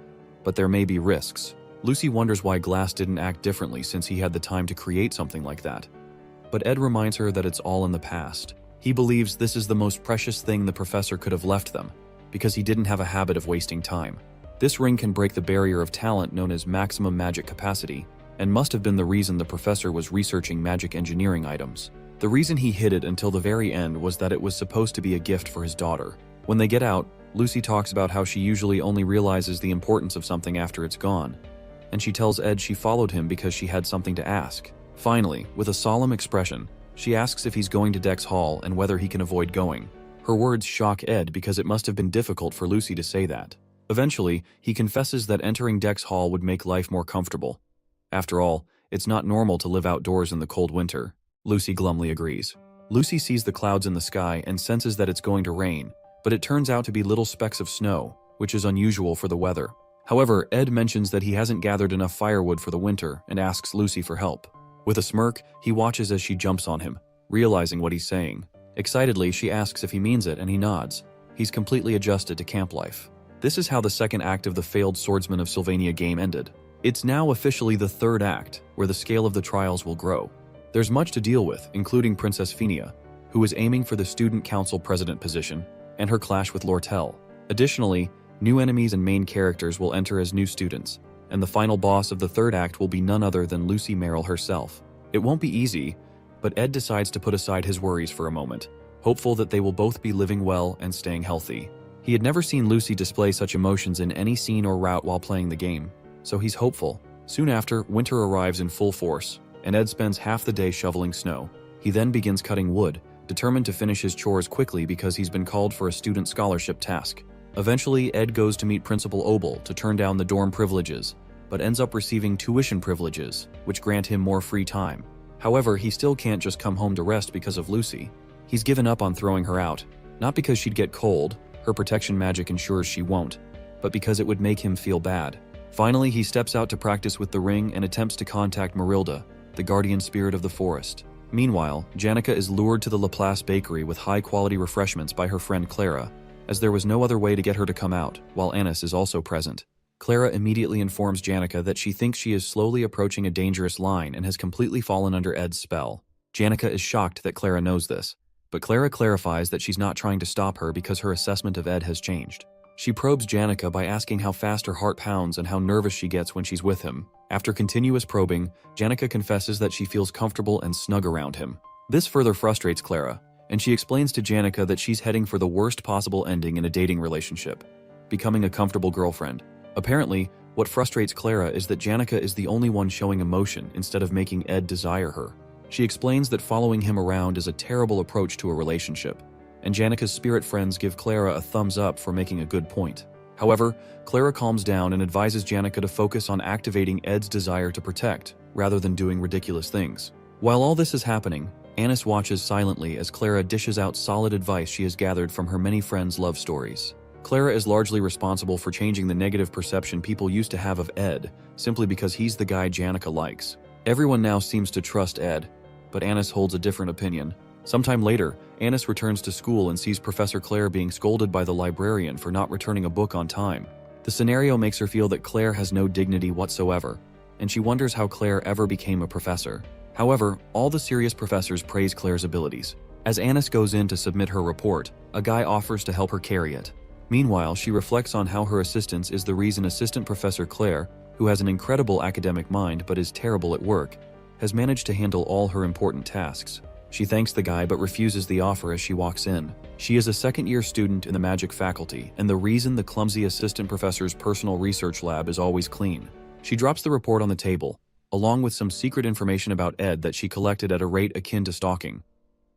but there may be risks. Lucy wonders why Glass didn't act differently since he had the time to create something like that. But Ed reminds her that it's all in the past. He believes this is the most precious thing the professor could have left them, because he didn't have a habit of wasting time. This ring can break the barrier of talent known as maximum magic capacity, and must have been the reason the professor was researching magic engineering items. The reason he hid it until the very end was that it was supposed to be a gift for his daughter. When they get out, Lucy talks about how she usually only realizes the importance of something after it's gone, and she tells Ed she followed him because she had something to ask. Finally, with a solemn expression, she asks if he's going to Dex Hall and whether he can avoid going. Her words shock Ed because it must have been difficult for Lucy to say that. Eventually, he confesses that entering Dex Hall would make life more comfortable. After all, it's not normal to live outdoors in the cold winter. Lucy glumly agrees. Lucy sees the clouds in the sky and senses that it's going to rain, but it turns out to be little specks of snow, which is unusual for the weather. However, Ed mentions that he hasn't gathered enough firewood for the winter and asks Lucy for help. With a smirk, he watches as she jumps on him, realizing what he's saying. Excitedly, she asks if he means it and he nods. He's completely adjusted to camp life. This is how the second act of the failed Swordsman of Sylvania game ended. It's now officially the third act, where the scale of the trials will grow. There's much to deal with, including Princess Phinia, who is aiming for the Student Council President position, and her clash with Lortel. Additionally, new enemies and main characters will enter as new students, and the final boss of the third act will be none other than Lucy Merrill herself. It won't be easy, but Ed decides to put aside his worries for a moment, hopeful that they will both be living well and staying healthy. He had never seen Lucy display such emotions in any scene or route while playing the game, so he's hopeful. Soon after, winter arrives in full force, and Ed spends half the day shoveling snow. He then begins cutting wood, determined to finish his chores quickly because he's been called for a student scholarship task. Eventually, Ed goes to meet Principal Obel to turn down the dorm privileges, but ends up receiving tuition privileges, which grant him more free time. However, he still can't just come home to rest because of Lucy. He's given up on throwing her out, not because she'd get cold, her protection magic ensures she won't, but because it would make him feel bad. Finally, he steps out to practice with the ring and attempts to contact Marilda, the guardian spirit of the forest. Meanwhile, Janica is lured to the Laplace bakery with high-quality refreshments by her friend Clara, as there was no other way to get her to come out, while Anis is also present. Clara immediately informs Janica that she thinks she is slowly approaching a dangerous line and has completely fallen under Ed's spell. Janica is shocked that Clara knows this, but Clara clarifies that she's not trying to stop her because her assessment of Ed has changed. She probes Janica by asking how fast her heart pounds and how nervous she gets when she's with him. After continuous probing, Janica confesses that she feels comfortable and snug around him. This further frustrates Clara, and she explains to Janica that she's heading for the worst possible ending in a dating relationship, becoming a comfortable girlfriend. Apparently, what frustrates Clara is that Janica is the only one showing emotion instead of making Ed desire her. She explains that following him around is a terrible approach to a relationship, and Janica's spirit friends give Clara a thumbs up for making a good point. However, Clara calms down and advises Janica to focus on activating Ed's desire to protect, rather than doing ridiculous things. While all this is happening, Anis watches silently as Clara dishes out solid advice she has gathered from her many friends' love stories. Clara is largely responsible for changing the negative perception people used to have of Ed, simply because he's the guy Janica likes. Everyone now seems to trust Ed, but Anis holds a different opinion. Sometime later, Anis returns to school and sees Professor Claire being scolded by the librarian for not returning a book on time. The scenario makes her feel that Claire has no dignity whatsoever, and she wonders how Claire ever became a professor. However, all the serious professors praise Claire's abilities. As Anis goes in to submit her report, a guy offers to help her carry it. Meanwhile, she reflects on how her assistance is the reason Assistant Professor Claire, who has an incredible academic mind but is terrible at work, has managed to handle all her important tasks. She thanks the guy but refuses the offer as she walks in. She is a second-year student in the magic faculty, and the reason the clumsy assistant professor's personal research lab is always clean. She drops the report on the table, along with some secret information about Ed that she collected at a rate akin to stalking,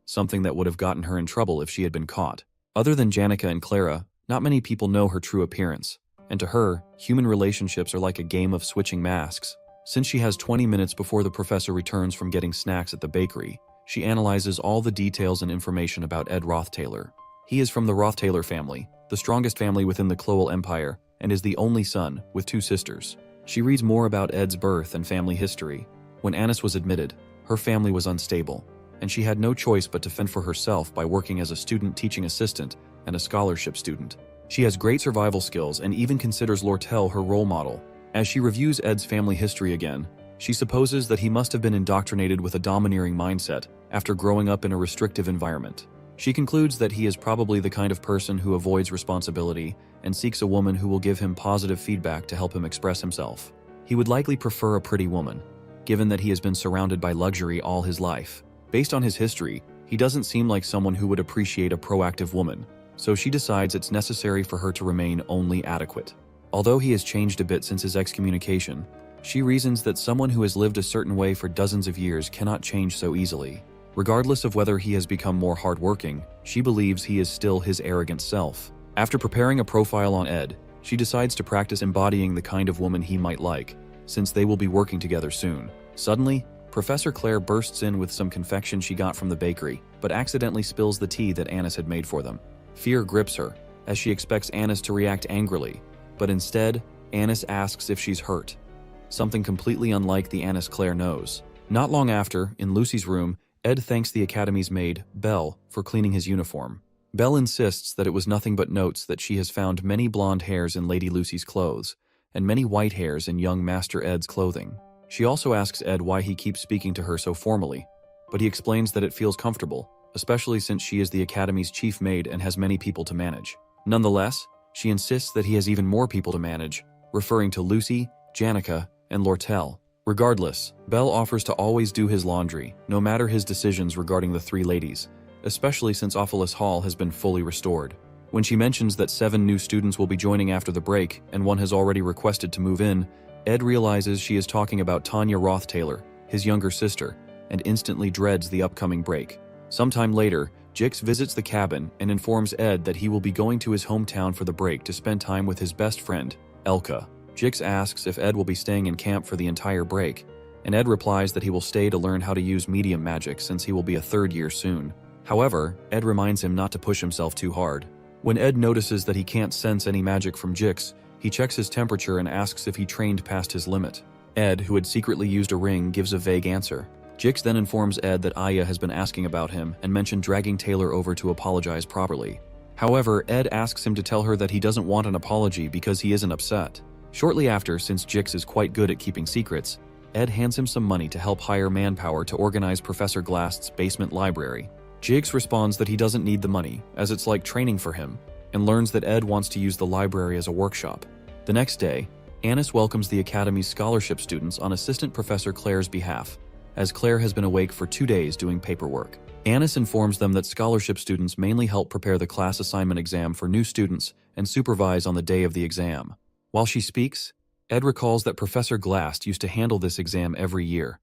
something that would have gotten her in trouble if she had been caught. Other than Janica and Clara, not many people know her true appearance, and to her, human relationships are like a game of switching masks. Since she has 20 minutes before the professor returns from getting snacks at the bakery, she analyzes all the details and information about Ed Rothtaylor. He is from the Rothtaylor family, the strongest family within the Clowell Empire, and is the only son, with 2 sisters. She reads more about Ed's birth and family history. When Anis was admitted, her family was unstable, and she had no choice but to fend for herself by working as a student teaching assistant and a scholarship student. She has great survival skills and even considers Lortel her role model. As she reviews Ed's family history again, she supposes that he must have been indoctrinated with a domineering mindset after growing up in a restrictive environment. She concludes that he is probably the kind of person who avoids responsibility and seeks a woman who will give him positive feedback to help him express himself. He would likely prefer a pretty woman, given that he has been surrounded by luxury all his life. Based on his history, he doesn't seem like someone who would appreciate a proactive woman, so she decides it's necessary for her to remain only adequate. Although he has changed a bit since his excommunication, she reasons that someone who has lived a certain way for dozens of years cannot change so easily. Regardless of whether he has become more hardworking, she believes he is still his arrogant self. After preparing a profile on Ed, she decides to practice embodying the kind of woman he might like, since they will be working together soon. Suddenly, Professor Claire bursts in with some confection she got from the bakery, but accidentally spills the tea that Annis had made for them. Fear grips her, as she expects Annis to react angrily, but instead, Annis asks if she's hurt. Something completely unlike the Annis Claire knows. Not long after, in Lucy's room, Ed thanks the Academy's maid, Belle, for cleaning his uniform. Belle insists that it was nothing but notes that she has found many blonde hairs in Lady Lucy's clothes, and many white hairs in young Master Ed's clothing. She also asks Ed why he keeps speaking to her so formally, but he explains that it feels comfortable, especially since she is the Academy's chief maid and has many people to manage. Nonetheless, she insists that he has even more people to manage, referring to Lucy, Janica, and Lortel. Regardless, Belle offers to always do his laundry, no matter his decisions regarding the three ladies, especially since Ophelis Hall has been fully restored. When she mentions that 7 new students will be joining after the break and one has already requested to move in, Ed realizes she is talking about Tanya Roth-Taylor, his younger sister, and instantly dreads the upcoming break. Sometime later, Jix visits the cabin and informs Ed that he will be going to his hometown for the break to spend time with his best friend, Elka. Jix asks if Ed will be staying in camp for the entire break, and Ed replies that he will stay to learn how to use medium magic since he will be a 3rd year soon. However, Ed reminds him not to push himself too hard. When Ed notices that he can't sense any magic from Jix, he checks his temperature and asks if he trained past his limit. Ed, who had secretly used a ring, gives a vague answer. Jix then informs Ed that Aya has been asking about him and mentioned dragging Taylor over to apologize properly. However, Ed asks him to tell her that he doesn't want an apology because he isn't upset. Shortly after, since Jix is quite good at keeping secrets, Ed hands him some money to help hire manpower to organize Professor Glast's basement library. Jix responds that he doesn't need the money, as it's like training for him, and learns that Ed wants to use the library as a workshop. The next day, Annis welcomes the Academy's scholarship students on Assistant Professor Claire's behalf, as Claire has been awake for 2 days doing paperwork. Annis informs them that scholarship students mainly help prepare the class assignment exam for new students and supervise on the day of the exam. While she speaks, Ed recalls that Professor Glast used to handle this exam every year,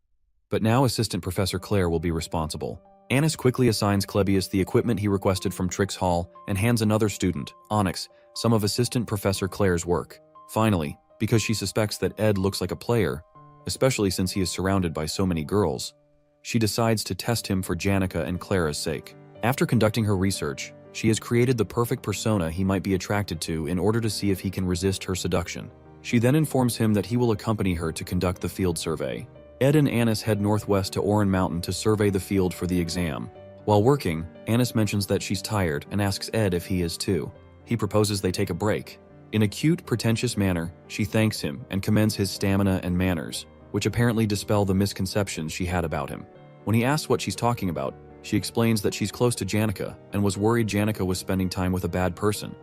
but now Assistant Professor Claire will be responsible. Annis quickly assigns Klebius the equipment he requested from Trix Hall and hands another student, Onyx, some of Assistant Professor Claire's work. Finally, because she suspects that Ed looks like a player, especially since he is surrounded by so many girls, she decides to test him for Janica and Clara's sake. After conducting her research, she has created the perfect persona he might be attracted to in order to see if he can resist her seduction. She then informs him that he will accompany her to conduct the field survey. Ed and Annis head northwest to Oran Mountain to survey the field for the exam. While working, Annis mentions that she's tired and asks Ed if he is too. He proposes they take a break. In a cute, pretentious manner, she thanks him and commends his stamina and manners, which apparently dispel the misconceptions she had about him. When he asks what she's talking about, she explains that she's close to Janica and was worried Janica was spending time with a bad person,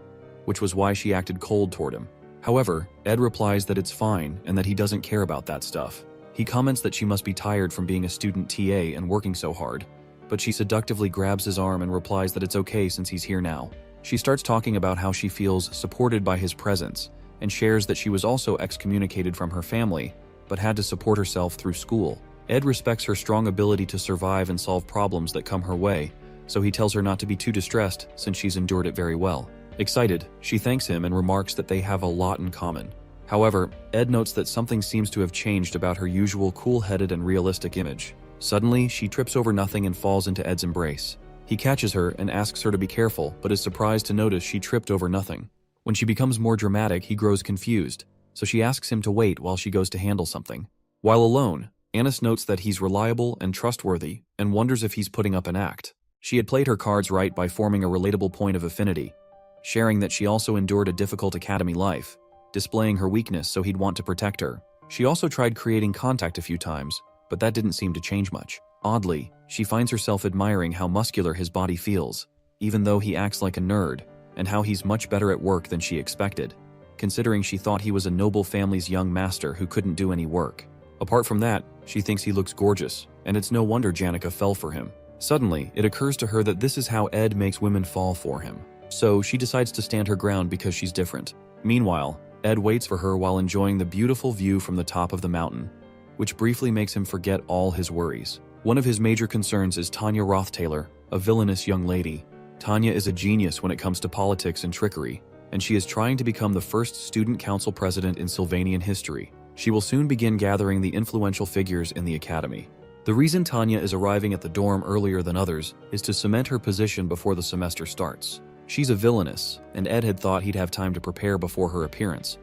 which was why she acted cold toward him. However, Ed replies that it's fine and that he doesn't care about that stuff. He comments that she must be tired from being a student TA and working so hard, but she seductively grabs his arm and replies that it's okay since he's here now. She starts talking about how she feels supported by his presence and shares that she was also excommunicated from her family, but had to support herself through school. Ed respects her strong ability to survive and solve problems that come her way, so he tells her not to be too distressed since she's endured it very well. Excited, she thanks him and remarks that they have a lot in common. However, Ed notes that something seems to have changed about her usual cool-headed and realistic image. Suddenly, she trips over nothing and falls into Ed's embrace. He catches her and asks her to be careful, but is surprised to notice she tripped over nothing. When she becomes more dramatic, he grows confused, so she asks him to wait while she goes to handle something. While alone, Annis notes that he's reliable and trustworthy and wonders if he's putting up an act. She had played her cards right by forming a relatable point of affinity, sharing that she also endured a difficult academy life, displaying her weakness so he'd want to protect her. She also tried creating contact a few times, but that didn't seem to change much. Oddly, she finds herself admiring how muscular his body feels. even though he acts like a nerd, and how he's much better at work than she expected, considering she thought he was a noble family's young master who couldn't do any work. Apart from that, she thinks he looks gorgeous, and it's no wonder Janica fell for him. Suddenly, it occurs to her that this is how Ed makes women fall for him. So she decides to stand her ground because she's different. Meanwhile, Ed waits for her while enjoying the beautiful view from the top of the mountain, which briefly makes him forget all his worries. One of his major concerns is Tanya Rothtaylor, a villainous young lady. Tanya is a genius when it comes to politics and trickery, and she is trying to become the first student council president in Sylvanian history. She will soon begin gathering the influential figures in the academy. The reason Tanya is arriving at the dorm earlier than others is to cement her position before the semester starts. She's a villainess, and Ed had thought he'd have time to prepare before her appearance.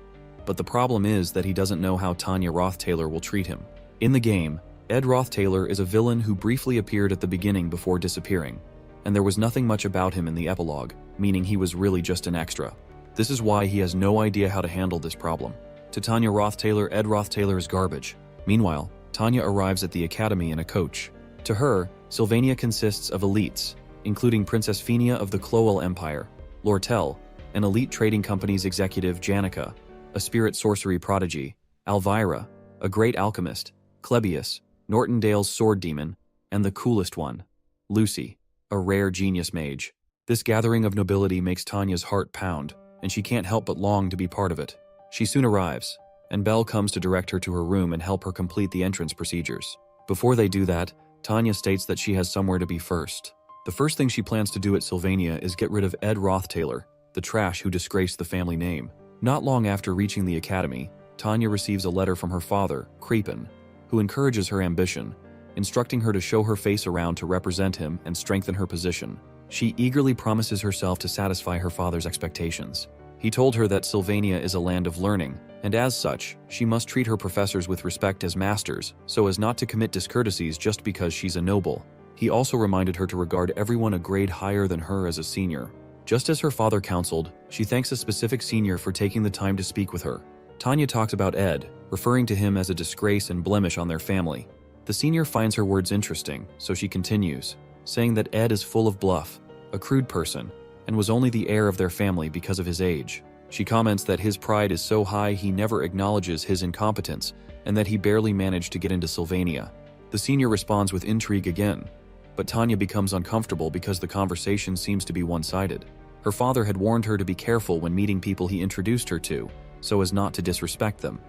But the problem is that he doesn't know how Tanya Rothtaylor will treat him. In the game, Ed Rothtaylor is a villain who briefly appeared at the beginning before disappearing, and there was nothing much about him in the epilogue, meaning he was really just an extra. This is why he has no idea how to handle this problem. To Tanya Rothtaylor, Ed Rothtaylor is garbage. Meanwhile, Tanya arrives at the academy in a coach. To her, Sylvania consists of elites, including Princess Fenia of the Clowell Empire, Lortel, an elite trading company's executive Janica, a spirit sorcery prodigy, Alvira, a great alchemist, Klebius, Nortondale's sword demon, and the coolest one, Lucy, a rare genius mage. This gathering of nobility makes Tanya's heart pound, and she can't help but long to be part of it. She soon arrives, and Belle comes to direct her to her room and help her complete the entrance procedures. Before they do that, Tanya states that she has somewhere to be first. The first thing she plans to do at Sylvania is get rid of Ed Rothtaylor, the trash who disgraced the family name. Not long after reaching the academy, Tanya receives a letter from her father, Frieren, who encourages her ambition, instructing her to show her face around to represent him and strengthen her position. She eagerly promises herself to satisfy her father's expectations. He told her that Sylvania is a land of learning, and as such, she must treat her professors with respect as masters, so as not to commit discourtesies just because she's a noble. He also reminded her to regard everyone a grade higher than her as a senior. Just as her father counseled, she thanks a specific senior for taking the time to speak with her. Tanya talks about Ed, referring to him as a disgrace and blemish on their family. The senior finds her words interesting, so she continues, saying that Ed is full of bluff, a crude person, and was only the heir of their family because of his age. She comments that his pride is so high he never acknowledges his incompetence, and that he barely managed to get into Sylvania. The senior responds with intrigue again, but Tanya becomes uncomfortable because the conversation seems to be one-sided. Her father had warned her to be careful when meeting people he introduced her to, so as not to disrespect them,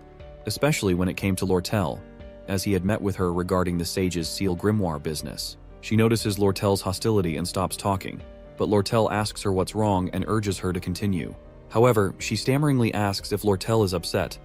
especially when it came to Lortel, as he had met with her regarding the sage's seal grimoire business. She notices Lortel's hostility and stops talking, but Lortel asks her what's wrong and urges her to continue. However, she stammeringly asks if Lortel is upset,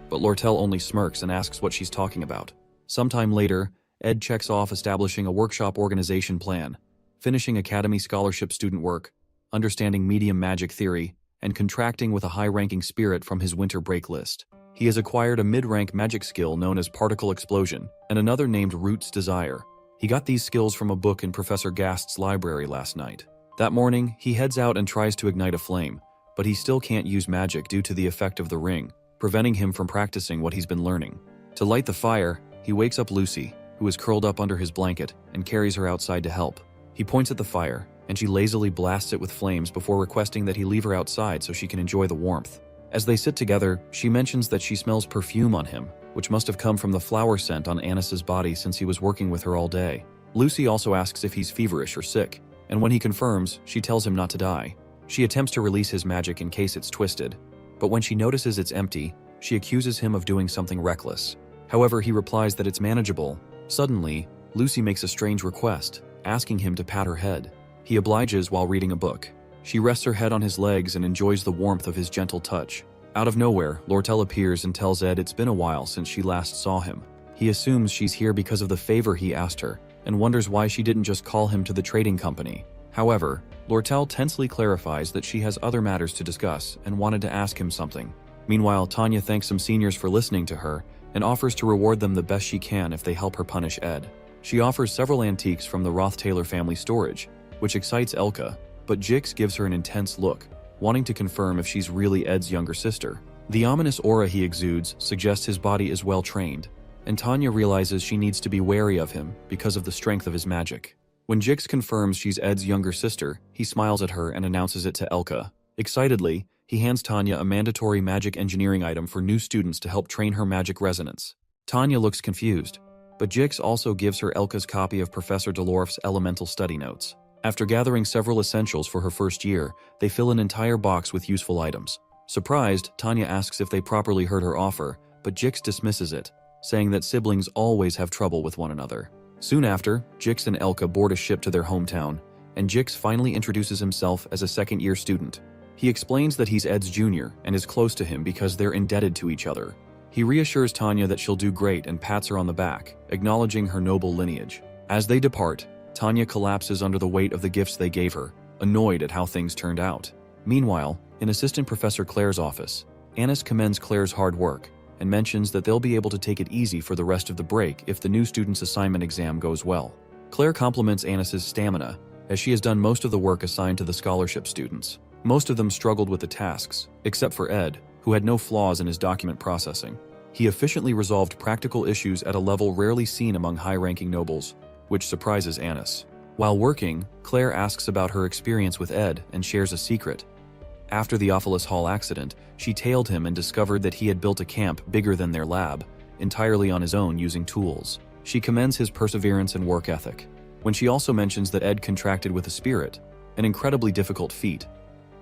but Lortel only smirks and asks what she's talking about. Sometime later, Ed checks off establishing a workshop organization plan, finishing academy scholarship student work, understanding medium magic theory, and contracting with a high-ranking spirit from his winter break list. He has acquired a mid-rank magic skill known as Particle Explosion, and another named Root's Desire. He got these skills from a book in Professor Gast's library last night. That morning, he heads out and tries to ignite a flame, but he still can't use magic due to the effect of the ring, preventing him from practicing what he's been learning. To light the fire, he wakes up Lucy, who is curled up under his blanket, and carries her outside to help. He points at the fire, and she lazily blasts it with flames before requesting that he leave her outside so she can enjoy the warmth. As they sit together, she mentions that she smells perfume on him, which must have come from the flower scent on Anis's body since he was working with her all day. Lucy also asks if he's feverish or sick, and when he confirms, she tells him not to die. She attempts to release his magic in case it's twisted, but when she notices it's empty, she accuses him of doing something reckless. However, he replies that it's manageable. Suddenly, Lucy makes a strange request, asking him to pat her head. He obliges while reading a book. She rests her head on his legs and enjoys the warmth of his gentle touch. Out of nowhere, Lortel appears and tells Ed it's been a while since she last saw him. He assumes she's here because of the favor he asked her, and wonders why she didn't just call him to the trading company. However, Lortel tensely clarifies that she has other matters to discuss and wanted to ask him something. Meanwhile, Tanya thanks some seniors for listening to her and offers to reward them the best she can if they help her punish Ed. She offers several antiques from the Rothtaylor family storage, which excites Elka, but Jix gives her an intense look, wanting to confirm if she's really Ed's younger sister. The ominous aura he exudes suggests his body is well trained, and Tanya realizes she needs to be wary of him because of the strength of his magic. When Jix confirms she's Ed's younger sister, he smiles at her and announces it to Elka. Excitedly, he hands Tanya a mandatory magic engineering item for new students to help train her magic resonance. Tanya looks confused, but Jix also gives her Elka's copy of Professor Delorf's elemental study notes. After gathering several essentials for her first year, they fill an entire box with useful items. Surprised, Tanya asks if they properly heard her offer, but Jix dismisses it, saying that siblings always have trouble with one another. Soon after, Jix and Elka board a ship to their hometown, and Jix finally introduces himself as a second-year student. He explains that he's Ed's junior and is close to him because they're indebted to each other. He reassures Tanya that she'll do great and pats her on the back, acknowledging her noble lineage. As they depart, Tanya collapses under the weight of the gifts they gave her, annoyed at how things turned out. Meanwhile, in Assistant Professor Claire's office, Anis commends Claire's hard work and mentions that they'll be able to take it easy for the rest of the break if the new student's assignment exam goes well. Claire compliments Anis's stamina, as she has done most of the work assigned to the scholarship students. Most of them struggled with the tasks, except for Ed, who had no flaws in his document processing. He efficiently resolved practical issues at a level rarely seen among high-ranking nobles, which surprises Anis. While working, Claire asks about her experience with Ed and shares a secret. After the Ophelis Hall accident, she tailed him and discovered that he had built a camp bigger than their lab, entirely on his own using tools. She commends his perseverance and work ethic. When she also mentions that Ed contracted with a spirit, an incredibly difficult feat,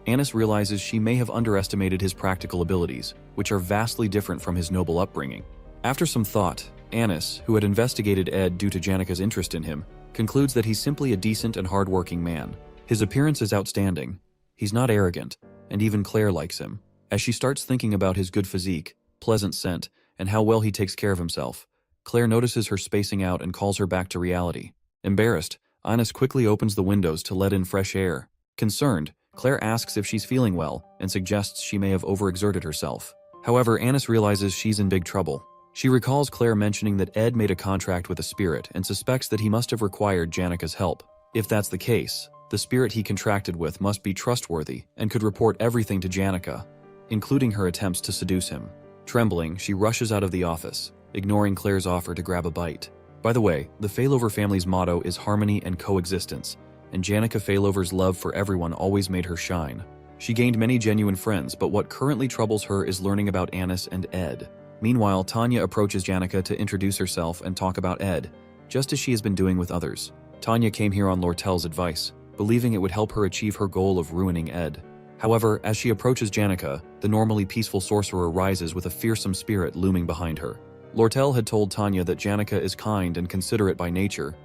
Anis realizes she may have underestimated his practical abilities, which are vastly different from his noble upbringing. After some thought, Anis, who had investigated Ed due to Janika's interest in him, concludes that he's simply a decent and hardworking man. His appearance is outstanding. He's not arrogant, and even Claire likes him. As she starts thinking about his good physique, pleasant scent, and how well he takes care of himself, Claire notices her spacing out and calls her back to reality. Embarrassed, Anis quickly opens the windows to let in fresh air. Concerned, Claire asks if she's feeling well and suggests she may have overexerted herself. However, Anis realizes she's in big trouble. She recalls Claire mentioning that Ed made a contract with a spirit and suspects that he must have required Janika's help. If that's the case, the spirit he contracted with must be trustworthy and could report everything to Janika, including her attempts to seduce him. Trembling, she rushes out of the office, ignoring Claire's offer to grab a bite. By the way, the Failover family's motto is harmony and coexistence, and Janika Failover's love for everyone always made her shine. She gained many genuine friends, but what currently troubles her is learning about Anis and Ed. Meanwhile, Tanya approaches Janika to introduce herself and talk about Ed, just as she has been doing with others. Tanya came here on Lortel's advice, believing it would help her achieve her goal of ruining Ed. However, as she approaches Janika, the normally peaceful sorcerer rises with a fearsome spirit looming behind her. Lortel had told Tanya that Janika is kind and considerate by nature,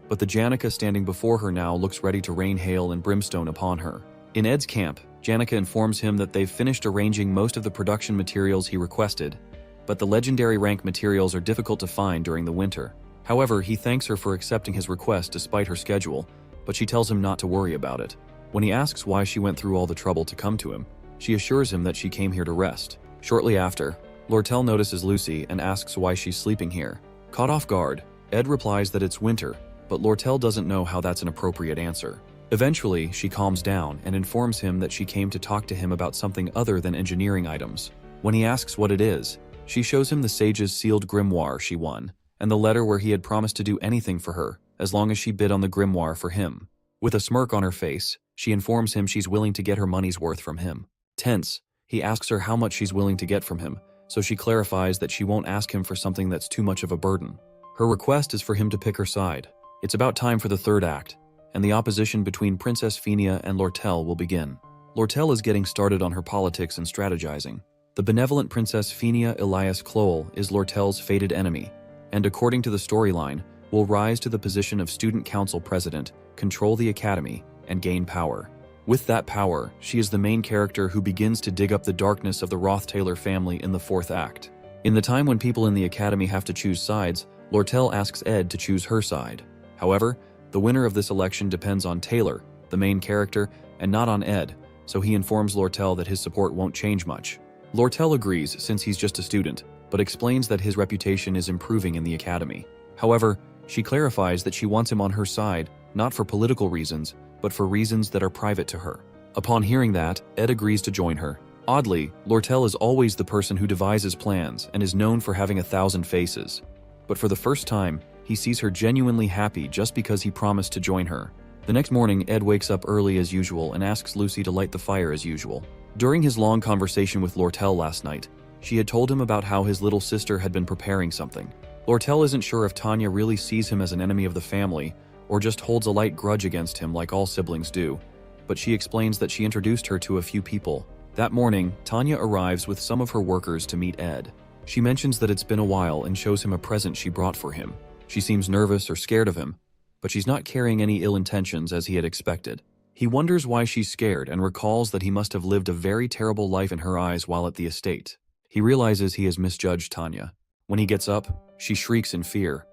but the Janika standing before her now looks ready to rain hail and brimstone upon her. In Ed's camp, Janika informs him that they've finished arranging most of the production materials he requested, but the legendary rank materials are difficult to find during the winter. However, he thanks her for accepting his request despite her schedule, but she tells him not to worry about it. When he asks why she went through all the trouble to come to him, she assures him that she came here to rest. Shortly after, Lortel notices Lucy and asks why she's sleeping here. Caught off guard, Ed replies that it's winter, but Lortel doesn't know how that's an appropriate answer. Eventually, she calms down and informs him that she came to talk to him about something other than engineering items. When he asks what it is, she shows him the sage's sealed grimoire she won, and the letter where he had promised to do anything for her, as long as she bid on the grimoire for him. With a smirk on her face, she informs him she's willing to get her money's worth from him. Tense, he asks her how much she's willing to get from him, so she clarifies that she won't ask him for something that's too much of a burden. Her request is for him to pick her side. It's about time for the third act, and the opposition between Princess Phinia and Lortel will begin. Lortel is getting started on her politics and strategizing. The benevolent Princess Phinia Elias Cloel is Lortel's fated enemy, and according to the storyline, will rise to the position of Student Council President, control the Academy, and gain power. With that power, she is the main character who begins to dig up the darkness of the Roth-Taylor family in the fourth act. In the time when people in the Academy have to choose sides, Lortel asks Ed to choose her side. However, the winner of this election depends on Taylor, the main character, and not on Ed, so he informs Lortel that his support won't change much. Lortel agrees since he's just a student, but explains that his reputation is improving in the Academy. However, she clarifies that she wants him on her side, not for political reasons, but for reasons that are private to her. Upon hearing that, Ed agrees to join her. Oddly, Lortel is always the person who devises plans and is known for having 1,000 faces. But for the first time, He sees her genuinely happy just because he promised to join her. The next morning, Ed wakes up early as usual and asks Lucy to light the fire as usual. During his long conversation with Lortel last night, she had told him about how his little sister had been preparing something. Lortel isn't sure if Tanya really sees him as an enemy of the family or just holds a light grudge against him like all siblings do, but she explains that she introduced her to a few people. That morning, Tanya arrives with some of her workers to meet Ed. She mentions that it's been a while and shows him a present she brought for him. She seems nervous or scared of him, but she's not carrying any ill intentions as he had expected. He wonders why she's scared and recalls that he must have lived a very terrible life in her eyes while at the estate. He realizes he has misjudged Tanya. When he gets up, she shrieks in fear,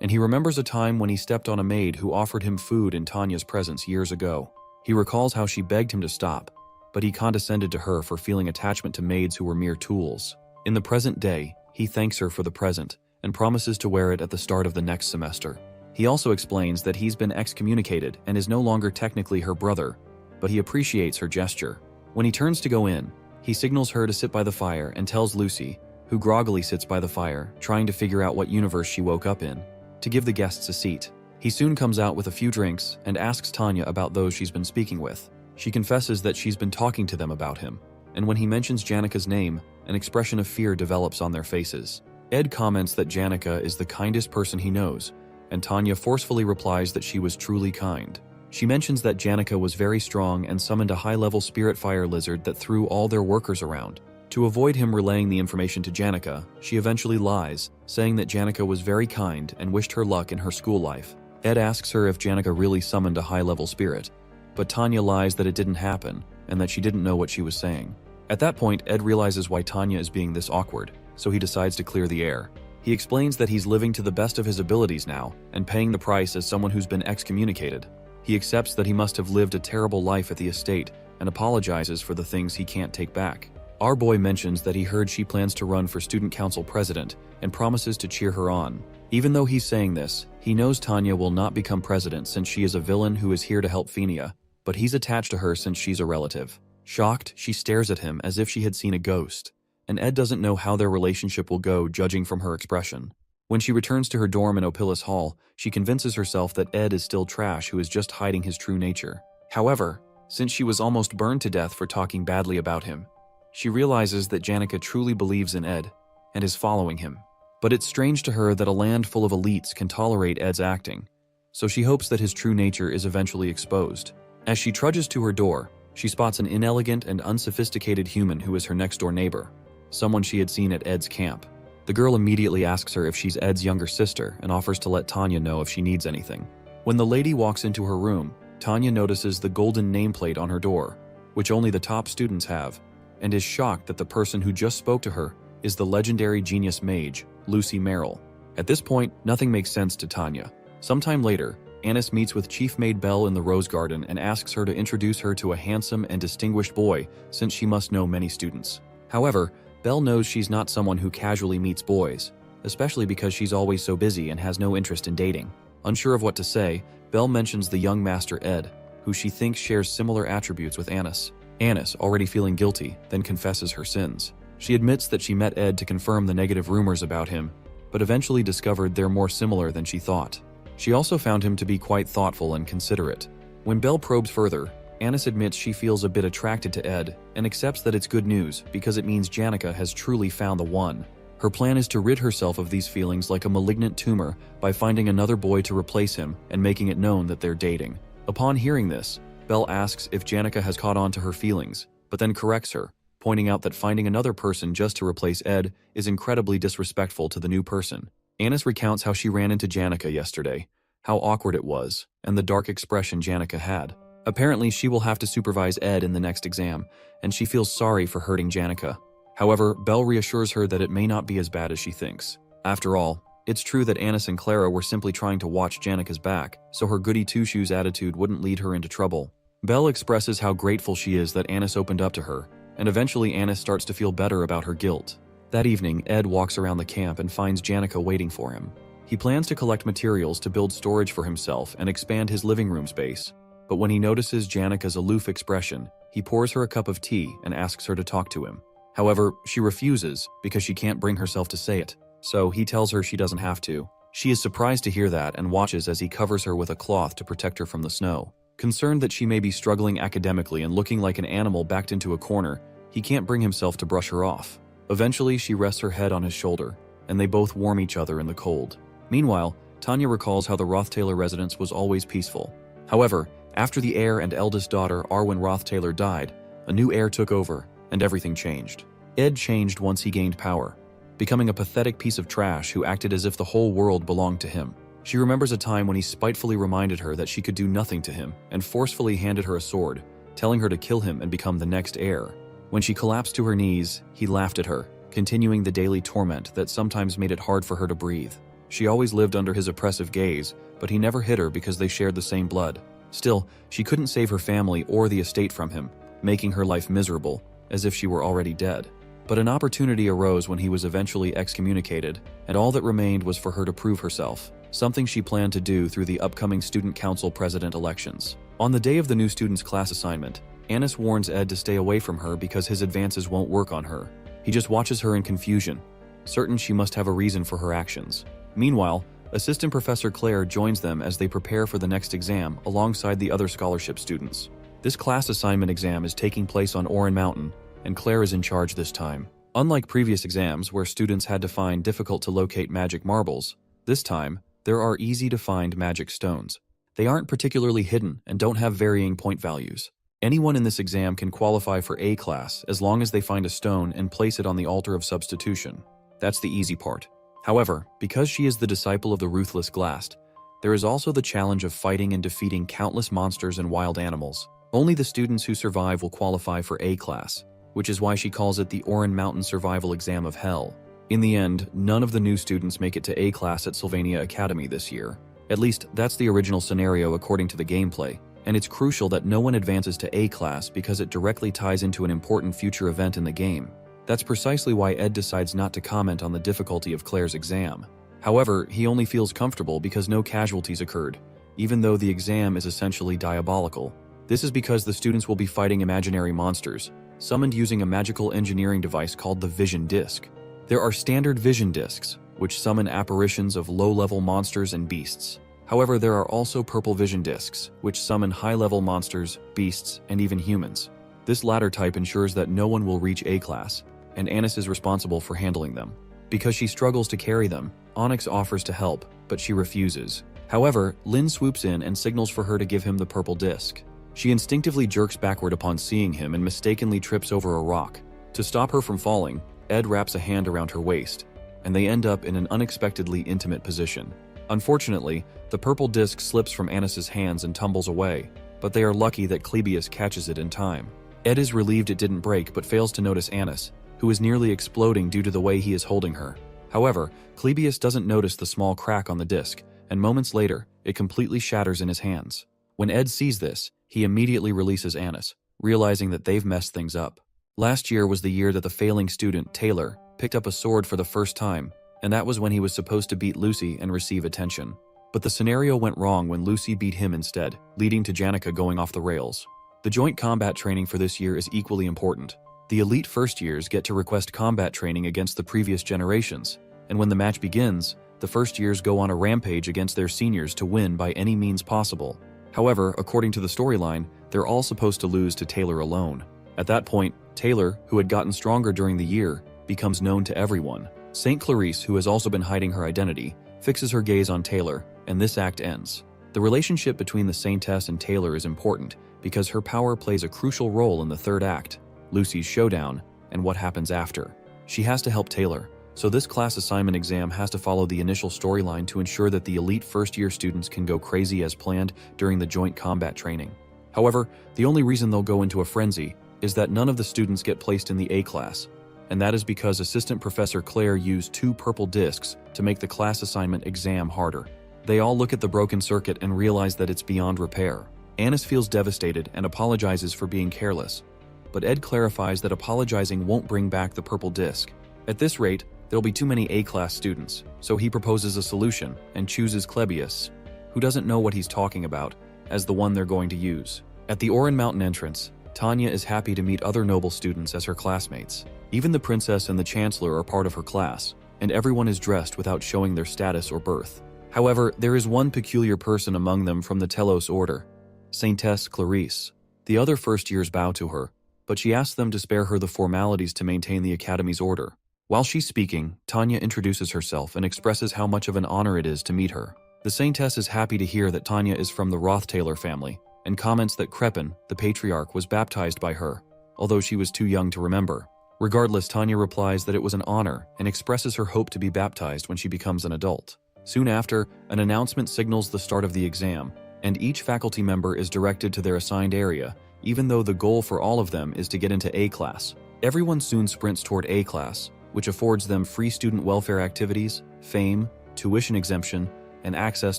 and he remembers a time when he stepped on a maid who offered him food in Tanya's presence years ago. He recalls how she begged him to stop, but he condescended to her for feeling attachment to maids who were mere tools. In the present day, he thanks her for the present and promises to wear it at the start of the next semester. He also explains that he's been excommunicated and is no longer technically her brother, but he appreciates her gesture. When he turns to go in, he signals her to sit by the fire and tells Lucy, who groggily sits by the fire, trying to figure out what universe she woke up in, to give the guests a seat. He soon comes out with a few drinks and asks Tanya about those she's been speaking with. She confesses that she's been talking to them about him, and when he mentions Janika's name, an expression of fear develops on their faces. Ed comments that Janika is the kindest person he knows, and Tanya forcefully replies that she was truly kind. She mentions that Janika was very strong and summoned a high-level spirit fire lizard that threw all their workers around. To avoid him relaying the information to Janika, she eventually lies, saying that Janika was very kind and wished her luck in her school life. Ed asks her if Janika really summoned a high-level spirit, but Tanya lies that it didn't happen and that she didn't know what she was saying. At that point, Ed realizes why Tanya is being this awkward, so he decides to clear the air. He explains that he's living to the best of his abilities now and paying the price as someone who's been excommunicated. He accepts that he must have lived a terrible life at the estate and apologizes for the things he can't take back. Our boy mentions that he heard she plans to run for student council president and promises to cheer her on. Even though he's saying this, he knows Tanya will not become president since she is a villain who is here to help Fenia, but he's attached to her since she's a relative. Shocked, she stares at him as if she had seen a ghost, and Ed doesn't know how their relationship will go judging from her expression. When she returns to her dorm in Opilus Hall, she convinces herself that Ed is still trash who is just hiding his true nature. However, since she was almost burned to death for talking badly about him, she realizes that Janika truly believes in Ed and is following him. But it's strange to her that a land full of elites can tolerate Ed's acting, so she hopes that his true nature is eventually exposed. As she trudges to her door, she spots an inelegant and unsophisticated human who is her next-door neighbor, someone she had seen at Ed's camp. The girl immediately asks her if she's Ed's younger sister and offers to let Tanya know if she needs anything. When the lady walks into her room, Tanya notices the golden nameplate on her door, which only the top students have, and is shocked that the person who just spoke to her is the legendary genius mage, Lucy Merrill. At this point, nothing makes sense to Tanya. Sometime later, Anis meets with Chief Maid Belle in the Rose Garden and asks her to introduce her to a handsome and distinguished boy since she must know many students. However, Belle knows she's not someone who casually meets boys, especially because she's always so busy and has no interest in dating. Unsure of what to say, Belle mentions the young master Ed, who she thinks shares similar attributes with Anis. Anis, already feeling guilty, then confesses her sins. She admits that she met Ed to confirm the negative rumors about him, but eventually discovered they're more similar than she thought. She also found him to be quite thoughtful and considerate. When Belle probes further, Anis admits she feels a bit attracted to Ed and accepts that it's good news because it means Janika has truly found the one. Her plan is to rid herself of these feelings like a malignant tumor by finding another boy to replace him and making it known that they're dating. Upon hearing this, Belle asks if Janika has caught on to her feelings, but then corrects her, pointing out that finding another person just to replace Ed is incredibly disrespectful to the new person. Anis recounts how she ran into Janika yesterday, how awkward it was, and the dark expression Janika had. Apparently, she will have to supervise Ed in the next exam, and she feels sorry for hurting Janika. However, Belle reassures her that it may not be as bad as she thinks. After all, it's true that Anis and Clara were simply trying to watch Janika's back, so her goody-two-shoes attitude wouldn't lead her into trouble. Belle expresses how grateful she is that Anis opened up to her, and eventually Anis starts to feel better about her guilt. That evening, Ed walks around the camp and finds Janika waiting for him. He plans to collect materials to build storage for himself and expand his living room space, but when he notices Janika's aloof expression, he pours her a cup of tea and asks her to talk to him. However, she refuses because she can't bring herself to say it, so he tells her she doesn't have to. She is surprised to hear that and watches as he covers her with a cloth to protect her from the snow. Concerned that she may be struggling academically and looking like an animal backed into a corner, he can't bring himself to brush her off. Eventually, she rests her head on his shoulder, and they both warm each other in the cold. Meanwhile, Tanya recalls how the Roth-Taylor residence was always peaceful. However, after the heir and eldest daughter Arwen Roth-Taylor died, a new heir took over, and everything changed. Ed changed once he gained power, becoming a pathetic piece of trash who acted as if the whole world belonged to him. She remembers a time when he spitefully reminded her that she could do nothing to him and forcefully handed her a sword, telling her to kill him and become the next heir. When she collapsed to her knees, he laughed at her, continuing the daily torment that sometimes made it hard for her to breathe. She always lived under his oppressive gaze, but he never hit her because they shared the same blood. Still, she couldn't save her family or the estate from him, making her life miserable, as if she were already dead. But an opportunity arose when he was eventually excommunicated, and all that remained was for her to prove herself, something she planned to do through the upcoming Student Council President elections. On the day of the new student's class assignment, Anis warns Ed to stay away from her because his advances won't work on her. He just watches her in confusion, certain she must have a reason for her actions. Meanwhile, Assistant Professor Claire joins them as they prepare for the next exam alongside the other scholarship students. This class assignment exam is taking place on Oran Mountain, and Claire is in charge this time. Unlike previous exams where students had to find difficult-to-locate magic marbles, this time, there are easy-to-find magic stones. They aren't particularly hidden and don't have varying point values. Anyone in this exam can qualify for A class as long as they find a stone and place it on the altar of substitution. That's the easy part. However, because she is the disciple of the ruthless Glast, there is also the challenge of fighting and defeating countless monsters and wild animals. Only the students who survive will qualify for A class, which is why she calls it the Oran Mountain Survival Exam of Hell. In the end, none of the new students make it to A class at Sylvania Academy this year. At least, that's the original scenario according to the gameplay, and it's crucial that no one advances to A class because it directly ties into an important future event in the game. That's precisely why Ed decides not to comment on the difficulty of Claire's exam. However, he only feels comfortable because no casualties occurred, even though the exam is essentially diabolical. This is because the students will be fighting imaginary monsters, summoned using a magical engineering device called the Vision Disc. There are standard vision discs, which summon apparitions of low-level monsters and beasts. However, there are also purple vision discs, which summon high-level monsters, beasts, and even humans. This latter type ensures that no one will reach A class, and Anis is responsible for handling them. Because she struggles to carry them, Onyx offers to help, but she refuses. However, Lynn swoops in and signals for her to give him the purple disc. She instinctively jerks backward upon seeing him and mistakenly trips over a rock. To stop her from falling, Ed wraps a hand around her waist, and they end up in an unexpectedly intimate position. Unfortunately, the purple disc slips from Anis's hands and tumbles away, but they are lucky that Clebius catches it in time. Ed is relieved it didn't break but fails to notice Anis, who is nearly exploding due to the way he is holding her. However, Clebius doesn't notice the small crack on the disc, and moments later, it completely shatters in his hands. When Ed sees this, he immediately releases Anis, realizing that they've messed things up. Last year was the year that the failing student, Taylor, picked up a sword for the first time, and that was when he was supposed to beat Lucy and receive attention. But the scenario went wrong when Lucy beat him instead, leading to Janica going off the rails. The joint combat training for this year is equally important. The elite first years get to request combat training against the previous generations, and when the match begins, the first years go on a rampage against their seniors to win by any means possible. However, according to the storyline, they're all supposed to lose to Taylor alone. At that point, Taylor, who had gotten stronger during the year, becomes known to everyone. St. Clarice, who has also been hiding her identity, fixes her gaze on Taylor, and this act ends. The relationship between the Saintess and Taylor is important because her power plays a crucial role in the third act, Lucy's showdown, and what happens after. She has to help Taylor, so this class assignment exam has to follow the initial storyline to ensure that the elite first-year students can go crazy as planned during the joint combat training. However, the only reason they'll go into a frenzy is that none of the students get placed in the A class, and that is because Assistant Professor Claire used 2 purple discs to make the class assignment exam harder. They all look at the broken circuit and realize that it's beyond repair. Anis feels devastated and apologizes for being careless, but Ed clarifies that apologizing won't bring back the purple disc. At this rate, there'll be too many A-class students, so he proposes a solution and chooses Clebius, who doesn't know what he's talking about, as the one they're going to use. At the Oran Mountain entrance, Tanya is happy to meet other noble students as her classmates. Even the princess and the chancellor are part of her class, and everyone is dressed without showing their status or birth. However, there is one peculiar person among them from the Telos order, Saintess Clarice. The other first years bow to her, but she asks them to spare her the formalities to maintain the Academy's order. While she's speaking, Tanya introduces herself and expresses how much of an honor it is to meet her. The Saintess is happy to hear that Tanya is from the Rothtaler family, and comments that Crepin, the patriarch, was baptized by her, although she was too young to remember. Regardless, Tanya replies that it was an honor and expresses her hope to be baptized when she becomes an adult. Soon after, an announcement signals the start of the exam, and each faculty member is directed to their assigned area, even though the goal for all of them is to get into A class. Everyone soon sprints toward A class, which affords them free student welfare activities, fame, tuition exemption, and access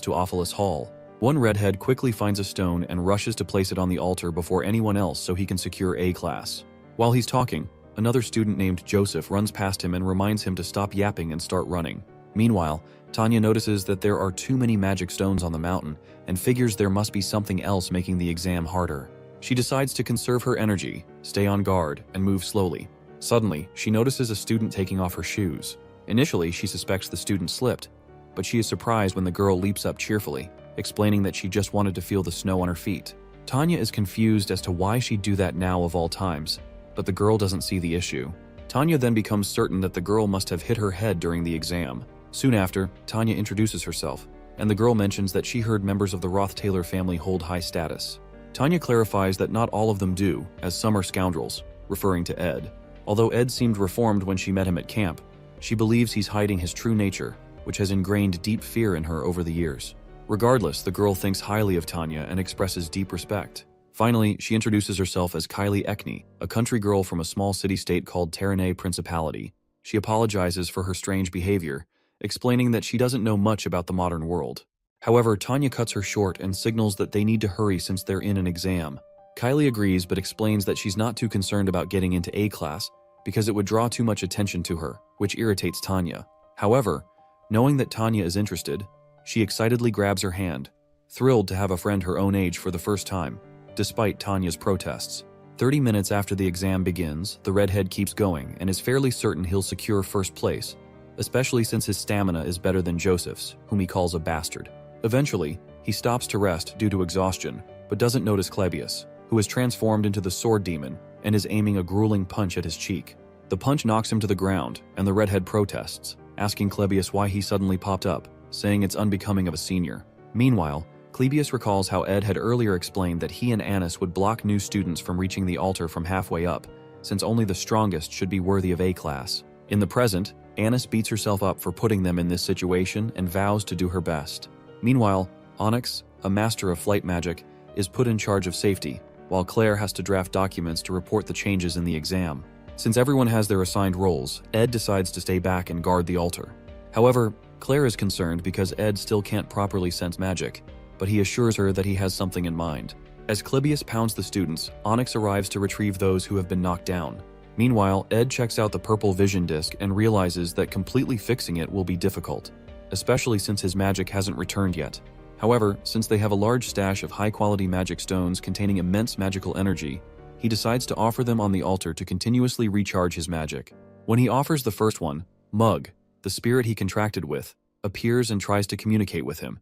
to Ophelis Hall. One redhead quickly finds a stone and rushes to place it on the altar before anyone else so he can secure A class. While he's talking, another student named Joseph runs past him and reminds him to stop yapping and start running. Meanwhile, Tanya notices that there are too many magic stones on the mountain and figures there must be something else making the exam harder. She decides to conserve her energy, stay on guard, and move slowly. Suddenly, she notices a student taking off her shoes. Initially, she suspects the student slipped, but she is surprised when the girl leaps up cheerfully, explaining that she just wanted to feel the snow on her feet. Tanya is confused as to why she'd do that now of all times, but the girl doesn't see the issue. Tanya then becomes certain that the girl must have hit her head during the exam. Soon after, Tanya introduces herself, and the girl mentions that she heard members of the Rothtaler family hold high status. Tanya clarifies that not all of them do, as some are scoundrels, referring to Ed. Although Ed seemed reformed when she met him at camp, she believes he's hiding his true nature, which has ingrained deep fear in her over the years. Regardless, the girl thinks highly of Tanya and expresses deep respect. Finally, she introduces herself as Kylie Ekney, a country girl from a small city-state called Terranay Principality. She apologizes for her strange behavior, explaining that she doesn't know much about the modern world. However, Tanya cuts her short and signals that they need to hurry since they're in an exam. Kylie agrees but explains that she's not too concerned about getting into A class because it would draw too much attention to her, which irritates Tanya. However, knowing that Tanya is interested, she excitedly grabs her hand, thrilled to have a friend her own age for the first time, despite Tanya's protests. 30 minutes after the exam begins, the redhead keeps going and is fairly certain he'll secure first place, especially since his stamina is better than Joseph's, whom he calls a bastard. Eventually, he stops to rest due to exhaustion, but doesn't notice Clebius, who has transformed into the sword demon and is aiming a grueling punch at his cheek. The punch knocks him to the ground, and the redhead protests, asking Clebius why he suddenly popped up, saying it's unbecoming of a senior. Meanwhile, Clebius recalls how Ed had earlier explained that he and Annis would block new students from reaching the altar from halfway up, since only the strongest should be worthy of A class. In the present, Annis beats herself up for putting them in this situation and vows to do her best. Meanwhile, Onyx, a master of flight magic, is put in charge of safety, while Claire has to draft documents to report the changes in the exam. Since everyone has their assigned roles, Ed decides to stay back and guard the altar. However, Claire is concerned because Ed still can't properly sense magic, but he assures her that he has something in mind. As Clebius pounds the students, Onyx arrives to retrieve those who have been knocked down. Meanwhile, Ed checks out the purple vision disc and realizes that completely fixing it will be difficult, especially since his magic hasn't returned yet. However, since they have a large stash of high-quality magic stones containing immense magical energy, he decides to offer them on the altar to continuously recharge his magic. When he offers the first one, Mug, the spirit he contracted with, appears and tries to communicate with him,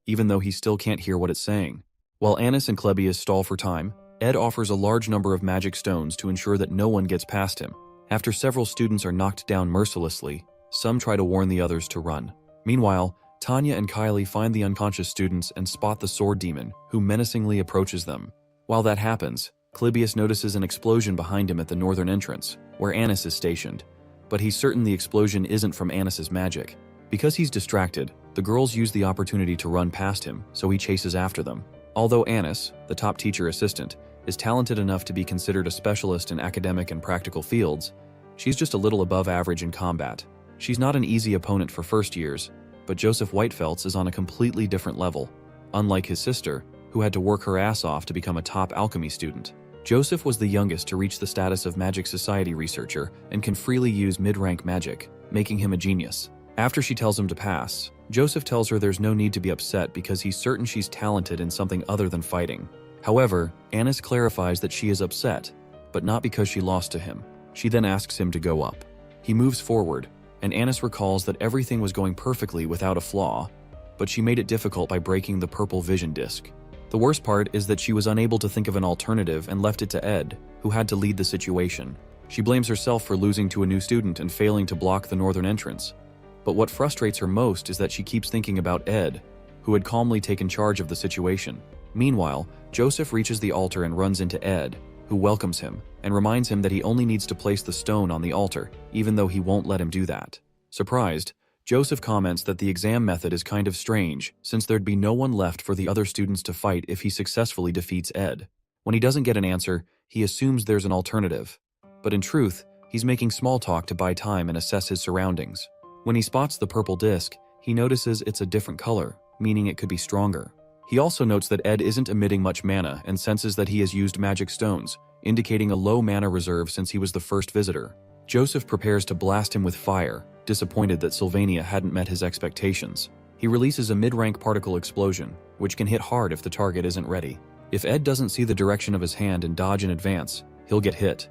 even though he still can't hear what it's saying. While Annis and Clebius stall for time, Ed offers a large number of magic stones to ensure that no one gets past him. After several students are knocked down mercilessly, some try to warn the others to run. Meanwhile, Tanya and Kylie find the unconscious students and spot the sword demon, who menacingly approaches them. While that happens, Clebius notices an explosion behind him at the northern entrance, where Annis is stationed, but he's certain the explosion isn't from Annis's magic. Because he's distracted, the girls use the opportunity to run past him, so he chases after them. Although Annis, the top teacher assistant, is talented enough to be considered a specialist in academic and practical fields, she's just a little above average in combat. She's not an easy opponent for first years, but Joseph Whitefelts is on a completely different level, unlike his sister, who had to work her ass off to become a top alchemy student. Joseph was the youngest to reach the status of Magic Society researcher and can freely use mid-rank magic, making him a genius. After she tells him to pass, Joseph tells her there's no need to be upset because he's certain she's talented in something other than fighting. However, Annis clarifies that she is upset, but not because she lost to him. She then asks him to go up. He moves forward, and Anis recalls that everything was going perfectly without a flaw, but she made it difficult by breaking the purple vision disc. The worst part is that she was unable to think of an alternative and left it to Ed, who had to lead the situation. She blames herself for losing to a new student and failing to block the northern entrance. But what frustrates her most is that she keeps thinking about Ed, who had calmly taken charge of the situation. Meanwhile, Joseph reaches the altar and runs into Ed, who welcomes him and reminds him that he only needs to place the stone on the altar, even though he won't let him do that. Surprised, Joseph comments that the exam method is kind of strange, since there'd be no one left for the other students to fight if he successfully defeats Ed. When he doesn't get an answer, he assumes there's an alternative. But in truth, he's making small talk to buy time and assess his surroundings. When he spots the purple disc, he notices it's a different color, meaning it could be stronger. He also notes that Ed isn't emitting much mana and senses that he has used magic stones, indicating a low mana reserve since he was the first visitor. Joseph prepares to blast him with fire, disappointed that Sylvania hadn't met his expectations. He releases a mid-rank particle explosion, which can hit hard if the target isn't ready. If Ed doesn't see the direction of his hand and dodge in advance, he'll get hit.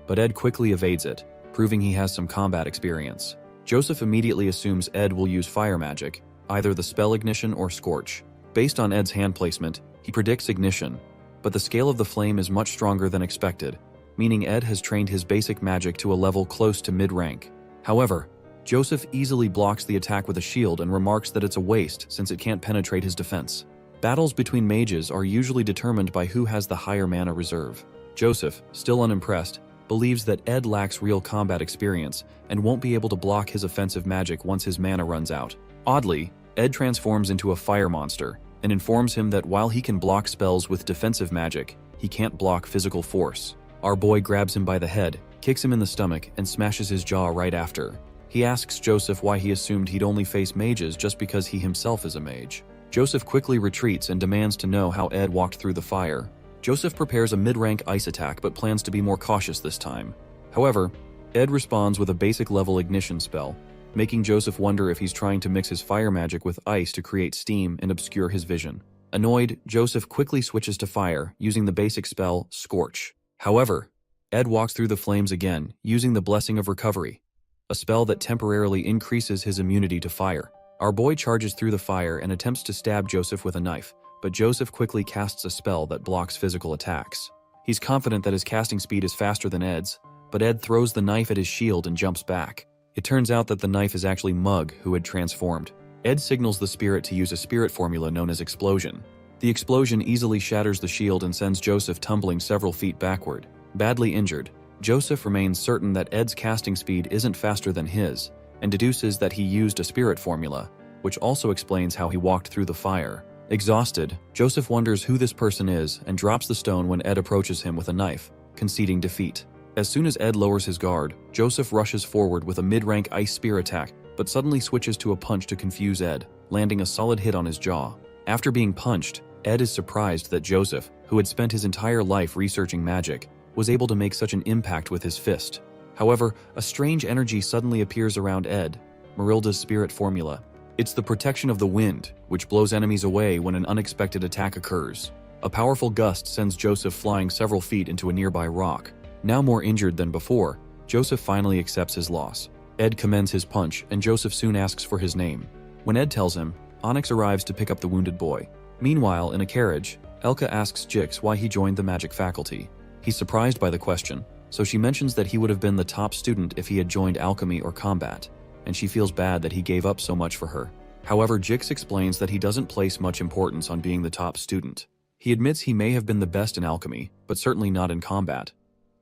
But Ed quickly evades it, proving he has some combat experience. Joseph immediately assumes Ed will use fire magic, either the spell ignition or scorch. Based on Ed's hand placement, he predicts ignition, but the scale of the flame is much stronger than expected, meaning Ed has trained his basic magic to a level close to mid-rank. However, Joseph easily blocks the attack with a shield and remarks that it's a waste since it can't penetrate his defense. Battles between mages are usually determined by who has the higher mana reserve. Joseph, still unimpressed, believes that Ed lacks real combat experience and won't be able to block his offensive magic once his mana runs out. Oddly, Ed transforms into a fire monster and informs him that while he can block spells with defensive magic, he can't block physical force. Our boy grabs him by the head, kicks him in the stomach, and smashes his jaw right after. He asks Joseph why he assumed he'd only face mages just because he himself is a mage. Joseph quickly retreats and demands to know how Ed walked through the fire. Joseph prepares a mid-rank ice attack but plans to be more cautious this time. However, Ed responds with a basic level ignition spell, making Joseph wonder if he's trying to mix his fire magic with ice to create steam and obscure his vision. Annoyed, Joseph quickly switches to fire, using the basic spell, Scorch. However, Ed walks through the flames again, using the Blessing of Recovery, a spell that temporarily increases his immunity to fire. Our boy charges through the fire and attempts to stab Joseph with a knife, but Joseph quickly casts a spell that blocks physical attacks. He's confident that his casting speed is faster than Ed's, but Ed throws the knife at his shield and jumps back. It turns out that the knife is actually Mug, who had transformed. Ed signals the spirit to use a spirit formula known as Explosion. The explosion easily shatters the shield and sends Joseph tumbling several feet backward. Badly injured, Joseph remains certain that Ed's casting speed isn't faster than his, and deduces that he used a spirit formula, which also explains how he walked through the fire. Exhausted, Joseph wonders who this person is and drops the stone when Ed approaches him with a knife, conceding defeat. As soon as Ed lowers his guard, Joseph rushes forward with a mid-rank ice spear attack, but suddenly switches to a punch to confuse Ed, landing a solid hit on his jaw. After being punched, Ed is surprised that Joseph, who had spent his entire life researching magic, was able to make such an impact with his fist. However, a strange energy suddenly appears around Ed, Marilda's spirit formula. It's the protection of the wind, which blows enemies away when an unexpected attack occurs. A powerful gust sends Joseph flying several feet into a nearby rock. Now more injured than before, Joseph finally accepts his loss. Ed commends his punch, and Joseph soon asks for his name. When Ed tells him, Onyx arrives to pick up the wounded boy. Meanwhile, in a carriage, Elka asks Jix why he joined the magic faculty. He's surprised by the question, so she mentions that he would have been the top student if he had joined alchemy or combat, and she feels bad that he gave up so much for her. However, Jix explains that he doesn't place much importance on being the top student. He admits he may have been the best in alchemy, but certainly not in combat,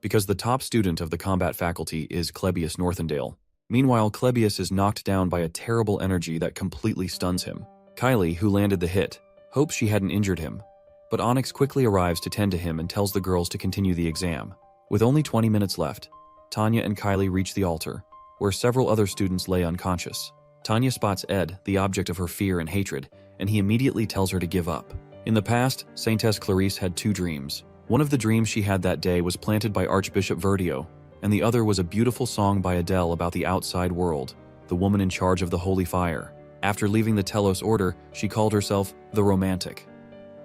because the top student of the combat faculty is Clebius Northendale. Meanwhile, Clebius is knocked down by a terrible energy that completely stuns him. Kylie, who landed the hit, hopes she hadn't injured him, but Onyx quickly arrives to tend to him and tells the girls to continue the exam. With only 20 minutes left, Tanya and Kylie reach the altar, where several other students lay unconscious. Tanya spots Ed, the object of her fear and hatred, and he immediately tells her to give up. In the past, Saintess Clarice had two dreams. One of the dreams she had that day was planted by Archbishop Verdio, and the other was a beautiful song by Adele about the outside world, the woman in charge of the holy fire. After leaving the Telos Order, she called herself the Romantic.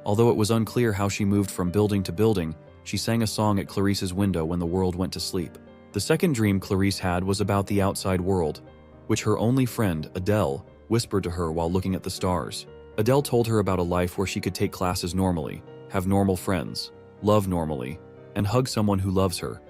Although it was unclear how she moved from building to building, she sang a song at Clarice's window when the world went to sleep. The second dream Clarice had was about the outside world, which her only friend, Adele, whispered to her while looking at the stars. Adele told her about a life where she could take classes normally, have normal friends, love normally, and hug someone who loves her,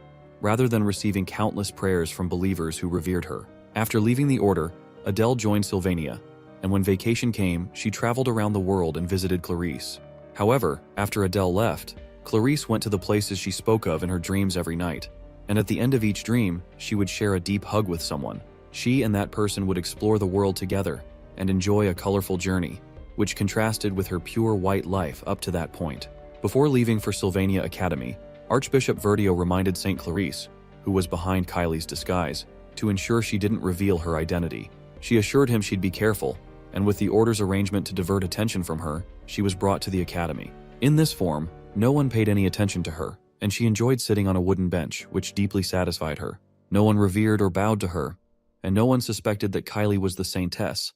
rather than receiving countless prayers from believers who revered her. After leaving the order, Adele joined Sylvania, and when vacation came, she traveled around the world and visited Clarice. However, after Adele left, Clarice went to the places she spoke of in her dreams every night, and at the end of each dream, she would share a deep hug with someone. She and that person would explore the world together and enjoy a colorful journey, which contrasted with her pure white life up to that point. Before leaving for Sylvania Academy, Archbishop Verdio reminded St. Clarice, who was behind Kylie's disguise, to ensure she didn't reveal her identity. She assured him she'd be careful, and with the order's arrangement to divert attention from her, she was brought to the academy. In this form, no one paid any attention to her, and she enjoyed sitting on a wooden bench, which deeply satisfied her. No one revered or bowed to her, and no one suspected that Kylie was the saintess.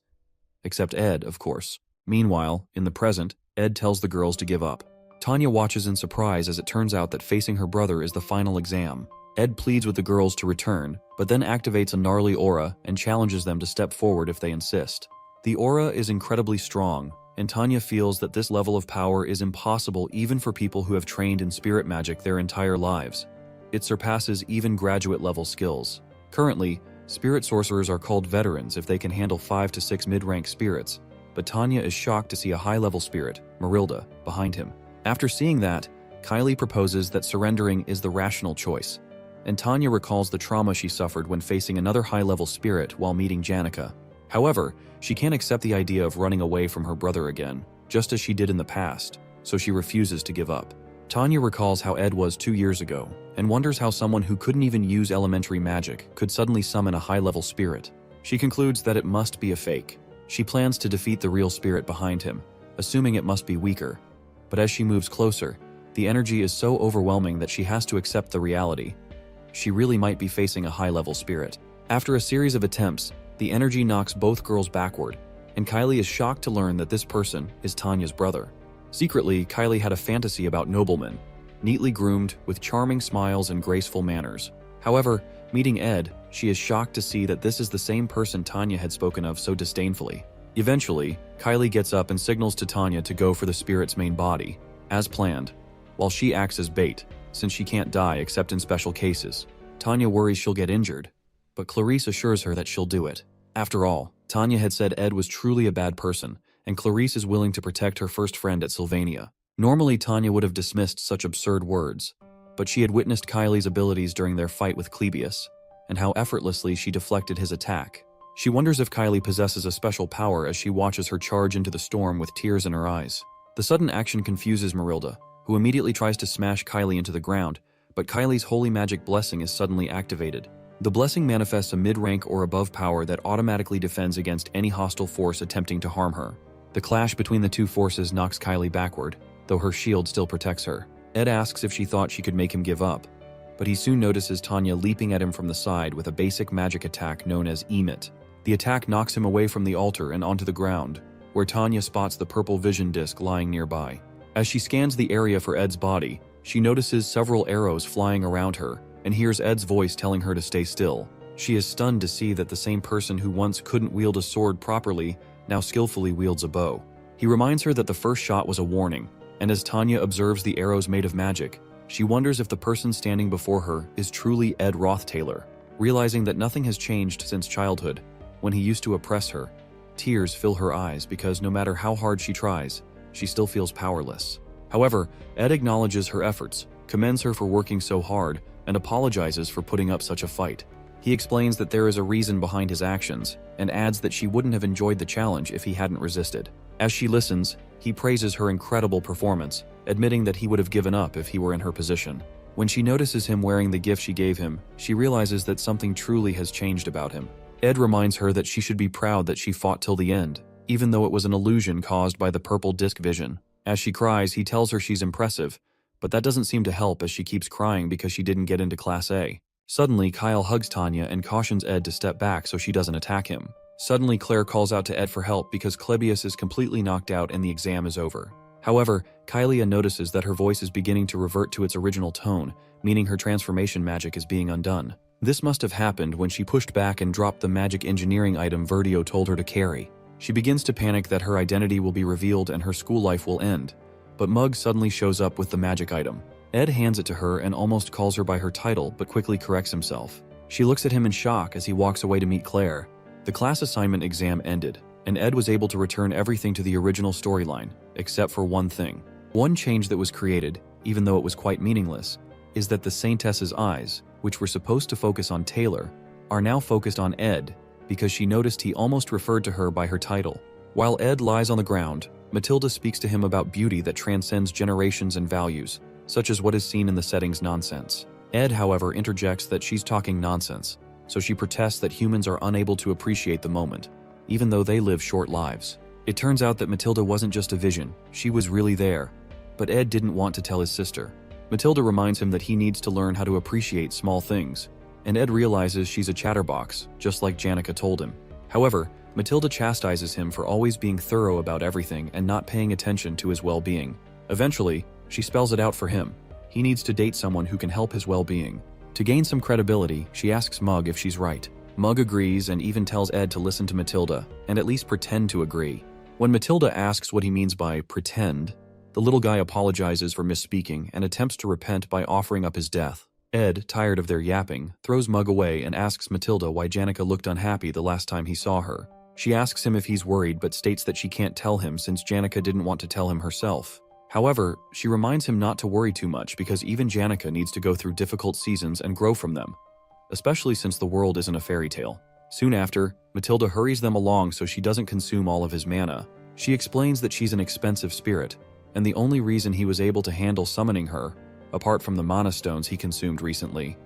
Except Ed, of course. Meanwhile, in the present, Ed tells the girls to give up. Tanya watches in surprise as it turns out that facing her brother is the final exam. Ed pleads with the girls to return, but then activates a gnarly aura and challenges them to step forward if they insist. The aura is incredibly strong, and Tanya feels that this level of power is impossible even for people who have trained in spirit magic their entire lives. It surpasses even graduate-level skills. Currently, spirit sorcerers are called veterans if they can handle 5 to 6 mid-rank spirits, but Tanya is shocked to see a high-level spirit, Marilda, behind him. After seeing that, Kylie proposes that surrendering is the rational choice, and Tanya recalls the trauma she suffered when facing another high-level spirit while meeting Janica. However, she can't accept the idea of running away from her brother again, just as she did in the past, so she refuses to give up. Tanya recalls how Ed was 2 years ago, and wonders how someone who couldn't even use elementary magic could suddenly summon a high-level spirit. She concludes that it must be a fake. She plans to defeat the real spirit behind him, assuming it must be weaker. But as she moves closer, the energy is so overwhelming that she has to accept the reality. She really might be facing a high-level spirit. After a series of attempts, the energy knocks both girls backward, and Kylie is shocked to learn that this person is Tanya's brother. Secretly, Kylie had a fantasy about noblemen, neatly groomed, with charming smiles and graceful manners. However, meeting Ed, she is shocked to see that this is the same person Tanya had spoken of so disdainfully. Eventually, Kylie gets up and signals to Tanya to go for the spirit's main body, as planned, while she acts as bait, since she can't die except in special cases. Tanya worries she'll get injured, but Clarice assures her that she'll do it. After all, Tanya had said Ed was truly a bad person, and Clarice is willing to protect her first friend at Sylvania. Normally, Tanya would have dismissed such absurd words, but she had witnessed Kylie's abilities during their fight with Clebius, and how effortlessly she deflected his attack. She wonders if Kylie possesses a special power as she watches her charge into the storm with tears in her eyes. The sudden action confuses Marilda, who immediately tries to smash Kylie into the ground, but Kylie's holy magic blessing is suddenly activated. The blessing manifests a mid-rank or above power that automatically defends against any hostile force attempting to harm her. The clash between the two forces knocks Kylie backward, though her shield still protects her. Ed asks if she thought she could make him give up, but he soon notices Tanya leaping at him from the side with a basic magic attack known as Emit. The attack knocks him away from the altar and onto the ground, where Tanya spots the purple vision disc lying nearby. As she scans the area for Ed's body, she notices several arrows flying around her and hears Ed's voice telling her to stay still. She is stunned to see that the same person who once couldn't wield a sword properly now skillfully wields a bow. He reminds her that the first shot was a warning, and as Tanya observes the arrows made of magic, she wonders if the person standing before her is truly Ed Rothtaylor. Realizing that nothing has changed since childhood, when he used to oppress her, tears fill her eyes because no matter how hard she tries, she still feels powerless. However, Ed acknowledges her efforts, commends her for working so hard, and apologizes for putting up such a fight. He explains that there is a reason behind his actions, and adds that she wouldn't have enjoyed the challenge if he hadn't resisted. As she listens, he praises her incredible performance, admitting that he would have given up if he were in her position. When she notices him wearing the gift she gave him, she realizes that something truly has changed about him. Ed reminds her that she should be proud that she fought till the end, even though it was an illusion caused by the purple disc vision. As she cries, he tells her she's impressive, but that doesn't seem to help as she keeps crying because she didn't get into Class A. Suddenly, Kyle hugs Tanya and cautions Ed to step back so she doesn't attack him. Suddenly, Claire calls out to Ed for help because Clebius is completely knocked out and the exam is over. However, Kylia notices that her voice is beginning to revert to its original tone, meaning her transformation magic is being undone. This must have happened when she pushed back and dropped the magic engineering item Verdio told her to carry. She begins to panic that her identity will be revealed and her school life will end. But Mug suddenly shows up with the magic item. Ed hands it to her and almost calls her by her title, but quickly corrects himself. She looks at him in shock as he walks away to meet Claire. The class assignment exam ended, and Ed was able to return everything to the original storyline, except for one thing. One change that was created, even though it was quite meaningless, is that the Saintess's eyes, which were supposed to focus on Taylor, are now focused on Ed, because she noticed he almost referred to her by her title. While Ed lies on the ground, Matilda speaks to him about beauty that transcends generations and values, such as what is seen in the setting's nonsense. Ed, however, interjects that she's talking nonsense, so she protests that humans are unable to appreciate the moment, even though they live short lives. It turns out that Matilda wasn't just a vision, she was really there. But Ed didn't want to tell his sister. Matilda reminds him that he needs to learn how to appreciate small things, and Ed realizes she's a chatterbox, just like Janica told him. However, Matilda chastises him for always being thorough about everything and not paying attention to his well-being. Eventually, she spells it out for him. He needs to date someone who can help his well-being. To gain some credibility, she asks Mug if she's right. Mug agrees and even tells Ed to listen to Matilda and at least pretend to agree. When Matilda asks what he means by pretend, the little guy apologizes for misspeaking and attempts to repent by offering up his death. Ed, tired of their yapping, throws Mug away and asks Matilda why Janica looked unhappy the last time he saw her. She asks him if he's worried but states that she can't tell him since Janica didn't want to tell him herself. However, she reminds him not to worry too much because even Janica needs to go through difficult seasons and grow from them, especially since the world isn't a fairy tale. Soon after, Matilda hurries them along so she doesn't consume all of his mana. She explains that she's an expensive spirit, and the only reason he was able to handle summoning her, apart from the mana stones he consumed recently,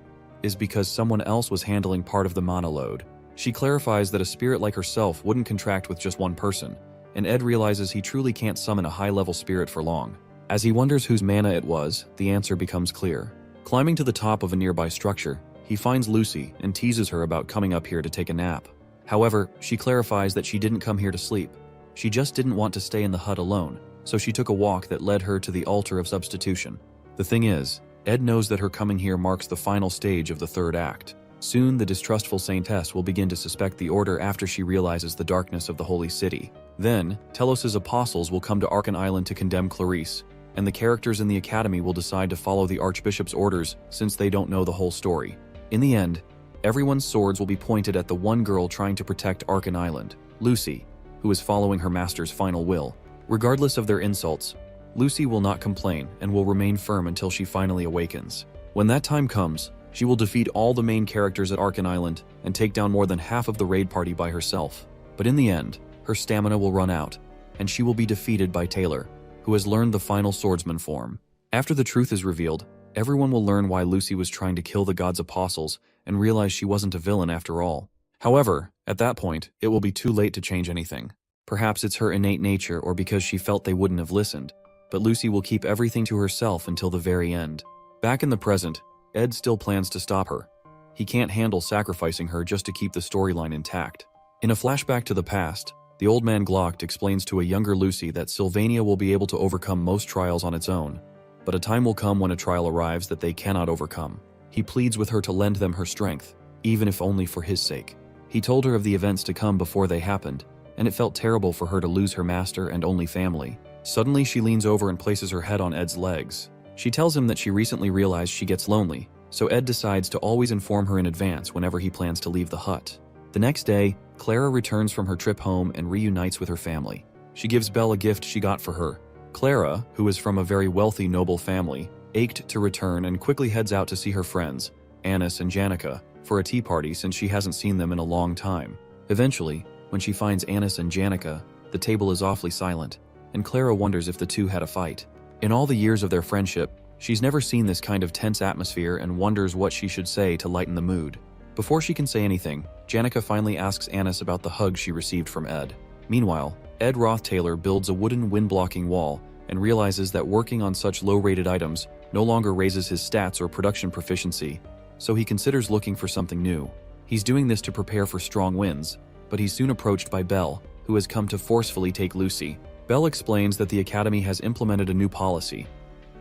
is because someone else was handling part of the mana load. She clarifies that a spirit like herself wouldn't contract with just one person, and Ed realizes he truly can't summon a high-level spirit for long. As he wonders whose mana it was, the answer becomes clear. Climbing to the top of a nearby structure, he finds Lucy and teases her about coming up here to take a nap. However, she clarifies that she didn't come here to sleep. She just didn't want to stay in the hut alone, so she took a walk that led her to the altar of substitution. The thing is, Ed knows that her coming here marks the final stage of the third act. Soon, the distrustful Saintess will begin to suspect the Order after she realizes the darkness of the Holy City. Then, Telos's apostles will come to Arkan Island to condemn Clarice, and the characters in the Academy will decide to follow the Archbishop's orders since they don't know the whole story. In the end, everyone's swords will be pointed at the one girl trying to protect Arkan Island, Lucy, who is following her master's final will. Regardless of their insults, Lucy will not complain and will remain firm until she finally awakens. When that time comes, she will defeat all the main characters at Arkan Island and take down more than half of the raid party by herself. But in the end, her stamina will run out, and she will be defeated by Taylor, who has learned the final swordsman form. After the truth is revealed, everyone will learn why Lucy was trying to kill the god's apostles and realize she wasn't a villain after all. However, at that point, it will be too late to change anything. Perhaps it's her innate nature or because she felt they wouldn't have listened, but Lucy will keep everything to herself until the very end. Back in the present, Ed still plans to stop her. He can't handle sacrificing her just to keep the storyline intact. In a flashback to the past, the old man Glock explains to a younger Lucy that Sylvania will be able to overcome most trials on its own, but a time will come when a trial arrives that they cannot overcome. He pleads with her to lend them her strength, even if only for his sake. He told her of the events to come before they happened, and it felt terrible for her to lose her master and only family. Suddenly, she leans over and places her head on Ed's legs. She tells him that she recently realized she gets lonely, so Ed decides to always inform her in advance whenever he plans to leave the hut. The next day, Clara returns from her trip home and reunites with her family. She gives Belle a gift she got for her. Clara, who is from a very wealthy noble family, ached to return and quickly heads out to see her friends, Annis and Janica, for a tea party since she hasn't seen them in a long time. Eventually, when she finds Annis and Janica, the table is awfully silent, and Clara wonders if the two had a fight. In all the years of their friendship, she's never seen this kind of tense atmosphere and wonders what she should say to lighten the mood. Before she can say anything, Janica finally asks Annis about the hug she received from Ed. Meanwhile, Ed Roth Taylor builds a wooden wind-blocking wall and realizes that working on such low-rated items no longer raises his stats or production proficiency, so he considers looking for something new. He's doing this to prepare for strong winds, but he's soon approached by Belle, who has come to forcefully take Lucy. Belle explains that the Academy has implemented a new policy.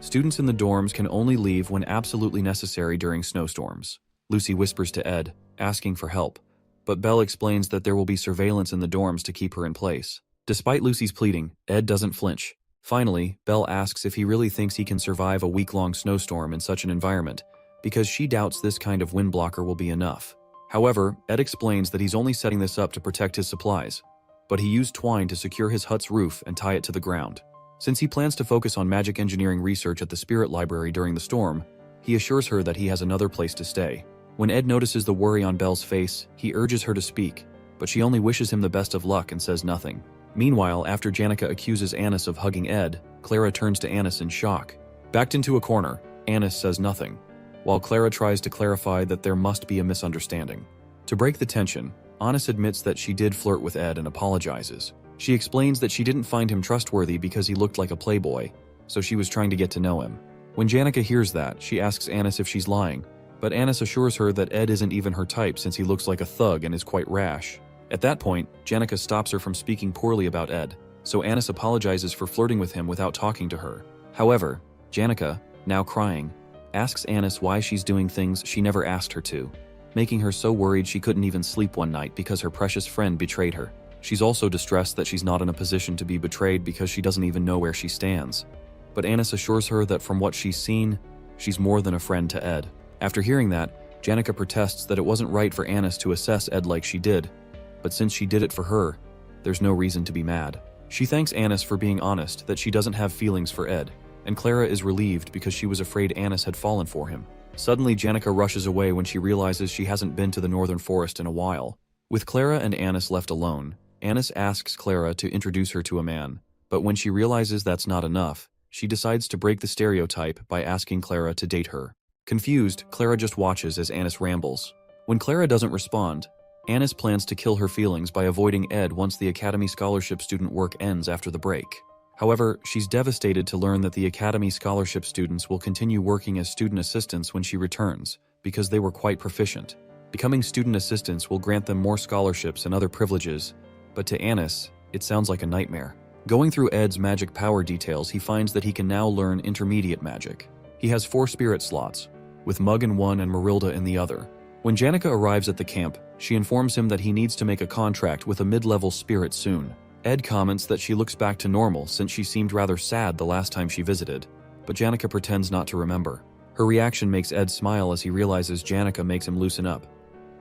Students in the dorms can only leave when absolutely necessary during snowstorms. Lucy whispers to Ed, asking for help, but Belle explains that there will be surveillance in the dorms to keep her in place. Despite Lucy's pleading, Ed doesn't flinch. Finally, Belle asks if he really thinks he can survive a week-long snowstorm in such an environment, because she doubts this kind of wind blocker will be enough. However, Ed explains that he's only setting this up to protect his supplies, but he used twine to secure his hut's roof and tie it to the ground. Since he plans to focus on magic engineering research at the Spirit Library during the storm, he assures her that he has another place to stay. When Ed notices the worry on Belle's face, he urges her to speak, but she only wishes him the best of luck and says nothing. Meanwhile, after Janica accuses Anis of hugging Ed, Clara turns to Anis in shock. Backed into a corner, Anis says nothing, while Clara tries to clarify that there must be a misunderstanding. To break the tension, Anis admits that she did flirt with Ed and apologizes. She explains that she didn't find him trustworthy because he looked like a playboy, so she was trying to get to know him. When Janica hears that, she asks Anis if she's lying, but Anis assures her that Ed isn't even her type since he looks like a thug and is quite rash. At that point, Janica stops her from speaking poorly about Ed, so Anis apologizes for flirting with him without talking to her. However, Janica, now crying, asks Anis why she's doing things she never asked her to, making her so worried she couldn't even sleep one night because her precious friend betrayed her. She's also distressed that she's not in a position to be betrayed because she doesn't even know where she stands. But Anis assures her that from what she's seen, she's more than a friend to Ed. After hearing that, Janica protests that it wasn't right for Anis to assess Ed like she did, but since she did it for her, there's no reason to be mad. She thanks Anis for being honest that she doesn't have feelings for Ed, and Clara is relieved because she was afraid Anis had fallen for him. Suddenly, Janica rushes away when she realizes she hasn't been to the Northern Forest in a while. With Clara and Anis left alone, Anis asks Clara to introduce her to a man, but when she realizes that's not enough, she decides to break the stereotype by asking Clara to date her. Confused, Clara just watches as Anis rambles. When Clara doesn't respond, Anis plans to kill her feelings by avoiding Ed once the Academy Scholarship student work ends after the break. However, she's devastated to learn that the Academy Scholarship students will continue working as student assistants when she returns, because they were quite proficient. Becoming student assistants will grant them more scholarships and other privileges, but to Anis, it sounds like a nightmare. Going through Ed's magic power details, he finds that he can now learn intermediate magic. He has 4 spirit slots, with Mug in one and Marilda in the other. When Janica arrives at the camp, she informs him that he needs to make a contract with a mid-level spirit soon. Ed comments that she looks back to normal since she seemed rather sad the last time she visited, but Janica pretends not to remember. Her reaction makes Ed smile as he realizes Janica makes him loosen up.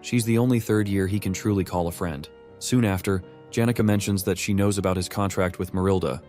She's the only third year he can truly call a friend. Soon after, Janica mentions that she knows about his contract with Marilda,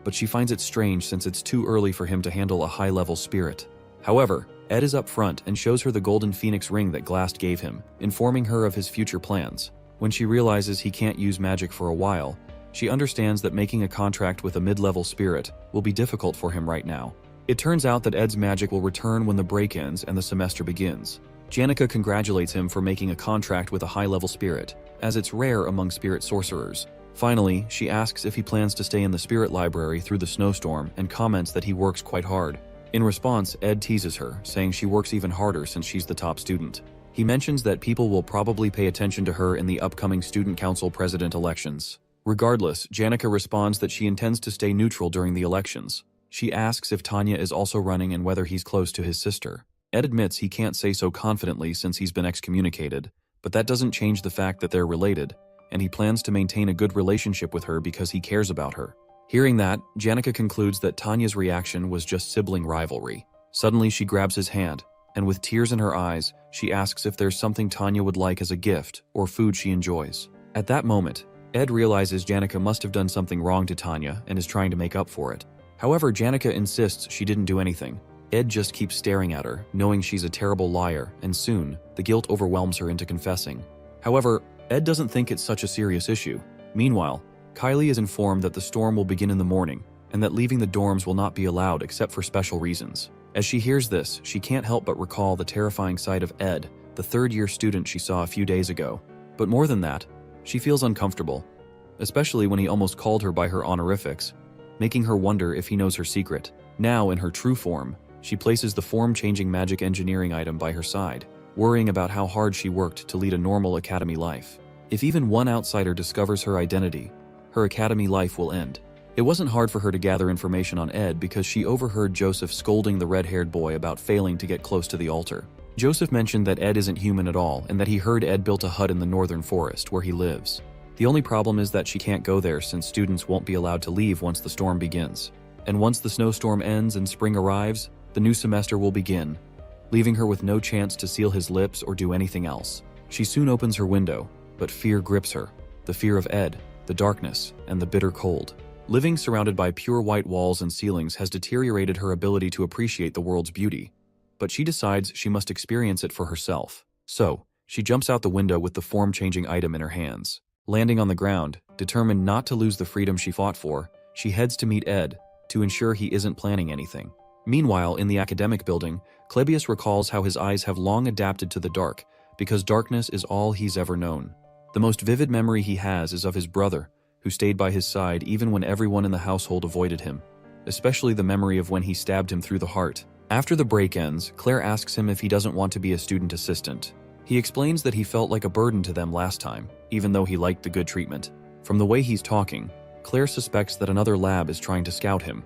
but she finds it strange since it's too early for him to handle a high-level spirit. However, Ed is up front and shows her the golden phoenix ring that Glast gave him, informing her of his future plans. When she realizes he can't use magic for a while, she understands that making a contract with a mid-level spirit will be difficult for him right now. It turns out that Ed's magic will return when the break ends and the semester begins. Janica congratulates him for making a contract with a high-level spirit, as it's rare among spirit sorcerers. Finally, she asks if he plans to stay in the spirit library through the snowstorm and comments that he works quite hard. In response, Ed teases her, saying she works even harder since she's the top student. He mentions that people will probably pay attention to her in the upcoming Student Council president elections. Regardless, Janica responds that she intends to stay neutral during the elections. She asks if Tanya is also running and whether he's close to his sister. Ed admits he can't say so confidently since he's been excommunicated, but that doesn't change the fact that they're related, and he plans to maintain a good relationship with her because he cares about her. Hearing that, Janica concludes that Tanya's reaction was just sibling rivalry. Suddenly, she grabs his hand, and with tears in her eyes, she asks if there's something Tanya would like as a gift or food she enjoys. At that moment, Ed realizes Janica must have done something wrong to Tanya and is trying to make up for it. However, Janica insists she didn't do anything. Ed just keeps staring at her, knowing she's a terrible liar, and soon, the guilt overwhelms her into confessing. However, Ed doesn't think it's such a serious issue. Meanwhile, Kylie is informed that the storm will begin in the morning, and that leaving the dorms will not be allowed except for special reasons. As she hears this, she can't help but recall the terrifying sight of Ed, the third-year student she saw a few days ago. But more than that, she feels uncomfortable, especially when he almost called her by her honorifics, making her wonder if he knows her secret. Now, in her true form, she places the form-changing magic engineering item by her side, worrying about how hard she worked to lead a normal academy life. If even one outsider discovers her identity, her academy life will end. It wasn't hard for her to gather information on Ed because she overheard Joseph scolding the red-haired boy about failing to get close to the altar. Joseph mentioned that Ed isn't human at all and that he heard Ed built a hut in the northern forest where he lives. The only problem is that she can't go there since students won't be allowed to leave once the storm begins. And once the snowstorm ends and spring arrives, the new semester will begin, leaving her with no chance to seal his lips or do anything else. She soon opens her window, but fear grips her. The fear of Ed, the darkness, and the bitter cold. Living surrounded by pure white walls and ceilings has deteriorated her ability to appreciate the world's beauty. But she decides she must experience it for herself. So, she jumps out the window with the form-changing item in her hands. Landing on the ground, determined not to lose the freedom she fought for, she heads to meet Ed to ensure he isn't planning anything. Meanwhile, in the academic building, Klebius recalls how his eyes have long adapted to the dark because darkness is all he's ever known. The most vivid memory he has is of his brother, who stayed by his side even when everyone in the household avoided him, especially the memory of when he stabbed him through the heart. After the break ends, Claire asks him if he doesn't want to be a student assistant. He explains that he felt like a burden to them last time, even though he liked the good treatment. From the way he's talking, Claire suspects that another lab is trying to scout him,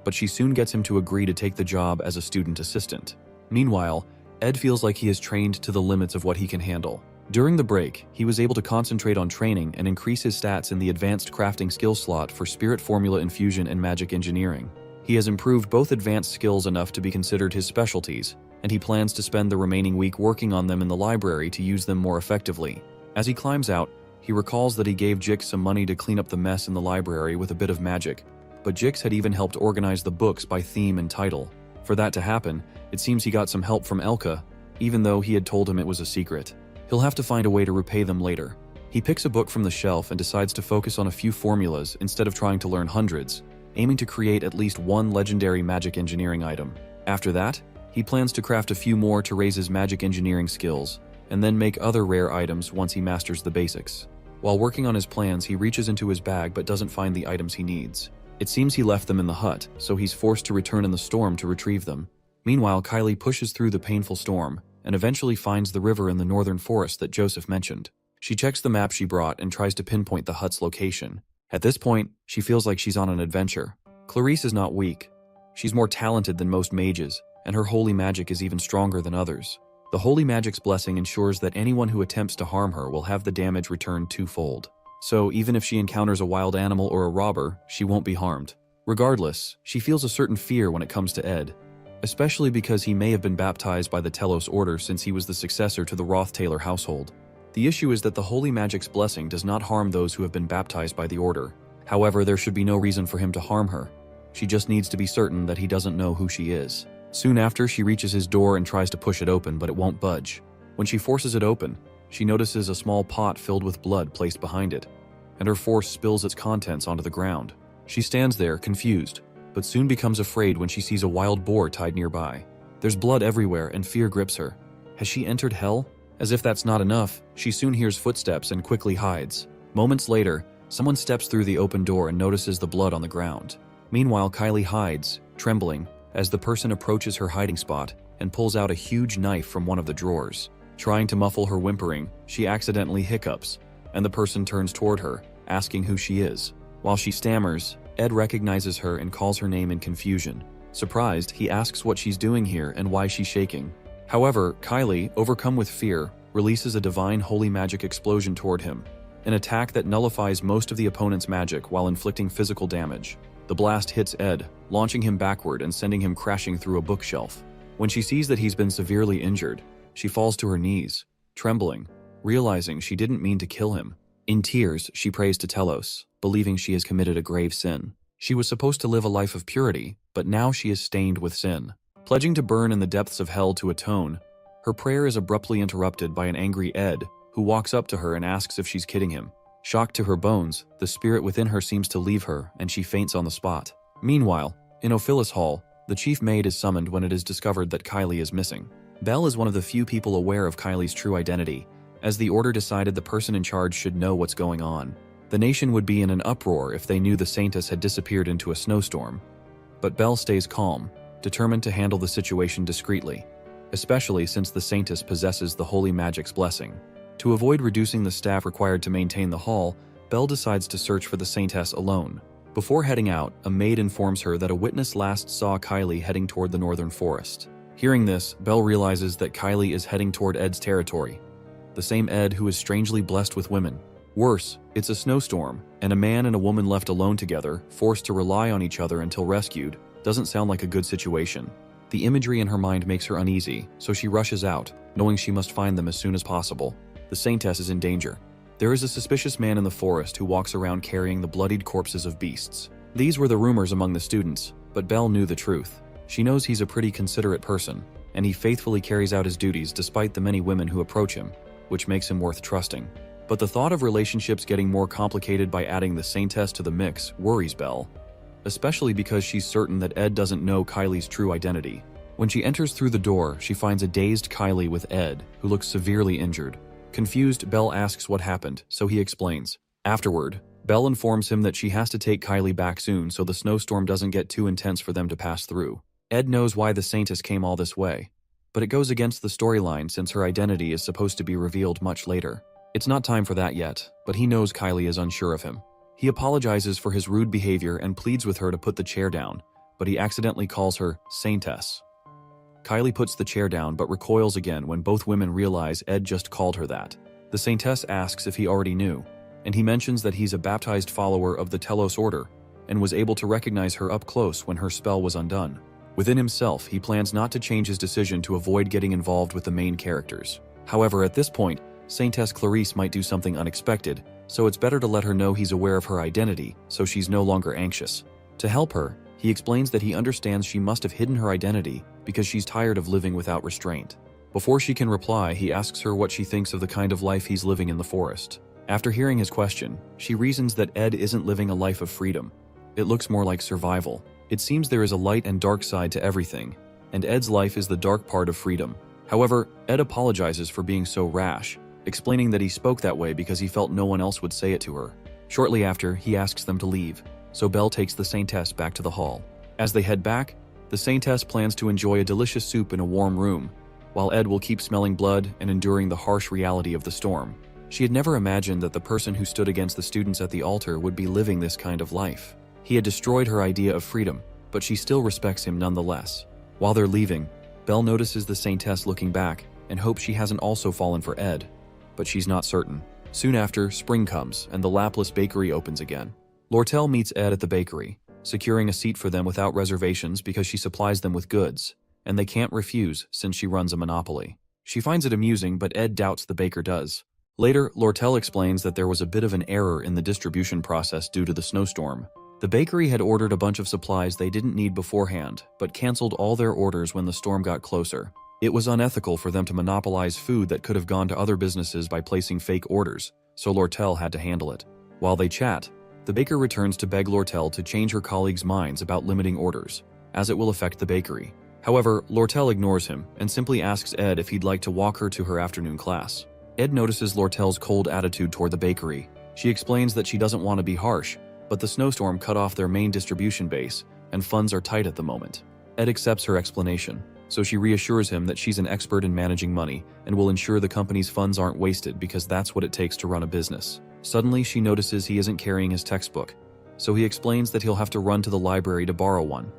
but she soon gets him to agree to take the job as a student assistant. Meanwhile, Ed feels like he is trained to the limits of what he can handle. During the break, he was able to concentrate on training and increase his stats in the advanced crafting skill slot for spirit formula infusion and magic engineering. He has improved both advanced skills enough to be considered his specialties, and he plans to spend the remaining week working on them in the library to use them more effectively. As he climbs out, he recalls that he gave Jix some money to clean up the mess in the library with a bit of magic, but Jix had even helped organize the books by theme and title. For that to happen, it seems he got some help from Elka, even though he had told him it was a secret. He'll have to find a way to repay them later. He picks a book from the shelf and decides to focus on a few formulas instead of trying to learn hundreds, aiming to create at least one legendary magic engineering item. After that, he plans to craft a few more to raise his magic engineering skills, and then make other rare items once he masters the basics. While working on his plans, he reaches into his bag but doesn't find the items he needs. It seems he left them in the hut, so he's forced to return in the storm to retrieve them. Meanwhile, Kylie pushes through the painful storm, and eventually finds the river in the northern forest that Joseph mentioned. She checks the map she brought and tries to pinpoint the hut's location. At this point, she feels like she's on an adventure. Clarice is not weak. She's more talented than most mages, and her holy magic is even stronger than others. The holy magic's blessing ensures that anyone who attempts to harm her will have the damage returned twofold. So even if she encounters a wild animal or a robber, she won't be harmed. Regardless, she feels a certain fear when it comes to Ed, especially because he may have been baptized by the Telos Order since he was the successor to the Roth-Taylor household. The issue is that the holy magic's blessing does not harm those who have been baptized by the Order. However, there should be no reason for him to harm her. She just needs to be certain that he doesn't know who she is. Soon after, she reaches his door and tries to push it open, but it won't budge. When she forces it open, she notices a small pot filled with blood placed behind it, and her force spills its contents onto the ground. She stands there, confused, but soon becomes afraid when she sees a wild boar tied nearby. There's blood everywhere and fear grips her. Has she entered hell? As if that's not enough, she soon hears footsteps and quickly hides. Moments later, someone steps through the open door and notices the blood on the ground. Meanwhile, Kylie hides, trembling, as the person approaches her hiding spot and pulls out a huge knife from one of the drawers. Trying to muffle her whimpering, she accidentally hiccups, and the person turns toward her, asking who she is. While she stammers, Ed recognizes her and calls her name in confusion. Surprised, he asks what she's doing here and why she's shaking. However, Kylie, overcome with fear, releases a divine holy magic explosion toward him, an attack that nullifies most of the opponent's magic while inflicting physical damage. The blast hits Ed, launching him backward and sending him crashing through a bookshelf. When she sees that he's been severely injured, she falls to her knees, trembling, realizing she didn't mean to kill him. In tears, she prays to Telos, believing she has committed a grave sin. She was supposed to live a life of purity, but now she is stained with sin. Pledging to burn in the depths of hell to atone, her prayer is abruptly interrupted by an angry Ed, who walks up to her and asks if she's kidding him. Shocked to her bones, the spirit within her seems to leave her, and she faints on the spot. Meanwhile, in Ophilis Hall, the chief maid is summoned when it is discovered that Kylie is missing. Belle is one of the few people aware of Kylie's true identity, as the Order decided the person in charge should know what's going on. The nation would be in an uproar if they knew the Saintess had disappeared into a snowstorm. But Belle stays calm, determined to handle the situation discreetly, especially since the Saintess possesses the holy magic's blessing. To avoid reducing the staff required to maintain the hall, Belle decides to search for the Saintess alone. Before heading out, a maid informs her that a witness last saw Kylie heading toward the northern forest. Hearing this, Belle realizes that Kylie is heading toward Ed's territory. The same Ed who is strangely blessed with women. Worse, it's a snowstorm, and a man and a woman left alone together, forced to rely on each other until rescued, doesn't sound like a good situation. The imagery in her mind makes her uneasy, so she rushes out, knowing she must find them as soon as possible. The Saintess is in danger. There is a suspicious man in the forest who walks around carrying the bloodied corpses of beasts. These were the rumors among the students, but Belle knew the truth. She knows he's a pretty considerate person, and he faithfully carries out his duties despite the many women who approach him, which makes him worth trusting. But the thought of relationships getting more complicated by adding the Saintess to the mix worries Belle, especially because she's certain that Ed doesn't know Kylie's true identity. When she enters through the door, she finds a dazed Kylie with Ed, who looks severely injured. Confused, Belle asks what happened, so he explains. Afterward, Belle informs him that she has to take Kylie back soon so the snowstorm doesn't get too intense for them to pass through. Ed knows why the Saintess came all this way, but it goes against the storyline since her identity is supposed to be revealed much later. It's not time for that yet, but he knows Kylie is unsure of him. He apologizes for his rude behavior and pleads with her to put the chair down, but he accidentally calls her Saintess. Kylie puts the chair down but recoils again when both women realize Ed just called her that. The Saintess asks if he already knew, and he mentions that he's a baptized follower of the Telos Order and was able to recognize her up close when her spell was undone. Within himself, he plans not to change his decision to avoid getting involved with the main characters. However, at this point, Saintess Clarice might do something unexpected, so it's better to let her know he's aware of her identity, so she's no longer anxious. To help her, he explains that he understands she must have hidden her identity because she's tired of living without restraint. Before she can reply, he asks her what she thinks of the kind of life he's living in the forest. After hearing his question, she reasons that Ed isn't living a life of freedom. It looks more like survival. It seems there is a light and dark side to everything, and Ed's life is the dark part of freedom. However, Ed apologizes for being so rash, explaining that he spoke that way because he felt no one else would say it to her. Shortly after, he asks them to leave, so Belle takes the Saintess back to the hall. As they head back, the Saintess plans to enjoy a delicious soup in a warm room, while Ed will keep smelling blood and enduring the harsh reality of the storm. She had never imagined that the person who stood against the students at the altar would be living this kind of life. He had destroyed her idea of freedom, but she still respects him nonetheless. While they're leaving, Belle notices the Saintess looking back and hopes she hasn't also fallen for Ed, but she's not certain. Soon after, spring comes and the Laplace bakery opens again. Lortel meets Ed at the bakery, securing a seat for them without reservations because she supplies them with goods, and they can't refuse since she runs a monopoly. She finds it amusing, but Ed doubts the baker does. Later, Lortel explains that there was a bit of an error in the distribution process due to the snowstorm. The bakery had ordered a bunch of supplies they didn't need beforehand, but canceled all their orders when the storm got closer. It was unethical for them to monopolize food that could have gone to other businesses by placing fake orders, so Lortel had to handle it. While they chat, the baker returns to beg Lortel to change her colleagues' minds about limiting orders, as it will affect the bakery. However, Lortel ignores him and simply asks Ed if he'd like to walk her to her afternoon class. Ed notices Lortel's cold attitude toward the bakery. She explains that she doesn't want to be harsh, but the snowstorm cut off their main distribution base, and funds are tight at the moment. Ed accepts her explanation, so she reassures him that she's an expert in managing money and will ensure the company's funds aren't wasted because that's what it takes to run a business. Suddenly, she notices he isn't carrying his textbook, so he explains that he'll have to run to the library to borrow one,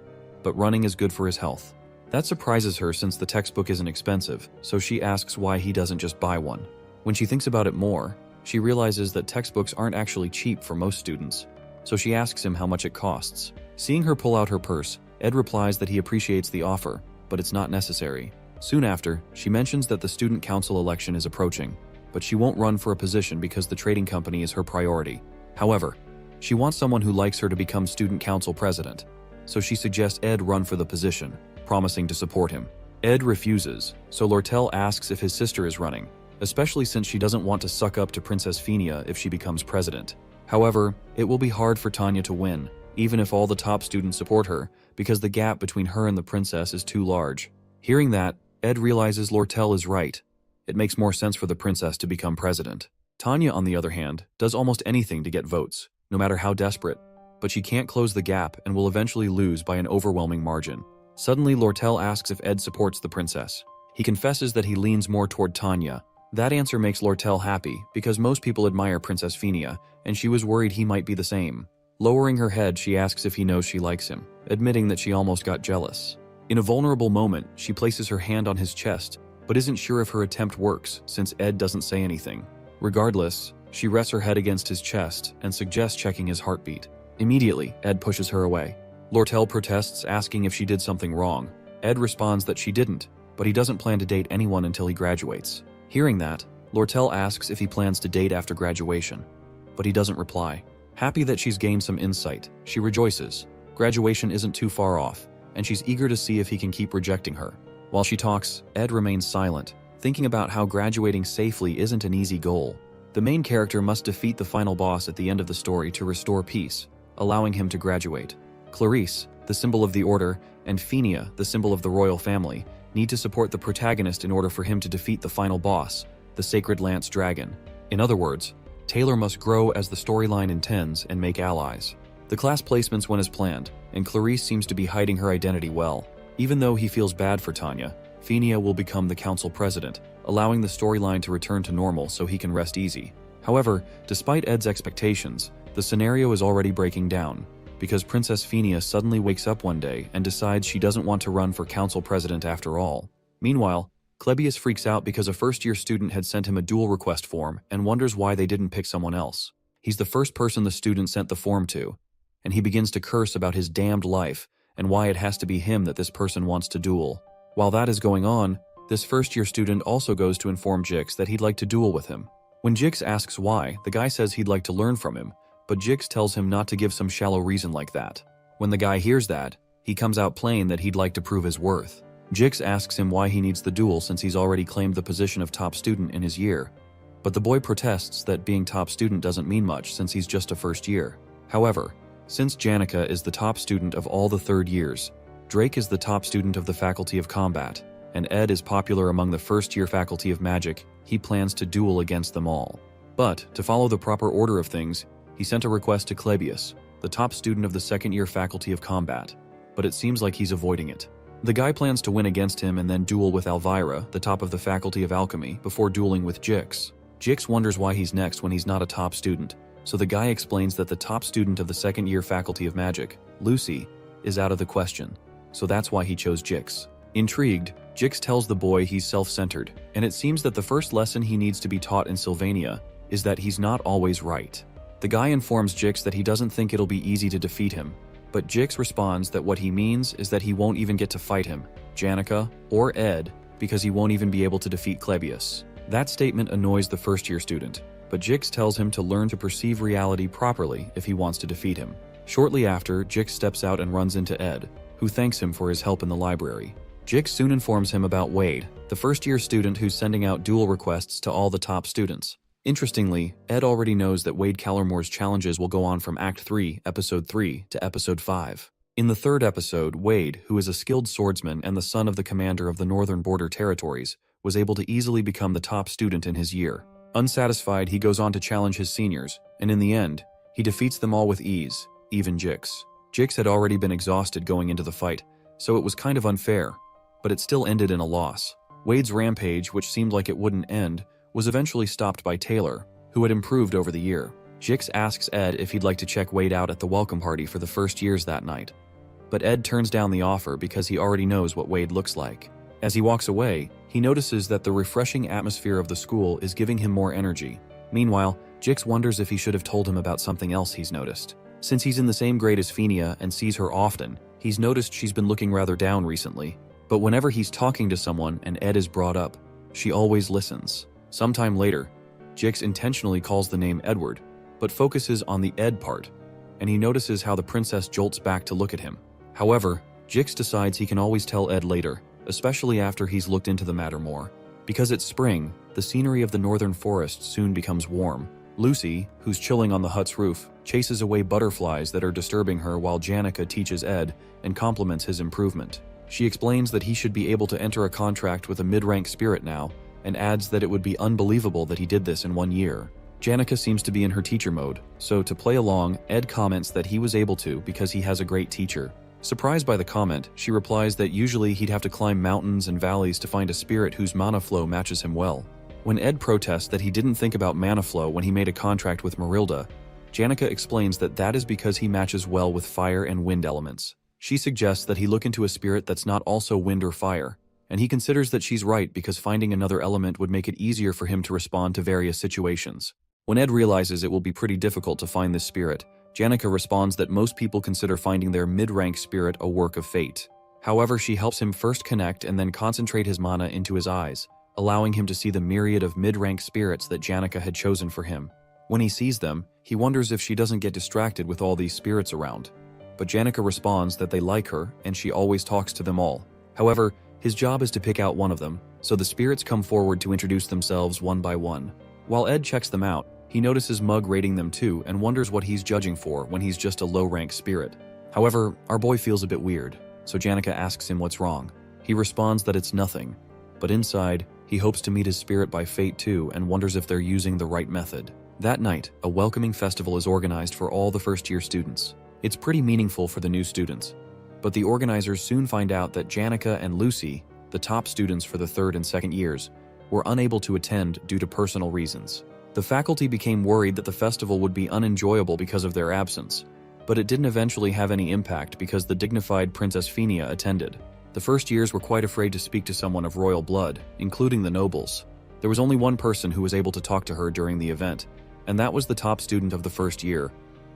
but running is good for his health. That surprises her since the textbook isn't expensive, so she asks why he doesn't just buy one. When she thinks about it more, she realizes that textbooks aren't actually cheap for most students, so she asks him how much it costs. Seeing her pull out her purse, Ed replies that he appreciates the offer, but it's not necessary. Soon after, she mentions that the student council election is approaching, but she won't run for a position because the trading company is her priority. However, she wants someone who likes her to become student council president, so she suggests Ed run for the position, promising to support him. Ed refuses, so Lortel asks if his sister is running, especially since she doesn't want to suck up to Princess Phinia if she becomes president. However, it will be hard for Tanya to win, even if all the top students support her, because the gap between her and the princess is too large. Hearing that, Ed realizes Lortel is right. It makes more sense for the princess to become president. Tanya, on the other hand, does almost anything to get votes, no matter how desperate, but she can't close the gap and will eventually lose by an overwhelming margin. Suddenly, Lortel asks if Ed supports the princess. He confesses that he leans more toward Tanya. That answer makes Lortel happy because most people admire Princess Phinia, and she was worried he might be the same. Lowering her head, she asks if he knows she likes him, admitting that she almost got jealous. In a vulnerable moment, she places her hand on his chest, but isn't sure if her attempt works since Ed doesn't say anything. Regardless, she rests her head against his chest and suggests checking his heartbeat. Immediately, Ed pushes her away. Lortel protests, asking if she did something wrong. Ed responds that she didn't, but he doesn't plan to date anyone until he graduates. Hearing that, Lortel asks if he plans to date after graduation, but he doesn't reply. Happy that she's gained some insight, she rejoices. Graduation isn't too far off, and she's eager to see if he can keep rejecting her. While she talks, Ed remains silent, thinking about how graduating safely isn't an easy goal. The main character must defeat the final boss at the end of the story to restore peace, allowing him to graduate. Clarice, the symbol of the Order, and Fenia, the symbol of the royal family, need to support the protagonist in order for him to defeat the final boss, the Sacred Lance Dragon. In other words, Taylor must grow as the storyline intends and make allies. The class placements went as planned, and Clarice seems to be hiding her identity well. Even though he feels bad for Tanya, Fenia will become the council president, allowing the storyline to return to normal so he can rest easy. However, despite Ed's expectations, the scenario is already breaking down, because Princess Fenia suddenly wakes up one day and decides she doesn't want to run for council president after all. Meanwhile, Clebius freaks out because a first-year student had sent him a duel request form and wonders why they didn't pick someone else. He's the first person the student sent the form to, and he begins to curse about his damned life and why it has to be him that this person wants to duel. While that is going on, this first-year student also goes to inform Jix that he'd like to duel with him. When Jix asks why, the guy says he'd like to learn from him, but Jix tells him not to give some shallow reason like that. When the guy hears that, he comes out plain that he'd like to prove his worth. Jix asks him why he needs the duel since he's already claimed the position of top student in his year. But the boy protests that being top student doesn't mean much since he's just a first year. However, since Janica is the top student of all the third years, Drake is the top student of the Faculty of Combat, and Ed is popular among the first-year Faculty of Magic, he plans to duel against them all. But, to follow the proper order of things, he sent a request to Clebius, the top student of the second-year Faculty of Combat, but it seems like he's avoiding it. The guy plans to win against him and then duel with Elvira, the top of the Faculty of Alchemy, before dueling with Jix. Jix wonders why he's next when he's not a top student, so the guy explains that the top student of the second-year Faculty of Magic, Lucy, is out of the question, so that's why he chose Jix. Intrigued, Jix tells the boy he's self-centered, and it seems that the first lesson he needs to be taught in Sylvania is that he's not always right. The guy informs Jix that he doesn't think it'll be easy to defeat him, but Jix responds that what he means is that he won't even get to fight him, Janica, or Ed, because he won't even be able to defeat Clebius. That statement annoys the first-year student, but Jix tells him to learn to perceive reality properly if he wants to defeat him. Shortly after, Jix steps out and runs into Ed, who thanks him for his help in the library. Jix soon informs him about Wade, the first-year student who's sending out duel requests to all the top students. Interestingly, Ed already knows that Wade Callermore's challenges will go on from Act 3, Episode 3 to Episode 5. In the third episode, Wade, who is a skilled swordsman and the son of the commander of the Northern Border Territories, was able to easily become the top student in his year. Unsatisfied, he goes on to challenge his seniors, and in the end, he defeats them all with ease, even Jix. Jix had already been exhausted going into the fight, so it was kind of unfair, but it still ended in a loss. Wade's rampage, which seemed like it wouldn't end, was eventually stopped by Taylor, who had improved over the year. Jix asks Ed if he'd like to check Wade out at the welcome party for the first years that night. But Ed turns down the offer because he already knows what Wade looks like. As he walks away, he notices that the refreshing atmosphere of the school is giving him more energy. Meanwhile, Jix wonders if he should have told him about something else he's noticed. Since he's in the same grade as Fenia and sees her often, he's noticed she's been looking rather down recently. But whenever he's talking to someone and Ed is brought up, she always listens. Sometime later, Jix intentionally calls the name Edward, but focuses on the Ed part, and he notices how the princess jolts back to look at him. However, Jix decides he can always tell Ed later, especially after he's looked into the matter more. Because it's spring, the scenery of the northern forest soon becomes warm. Lucy, who's chilling on the hut's roof, chases away butterflies that are disturbing her while Janica teaches Ed and compliments his improvement. She explains that he should be able to enter a contract with a mid-rank spirit now, and adds that it would be unbelievable that he did this in 1 year. Janica seems to be in her teacher mode, so to play along, Ed comments that he was able to because he has a great teacher. Surprised by the comment, she replies that usually he'd have to climb mountains and valleys to find a spirit whose mana flow matches him well. When Ed protests that he didn't think about mana flow when he made a contract with Marilda, Janica explains that that is because he matches well with fire and wind elements. She suggests that he look into a spirit that's not also wind or fire, and he considers that she's right because finding another element would make it easier for him to respond to various situations. When Ed realizes it will be pretty difficult to find this spirit, Janica responds that most people consider finding their mid-rank spirit a work of fate. However, she helps him first connect and then concentrate his mana into his eyes, allowing him to see the myriad of mid-rank spirits that Janica had chosen for him. When he sees them, he wonders if she doesn't get distracted with all these spirits around. But Janica responds that they like her and she always talks to them all. However, his job is to pick out one of them, so the spirits come forward to introduce themselves one by one. While Ed checks them out, he notices Mug rating them too and wonders what he's judging for when he's just a low-rank spirit. However, our boy feels a bit weird, so Janica asks him what's wrong. He responds that it's nothing, but inside, he hopes to meet his spirit by fate too and wonders if they're using the right method. That night, a welcoming festival is organized for all the first-year students. It's pretty meaningful for the new students, but the organizers soon find out that Janica and Lucy, the top students for the third and second years, were unable to attend due to personal reasons. The faculty became worried that the festival would be unenjoyable because of their absence, but it didn't eventually have any impact because the dignified Princess Phinia attended. The first years were quite afraid to speak to someone of royal blood, including the nobles. There was only one person who was able to talk to her during the event, and that was the top student of the first year,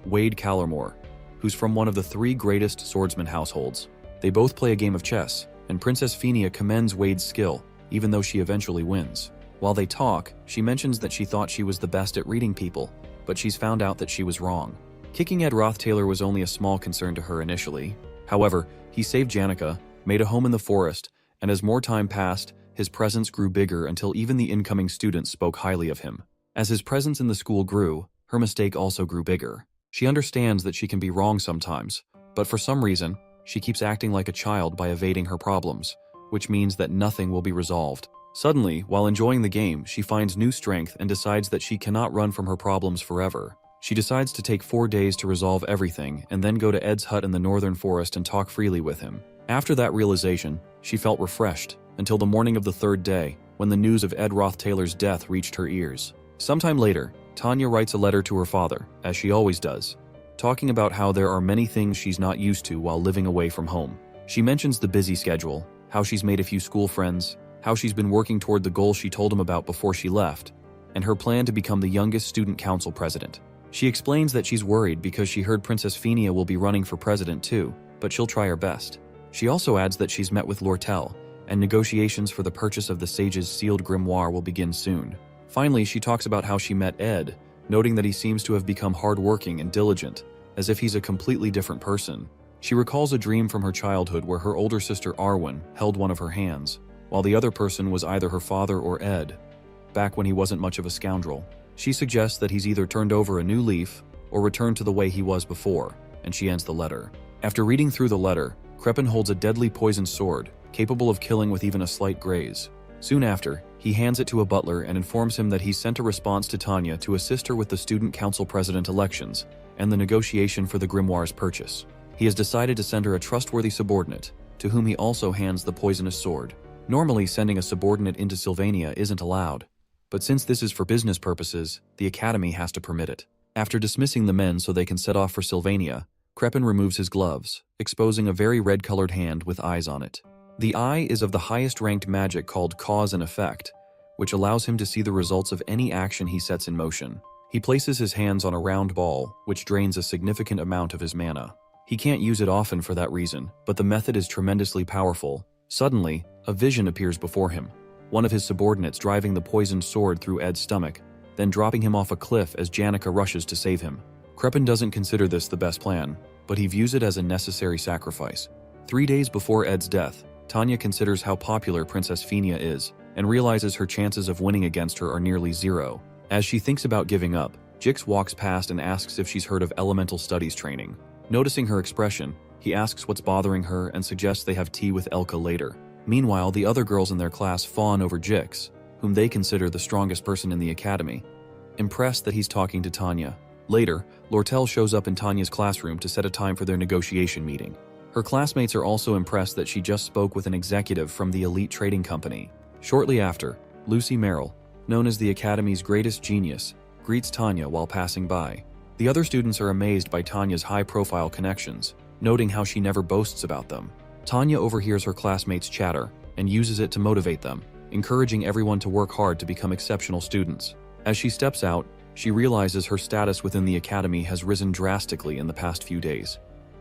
Wade Callermore, who's from one of the 3 greatest swordsman households. They both play a game of chess, and Princess Phinia commends Wade's skill, even though she eventually wins. While they talk, she mentions that she thought she was the best at reading people, but she's found out that she was wrong. Kicking Ed Rothtailor was only a small concern to her initially. However, he saved Janica, made a home in the forest, and as more time passed, his presence grew bigger until even the incoming students spoke highly of him. As his presence in the school grew, her mistake also grew bigger. She understands that she can be wrong sometimes, but for some reason, she keeps acting like a child by evading her problems, which means that nothing will be resolved. Suddenly, while enjoying the game, she finds new strength and decides that she cannot run from her problems forever. She decides to take 4 days to resolve everything and then go to Ed's hut in the northern forest and talk freely with him. After that realization, she felt refreshed until the morning of the 3rd day, when the news of Ed Rothtailor's death reached her ears. Sometime later, Tanya writes a letter to her father, as she always does, talking about how there are many things she's not used to while living away from home. She mentions the busy schedule, how she's made a few school friends, how she's been working toward the goal she told him about before she left, and her plan to become the youngest student council president. She explains that she's worried because she heard Princess Phinia will be running for president too, but she'll try her best. She also adds that she's met with Lortel, and negotiations for the purchase of the sage's sealed grimoire will begin soon. Finally, she talks about how she met Ed, noting that he seems to have become hardworking and diligent, as if he's a completely different person. She recalls a dream from her childhood where her older sister Arwen held one of her hands, while the other person was either her father or Ed, back when he wasn't much of a scoundrel. She suggests that he's either turned over a new leaf or returned to the way he was before, and she ends the letter. After reading through the letter, Kreppen holds a deadly poisoned sword, capable of killing with even a slight graze. Soon after, he hands it to a butler and informs him that he's sent a response to Tanya to assist her with the student council president elections and the negotiation for the grimoire's purchase. He has decided to send her a trustworthy subordinate, to whom he also hands the poisonous sword. Normally, sending a subordinate into Sylvania isn't allowed, but since this is for business purposes, the Academy has to permit it. After dismissing the men so they can set off for Sylvania, Kreppen removes his gloves, exposing a very red-colored hand with eyes on it. The eye is of the highest-ranked magic called Cause and Effect, which allows him to see the results of any action he sets in motion. He places his hands on a round ball, which drains a significant amount of his mana. He can't use it often for that reason, but the method is tremendously powerful. Suddenly, a vision appears before him, one of his subordinates driving the poisoned sword through Ed's stomach, then dropping him off a cliff as Janica rushes to save him. Kreppen doesn't consider this the best plan, but he views it as a necessary sacrifice. 3 days before Ed's death, Tanya considers how popular Princess Phinia is, and realizes her chances of winning against her are nearly zero. As she thinks about giving up, Jix walks past and asks if she's heard of elemental studies training. Noticing her expression, he asks what's bothering her and suggests they have tea with Elka later. Meanwhile, the other girls in their class fawn over Jix, whom they consider the strongest person in the academy, impressed that he's talking to Tanya. Later, Lortel shows up in Tanya's classroom to set a time for their negotiation meeting. Her classmates are also impressed that she just spoke with an executive from the elite trading company. Shortly after, Lucy Merrill, known as the Academy's greatest genius, greets Tanya while passing by. The other students are amazed by Tanya's high-profile connections, noting how she never boasts about them. Tanya overhears her classmates' chatter and uses it to motivate them, encouraging everyone to work hard to become exceptional students. As she steps out, she realizes her status within the academy has risen drastically in the past few days,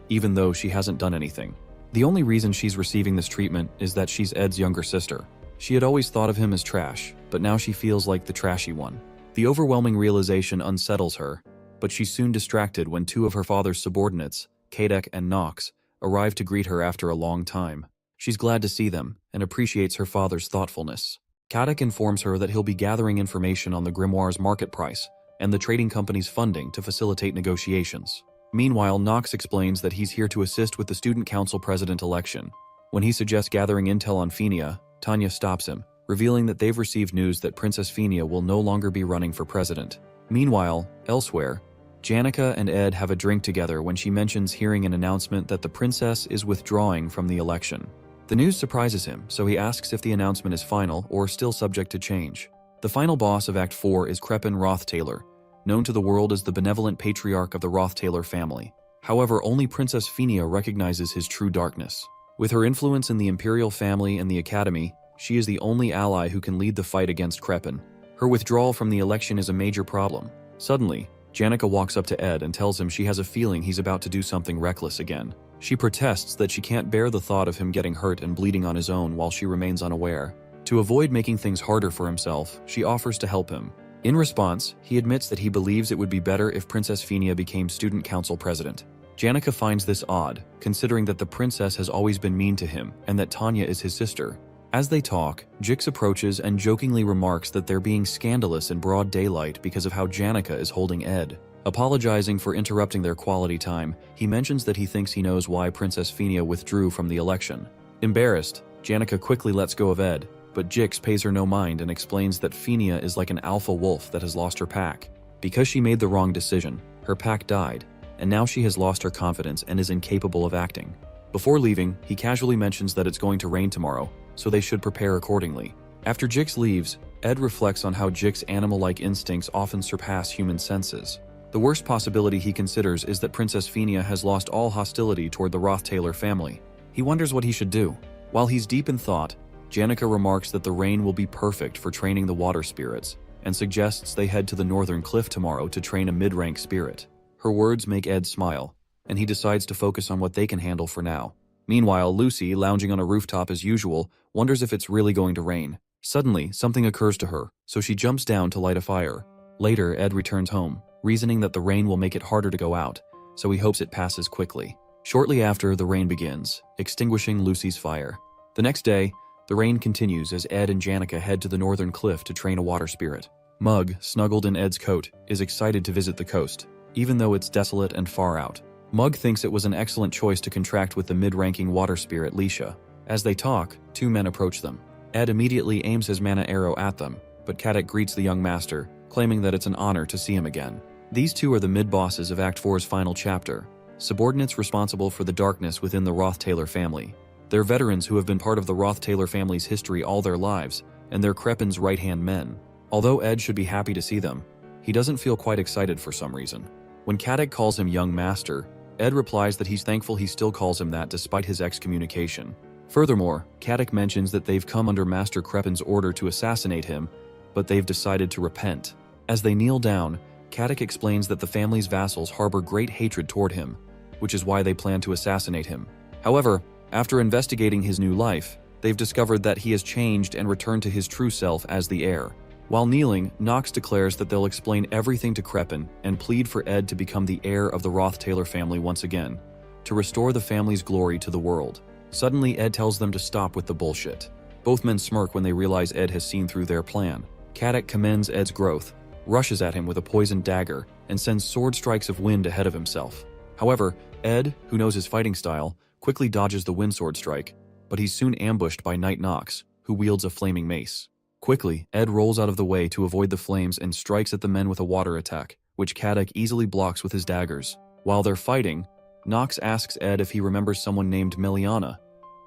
even though she hasn't done anything. The only reason she's receiving this treatment is that she's Ed's younger sister. She had always thought of him as trash, but now she feels like the trashy one. The overwhelming realization unsettles her, but she's soon distracted when two of her father's subordinates, Kadek and Nox, arrive to greet her after a long time. She's glad to see them and appreciates her father's thoughtfulness. Kadek informs her that he'll be gathering information on the grimoire's market price and the trading company's funding to facilitate negotiations. Meanwhile, Nox explains that he's here to assist with the student council president election. When he suggests gathering intel on Fenia, Tanya stops him, revealing that they've received news that Princess Fenia will no longer be running for president. Meanwhile, elsewhere, Janica and Ed have a drink together when she mentions hearing an announcement that the princess is withdrawing from the election. The news surprises him, so he asks if the announcement is final or still subject to change. The final boss of Act 4 is Kreppen Rothtailor, known to the world as the benevolent patriarch of the Rothtailor family. However, only Princess Fenia recognizes his true darkness. With her influence in the imperial family and the academy, she is the only ally who can lead the fight against Kreppen. Her withdrawal from the election is a major problem. Suddenly, Janica walks up to Ed and tells him she has a feeling he's about to do something reckless again. She protests that she can't bear the thought of him getting hurt and bleeding on his own while she remains unaware. To avoid making things harder for himself, she offers to help him. In response, he admits that he believes it would be better if Princess Fenia became student council president. Janica finds this odd, considering that the princess has always been mean to him and that Tanya is his sister. As they talk, Jix approaches and jokingly remarks that they're being scandalous in broad daylight because of how Janica is holding Ed. Apologizing for interrupting their quality time, he mentions that he thinks he knows why Princess Fenia withdrew from the election. Embarrassed, Janica quickly lets go of Ed, but Jix pays her no mind and explains that Fenia is like an alpha wolf that has lost her pack. Because she made the wrong decision, her pack died, and now she has lost her confidence and is incapable of acting. Before leaving, he casually mentions that it's going to rain tomorrow, so they should prepare accordingly. After Jix leaves, Ed reflects on how Jix's animal-like instincts often surpass human senses. The worst possibility he considers is that Princess Fenia has lost all hostility toward the Rothtailor family. He wonders what he should do. While he's deep in thought, Janica remarks that the rain will be perfect for training the water spirits, and suggests they head to the northern cliff tomorrow to train a mid-rank spirit. Her words make Ed smile, and he decides to focus on what they can handle for now. Meanwhile, Lucy, lounging on a rooftop as usual, wonders if it's really going to rain. Suddenly, something occurs to her, so she jumps down to light a fire. Later, Ed returns home, reasoning that the rain will make it harder to go out, so he hopes it passes quickly. Shortly after, the rain begins, extinguishing Lucy's fire. The next day, the rain continues as Ed and Janica head to the northern cliff to train a water spirit. Mug, snuggled in Ed's coat, is excited to visit the coast, even though it's desolate and far out. Mug thinks it was an excellent choice to contract with the mid-ranking water spirit Lisha. As they talk, two men approach them. Ed immediately aims his mana arrow at them, but Kadek greets the young master, claiming that it's an honor to see him again. These two are the mid-bosses of Act 4's final chapter, subordinates responsible for the darkness within the Rothtailor family. They're veterans who have been part of the Rothtailor family's history all their lives, and they're Kreppen's right-hand men. Although Ed should be happy to see them, he doesn't feel quite excited for some reason. When Kadek calls him young master, Ed replies that he's thankful he still calls him that despite his excommunication. Furthermore, Kadek mentions that they've come under Master Kreppen's order to assassinate him, but they've decided to repent. As they kneel down, Kadek explains that the family's vassals harbor great hatred toward him, which is why they plan to assassinate him. However, after investigating his new life, they've discovered that he has changed and returned to his true self as the heir. While kneeling, Nox declares that they'll explain everything to Kreppen and plead for Ed to become the heir of the Rothtailor family once again, to restore the family's glory to the world. Suddenly, Ed tells them to stop with the bullshit. Both men smirk when they realize Ed has seen through their plan. Kadek commends Ed's growth, rushes at him with a poisoned dagger, and sends sword strikes of wind ahead of himself. However, Ed, who knows his fighting style, quickly dodges the wind sword strike, but he's soon ambushed by Knight Nox, who wields a flaming mace. Quickly, Ed rolls out of the way to avoid the flames and strikes at the men with a water attack, which Kadek easily blocks with his daggers. While they're fighting, Nox asks Ed if he remembers someone named Meliana,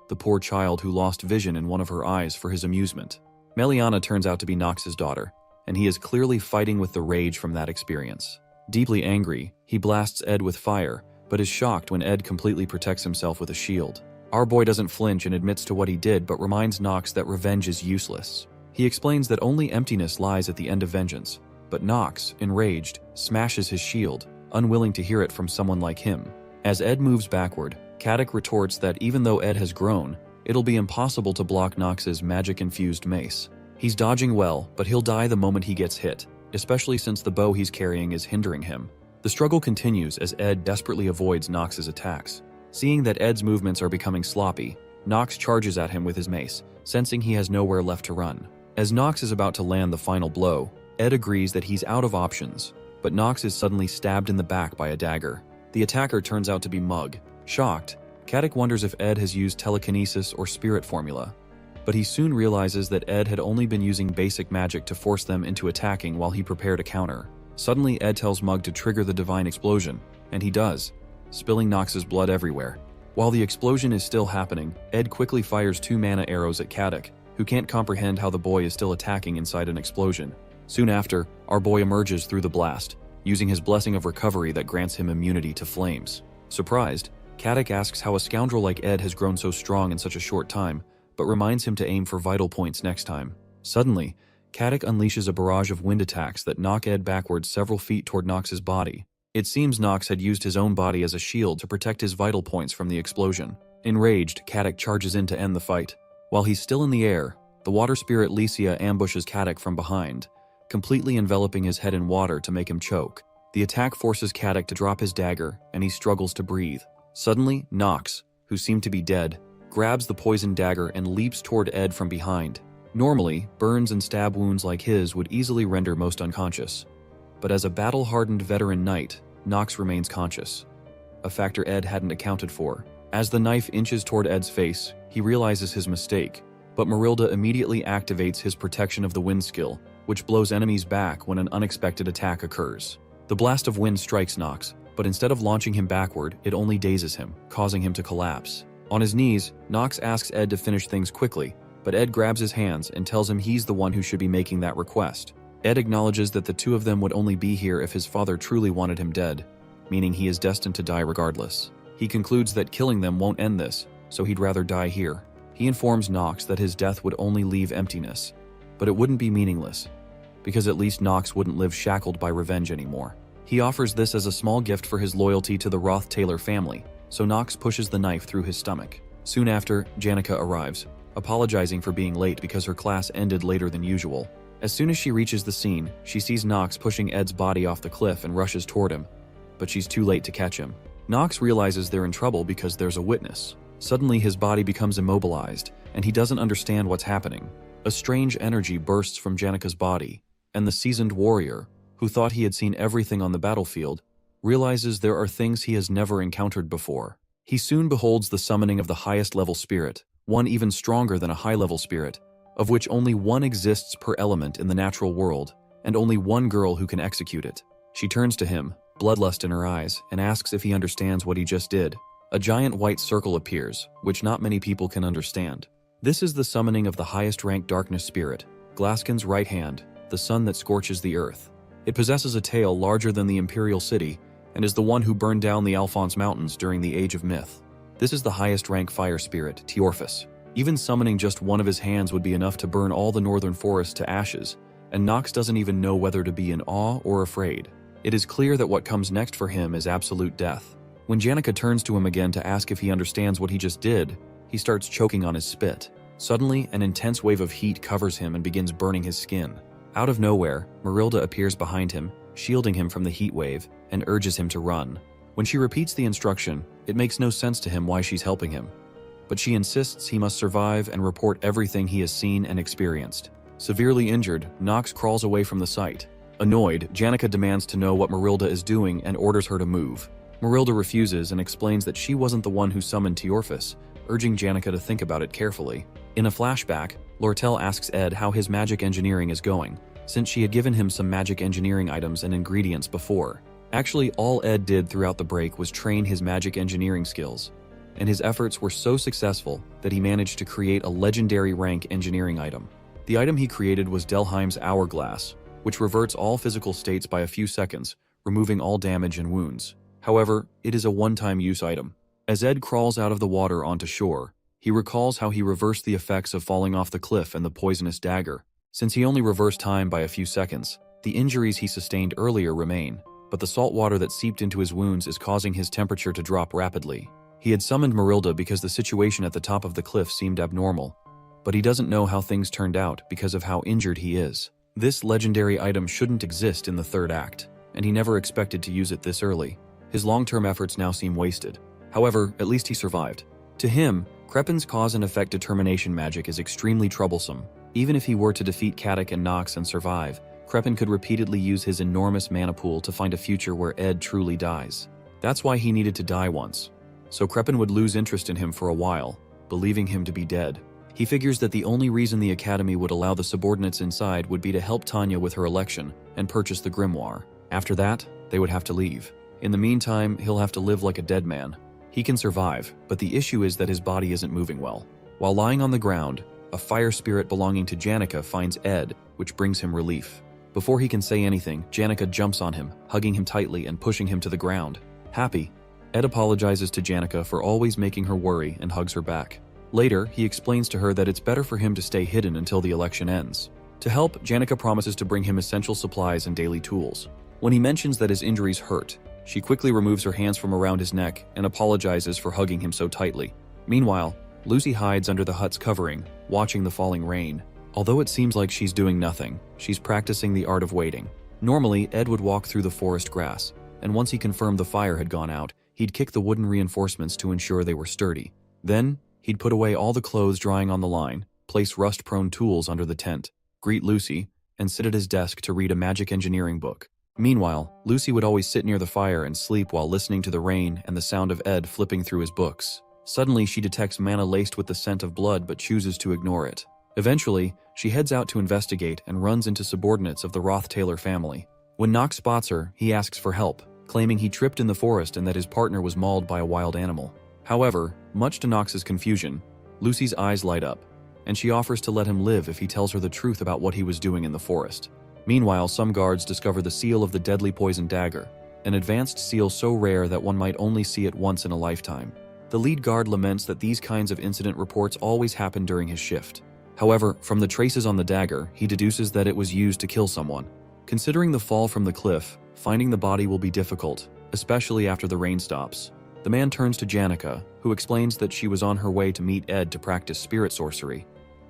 the poor child who lost vision in one of her eyes for his amusement. Meliana turns out to be Nox's daughter, and he is clearly fighting with the rage from that experience. Deeply angry, he blasts Ed with fire, but is shocked when Ed completely protects himself with a shield. Our boy doesn't flinch and admits to what he did, but reminds Nox that revenge is useless. He explains that only emptiness lies at the end of vengeance, but Nox, enraged, smashes his shield, unwilling to hear it from someone like him. As Ed moves backward, Caddick retorts that even though Ed has grown, it'll be impossible to block Nox's magic-infused mace. He's dodging well, but he'll die the moment he gets hit, especially since the bow he's carrying is hindering him. The struggle continues as Ed desperately avoids Nox's attacks. Seeing that Ed's movements are becoming sloppy, Nox charges at him with his mace, sensing he has nowhere left to run. As Nox is about to land the final blow, Ed agrees that he's out of options, but Nox is suddenly stabbed in the back by a dagger. The attacker turns out to be Mug. Shocked, Caddick wonders if Ed has used telekinesis or spirit formula, but he soon realizes that Ed had only been using basic magic to force them into attacking while he prepared a counter. Suddenly, Ed tells Mug to trigger the divine explosion, and he does, spilling Nox's blood everywhere. While the explosion is still happening, Ed quickly fires 2 mana arrows at Caddick, who can't comprehend how the boy is still attacking inside an explosion. Soon after, our boy emerges through the blast, using his blessing of recovery that grants him immunity to flames. Surprised, Caddick asks how a scoundrel like Ed has grown so strong in such a short time, but reminds him to aim for vital points next time. Suddenly, Caddick unleashes a barrage of wind attacks that knock Ed backwards several feet toward Nox's body. It seems Nox had used his own body as a shield to protect his vital points from the explosion. Enraged, Caddick charges in to end the fight. While he's still in the air, the water spirit Lycia ambushes Caddick from behind, completely enveloping his head in water to make him choke. The attack forces Caddick to drop his dagger, and he struggles to breathe. Suddenly, Nox, who seemed to be dead, grabs the poisoned dagger and leaps toward Ed from behind. Normally, burns and stab wounds like his would easily render most unconscious. But as a battle-hardened veteran knight, Nox remains conscious, a factor Ed hadn't accounted for. As the knife inches toward Ed's face, he realizes his mistake, but Marilda immediately activates his protection of the wind skill, which blows enemies back when an unexpected attack occurs. The blast of wind strikes Nox, but instead of launching him backward, it only dazes him, causing him to collapse. On his knees, Nox asks Ed to finish things quickly, but Ed grabs his hands and tells him he's the one who should be making that request. Ed acknowledges that the two of them would only be here if his father truly wanted him dead, meaning he is destined to die regardless. He concludes that killing them won't end this, so he'd rather die here. He informs Nox that his death would only leave emptiness, but it wouldn't be meaningless, because at least Nox wouldn't live shackled by revenge anymore. He offers this as a small gift for his loyalty to the Roth-Taylor family, so Nox pushes the knife through his stomach. Soon after, Janica arrives, apologizing for being late because her class ended later than usual. As soon as she reaches the scene, she sees Nox pushing Ed's body off the cliff and rushes toward him, but she's too late to catch him. Nox realizes they're in trouble because there's a witness. Suddenly his body becomes immobilized, and he doesn't understand what's happening. A strange energy bursts from Janica's body, and the seasoned warrior, who thought he had seen everything on the battlefield, realizes there are things he has never encountered before. He soon beholds the summoning of the highest level spirit, one even stronger than a high-level spirit, of which only one exists per element in the natural world, and only one girl who can execute it. She turns to him, bloodlust in her eyes, and asks if he understands what he just did. A giant white circle appears, which not many people can understand. This is the summoning of the highest-ranked darkness spirit, Glaskin's right hand, the sun that scorches the earth. It possesses a tail larger than the Imperial City, and is the one who burned down the Alphonse Mountains during the Age of Myth. This is the highest-ranked fire spirit, Teorphus. Even summoning just one of his hands would be enough to burn all the northern forest to ashes, and Nox doesn't even know whether to be in awe or afraid. It is clear that what comes next for him is absolute death. When Janica turns to him again to ask if he understands what he just did, he starts choking on his spit. Suddenly, an intense wave of heat covers him and begins burning his skin. Out of nowhere, Marilda appears behind him, shielding him from the heat wave, and urges him to run. When she repeats the instruction, it makes no sense to him why she's helping him, but she insists he must survive and report everything he has seen and experienced. Severely injured, Nox crawls away from the site. Annoyed, Janica demands to know what Marilda is doing and orders her to move. Marilda refuses and explains that she wasn't the one who summoned Teorphus, urging Janica to think about it carefully. In a flashback, Lortel asks Ed how his magic engineering is going, since she had given him some magic engineering items and ingredients before. Actually, all Ed did throughout the break was train his magic engineering skills, and his efforts were so successful that he managed to create a legendary rank engineering item. The item he created was Delheim's Hourglass, which reverts all physical states by a few seconds, removing all damage and wounds. However, it is a one-time use item. As Ed crawls out of the water onto shore, he recalls how he reversed the effects of falling off the cliff and the poisonous dagger. Since he only reversed time by a few seconds, the injuries he sustained earlier remain, but the salt water that seeped into his wounds is causing his temperature to drop rapidly. He had summoned Marilda because the situation at the top of the cliff seemed abnormal, but he doesn't know how things turned out because of how injured he is. This legendary item shouldn't exist in the third act, and he never expected to use it this early. His long-term efforts now seem wasted. However, at least he survived. To him, Crepin's cause and effect determination magic is extremely troublesome. Even if he were to defeat Katic and Nox and survive, Crepin could repeatedly use his enormous mana pool to find a future where Ed truly dies. That's why he needed to die once. So Crepin would lose interest in him for a while, believing him to be dead. He figures that the only reason the Academy would allow the subordinates inside would be to help Tanya with her election and purchase the grimoire. After that, they would have to leave. In the meantime, he'll have to live like a dead man. He can survive, but the issue is that his body isn't moving well. While lying on the ground, a fire spirit belonging to Janica finds Ed, which brings him relief. Before he can say anything, Janica jumps on him, hugging him tightly and pushing him to the ground. Happy, Ed apologizes to Janica for always making her worry and hugs her back. Later, he explains to her that it's better for him to stay hidden until the election ends. To help, Janica promises to bring him essential supplies and daily tools. When he mentions that his injuries hurt, she quickly removes her hands from around his neck and apologizes for hugging him so tightly. Meanwhile, Lucy hides under the hut's covering, watching the falling rain. Although it seems like she's doing nothing, she's practicing the art of waiting. Normally, Ed would walk through the forest grass, and once he confirmed the fire had gone out, he'd kick the wooden reinforcements to ensure they were sturdy. Then, he'd put away all the clothes drying on the line, place rust-prone tools under the tent, greet Lucy, and sit at his desk to read a magic engineering book. Meanwhile, Lucy would always sit near the fire and sleep while listening to the rain and the sound of Ed flipping through his books. Suddenly, she detects mana laced with the scent of blood but chooses to ignore it. Eventually, she heads out to investigate and runs into subordinates of the Roth-Taylor family. When Nox spots her, he asks for help, claiming he tripped in the forest and that his partner was mauled by a wild animal. However, much to Nox's confusion, Lucy's eyes light up, and she offers to let him live if he tells her the truth about what he was doing in the forest. Meanwhile, some guards discover the seal of the deadly poison dagger, an advanced seal so rare that one might only see it once in a lifetime. The lead guard laments that these kinds of incident reports always happen during his shift. However, from the traces on the dagger, he deduces that it was used to kill someone. Considering the fall from the cliff, finding the body will be difficult, especially after the rain stops. The man turns to Janica, who explains that she was on her way to meet Ed to practice spirit sorcery.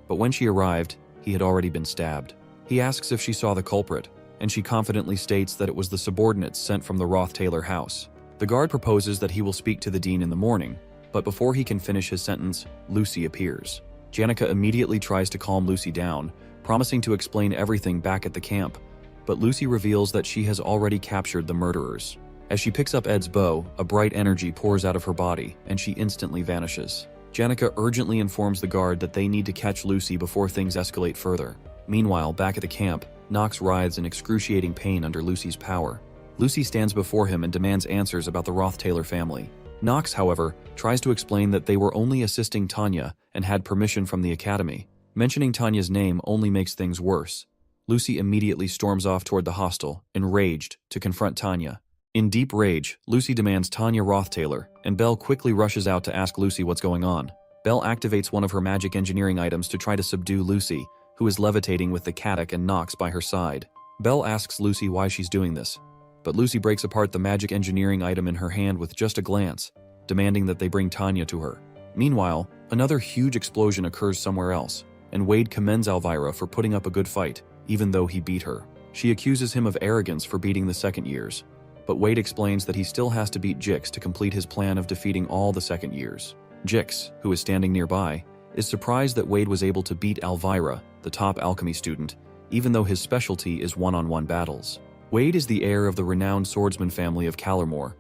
But when she arrived, he had already been stabbed. He asks if she saw the culprit, and she confidently states that it was the subordinates sent from the Roth-Taylor house. The guard proposes that he will speak to the dean in the morning, but before he can finish his sentence, Lucy appears. Janica immediately tries to calm Lucy down, promising to explain everything back at the camp, but Lucy reveals that she has already captured the murderers. As she picks up Ed's bow, a bright energy pours out of her body, and she instantly vanishes. Janica urgently informs the guard that they need to catch Lucy before things escalate further. Meanwhile, back at the camp, Nox writhes in excruciating pain under Lucy's power. Lucy stands before him and demands answers about the Roth-Taylor family. Nox, however, tries to explain that they were only assisting Tanya and had permission from the Academy. Mentioning Tanya's name only makes things worse. Lucy immediately storms off toward the hostel, enraged, to confront Tanya. In deep rage, Lucy demands Tanya Roth-Taylor, and Belle quickly rushes out to ask Lucy what's going on. Belle activates one of her magic engineering items to try to subdue Lucy, who is levitating with the Katic and Nox by her side. Belle asks Lucy why she's doing this, but Lucy breaks apart the magic engineering item in her hand with just a glance, demanding that they bring Tanya to her. Meanwhile, another huge explosion occurs somewhere else, and Wade commends Elvira for putting up a good fight, even though he beat her. She accuses him of arrogance for beating the second years, but Wade explains that he still has to beat Jix to complete his plan of defeating all the second years. Jix, who is standing nearby, is surprised that Wade was able to beat Elvira, the top alchemy student, even though his specialty is one-on-one battles. Wade is the heir of the renowned swordsman family of Callermore,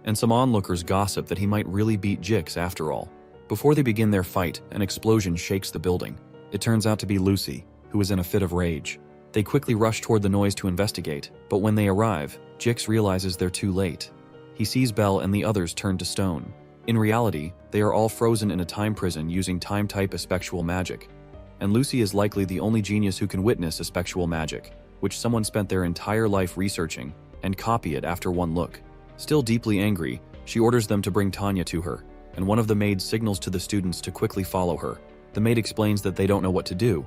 and some onlookers gossip that he might really beat Jix after all. Before they begin their fight, an explosion shakes the building. It turns out to be Lucy, who is in a fit of rage. They quickly rush toward the noise to investigate, but when they arrive, Jix realizes they're too late. He sees Belle and the others turn to stone. In reality, they are all frozen in a time prison using time-type aspectual magic, and Lucy is likely the only genius who can witness aspectual magic, which someone spent their entire life researching, and copy it after one look. Still deeply angry, she orders them to bring Tanya to her, and one of the maids signals to the students to quickly follow her. The maid explains that they don't know what to do,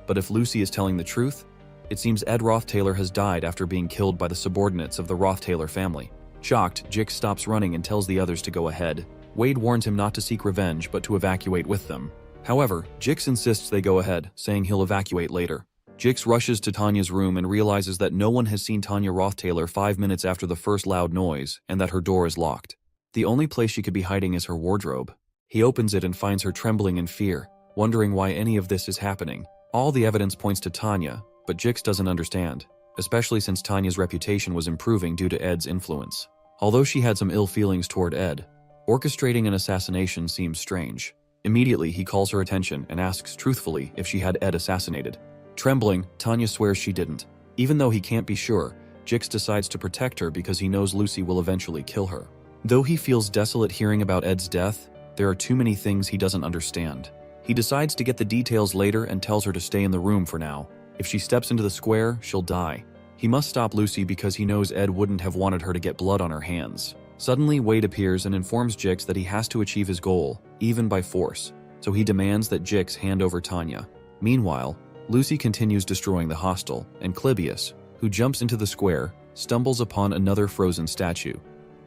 but if Lucy is telling the truth, it seems Ed Rothtaylor has died after being killed by the subordinates of the Rothtaylor family. Shocked, Jix stops running and tells the others to go ahead. Wade warns him not to seek revenge but to evacuate with them. However, Jix insists they go ahead, saying he'll evacuate later. Jix rushes to Tanya's room and realizes that no one has seen Tanya Rothtaylor 5 minutes after the first loud noise and that her door is locked. The only place she could be hiding is her wardrobe. He opens it and finds her trembling in fear, wondering why any of this is happening. All the evidence points to Tanya, but Jix doesn't understand, especially since Tanya's reputation was improving due to Ed's influence. Although she had some ill feelings toward Ed, orchestrating an assassination seems strange. Immediately, he calls her attention and asks truthfully if she had Ed assassinated. Trembling, Tanya swears she didn't. Even though he can't be sure, Jix decides to protect her because he knows Lucy will eventually kill her. Though he feels desolate hearing about Ed's death, there are too many things he doesn't understand. He decides to get the details later and tells her to stay in the room for now. If she steps into the square, she'll die. He must stop Lucy because he knows Ed wouldn't have wanted her to get blood on her hands. Suddenly, Wade appears and informs Jix that he has to achieve his goal, even by force, so he demands that Jix hand over Tanya. Meanwhile, Lucy continues destroying the hostel, and Clybius, who jumps into the square, stumbles upon another frozen statue.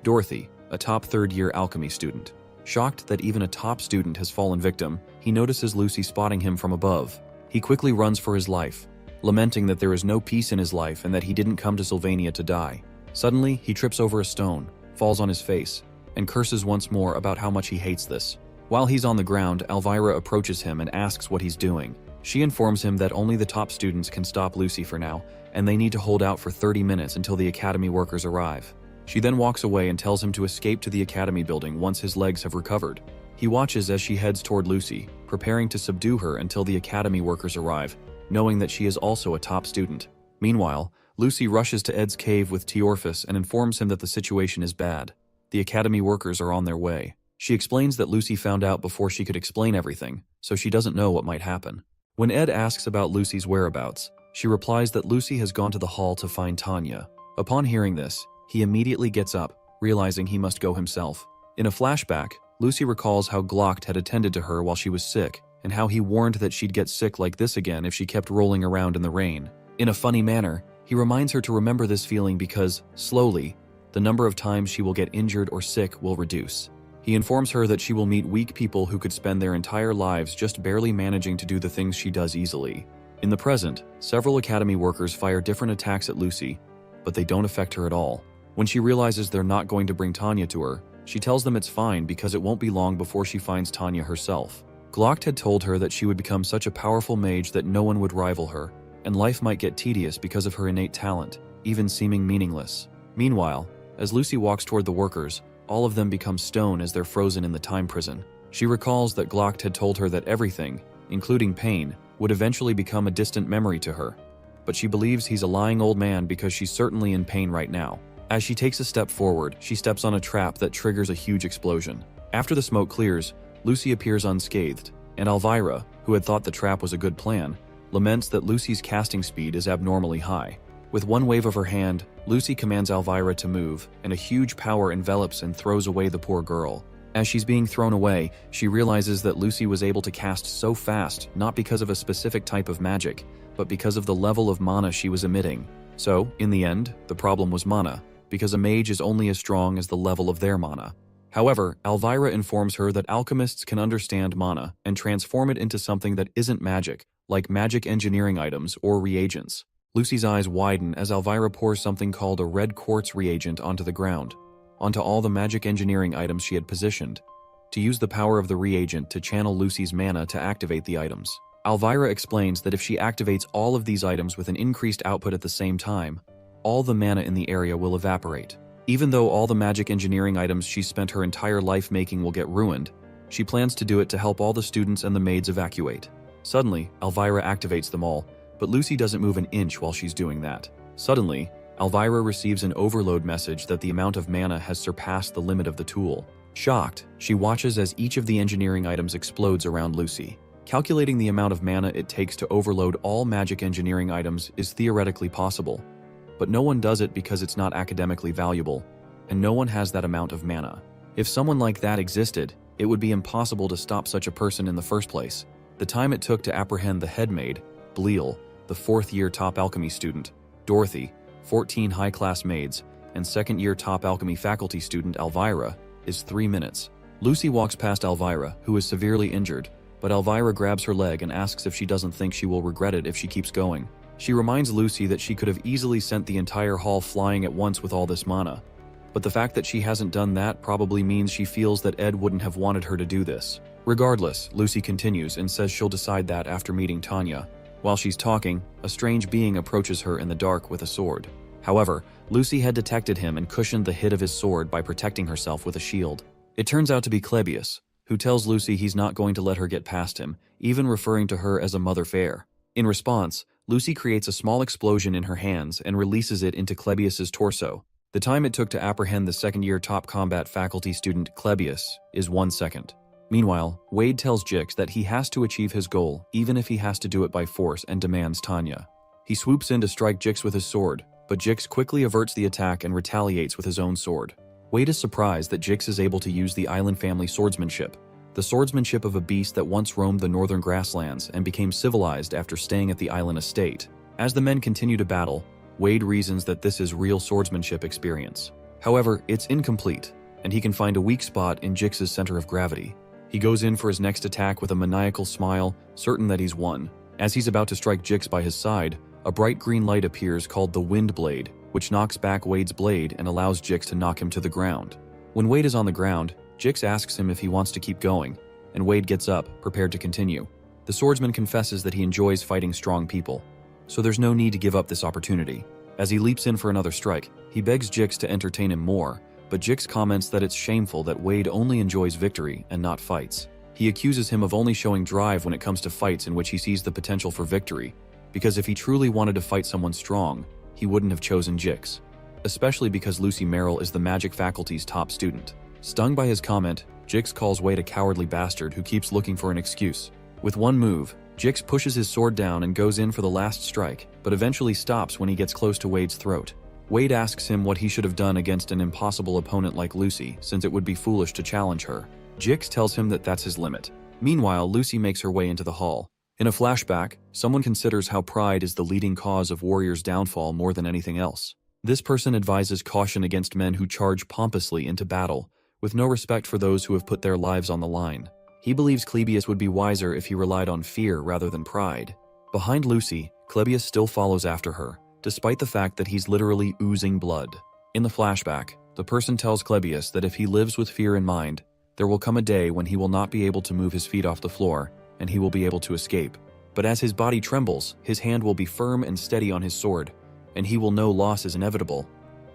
Dorothy, a top third-year alchemy student. Shocked that even a top student has fallen victim, he notices Lucy spotting him from above. He quickly runs for his life, lamenting that there is no peace in his life and that he didn't come to Sylvania to die. Suddenly, he trips over a stone, falls on his face, and curses once more about how much he hates this. While he's on the ground, Elvira approaches him and asks what he's doing. She informs him that only the top students can stop Lucy for now, and they need to hold out for 30 minutes until the academy workers arrive. She then walks away and tells him to escape to the academy building once his legs have recovered. He watches as she heads toward Lucy, preparing to subdue her until the academy workers arrive, knowing that she is also a top student. Meanwhile, Lucy rushes to Ed's cave with Teorphus and informs him that the situation is bad. The academy workers are on their way. She explains that Lucy found out before she could explain everything, so she doesn't know what might happen. When Ed asks about Lucy's whereabouts, she replies that Lucy has gone to the hall to find Tanya. Upon hearing this, he immediately gets up, realizing he must go himself. In a flashback, Lucy recalls how Glock had attended to her while she was sick, and how he warned that she'd get sick like this again if she kept rolling around in the rain. In a funny manner, he reminds her to remember this feeling because, slowly, the number of times she will get injured or sick will reduce. He informs her that she will meet weak people who could spend their entire lives just barely managing to do the things she does easily. In the present, several academy workers fire different attacks at Lucy, but they don't affect her at all. When she realizes they're not going to bring Tanya to her, she tells them it's fine because it won't be long before she finds Tanya herself. Glock had told her that she would become such a powerful mage that no one would rival her, and life might get tedious because of her innate talent, even seeming meaningless. Meanwhile, as Lucy walks toward the workers, all of them become stone as they're frozen in the time prison. She recalls that Glock had told her that everything, including pain, would eventually become a distant memory to her, but she believes he's a lying old man because she's certainly in pain right now. As she takes a step forward, she steps on a trap that triggers a huge explosion. After the smoke clears, Lucy appears unscathed, and Elvira, who had thought the trap was a good plan, laments that Lucy's casting speed is abnormally high. With one wave of her hand, Lucy commands Elvira to move, and a huge power envelops and throws away the poor girl. As she's being thrown away, she realizes that Lucy was able to cast so fast not because of a specific type of magic, but because of the level of mana she was emitting. So, in the end, the problem was mana, because a mage is only as strong as the level of their mana. However, Elvira informs her that alchemists can understand mana and transform it into something that isn't magic, like magic engineering items or reagents. Lucy's eyes widen as Elvira pours something called a red quartz reagent onto the ground, onto all the magic engineering items she had positioned, to use the power of the reagent to channel Lucy's mana to activate the items. Elvira explains that if she activates all of these items with an increased output at the same time, all the mana in the area will evaporate. Even though all the magic engineering items she spent her entire life making will get ruined, she plans to do it to help all the students and the maids evacuate. Suddenly, Elvira activates them all, but Lucy doesn't move an inch while she's doing that. Suddenly, Elvira receives an overload message that the amount of mana has surpassed the limit of the tool. Shocked, she watches as each of the engineering items explodes around Lucy. Calculating the amount of mana it takes to overload all magic engineering items is theoretically possible, but no one does it because it's not academically valuable, and no one has that amount of mana. If someone like that existed, it would be impossible to stop such a person in the first place. The time it took to apprehend the head maid, Bleal, the 4th-year top alchemy student, Dorothy, 14 high-class maids, and 2nd-year top alchemy faculty student Elvira, is 3 minutes. Lucy walks past Elvira, who is severely injured, but Elvira grabs her leg and asks if she doesn't think she will regret it if she keeps going. She reminds Lucy that she could have easily sent the entire hall flying at once with all this mana. But the fact that she hasn't done that probably means she feels that Ed wouldn't have wanted her to do this. Regardless, Lucy continues and says she'll decide that after meeting Tanya. While she's talking, a strange being approaches her in the dark with a sword. However, Lucy had detected him and cushioned the hit of his sword by protecting herself with a shield. It turns out to be Clebius, who tells Lucy he's not going to let her get past him, even referring to her as a mother fair. In response, Lucy creates a small explosion in her hands and releases it into Clebius's torso. The time it took to apprehend the 2nd-year top combat faculty student Clebius is 1 second. Meanwhile, Wade tells Jix that he has to achieve his goal even if he has to do it by force and demands Tanya. He swoops in to strike Jix with his sword, but Jix quickly averts the attack and retaliates with his own sword. Wade is surprised that Jix is able to use the island family swordsmanship, the swordsmanship of a beast that once roamed the northern grasslands and became civilized after staying at the island estate. As the men continue to battle, Wade reasons that this is real swordsmanship experience. However, it's incomplete, and he can find a weak spot in Jix's center of gravity. He goes in for his next attack with a maniacal smile, certain that he's won. As he's about to strike Jix by his side, a bright green light appears called the Wind Blade, which knocks back Wade's blade and allows Jix to knock him to the ground. When Wade is on the ground, Jix asks him if he wants to keep going, and Wade gets up, prepared to continue. The swordsman confesses that he enjoys fighting strong people, so there's no need to give up this opportunity. As he leaps in for another strike, he begs Jix to entertain him more, but Jix comments that it's shameful that Wade only enjoys victory and not fights. He accuses him of only showing drive when it comes to fights in which he sees the potential for victory, because if he truly wanted to fight someone strong, he wouldn't have chosen Jix. Especially because Lucy Merrill is the magic faculty's top student. Stung by his comment, Jix calls Wade a cowardly bastard who keeps looking for an excuse. With one move, Jix pushes his sword down and goes in for the last strike, but eventually stops when he gets close to Wade's throat. Wade asks him what he should have done against an impossible opponent like Lucy, since it would be foolish to challenge her. Jix tells him that that's his limit. Meanwhile, Lucy makes her way into the hall. In a flashback, someone considers how pride is the leading cause of warriors' downfall more than anything else. This person advises caution against men who charge pompously into battle, with no respect for those who have put their lives on the line. He believes Clebius would be wiser if he relied on fear rather than pride. Behind Lucy, Clebius still follows after her, despite the fact that he's literally oozing blood. In the flashback, the person tells Clebius that if he lives with fear in mind, there will come a day when he will not be able to move his feet off the floor, and he will be able to escape. But as his body trembles, his hand will be firm and steady on his sword, and he will know loss is inevitable.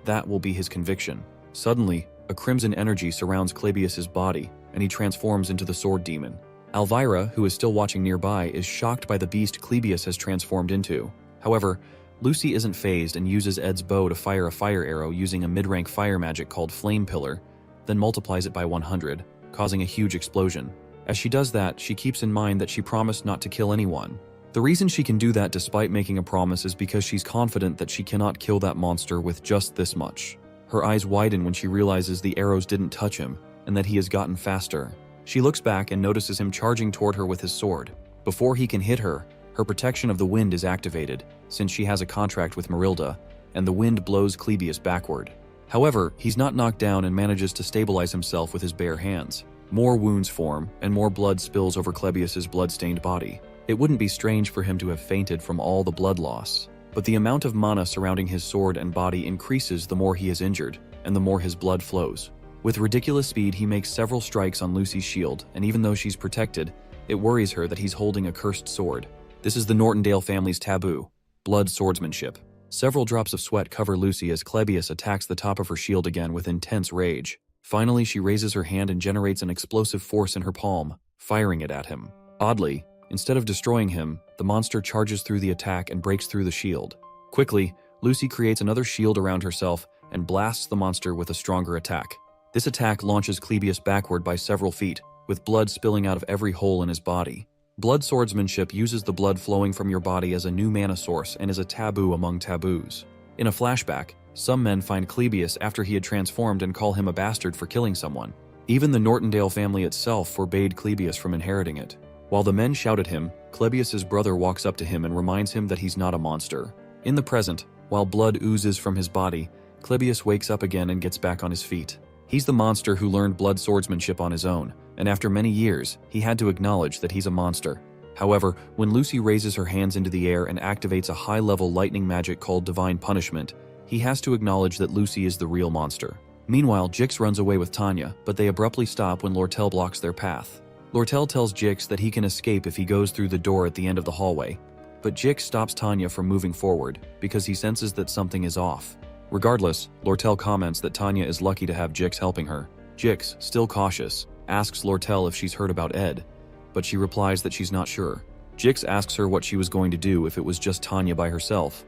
That will be his conviction. Suddenly, a crimson energy surrounds Clebius's body, and he transforms into the sword demon. Elvira, who is still watching nearby, is shocked by the beast Clebius has transformed into. However, Lucy isn't fazed and uses Ed's bow to fire a fire arrow using a mid-rank fire magic called Flame Pillar, then multiplies it by 100, causing a huge explosion. As she does that, she keeps in mind that she promised not to kill anyone. The reason she can do that despite making a promise is because she's confident that she cannot kill that monster with just this much. Her eyes widen when she realizes the arrows didn't touch him, and that he has gotten faster. She looks back and notices him charging toward her with his sword. Before he can hit her, her protection of the wind is activated, since she has a contract with Marilda, and the wind blows Clebius backward. However, he's not knocked down and manages to stabilize himself with his bare hands. More wounds form, and more blood spills over Clebius's blood-stained body. It wouldn't be strange for him to have fainted from all the blood loss. But the amount of mana surrounding his sword and body increases the more he is injured, and the more his blood flows. With ridiculous speed, he makes several strikes on Lucy's shield, and even though she's protected, it worries her that he's holding a cursed sword. This is the Nortondale family's taboo: blood swordsmanship. Several drops of sweat cover Lucy as Clebius attacks the top of her shield again with intense rage. Finally, she raises her hand and generates an explosive force in her palm, firing it at him. Oddly, instead of destroying him, the monster charges through the attack and breaks through the shield. Quickly, Lucy creates another shield around herself and blasts the monster with a stronger attack. This attack launches Clebius backward by several feet, with blood spilling out of every hole in his body. Blood swordsmanship uses the blood flowing from your body as a new mana source and is a taboo among taboos. In a flashback, Some men find Clebius after he had transformed and call him a bastard for killing someone. Even the Nortondale family itself forbade Clebius from inheriting it. While the men shout at him, Clebius's brother walks up to him and reminds him that he's not a monster. In the present, while blood oozes from his body, Clebius wakes up again and gets back on his feet. He's the monster who learned blood swordsmanship on his own, and after many years, he had to acknowledge that he's a monster. However, when Lucy raises her hands into the air and activates a high-level lightning magic called Divine Punishment, he has to acknowledge that Lucy is the real monster. Meanwhile, Jix runs away with Tanya, but they abruptly stop when Lortel blocks their path. Lortel tells Jix that he can escape if he goes through the door at the end of the hallway, but Jix stops Tanya from moving forward because he senses that something is off. Regardless, Lortel comments that Tanya is lucky to have Jix helping her. Jix, still cautious, asks Lortel if she's heard about Ed, but she replies that she's not sure. Jix asks her what she was going to do if it was just Tanya by herself,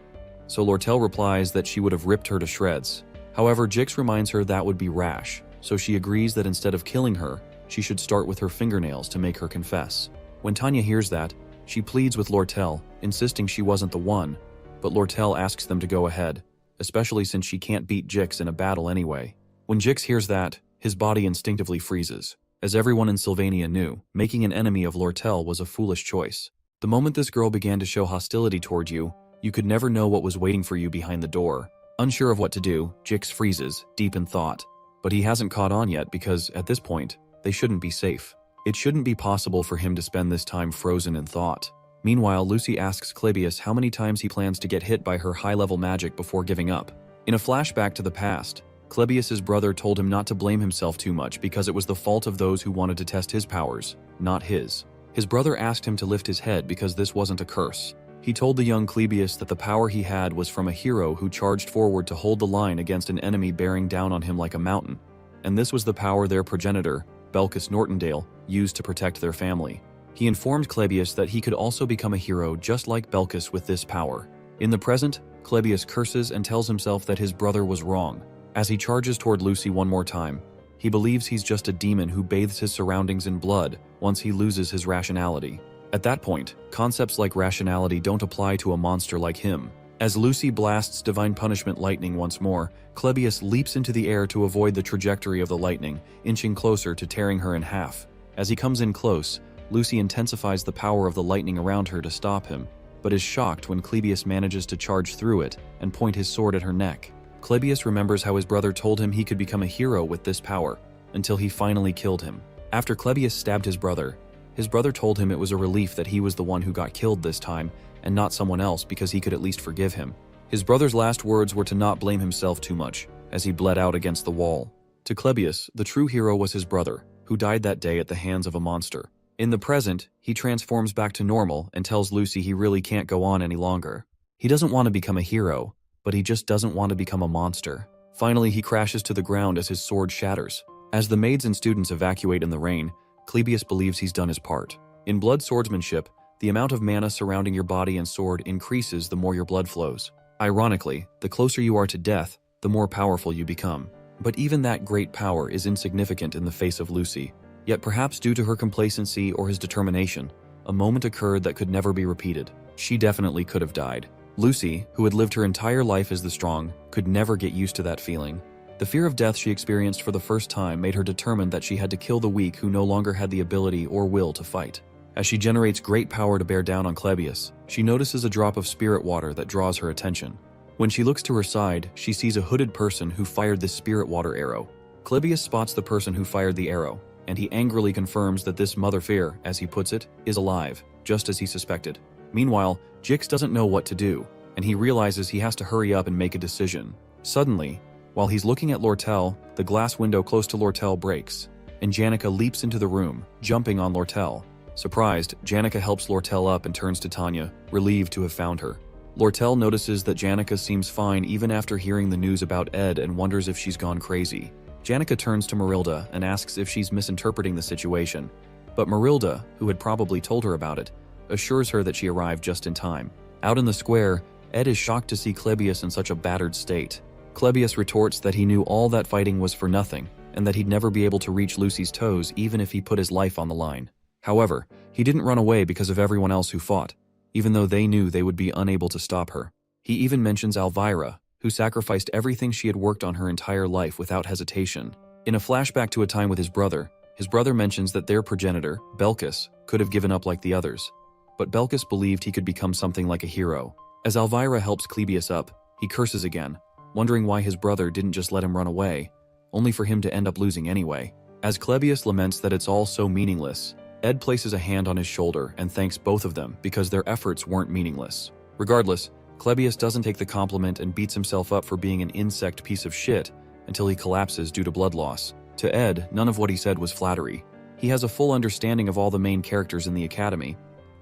so Lortel replies that she would have ripped her to shreds. However, Jix reminds her that would be rash, so she agrees that instead of killing her, she should start with her fingernails to make her confess. When Tanya hears that, she pleads with Lortel, insisting she wasn't the one, but Lortel asks them to go ahead, especially since she can't beat Jix in a battle anyway. When Jix hears that, his body instinctively freezes. As everyone in Sylvania knew, making an enemy of Lortel was a foolish choice. The moment this girl began to show hostility toward you, you could never know what was waiting for you behind the door. Unsure of what to do, Jix freezes, deep in thought. But he hasn't caught on yet because, at this point, they shouldn't be safe. It shouldn't be possible for him to spend this time frozen in thought. Meanwhile, Lucy asks Clebius how many times he plans to get hit by her high-level magic before giving up. In a flashback to the past, Clebius's brother told him not to blame himself too much because it was the fault of those who wanted to test his powers, not his. His brother asked him to lift his head because this wasn't a curse. He told the young Clebius that the power he had was from a hero who charged forward to hold the line against an enemy bearing down on him like a mountain, and this was the power their progenitor, Belkis Nortondale, used to protect their family. He informed Clebius that he could also become a hero just like Belkis with this power. In the present, Clebius curses and tells himself that his brother was wrong. As he charges toward Lucy one more time, he believes he's just a demon who bathes his surroundings in blood once he loses his rationality. At that point, concepts like rationality don't apply to a monster like him. As Lucy blasts Divine Punishment lightning once more, Clebius leaps into the air to avoid the trajectory of the lightning, inching closer to tearing her in half. As he comes in close, Lucy intensifies the power of the lightning around her to stop him, but is shocked when Clebius manages to charge through it and point his sword at her neck. Clebius remembers how his brother told him he could become a hero with this power, until he finally killed him. After Clebius stabbed his brother told him it was a relief that he was the one who got killed this time, and not someone else because he could at least forgive him. His brother's last words were to not blame himself too much, as he bled out against the wall. To Clebius, the true hero was his brother, who died that day at the hands of a monster. In the present, he transforms back to normal and tells Lucy he really can't go on any longer. He doesn't want to become a hero, but he just doesn't want to become a monster. Finally, he crashes to the ground as his sword shatters. As the maids and students evacuate in the rain, Clebius believes he's done his part. In blood swordsmanship, the amount of mana surrounding your body and sword increases the more your blood flows. Ironically, the closer you are to death, the more powerful you become. But even that great power is insignificant in the face of Lucy. Yet perhaps due to her complacency or his determination, a moment occurred that could never be repeated. She definitely could have died. Lucy, who had lived her entire life as the strong, could never get used to that feeling. The fear of death she experienced for the first time made her determined that she had to kill the weak who no longer had the ability or will to fight. As she generates great power to bear down on Clebius, she notices a drop of spirit water that draws her attention. When she looks to her side, she sees a hooded person who fired this spirit water arrow. Clebius spots the person who fired the arrow, and he angrily confirms that this Mother Fear, as he puts it, is alive, just as he suspected. Meanwhile, Jix doesn't know what to do, and he realizes he has to hurry up and make a decision. Suddenly, while he's looking at Lortel, the glass window close to Lortel breaks, and Janica leaps into the room, jumping on Lortel. Surprised, Janica helps Lortel up and turns to Tanya, relieved to have found her. Lortel notices that Janica seems fine even after hearing the news about Ed and wonders if she's gone crazy. Janica turns to Marilda and asks if she's misinterpreting the situation, but Marilda, who had probably told her about it, assures her that she arrived just in time. Out in the square, Ed is shocked to see Clebius in such a battered state. Clebius retorts that he knew all that fighting was for nothing, and that he'd never be able to reach Lucy's toes even if he put his life on the line. However, he didn't run away because of everyone else who fought, even though they knew they would be unable to stop her. He even mentions Elvira, who sacrificed everything she had worked on her entire life without hesitation. In a flashback to a time with his brother mentions that their progenitor, Belkis, could have given up like the others. But Belkis believed he could become something like a hero. As Elvira helps Clebius up, he curses again, wondering why his brother didn't just let him run away, only for him to end up losing anyway. As Clebius laments that it's all so meaningless, Ed places a hand on his shoulder and thanks both of them because their efforts weren't meaningless. Regardless, Clebius doesn't take the compliment and beats himself up for being an insect piece of shit until he collapses due to blood loss. To Ed, none of what he said was flattery. He has a full understanding of all the main characters in the academy,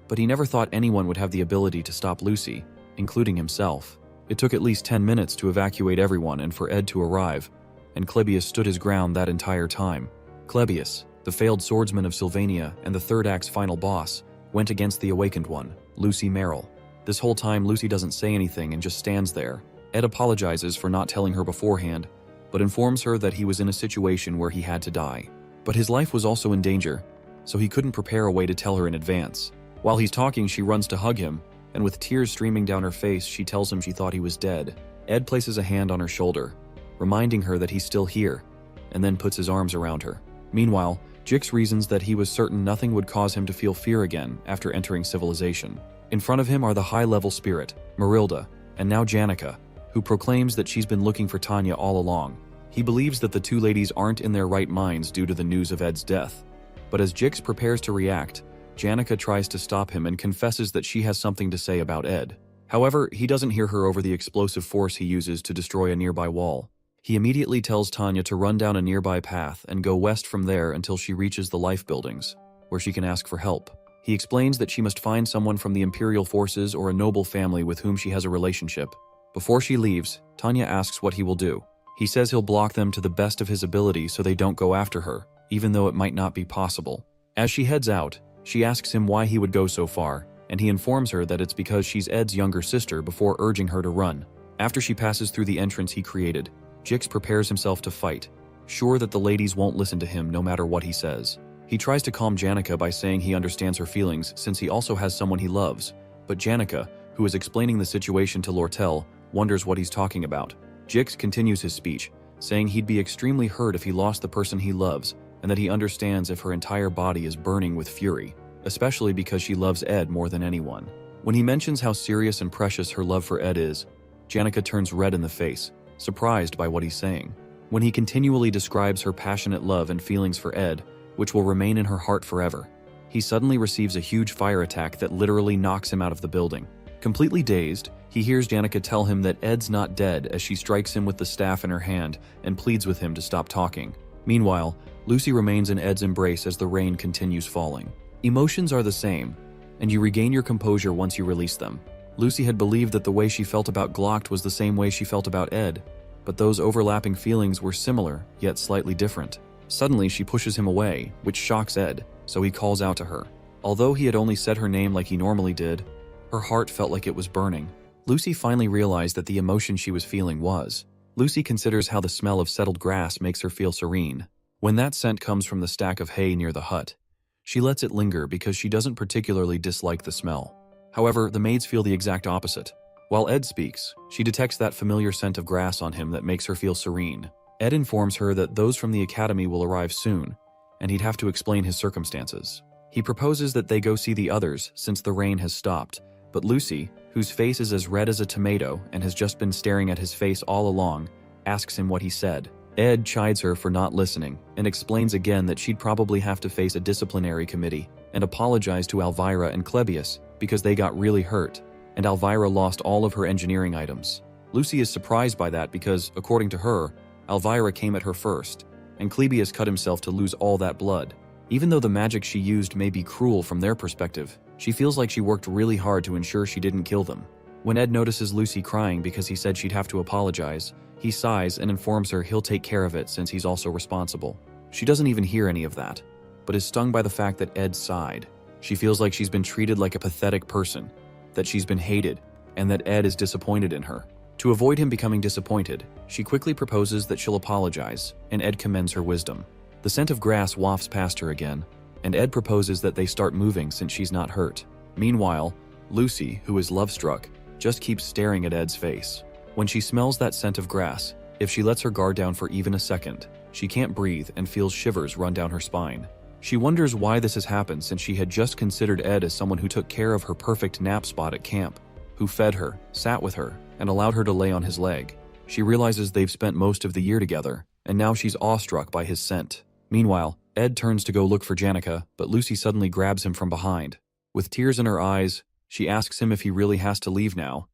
but he never thought anyone would have the ability to stop Lucy, including himself. It took at least 10 minutes to evacuate everyone and for Ed to arrive, and Clebius stood his ground that entire time. Clebius, the failed swordsman of Sylvania and the third act's final boss, went against the awakened one, Lucy Merrill. This whole time Lucy doesn't say anything and just stands there. Ed apologizes for not telling her beforehand, but informs her that he was in a situation where he had to die. But his life was also in danger, so he couldn't prepare a way to tell her in advance. While he's talking, she runs to hug him, and with tears streaming down her face, she tells him she thought he was dead. Ed places a hand on her shoulder, reminding her that he's still here, and then puts his arms around her. Meanwhile, Jix reasons that he was certain nothing would cause him to feel fear again after entering civilization. In front of him are the high-level spirit, Marilda, and now Janica, who proclaims that she's been looking for Tanya all along. He believes that the two ladies aren't in their right minds due to the news of Ed's death. But as Jix prepares to react, Janica tries to stop him and confesses that she has something to say about Ed. However, he doesn't hear her over the explosive force he uses to destroy a nearby wall. He immediately tells Tanya to run down a nearby path and go west from there until she reaches the life buildings, where she can ask for help. He explains that she must find someone from the Imperial forces or a noble family with whom she has a relationship. Before she leaves, Tanya asks what he will do. He says he'll block them to the best of his ability so they don't go after her, even though it might not be possible. As she heads out, she asks him why he would go so far, and he informs her that it's because she's Ed's younger sister before urging her to run. After she passes through the entrance he created, Jix prepares himself to fight, sure that the ladies won't listen to him no matter what he says. He tries to calm Janica by saying he understands her feelings since he also has someone he loves, but Janica, who is explaining the situation to Lortel, wonders what he's talking about. Jix continues his speech, saying he'd be extremely hurt if he lost the person he loves, and that he understands if her entire body is burning with fury, especially because she loves Ed more than anyone. When he mentions how serious and precious her love for Ed is, Janica turns red in the face, surprised by what he's saying. When he continually describes her passionate love and feelings for Ed, which will remain in her heart forever, he suddenly receives a huge fire attack that literally knocks him out of the building. Completely dazed, he hears Janica tell him that Ed's not dead as she strikes him with the staff in her hand and pleads with him to stop talking. Meanwhile, Lucy remains in Ed's embrace as the rain continues falling. Emotions are the same, and you regain your composure once you release them. Lucy had believed that the way she felt about Glocked was the same way she felt about Ed, but those overlapping feelings were similar, yet slightly different. Suddenly, she pushes him away, which shocks Ed, so he calls out to her. Although he had only said her name like he normally did, her heart felt like it was burning. Lucy finally realized that the emotion she was feeling was. Lucy considers how the smell of settled grass makes her feel serene. When that scent comes from the stack of hay near the hut, she lets it linger because she doesn't particularly dislike the smell. However, the maids feel the exact opposite. While Ed speaks, she detects that familiar scent of grass on him that makes her feel serene. Ed informs her that those from the academy will arrive soon, and he'd have to explain his circumstances. He proposes that they go see the others since the rain has stopped, but Lucy, whose face is as red as a tomato and has just been staring at his face all along, asks him what he said. Ed chides her for not listening and explains again that she'd probably have to face a disciplinary committee and apologize to Elvira and Clebius because they got really hurt, and Elvira lost all of her engineering items. Lucy is surprised by that because, according to her, Elvira came at her first, and Clebius cut himself to lose all that blood. Even though the magic she used may be cruel from their perspective, she feels like she worked really hard to ensure she didn't kill them. When Ed notices Lucy crying because he said she'd have to apologize, he sighs and informs her he'll take care of it since he's also responsible. She doesn't even hear any of that, but is stung by the fact that Ed sighed. She feels like she's been treated like a pathetic person, that she's been hated, and that Ed is disappointed in her. To avoid him becoming disappointed, she quickly proposes that she'll apologize, and Ed commends her wisdom. The scent of grass wafts past her again, and Ed proposes that they start moving since she's not hurt. Meanwhile, Lucy, who is love-struck, just keeps staring at Ed's face. When she smells that scent of grass, if she lets her guard down for even a second, she can't breathe and feels shivers run down her spine. She wonders why this has happened since she had just considered Ed as someone who took care of her perfect nap spot at camp, who fed her, sat with her, and allowed her to lay on his leg. She realizes they've spent most of the year together, and now she's awestruck by his scent. Meanwhile, Ed turns to go look for Janica, but Lucy suddenly grabs him from behind. With tears in her eyes, she asks him if he really has to leave now,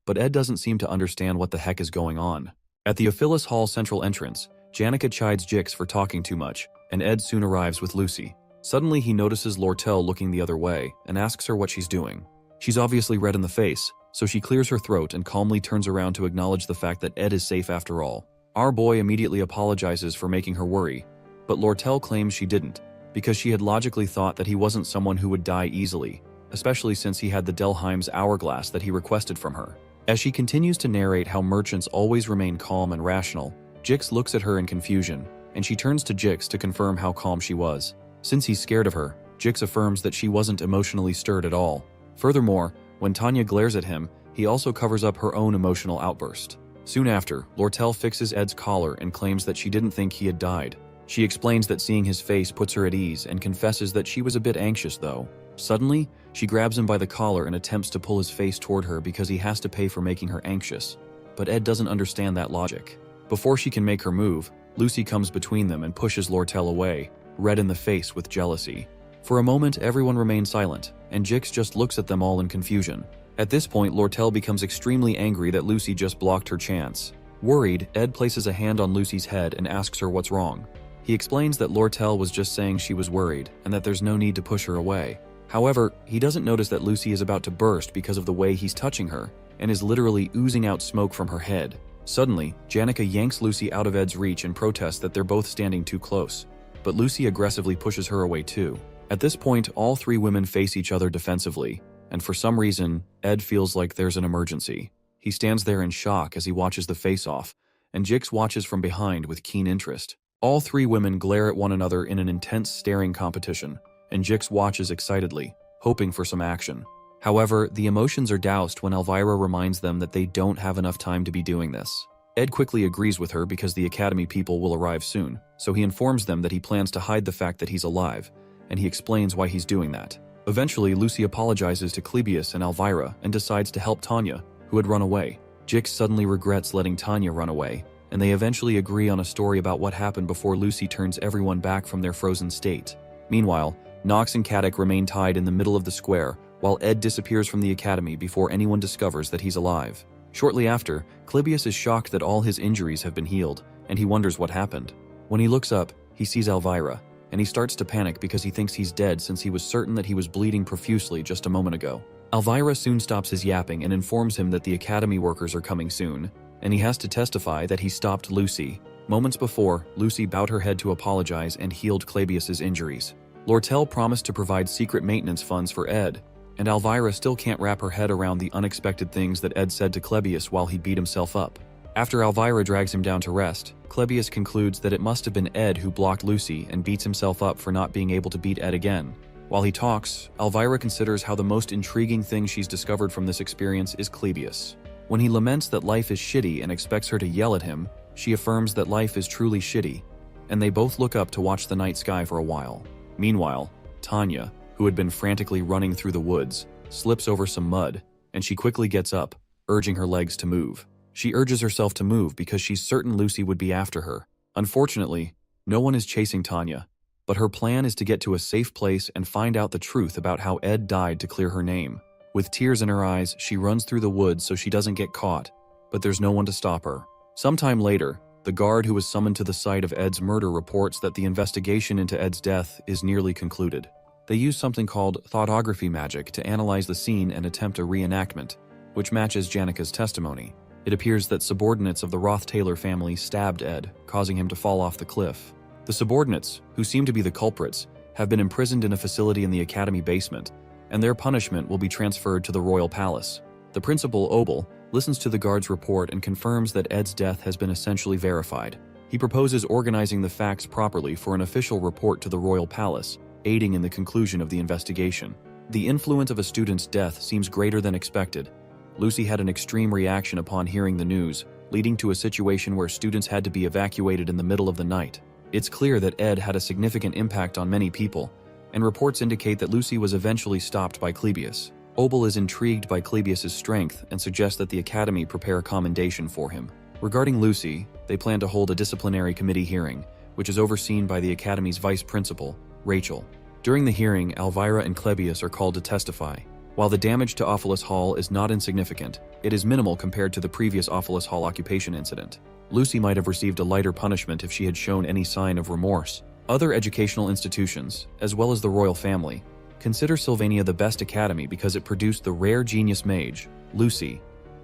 but Ed doesn't seem to understand what the heck is going on. At the Ophilus Hall central entrance, Janica chides Jix for talking too much, and Ed soon arrives with Lucy. Suddenly he notices Lortel looking the other way and asks her what she's doing. She's obviously red in the face, so she clears her throat and calmly turns around to acknowledge the fact that Ed is safe after all. Our boy immediately apologizes for making her worry, but Lortel claims she didn't, because she had logically thought that he wasn't someone who would die easily, especially since he had the Delheim's hourglass that he requested from her. As she continues to narrate how merchants always remain calm and rational, Jix looks at her in confusion, and she turns to Jix to confirm how calm she was. Since he's scared of her, Jix affirms that she wasn't emotionally stirred at all. Furthermore, when Tanya glares at him, he also covers up her own emotional outburst. Soon after, Lortel fixes Ed's collar and claims that she didn't think he had died. She explains that seeing his face puts her at ease and confesses that she was a bit anxious though. Suddenly, she grabs him by the collar and attempts to pull his face toward her because he has to pay for making her anxious. But Ed doesn't understand that logic. Before she can make her move, Lucy comes between them and pushes Lortel away, red in the face with jealousy. For a moment, everyone remains silent, and Jix just looks at them all in confusion. At this point, Lortel becomes extremely angry that Lucy just blocked her chance. Worried, Ed places a hand on Lucy's head and asks her what's wrong. He explains that Lortel was just saying she was worried and that there's no need to push her away. However, he doesn't notice that Lucy is about to burst because of the way he's touching her and is literally oozing out smoke from her head. Suddenly, Janica yanks Lucy out of Ed's reach and protests that they're both standing too close, but Lucy aggressively pushes her away too. At this point, all three women face each other defensively, and for some reason, Ed feels like there's an emergency. He stands there in shock as he watches the face-off, and Jix watches from behind with keen interest. All three women glare at one another in an intense staring competition, and Jix watches excitedly, hoping for some action. However, the emotions are doused when Elvira reminds them that they don't have enough time to be doing this. Ed quickly agrees with her because the Academy people will arrive soon, so he informs them that he plans to hide the fact that he's alive, and he explains why he's doing that. Eventually, Lucy apologizes to Clebius and Elvira and decides to help Tanya, who had run away. Jix suddenly regrets letting Tanya run away, and they eventually agree on a story about what happened before Lucy turns everyone back from their frozen state. Meanwhile, Nox and Caddick remain tied in the middle of the square, while Ed disappears from the Academy before anyone discovers that he's alive. Shortly after, Clebius is shocked that all his injuries have been healed, and he wonders what happened. When he looks up, he sees Elvira, and he starts to panic because he thinks he's dead since he was certain that he was bleeding profusely just a moment ago. Elvira soon stops his yapping and informs him that the Academy workers are coming soon, and he has to testify that he stopped Lucy. Moments before, Lucy bowed her head to apologize and healed Clebius's injuries. Lortel promised to provide secret maintenance funds for Ed, and Elvira still can't wrap her head around the unexpected things that Ed said to Clebius while he beat himself up. After Elvira drags him down to rest, Clebius concludes that it must have been Ed who blocked Lucy and beats himself up for not being able to beat Ed again. While he talks, Elvira considers how the most intriguing thing she's discovered from this experience is Clebius. When he laments that life is shitty and expects her to yell at him, she affirms that life is truly shitty, and they both look up to watch the night sky for a while. Meanwhile, Tanya, who had been frantically running through the woods, slips over some mud, and she quickly gets up, urging her legs to move. She urges herself to move because she's certain Lucy would be after her. Unfortunately, no one is chasing Tanya, but her plan is to get to a safe place and find out the truth about how Ed died to clear her name. With tears in her eyes, she runs through the woods so she doesn't get caught, but there's no one to stop her. Sometime later, the guard who was summoned to the site of Ed's murder reports that the investigation into Ed's death is nearly concluded. They use something called thoughtography magic to analyze the scene and attempt a reenactment, which matches Janica's testimony. It appears that subordinates of the Roth-Taylor family stabbed Ed, causing him to fall off the cliff. The subordinates, who seem to be the culprits, have been imprisoned in a facility in the Academy basement, and their punishment will be transferred to the Royal Palace. The principal, Obel, listens to the guard's report and confirms that Ed's death has been essentially verified. He proposes organizing the facts properly for an official report to the Royal Palace, aiding in the conclusion of the investigation. The influence of a student's death seems greater than expected, Lucy had an extreme reaction upon hearing the news, leading to a situation where students had to be evacuated in the middle of the night. It's clear that Ed had a significant impact on many people, and reports indicate that Lucy was eventually stopped by Clebius. Obel is intrigued by Clebius's strength and suggests that the Academy prepare a commendation for him. Regarding Lucy, they plan to hold a disciplinary committee hearing, which is overseen by the Academy's vice principal, Rachel. During the hearing, Elvira and Clebius are called to testify. While the damage to Ophelis Hall is not insignificant, it is minimal compared to the previous Ophelis Hall occupation incident. Lucy might have received a lighter punishment if she had shown any sign of remorse. Other educational institutions, as well as the royal family, consider Sylvania the best academy because it produced the rare genius mage, Lucy,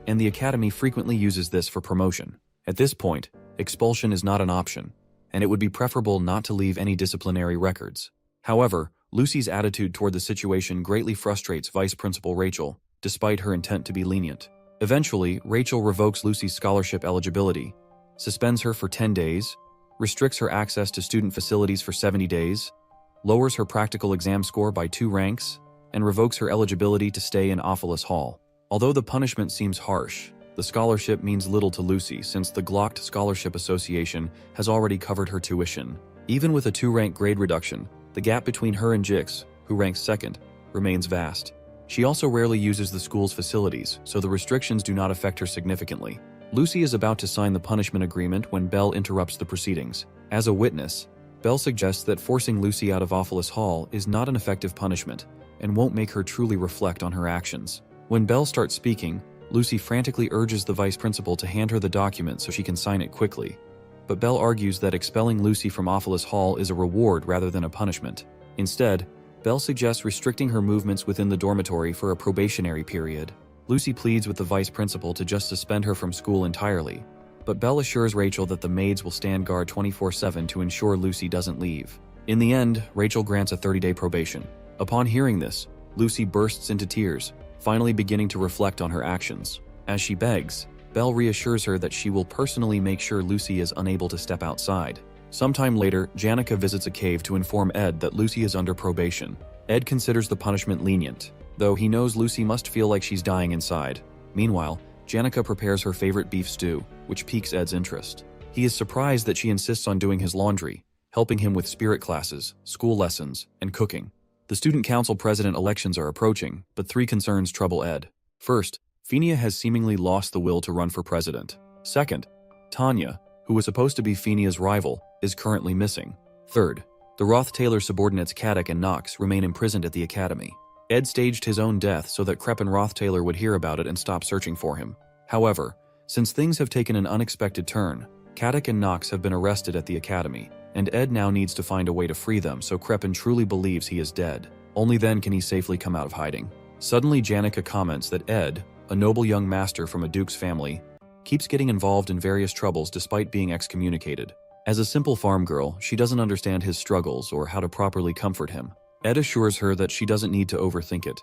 and the academy frequently uses this for promotion. At this point, expulsion is not an option, and it would be preferable not to leave any disciplinary records. However, Lucy's attitude toward the situation greatly frustrates Vice Principal Rachel, despite her intent to be lenient. Eventually, Rachel revokes Lucy's scholarship eligibility, suspends her for 10 days, restricts her access to student facilities for 70 days, lowers her practical exam score by 2 ranks, and revokes her eligibility to stay in Ophelis Hall. Although the punishment seems harsh, the scholarship means little to Lucy since the Glocked Scholarship Association has already covered her tuition. Even with a 2-rank grade reduction, the gap between her and Jix, who ranks second, remains vast. She also rarely uses the school's facilities, so the restrictions do not affect her significantly. Lucy is about to sign the punishment agreement when Belle interrupts the proceedings. As a witness, Belle suggests that forcing Lucy out of Ophelis Hall is not an effective punishment and won't make her truly reflect on her actions. When Belle starts speaking, Lucy frantically urges the vice principal to hand her the document so she can sign it quickly. But Belle argues that expelling Lucy from Ophelis Hall is a reward rather than a punishment. Instead, Belle suggests restricting her movements within the dormitory for a probationary period. Lucy pleads with the vice principal to just suspend her from school entirely, but Belle assures Rachel that the maids will stand guard 24/7 to ensure Lucy doesn't leave. In the end, Rachel grants a 30-day probation. Upon hearing this, Lucy bursts into tears, finally beginning to reflect on her actions. As she begs, Belle reassures her that she will personally make sure Lucy is unable to step outside. Sometime later, Janica visits a cave to inform Ed that Lucy is under probation. Ed considers the punishment lenient, though he knows Lucy must feel like she's dying inside. Meanwhile, Janica prepares her favorite beef stew, which piques Ed's interest. He is surprised that she insists on doing his laundry, helping him with spirit classes, school lessons, and cooking. The student council president elections are approaching, but 3 concerns trouble Ed. First, Phinia has seemingly lost the will to run for president. Second, Tanya, who was supposed to be Phinia's rival, is currently missing. Third, the Roth-Taylor subordinates Caddick and Knox remain imprisoned at the academy. Ed staged his own death so that Krepp and Roth-Taylor would hear about it and stop searching for him. However, since things have taken an unexpected turn, Caddick and Knox have been arrested at the academy, and Ed now needs to find a way to free them so Kreppen truly believes he is dead. Only then can he safely come out of hiding. Suddenly, Janica comments that Ed, a noble young master from a duke's family, keeps getting involved in various troubles despite being excommunicated. As a simple farm girl, she doesn't understand his struggles or how to properly comfort him. Ed assures her that she doesn't need to overthink it,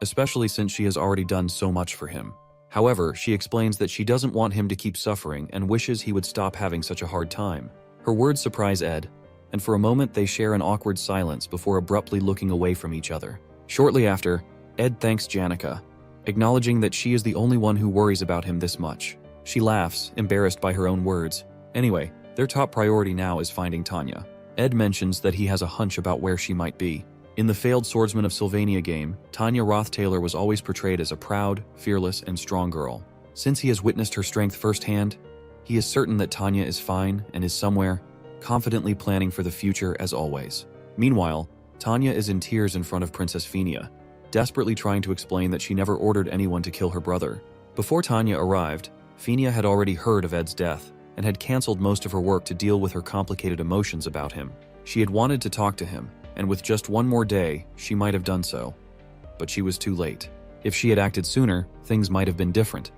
especially since she has already done so much for him. However, she explains that she doesn't want him to keep suffering and wishes he would stop having such a hard time. Her words surprise Ed, and for a moment they share an awkward silence before abruptly looking away from each other. Shortly after, Ed thanks Janica, acknowledging that she is the only one who worries about him this much. She laughs, embarrassed by her own words. Anyway, their top priority now is finding Tanya. Ed mentions that he has a hunch about where she might be. In the failed Swordsman of Sylvania game, Tanya Roth-Taylor was always portrayed as a proud, fearless, and strong girl. Since he has witnessed her strength firsthand, he is certain that Tanya is fine and is somewhere, confidently planning for the future as always. Meanwhile, Tanya is in tears in front of Princess Phinia, desperately trying to explain that she never ordered anyone to kill her brother. Before Tanya arrived, Phinia had already heard of Ed's death and had cancelled most of her work to deal with her complicated emotions about him. She had wanted to talk to him, and with just one more day, she might have done so. But she was too late. If she had acted sooner, things might have been different.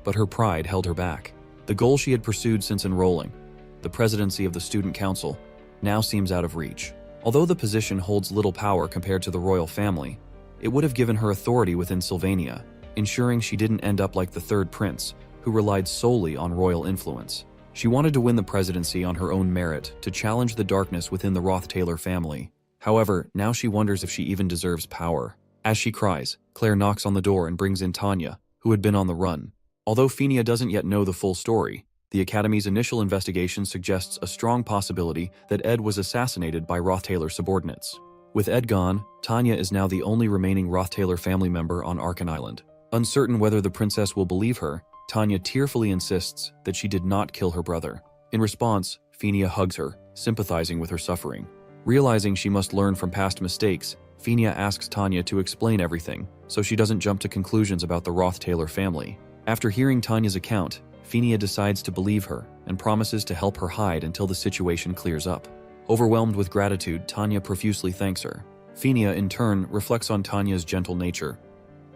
But her pride held her back. The goal she had pursued since enrolling, the presidency of the student council, now seems out of reach. Although the position holds little power compared to the royal family, it would have given her authority within Sylvania, ensuring she didn't end up like the third prince, who relied solely on royal influence. She wanted to win the presidency on her own merit, to challenge the darkness within the Roth-Taylor family. However, now she wonders if she even deserves power. As she cries, Claire knocks on the door and brings in Tanya, who had been on the run. Although Phinia doesn't yet know the full story, the Academy's initial investigation suggests a strong possibility that Ed was assassinated by Roth-Taylor's subordinates. With Ed gone, Tanya is now the only remaining Roth-Taylor family member on Arkan Island. Uncertain whether the princess will believe her, Tanya tearfully insists that she did not kill her brother. In response, Phinia hugs her, sympathizing with her suffering. Realizing she must learn from past mistakes, Phinia asks Tanya to explain everything, so she doesn't jump to conclusions about the Roth-Taylor family. After hearing Tanya's account, Phinia decides to believe her and promises to help her hide until the situation clears up. Overwhelmed with gratitude, Tanya profusely thanks her. Phinia, in turn, reflects on Tanya's gentle nature.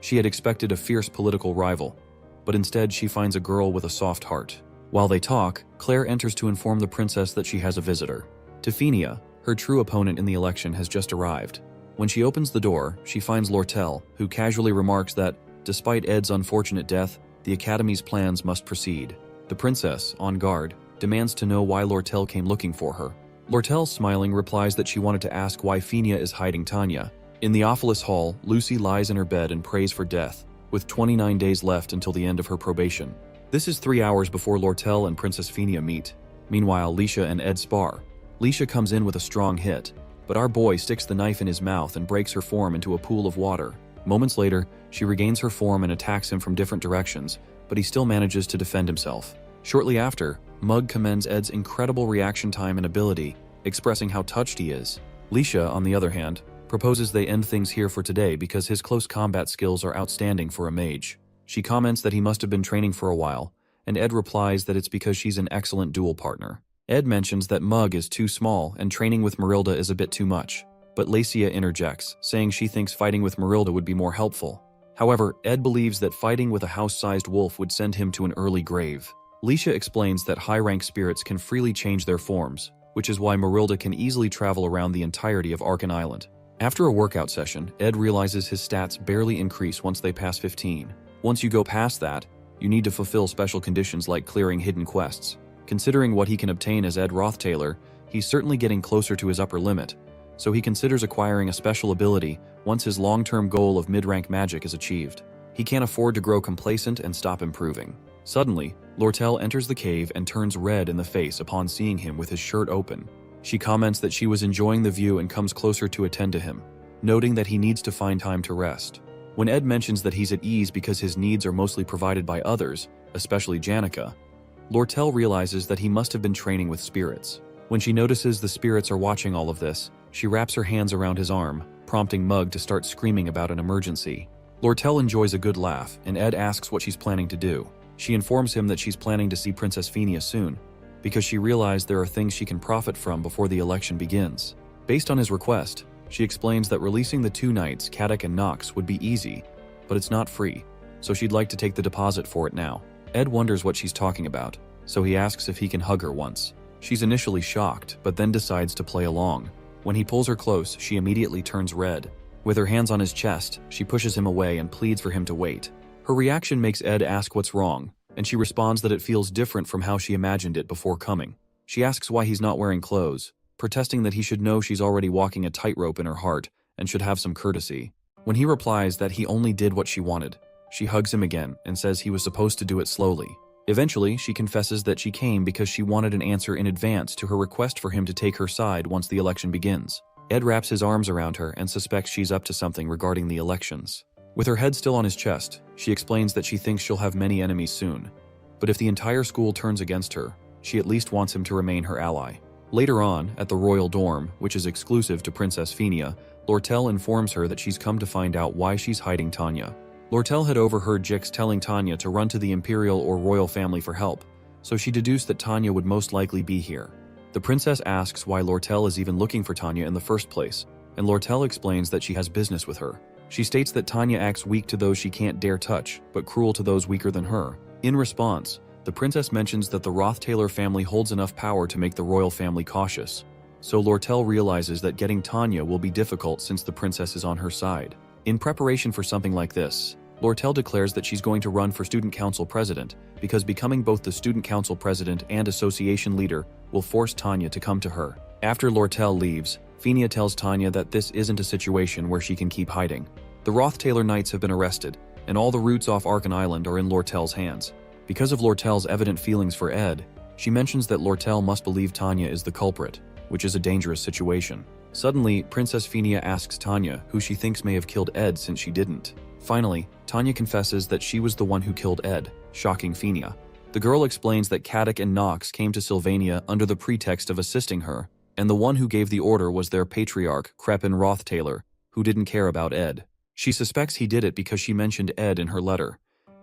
She had expected a fierce political rival, but instead she finds a girl with a soft heart. While they talk, Claire enters to inform the princess that she has a visitor. To Phinia, her true opponent in the election has just arrived. When she opens the door, she finds Lortel, who casually remarks that, despite Ed's unfortunate death, the Academy's plans must proceed. The princess, on guard, demands to know why Lortel came looking for her. Lortel, smiling, replies that she wanted to ask why Phinia is hiding Tanya. In the Theophilus Hall, Lucy lies in her bed and prays for death, with 29 days left until the end of her probation. This is 3 hours before Lortel and Princess Phinia meet. Meanwhile, Leisha and Ed spar. Leisha comes in with a strong hit, but our boy sticks the knife in his mouth and breaks her form into a pool of water. Moments later, she regains her form and attacks him from different directions, but he still manages to defend himself. Shortly after, Mug commends Ed's incredible reaction time and ability, expressing how touched he is. Leisha, on the other hand, proposes they end things here for today because his close combat skills are outstanding for a mage. She comments that he must have been training for a while, and Ed replies that it's because she's an excellent duel partner. Ed mentions that Mug is too small and training with Marilda is a bit too much, but Lacia interjects, saying she thinks fighting with Marilda would be more helpful. However, Ed believes that fighting with a house-sized wolf would send him to an early grave. Leisha explains that high-rank spirits can freely change their forms, which is why Marilda can easily travel around the entirety of Arkan Island. After a workout session, Ed realizes his stats barely increase once they pass 15. Once you go past that, you need to fulfill special conditions like clearing hidden quests. Considering what he can obtain as Ed Roth-Taylor, he's certainly getting closer to his upper limit, so he considers acquiring a special ability once his long-term goal of mid-rank magic is achieved. He can't afford to grow complacent and stop improving. Suddenly, Lortel enters the cave and turns red in the face upon seeing him with his shirt open. She comments that she was enjoying the view and comes closer to attend to him, noting that he needs to find time to rest. When Ed mentions that he's at ease because his needs are mostly provided by others, especially Janica, Lortel realizes that he must have been training with spirits. When she notices the spirits are watching all of this, she wraps her hands around his arm, prompting Mug to start screaming about an emergency. Lortel enjoys a good laugh, and Ed asks what she's planning to do. She informs him that she's planning to see Princess Phinia soon, because she realized there are things she can profit from before the election begins. Based on his request, she explains that releasing the two knights, Kadek and Nox, would be easy, but it's not free, so she'd like to take the deposit for it now. Ed wonders what she's talking about, so he asks if he can hug her once. She's initially shocked, but then decides to play along. When he pulls her close, she immediately turns red. With her hands on his chest, she pushes him away and pleads for him to wait. Her reaction makes Ed ask what's wrong, and she responds that it feels different from how she imagined it before coming. She asks why he's not wearing clothes, protesting that he should know she's already walking a tightrope in her heart and should have some courtesy. When he replies that he only did what she wanted, she hugs him again and says he was supposed to do it slowly. Eventually, she confesses that she came because she wanted an answer in advance to her request for him to take her side once the election begins. Ed wraps his arms around her and suspects she's up to something regarding the elections. With her head still on his chest, she explains that she thinks she'll have many enemies soon. But if the entire school turns against her, she at least wants him to remain her ally. Later on, at the royal dorm, which is exclusive to Princess Phinia, Lortel informs her that she's come to find out why she's hiding Tanya. Lortel had overheard Jix telling Tanya to run to the imperial or royal family for help, so she deduced that Tanya would most likely be here. The princess asks why Lortel is even looking for Tanya in the first place, and Lortel explains that she has business with her. She states that Tanya acts weak to those she can't dare touch, but cruel to those weaker than her. In response, the princess mentions that the Roth-Taylor family holds enough power to make the royal family cautious. So Lortel realizes that getting Tanya will be difficult since the princess is on her side. In preparation for something like this, Lortel declares that she's going to run for student council president because becoming both the student council president and association leader will force Tanya to come to her. After Lortel leaves, Phinia tells Tanya that this isn't a situation where she can keep hiding. The Roth-Taylor Knights have been arrested, and all the routes off Arkan Island are in Lortel's hands. Because of Lortel's evident feelings for Ed, she mentions that Lortel must believe Tanya is the culprit, which is a dangerous situation. Suddenly, Princess Phinia asks Tanya who she thinks may have killed Ed since she didn't. Finally, Tanya confesses that she was the one who killed Ed, shocking Phinia. The girl explains that Caddock and Nox came to Sylvania under the pretext of assisting her, and the one who gave the order was their patriarch, Crepin Rothtailor, who didn't care about Ed. She suspects he did it because she mentioned Ed in her letter,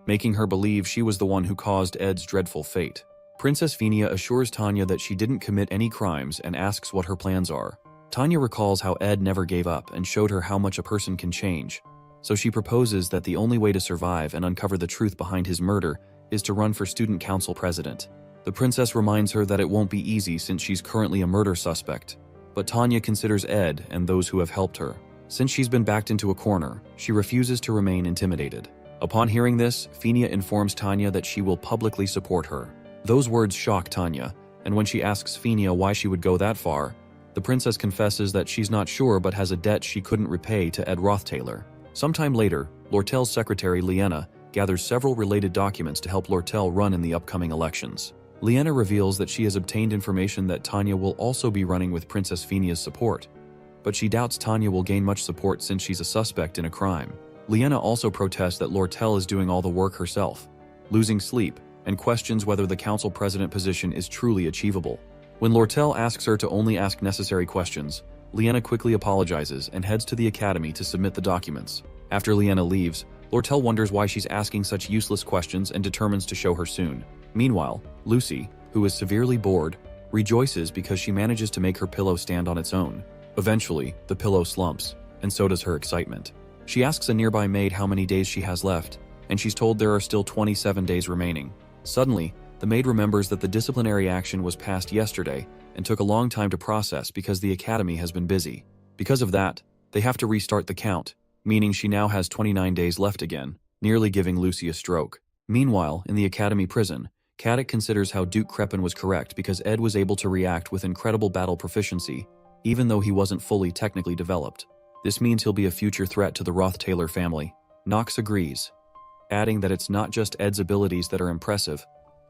making her believe she was the one who caused Ed's dreadful fate. Princess Phinia assures Tanya that she didn't commit any crimes and asks what her plans are. Tanya recalls how Ed never gave up and showed her how much a person can change, so she proposes that the only way to survive and uncover the truth behind his murder is to run for student council president. The princess reminds her that it won't be easy since she's currently a murder suspect, but Tanya considers Ed and those who have helped her. Since she's been backed into a corner, she refuses to remain intimidated. Upon hearing this, Phinia informs Tanya that she will publicly support her. Those words shock Tanya, and when she asks Phinia why she would go that far, the princess confesses that she's not sure but has a debt she couldn't repay to Ed Rothtailor. Sometime later, Lortel's secretary Liena gathers several related documents to help Lortel run in the upcoming elections. Liena reveals that she has obtained information that Tanya will also be running with Princess Phinia's support, but she doubts Tanya will gain much support since she's a suspect in a crime. Liena also protests that Lortel is doing all the work herself, losing sleep, and questions whether the council president position is truly achievable. When Lortel asks her to only ask necessary questions, Liena quickly apologizes and heads to the academy to submit the documents. After Liena leaves, Lortel wonders why she's asking such useless questions and determines to show her soon. Meanwhile, Lucy, who is severely bored, rejoices because she manages to make her pillow stand on its own. Eventually, the pillow slumps, and so does her excitement. She asks a nearby maid how many days she has left, and she's told there are still 27 days remaining. Suddenly, the maid remembers that the disciplinary action was passed yesterday and took a long time to process because the academy has been busy. Because of that, they have to restart the count, meaning she now has 29 days left again, nearly giving Lucy a stroke. Meanwhile, in the academy prison, Caddock considers how Duke Crepin was correct because Ed was able to react with incredible battle proficiency, even though he wasn't fully technically developed. This means he'll be a future threat to the Rothtailor family. Nox agrees, adding that it's not just Ed's abilities that are impressive,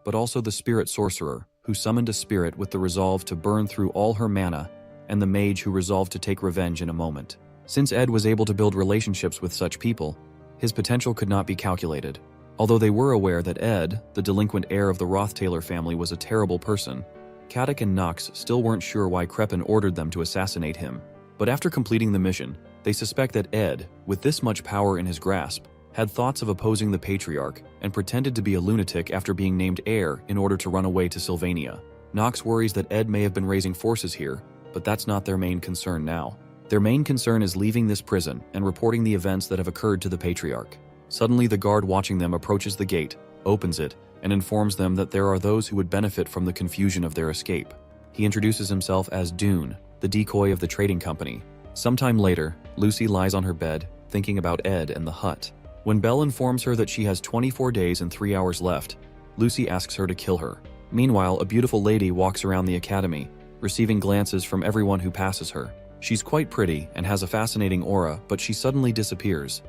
but also the spirit sorcerer, who summoned a spirit with the resolve to burn through all her mana, and the mage who resolved to take revenge in a moment. Since Ed was able to build relationships with such people, his potential could not be calculated. Although they were aware that Ed, the delinquent heir of the Rothtailor family, was a terrible person, Caddock and Nox still weren't sure why Crepin ordered them to assassinate him. But after completing the mission, they suspect that Ed, with this much power in his grasp, had thoughts of opposing the patriarch and pretended to be a lunatic after being named heir in order to run away to Sylvania. Nox worries that Ed may have been raising forces here, but that's not their main concern now. Their main concern is leaving this prison and reporting the events that have occurred to the patriarch. Suddenly, the guard watching them approaches the gate, opens it, and informs them that there are those who would benefit from the confusion of their escape. He introduces himself as Dune, the decoy of the trading company. Sometime later, Lucy lies on her bed, thinking about Ed and the hut. When Belle informs her that she has 24 days and 3 hours left, Lucy asks her to kill her. Meanwhile, a beautiful lady walks around the academy, receiving glances from everyone who passes her. She's quite pretty and has a fascinating aura, but she suddenly disappears,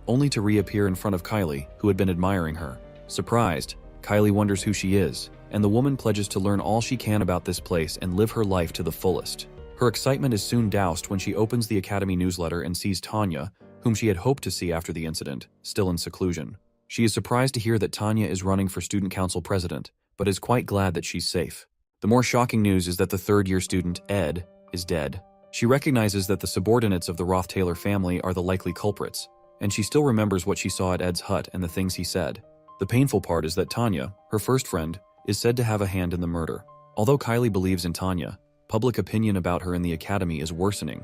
only to reappear in front of Kylie, who had been admiring her. Surprised, Kylie wonders who she is, and the woman pledges to learn all she can about this place and live her life to the fullest. Her excitement is soon doused when she opens the academy newsletter and sees Tanya, whom she had hoped to see after the incident, still in seclusion. She is surprised to hear that Tanya is running for student council president, but is quite glad that she's safe. The more shocking news is that the third-year student, Ed, is dead. She recognizes that the subordinates of the Rothtailor family are the likely culprits, and she still remembers what she saw at Ed's hut and the things he said. The painful part is that Tanya, her first friend, is said to have a hand in the murder. Although Kylie believes in Tanya, public opinion about her in the academy is worsening,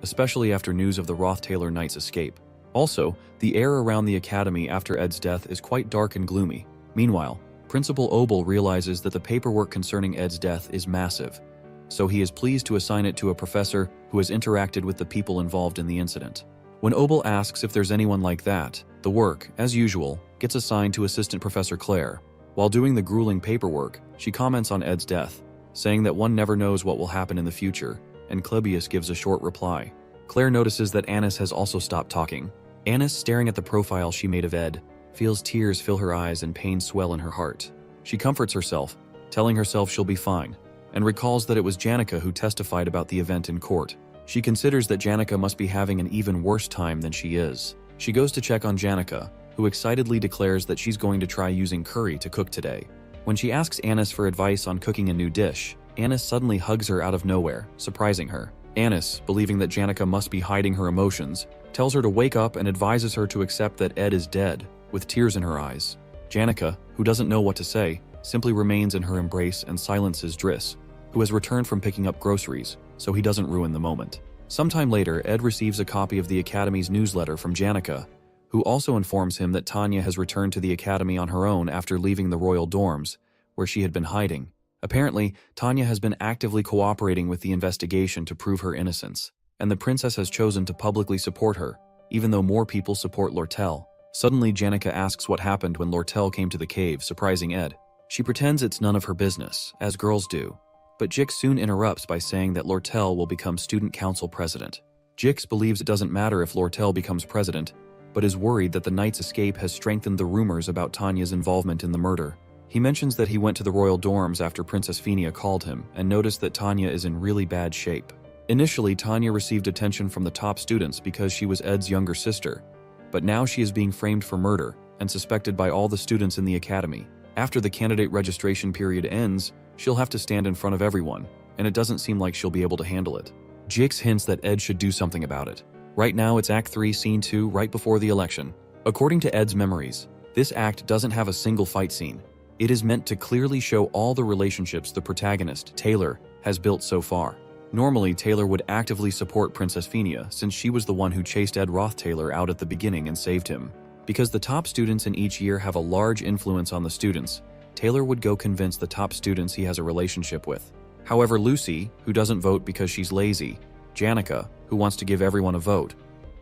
especially after news of the Rothtailor Knight's escape. Also, the air around the academy after Ed's death is quite dark and gloomy. Meanwhile, Principal Obel realizes that the paperwork concerning Ed's death is massive, so he is pleased to assign it to a professor who has interacted with the people involved in the incident. When Obel asks if there's anyone like that, the work, as usual, gets assigned to Assistant Professor Claire. While doing the grueling paperwork, she comments on Ed's death, saying that one never knows what will happen in the future, and Clebius gives a short reply. Claire notices that Annis has also stopped talking, Annis, staring at the profile she made of Ed, feels tears fill her eyes and pain swell in her heart. She comforts herself, telling herself she'll be fine, and recalls that it was Janica who testified about the event in court. She considers that Janica must be having an even worse time than she is. She goes to check on Janica, who excitedly declares that she's going to try using curry to cook today. When she asks Annis for advice on cooking a new dish, Annis suddenly hugs her out of nowhere, surprising her. Annis, believing that Janica must be hiding her emotions, tells her to wake up and advises her to accept that Ed is dead, with tears in her eyes. Janica, who doesn't know what to say, simply remains in her embrace and silences Driss, who has returned from picking up groceries, so he doesn't ruin the moment. Sometime later, Ed receives a copy of the Academy's newsletter from Janica, who also informs him that Tanya has returned to the Academy on her own after leaving the royal dorms, where she had been hiding. Apparently, Tanya has been actively cooperating with the investigation to prove her innocence, and the princess has chosen to publicly support her, even though more people support Lortel. Suddenly, Janica asks what happened when Lortel came to the cave, surprising Ed. She pretends it's none of her business, as girls do, but Jix soon interrupts by saying that Lortel will become student council president. Jix believes it doesn't matter if Lortel becomes president, but is worried that the knight's escape has strengthened the rumors about Tanya's involvement in the murder. He mentions that he went to the royal dorms after Princess Phinia called him and noticed that Tanya is in really bad shape. Initially, Tanya received attention from the top students because she was Ed's younger sister, but now she is being framed for murder and suspected by all the students in the academy. After the candidate registration period ends, she'll have to stand in front of everyone, and it doesn't seem like she'll be able to handle it. Jix hints that Ed should do something about it. Right now, it's Act 3, Scene 2, right before the election. According to Ed's memories, this act doesn't have a single fight scene. It is meant to clearly show all the relationships the protagonist, Taylor, has built so far. Normally, Taylor would actively support Princess Phinia since she was the one who chased Ed Roth-Taylor out at the beginning and saved him. Because the top students in each year have a large influence on the students, Taylor would go convince the top students he has a relationship with. However, Lucy, who doesn't vote because she's lazy, Janica, who wants to give everyone a vote,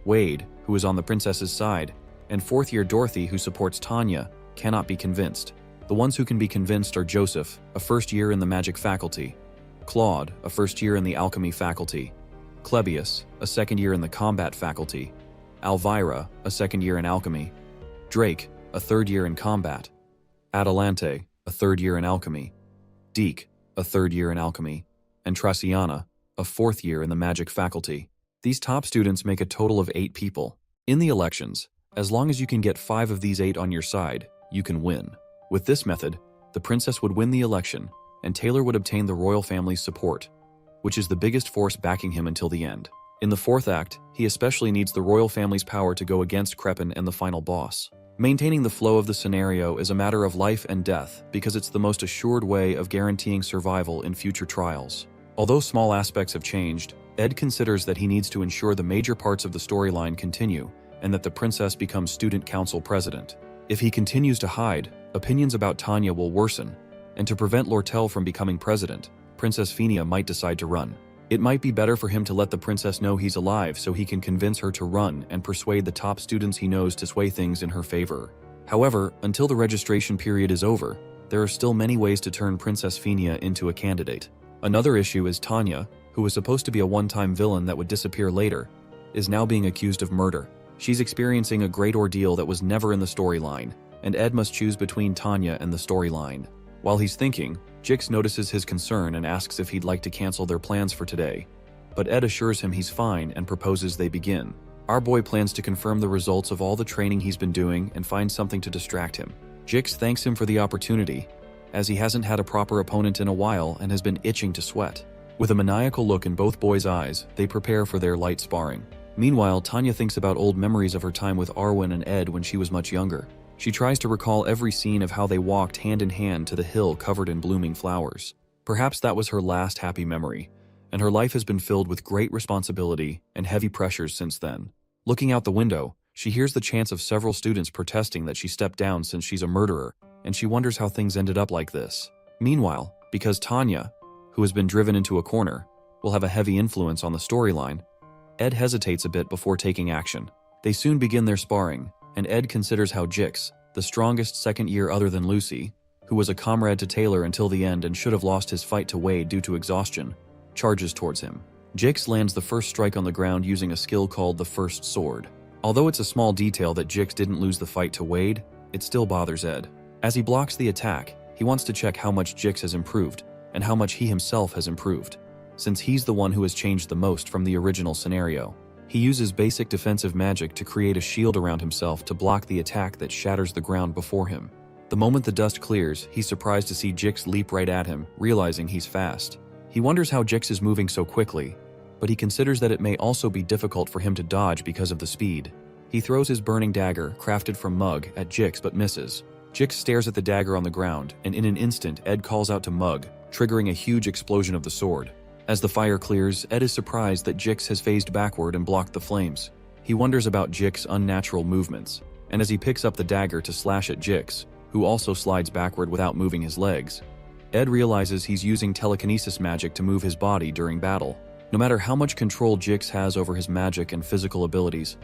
Wade, who is on the princess's side, and fourth-year Dorothy, who supports Tanya, cannot be convinced. The ones who can be convinced are Joseph, a first year in the magic faculty, Claude, a first year in the alchemy faculty, Clebius, a second year in the combat faculty, Alvira, a second year in alchemy, Drake, a third year in combat, Adelante, a third year in alchemy, Deke, a third year in alchemy, and Traciana, a fourth year in the magic faculty. These top students make a total of 8 people. In the elections, as long as you can get 5 of these 8 on your side, you can win. With this method, the princess would win the election, and Taylor would obtain the royal family's support, which is the biggest force backing him until the end. In the 4th act, he especially needs the royal family's power to go against Crepin and the final boss. Maintaining the flow of the scenario is a matter of life and death because it's the most assured way of guaranteeing survival in future trials. Although small aspects have changed, Ed considers that he needs to ensure the major parts of the storyline continue and that the princess becomes student council president. If he continues to hide, opinions about Tanya will worsen, and to prevent Lortel from becoming president, Princess Phinia might decide to run. It might be better for him to let the princess know he's alive so he can convince her to run and persuade the top students he knows to sway things in her favor. However, until the registration period is over, there are still many ways to turn Princess Phinia into a candidate. Another issue is Tanya, who was supposed to be a one-time villain that would disappear later, is now being accused of murder. She's experiencing a great ordeal that was never in the storyline, and Ed must choose between Tanya and the storyline. While he's thinking, Jix notices his concern and asks if he'd like to cancel their plans for today. But Ed assures him he's fine and proposes they begin. Our boy plans to confirm the results of all the training he's been doing and find something to distract him. Jix thanks him for the opportunity, as he hasn't had a proper opponent in a while and has been itching to sweat. With a maniacal look in both boys' eyes, they prepare for their light sparring. Meanwhile, Tanya thinks about old memories of her time with Arwen and Ed when she was much younger. She tries to recall every scene of how they walked hand in hand to the hill covered in blooming flowers. Perhaps that was her last happy memory, and her life has been filled with great responsibility and heavy pressures since then. Looking out the window, she hears the chants of several students protesting that she stepped down since she's a murderer, and she wonders how things ended up like this. Meanwhile, because Tanya, who has been driven into a corner, will have a heavy influence on the storyline, Ed hesitates a bit before taking action. They soon begin their sparring, and Ed considers how Jix, the strongest second year other than Lucy, who was a comrade to Taylor until the end and should have lost his fight to Wade due to exhaustion, charges towards him. Jix lands the first strike on the ground using a skill called the First Sword. Although it's a small detail that Jix didn't lose the fight to Wade, it still bothers Ed. As he blocks the attack, he wants to check how much Jix has improved, and how much he himself has improved, since he's the one who has changed the most from the original scenario. He uses basic defensive magic to create a shield around himself to block the attack that shatters the ground before him. The moment the dust clears, he's surprised to see Jix leap right at him, realizing he's fast. He wonders how Jix is moving so quickly, but he considers that it may also be difficult for him to dodge because of the speed. He throws his burning dagger, crafted from Mug, at Jix but misses. Jix stares at the dagger on the ground, and in an instant, Ed calls out to Mug, triggering a huge explosion of the sword. As the fire clears, Ed is surprised that Jix has phased backward and blocked the flames. He wonders about Jix's unnatural movements, and as he picks up the dagger to slash at Jix, who also slides backward without moving his legs, Ed realizes he's using telekinesis magic to move his body during battle. No matter how much control Jix has over his magic and physical abilities,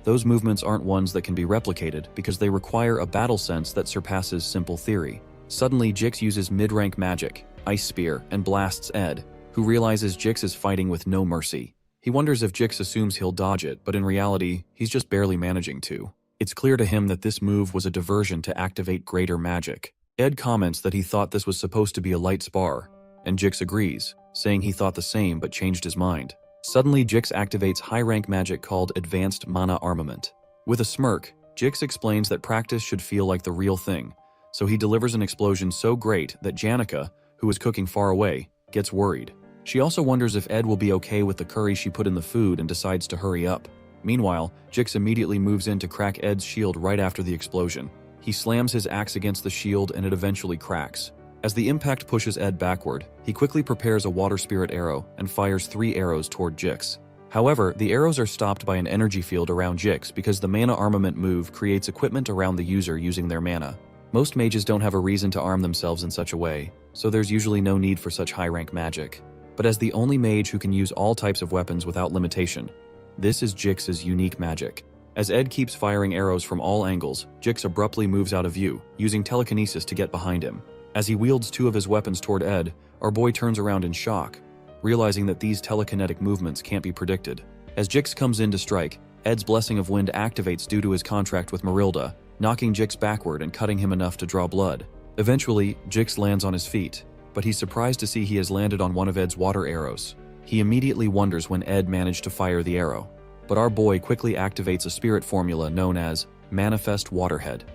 those movements aren't ones that can be replicated because they require a battle sense that surpasses simple theory. Suddenly, Jix uses mid-rank magic, Ice Spear, and blasts Ed, who realizes Jix is fighting with no mercy. He wonders if Jix assumes he'll dodge it, but in reality, he's just barely managing to. It's clear to him that this move was a diversion to activate greater magic. Ed comments that he thought this was supposed to be a light spar, and Jix agrees, saying he thought the same but changed his mind. Suddenly, Jix activates high-rank magic called Advanced Mana Armament. With a smirk, Jix explains that practice should feel like the real thing, so he delivers an explosion so great that Janica, who is cooking far away, gets worried. She also wonders if Ed will be okay with the curry she put in the food and decides to hurry up. Meanwhile, Jix immediately moves in to crack Ed's shield right after the explosion. He slams his axe against the shield and it eventually cracks. As the impact pushes Ed backward, he quickly prepares a water spirit arrow and fires 3 arrows toward Jix. However, the arrows are stopped by an energy field around Jix because the mana armament move creates equipment around the user using their mana. Most mages don't have a reason to arm themselves in such a way, so there's usually no need for such high-rank magic. But as the only mage who can use all types of weapons without limitation, this is Jix's unique magic. As Ed keeps firing arrows from all angles, Jix abruptly moves out of view, using telekinesis to get behind him. As he wields 2 of his weapons toward Ed, our boy turns around in shock, realizing that these telekinetic movements can't be predicted. As Jix comes in to strike, Ed's Blessing of Wind activates due to his contract with Marilda, knocking Jix backward and cutting him enough to draw blood. Eventually, Jix lands on his feet, but he's surprised to see he has landed on one of Ed's water arrows. He immediately wonders when Ed managed to fire the arrow, but our boy quickly activates a spirit formula known as Manifest Waterhead.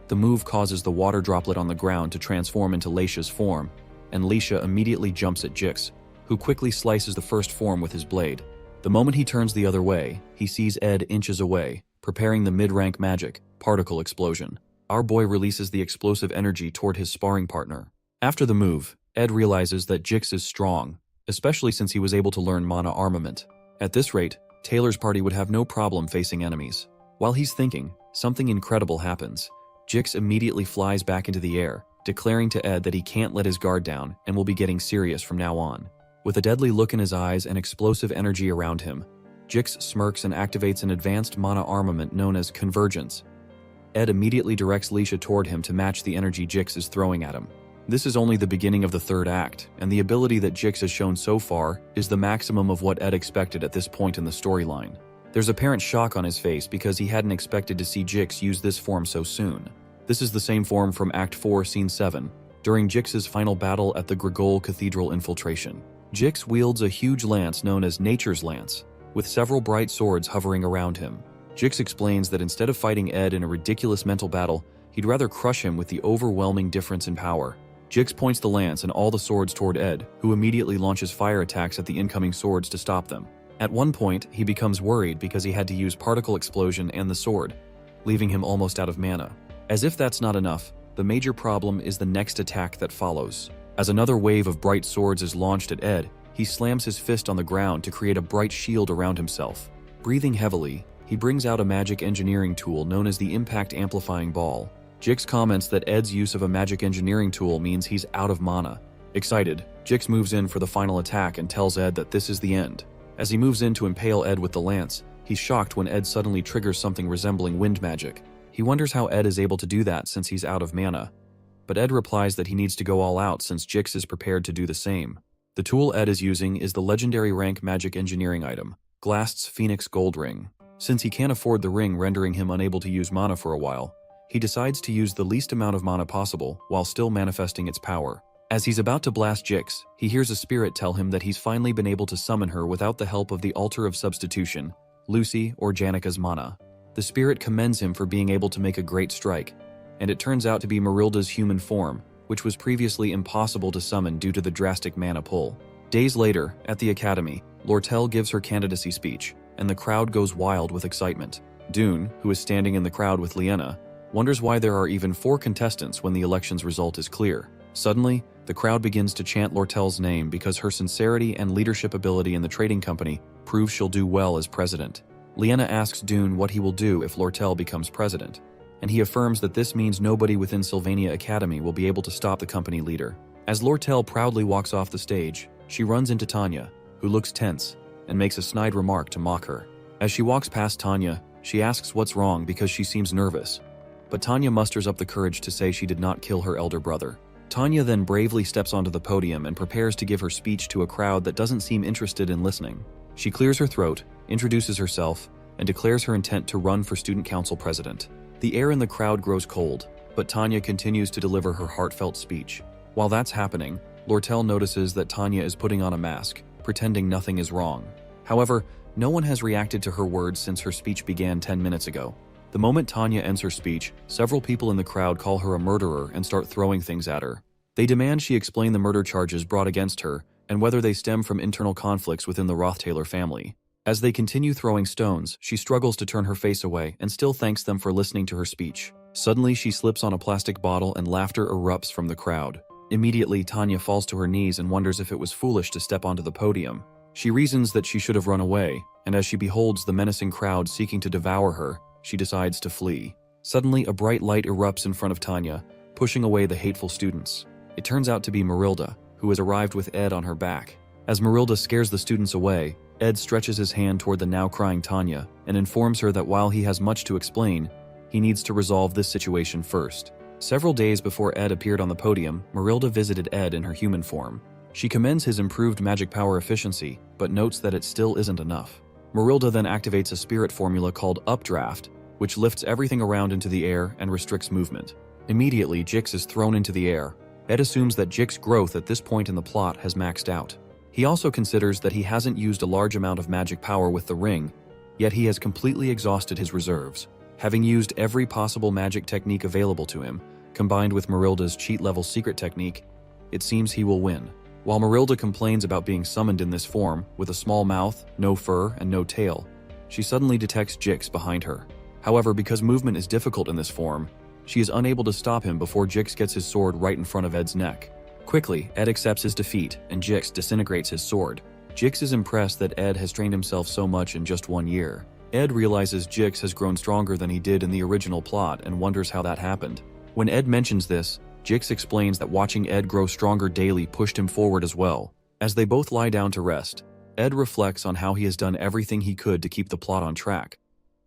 The move causes the water droplet on the ground to transform into Leisha's form, and Leisha immediately jumps at Jix, who quickly slices the first form with his blade. The moment he turns the other way, he sees Ed inches away, preparing the mid-rank magic, Particle Explosion. Our boy releases the explosive energy toward his sparring partner. After the move, Ed realizes that Jix is strong, especially since he was able to learn mana armament. At this rate, Taylor's party would have no problem facing enemies. While he's thinking, something incredible happens. Jix immediately flies back into the air, declaring to Ed that he can't let his guard down and will be getting serious from now on. With a deadly look in his eyes and explosive energy around him, Jix smirks and activates an advanced mana armament known as Convergence. Ed immediately directs Leisha toward him to match the energy Jix is throwing at him. This is only the beginning of the 3rd act, and the ability that Jix has shown so far is the maximum of what Ed expected at this point in the storyline. There's apparent shock on his face because he hadn't expected to see Jix use this form so soon. This is the same form from Act 4, Scene 7, during Jix's final battle at the Grigol Cathedral infiltration. Jix wields a huge lance known as Nature's Lance, with several bright swords hovering around him. Jix explains that instead of fighting Ed in a ridiculous mental battle, he'd rather crush him with the overwhelming difference in power. Jix points the lance and all the swords toward Ed, who immediately launches fire attacks at the incoming swords to stop them. At one point, he becomes worried because he had to use Particle Explosion and the sword, leaving him almost out of mana. As if that's not enough, the major problem is the next attack that follows. As another wave of bright swords is launched at Ed, he slams his fist on the ground to create a bright shield around himself. Breathing heavily, he brings out a magic engineering tool known as the Impact Amplifying Ball. Jix comments that Ed's use of a magic engineering tool means he's out of mana. Excited, Jix moves in for the final attack and tells Ed that this is the end. As he moves in to impale Ed with the lance, he's shocked when Ed suddenly triggers something resembling wind magic. He wonders how Ed is able to do that since he's out of mana, but Ed replies that he needs to go all out since Jix is prepared to do the same. The tool Ed is using is the legendary rank magic engineering item, Glast's Phoenix Gold Ring. Since he can't afford the ring, rendering him unable to use mana for a while, he decides to use the least amount of mana possible while still manifesting its power. As he's about to blast Jix, he hears a spirit tell him that he's finally been able to summon her without the help of the Altar of Substitution, Lucy, or Janika's mana. The spirit commends him for being able to make a great strike, and it turns out to be Marilda's human form, which was previously impossible to summon due to the drastic mana pull. Days later, at the academy, Lortel gives her candidacy speech, and the crowd goes wild with excitement. Dune, who is standing in the crowd with Liena, wonders why there are even 4 contestants when the election's result is clear. Suddenly, the crowd begins to chant Lortel's name because her sincerity and leadership ability in the trading company proves she'll do well as president. Liena asks Dune what he will do if Lortel becomes president, and he affirms that this means nobody within Sylvania Academy will be able to stop the company leader. As Lortel proudly walks off the stage, she runs into Tanya, who looks tense, and makes a snide remark to mock her. As she walks past Tanya, she asks what's wrong because she seems nervous, but Tanya musters up the courage to say she did not kill her elder brother. Tanya then bravely steps onto the podium and prepares to give her speech to a crowd that doesn't seem interested in listening. She clears her throat, introduces herself, and declares her intent to run for student council president. The air in the crowd grows cold, but Tanya continues to deliver her heartfelt speech. While that's happening, Lortel notices that Tanya is putting on a mask, pretending nothing is wrong. However, no one has reacted to her words since her speech began 10 minutes ago. The moment Tanya ends her speech, several people in the crowd call her a murderer and start throwing things at her. They demand she explain the murder charges brought against her and whether they stem from internal conflicts within the Rothtaylor family. As they continue throwing stones, she struggles to turn her face away and still thanks them for listening to her speech. Suddenly, she slips on a plastic bottle and laughter erupts from the crowd. Immediately, Tanya falls to her knees and wonders if it was foolish to step onto the podium. She reasons that she should have run away, and as she beholds the menacing crowd seeking to devour her, she decides to flee. Suddenly, a bright light erupts in front of Tanya, pushing away the hateful students. It turns out to be Marilda, who has arrived with Ed on her back. As Marilda scares the students away, Ed stretches his hand toward the now crying Tanya and informs her that while he has much to explain, he needs to resolve this situation first. Several days before Ed appeared on the podium, Marilda visited Ed in her human form. She commends his improved magic power efficiency, but notes that it still isn't enough. Marilda then activates a spirit formula called Updraft, which lifts everything around into the air and restricts movement. Immediately, Jix is thrown into the air. Ed assumes that Jix's growth at this point in the plot has maxed out. He also considers that he hasn't used a large amount of magic power with the ring, yet he has completely exhausted his reserves. Having used every possible magic technique available to him, combined with Marilda's cheat-level secret technique, it seems he will win. While Marilda complains about being summoned in this form, with a small mouth, no fur, and no tail, she suddenly detects Jix behind her. However, because movement is difficult in this form, she is unable to stop him before Jix gets his sword right in front of Ed's neck. Quickly, Ed accepts his defeat, and Jix disintegrates his sword. Jix is impressed that Ed has trained himself so much in just 1 year. Ed realizes Jix has grown stronger than he did in the original plot and wonders how that happened. When Ed mentions this, Jix explains that watching Ed grow stronger daily pushed him forward as well. As they both lie down to rest, Ed reflects on how he has done everything he could to keep the plot on track,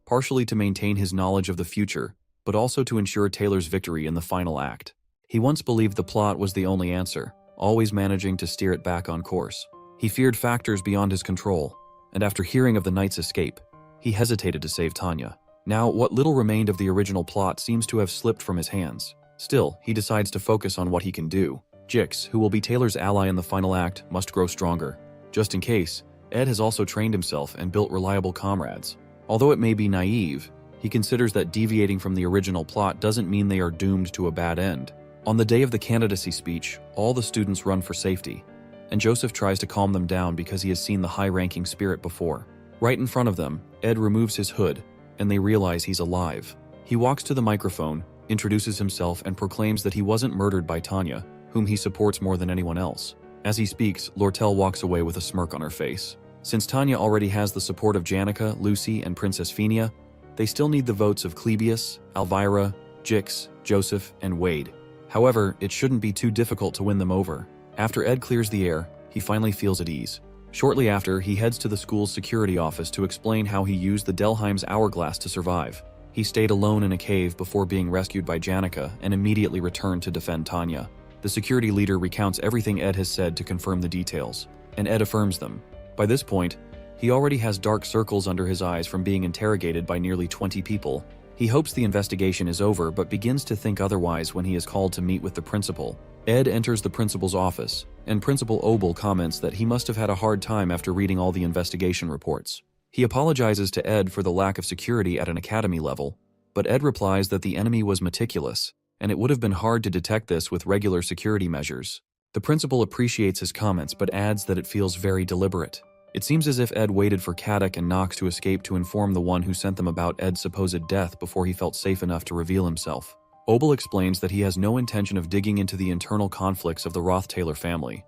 partially to maintain his knowledge of the future, but also to ensure Taylor's victory in the final act. He once believed the plot was the only answer, always managing to steer it back on course. He feared factors beyond his control, and after hearing of the knight's escape, he hesitated to save Tanya. Now, what little remained of the original plot seems to have slipped from his hands. Still, he decides to focus on what he can do. Jix, who will be Taylor's ally in the final act, must grow stronger. Just in case, Ed has also trained himself and built reliable comrades. Although it may be naive, he considers that deviating from the original plot doesn't mean they are doomed to a bad end. On the day of the candidacy speech, all the students run for safety, and Joseph tries to calm them down because he has seen the high-ranking spirit before. Right in front of them, Ed removes his hood, and they realize he's alive. He walks to the microphone, introduces himself, and proclaims that he wasn't murdered by Tanya, whom he supports more than anyone else. As he speaks, Lortel walks away with a smirk on her face. Since Tanya already has the support of Janica, Lucy, and Princess Phenia, they still need the votes of Clebius, Elvira, Jix, Joseph, and Wade. However, it shouldn't be too difficult to win them over. After Ed clears the air, he finally feels at ease. Shortly after, he heads to the school's security office to explain how he used the Delheim's hourglass to survive. He stayed alone in a cave before being rescued by Janica and immediately returned to defend Tanya. The security leader recounts everything Ed has said to confirm the details, and Ed affirms them. By this point, He already has dark circles under his eyes from being interrogated by nearly 20 people. He hopes the investigation is over but begins to think otherwise when he is called to meet with the principal. Ed enters the principal's office, and Principal Obel comments that he must have had a hard time after reading all the investigation reports. He apologizes to Ed for the lack of security at an academy level, but Ed replies that the enemy was meticulous, and it would have been hard to detect this with regular security measures. The principal appreciates his comments but adds that it feels very deliberate. It seems as if Ed waited for Kadek and Knox to escape to inform the one who sent them about Ed's supposed death before he felt safe enough to reveal himself. Obel explains that he has no intention of digging into the internal conflicts of the Roth-Taylor family,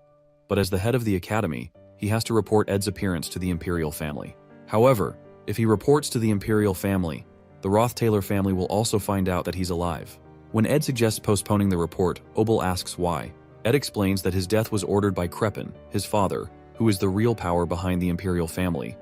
but as the head of the academy, he has to report Ed's appearance to the Imperial family. However, if he reports to the Imperial family, the Roth-Taylor family will also find out that he's alive. When Ed suggests postponing the report, Obel asks why. Ed explains that his death was ordered by Krepin, his father, who is the real power behind the Imperial family,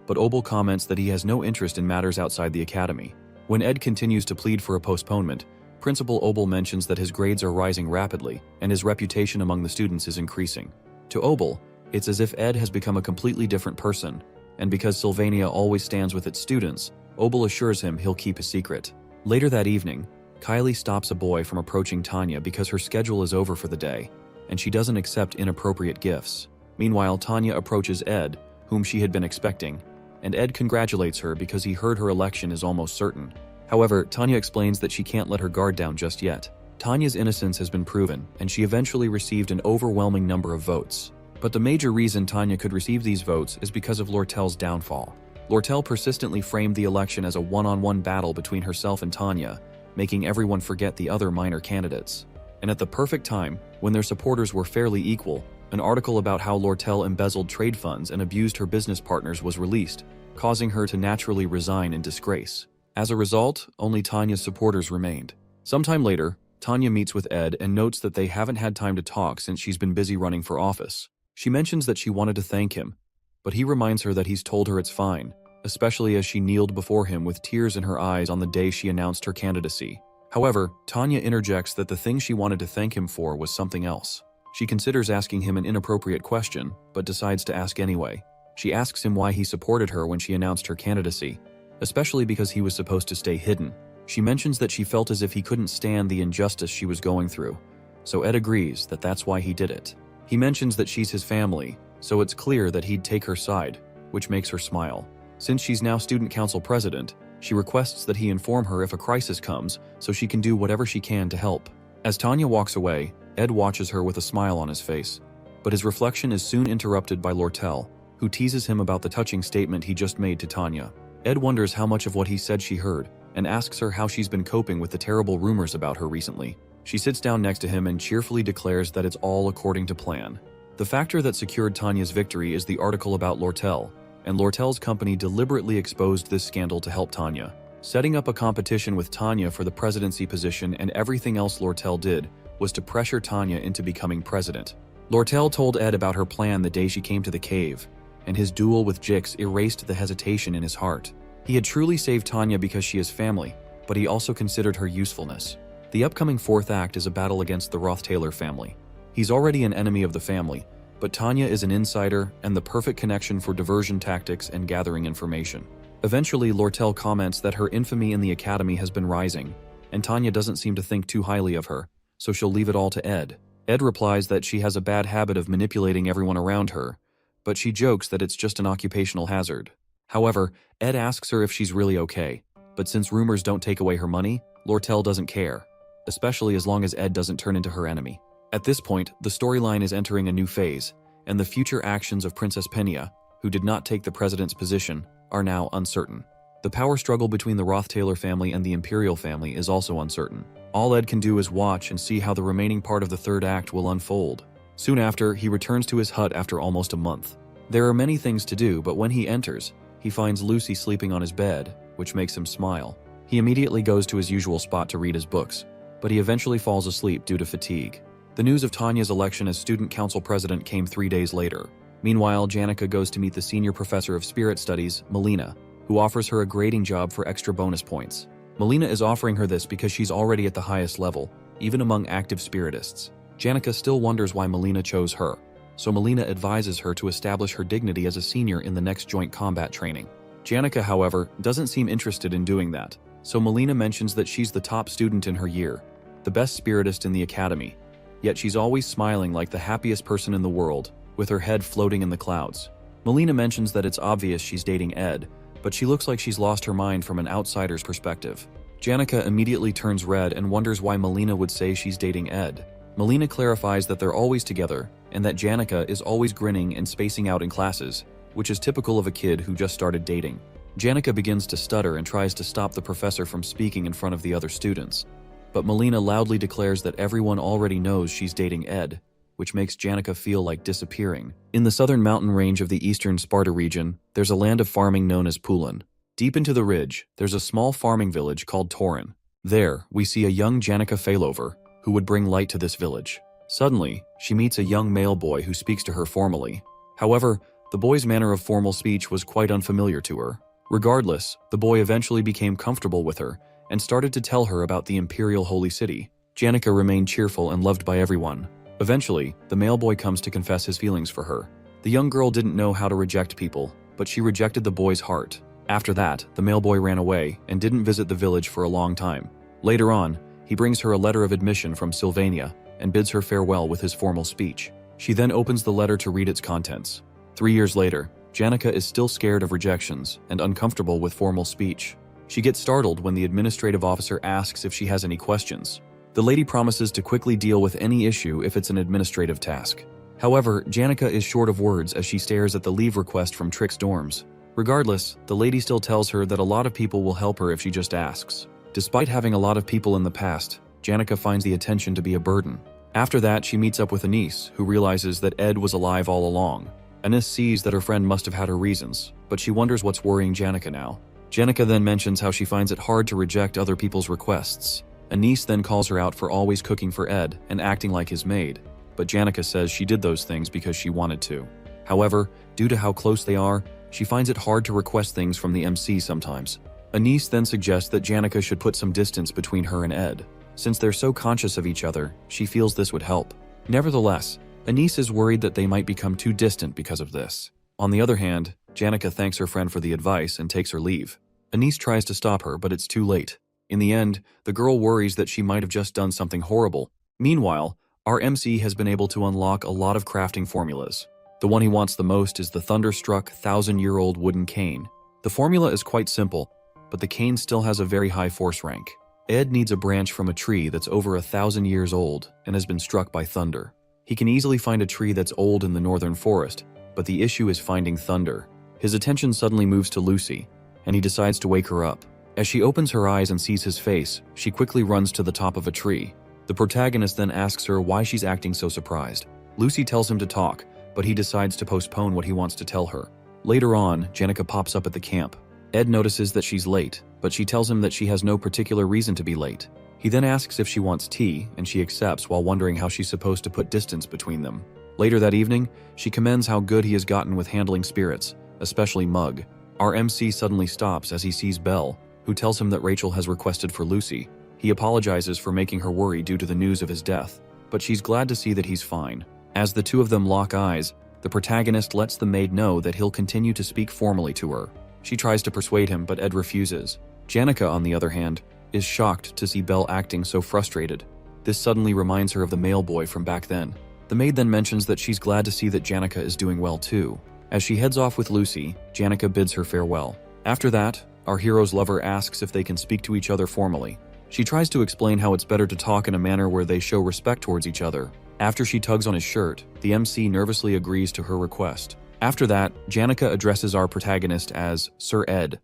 but Obel comments that he has no interest in matters outside the academy. When Ed continues to plead for a postponement, Principal Obel mentions that his grades are rising rapidly and his reputation among the students is increasing. To Obel, it's as if Ed has become a completely different person, and because Sylvania always stands with its students, Obel assures him he'll keep his secret. Later that evening, Kylie stops a boy from approaching Tanya because her schedule is over for the day, and she doesn't accept inappropriate gifts. Meanwhile, Tanya approaches Ed, whom she had been expecting, and Ed congratulates her because he heard her election is almost certain. However, Tanya explains that she can't let her guard down just yet. Tanya's innocence has been proven, and she eventually received an overwhelming number of votes. But the major reason Tanya could receive these votes is because of Lortel's downfall. Lortel persistently framed the election as a one-on-one battle between herself and Tanya, making everyone forget the other minor candidates. And at the perfect time, when their supporters were fairly equal, an article about how Lortel embezzled trade funds and abused her business partners was released, causing her to naturally resign in disgrace. As a result, only Tanya's supporters remained. Sometime later, Tanya meets with Ed and notes that they haven't had time to talk since she's been busy running for office. She mentions that she wanted to thank him, but he reminds her that he's told her it's fine, especially as she kneeled before him with tears in her eyes on the day she announced her candidacy. However, Tanya interjects that the thing she wanted to thank him for was something else. She considers asking him an inappropriate question, but decides to ask anyway. She asks him why he supported her when she announced her candidacy, especially because he was supposed to stay hidden. She mentions that she felt as if he couldn't stand the injustice she was going through, so Ed agrees that that's why he did it. He mentions that she's his family, so it's clear that he'd take her side, which makes her smile. Since she's now student council president, she requests that he inform her if a crisis comes so she can do whatever she can to help. As Tanya walks away, Ed watches her with a smile on his face, but his reflection is soon interrupted by Lortel, who teases him about the touching statement he just made to Tanya. Ed wonders how much of what he said she heard, and asks her how she's been coping with the terrible rumors about her recently. She sits down next to him and cheerfully declares that it's all according to plan. The factor that secured Tanya's victory is the article about Lortel, and Lortel's company deliberately exposed this scandal to help Tanya, setting up a competition with Tanya for the presidency position, and everything else Lortel did was to pressure Tanya into becoming president. Lortel told Ed about her plan the day she came to the cave, and his duel with Jix erased the hesitation in his heart. He had truly saved Tanya because she is family, but he also considered her usefulness. The upcoming fourth act is a battle against the Roth-Taylor family. He's already an enemy of the family, but Tanya is an insider and the perfect connection for diversion tactics and gathering information. Eventually, Lortel comments that her infamy in the academy has been rising, and Tanya doesn't seem to think too highly of her, so she'll leave it all to Ed. Ed replies that she has a bad habit of manipulating everyone around her, but she jokes that it's just an occupational hazard. However, Ed asks her if she's really okay, but since rumors don't take away her money, Lortel doesn't care, especially as long as Ed doesn't turn into her enemy. At this point, the storyline is entering a new phase, and the future actions of Princess Penia, who did not take the president's position, are now uncertain. The power struggle between the Roth-Taylor family and the Imperial family is also uncertain. All Ed can do is watch and see how the remaining part of the third act will unfold. Soon after, he returns to his hut after almost a month. There are many things to do, but when he enters, he finds Lucy sleeping on his bed, which makes him smile. He immediately goes to his usual spot to read his books, but he eventually falls asleep due to fatigue. The news of Tanya's election as student council president came 3 days later. Meanwhile, Janica goes to meet the senior professor of spirit studies, Melina, who offers her a grading job for extra bonus points. Melina is offering her this because she's already at the highest level, even among active spiritists. Janica still wonders why Melina chose her, so Melina advises her to establish her dignity as a senior in the next joint combat training. Janica, however, doesn't seem interested in doing that, so Melina mentions that she's the top student in her year, the best spiritist in the academy, yet she's always smiling like the happiest person in the world, with her head floating in the clouds. Melina mentions that it's obvious she's dating Ed, but she looks like she's lost her mind from an outsider's perspective. Janica immediately turns red and wonders why Melina would say she's dating Ed. Melina clarifies that they're always together, and that Janica is always grinning and spacing out in classes, which is typical of a kid who just started dating. Janica begins to stutter and tries to stop the professor from speaking in front of the other students. But Melina loudly declares that everyone already knows she's dating Ed, which makes Janica feel like disappearing. In the southern mountain range of the eastern Sparta region, there's a land of farming known as Pulin. Deep into the ridge, there's a small farming village called Torin. There, we see a young Janica failover, who would bring light to this village. Suddenly, she meets a young male boy who speaks to her formally. However, the boy's manner of formal speech was quite unfamiliar to her. Regardless, the boy eventually became comfortable with her and started to tell her about the Imperial Holy City. Janica remained cheerful and loved by everyone. Eventually, the male boy comes to confess his feelings for her. The young girl didn't know how to reject people, but she rejected the boy's heart. After that, the male boy ran away and didn't visit the village for a long time. Later on, he brings her a letter of admission from Sylvania and bids her farewell with his formal speech. She then opens the letter to read its contents. 3 years later, Janica is still scared of rejections and uncomfortable with formal speech. She gets startled when the administrative officer asks if she has any questions. The lady promises to quickly deal with any issue if it's an administrative task. However, Janica is short of words as she stares at the leave request from Trix dorms. Regardless, the lady still tells her that a lot of people will help her if she just asks. Despite having a lot of people in the past, Janica finds the attention to be a burden. After that, she meets up with Anise, who realizes that Ed was alive all along. Anise sees that her friend must have had her reasons, but she wonders what's worrying Janica now. Janica then mentions how she finds it hard to reject other people's requests. Anise then calls her out for always cooking for Ed and acting like his maid, but Janica says she did those things because she wanted to. However, due to how close they are, she finds it hard to request things from the MC sometimes. Anise then suggests that Janica should put some distance between her and Ed. Since they're so conscious of each other, she feels this would help. Nevertheless, Anise is worried that they might become too distant because of this. On the other hand, Janica thanks her friend for the advice and takes her leave. Anise tries to stop her, but it's too late. In the end, the girl worries that she might have just done something horrible. Meanwhile, our MC has been able to unlock a lot of crafting formulas. The one he wants the most is the thunderstruck, 1,000-year-old wooden cane. The formula is quite simple, but the cane still has a very high force rank. Ed needs a branch from a tree that's over 1,000 years old and has been struck by thunder. He can easily find a tree that's old in the northern forest, but the issue is finding thunder. His attention suddenly moves to Lucy, and he decides to wake her up. As she opens her eyes and sees his face, she quickly runs to the top of a tree. The protagonist then asks her why she's acting so surprised. Lucy tells him to talk, but he decides to postpone what he wants to tell her. Later on, Janica pops up at the camp. Ed notices that she's late, but she tells him that she has no particular reason to be late. He then asks if she wants tea, and she accepts while wondering how she's supposed to put distance between them. Later that evening, she commends how good he has gotten with handling spirits, especially Mug. Our MC suddenly stops as he sees Belle, who tells him that Rachel has requested for Lucy. He apologizes for making her worry due to the news of his death, but she's glad to see that he's fine. As the two of them lock eyes, the protagonist lets the maid know that he'll continue to speak formally to her. She tries to persuade him, but Ed refuses. Janica, on the other hand, is shocked to see Belle acting so frustrated. This suddenly reminds her of the male boy from back then. The maid then mentions that she's glad to see that Janica is doing well too. As she heads off with Lucy, Janica bids her farewell. After that, our hero's lover asks if they can speak to each other formally. She tries to explain how it's better to talk in a manner where they show respect towards each other. After she tugs on his shirt, the MC nervously agrees to her request. After that, Janica addresses our protagonist as Sir Ed.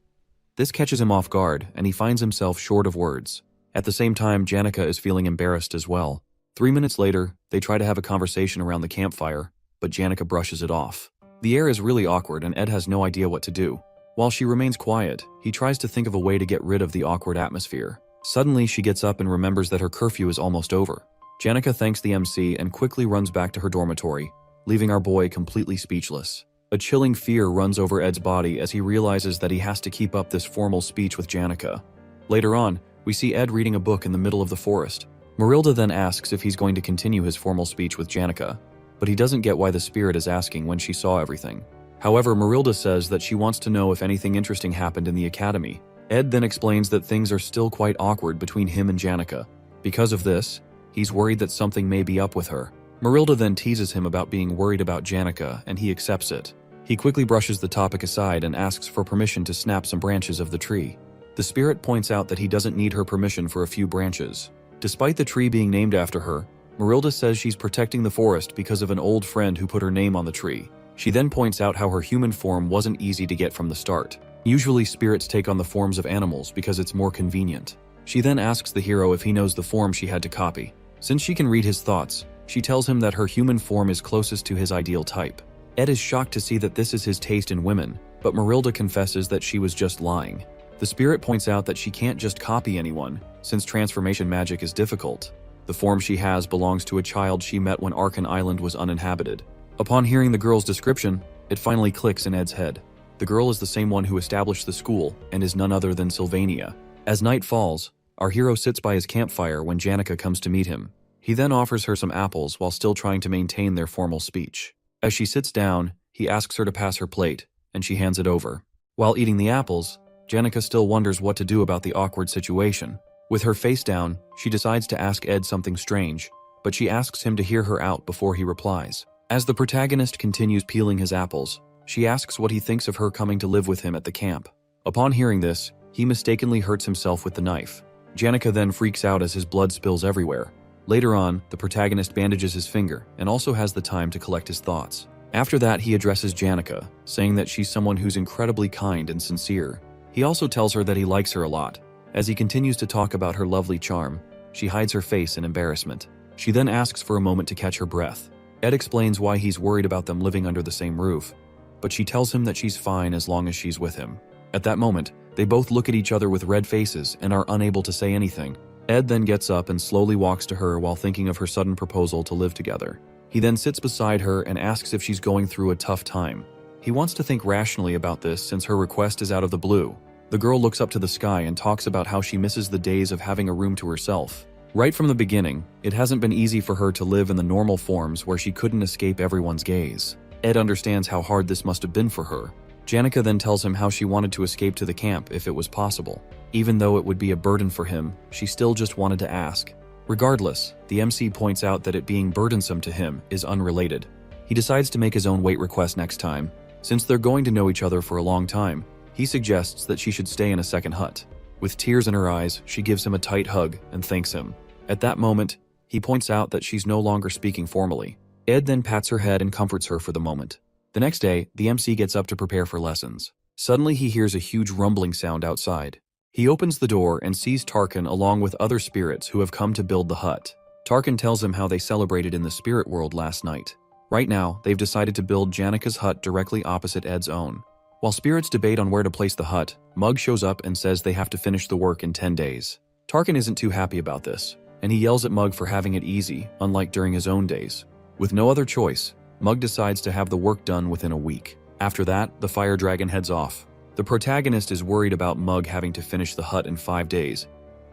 This catches him off guard, and he finds himself short of words. At the same time, Janica is feeling embarrassed as well. 3 minutes later, they try to have a conversation around the campfire, but Janica brushes it off. The air is really awkward and Ed has no idea what to do. While she remains quiet, he tries to think of a way to get rid of the awkward atmosphere. Suddenly, she gets up and remembers that her curfew is almost over. Janica thanks the MC and quickly runs back to her dormitory, leaving our boy completely speechless. A chilling fear runs over Ed's body as he realizes that he has to keep up this formal speech with Janica. Later on, we see Ed reading a book in the middle of the forest. Marilda then asks if he's going to continue his formal speech with Janica, but he doesn't get why the spirit is asking when she saw everything. However, Marilda says that she wants to know if anything interesting happened in the academy. Ed then explains that things are still quite awkward between him and Janica. Because of this, he's worried that something may be up with her. Marilda then teases him about being worried about Janica, and he accepts it. He quickly brushes the topic aside and asks for permission to snap some branches of the tree. The spirit points out that he doesn't need her permission for a few branches. Despite the tree being named after her, Marilda says she's protecting the forest because of an old friend who put her name on the tree. She then points out how her human form wasn't easy to get from the start. Usually spirits take on the forms of animals because it's more convenient. She then asks the hero if he knows the form she had to copy. Since she can read his thoughts, she tells him that her human form is closest to his ideal type. Ed is shocked to see that this is his taste in women, but Marilda confesses that she was just lying. The spirit points out that she can't just copy anyone, since transformation magic is difficult. The form she has belongs to a child she met when Arkan Island was uninhabited. Upon hearing the girl's description, it finally clicks in Ed's head. The girl is the same one who established the school and is none other than Sylvania. As night falls, our hero sits by his campfire when Janica comes to meet him. He then offers her some apples while still trying to maintain their formal speech. As she sits down, he asks her to pass her plate, and she hands it over. While eating the apples, Janica still wonders what to do about the awkward situation. With her face down, she decides to ask Ed something strange, but she asks him to hear her out before he replies. As the protagonist continues peeling his apples, she asks what he thinks of her coming to live with him at the camp. Upon hearing this, he mistakenly hurts himself with the knife. Janica then freaks out as his blood spills everywhere. Later on, the protagonist bandages his finger and also has the time to collect his thoughts. After that, he addresses Janica, saying that she's someone who's incredibly kind and sincere. He also tells her that he likes her a lot. As he continues to talk about her lovely charm, she hides her face in embarrassment. She then asks for a moment to catch her breath. Ed explains why he's worried about them living under the same roof, but she tells him that she's fine as long as she's with him. At that moment, they both look at each other with red faces and are unable to say anything. Ed then gets up and slowly walks to her while thinking of her sudden proposal to live together. He then sits beside her and asks if she's going through a tough time. He wants to think rationally about this since her request is out of the blue. The girl looks up to the sky and talks about how she misses the days of having a room to herself. Right from the beginning, it hasn't been easy for her to live in the normal forms where she couldn't escape everyone's gaze. Ed understands how hard this must have been for her. Janica then tells him how she wanted to escape to the camp if it was possible. Even though it would be a burden for him, she still just wanted to ask. Regardless, the MC points out that it being burdensome to him is unrelated. He decides to make his own weight request next time. Since they're going to know each other for a long time, he suggests that she should stay in a second hut. With tears in her eyes, she gives him a tight hug and thanks him. At that moment, he points out that she's no longer speaking formally. Ed then pats her head and comforts her for the moment. The next day, the MC gets up to prepare for lessons. Suddenly, he hears a huge rumbling sound outside. He opens the door and sees Tarkan along with other spirits who have come to build the hut. Tarkan tells him how they celebrated in the spirit world last night. Right now, they've decided to build Janica's hut directly opposite Ed's own. While spirits debate on where to place the hut, Mug shows up and says they have to finish the work in 10 days. Tarkan isn't too happy about this, and he yells at Mug for having it easy, unlike during his own days. With no other choice, Mug decides to have the work done within a week. After that, the fire dragon heads off. The protagonist is worried about Mug having to finish the hut in 5 days,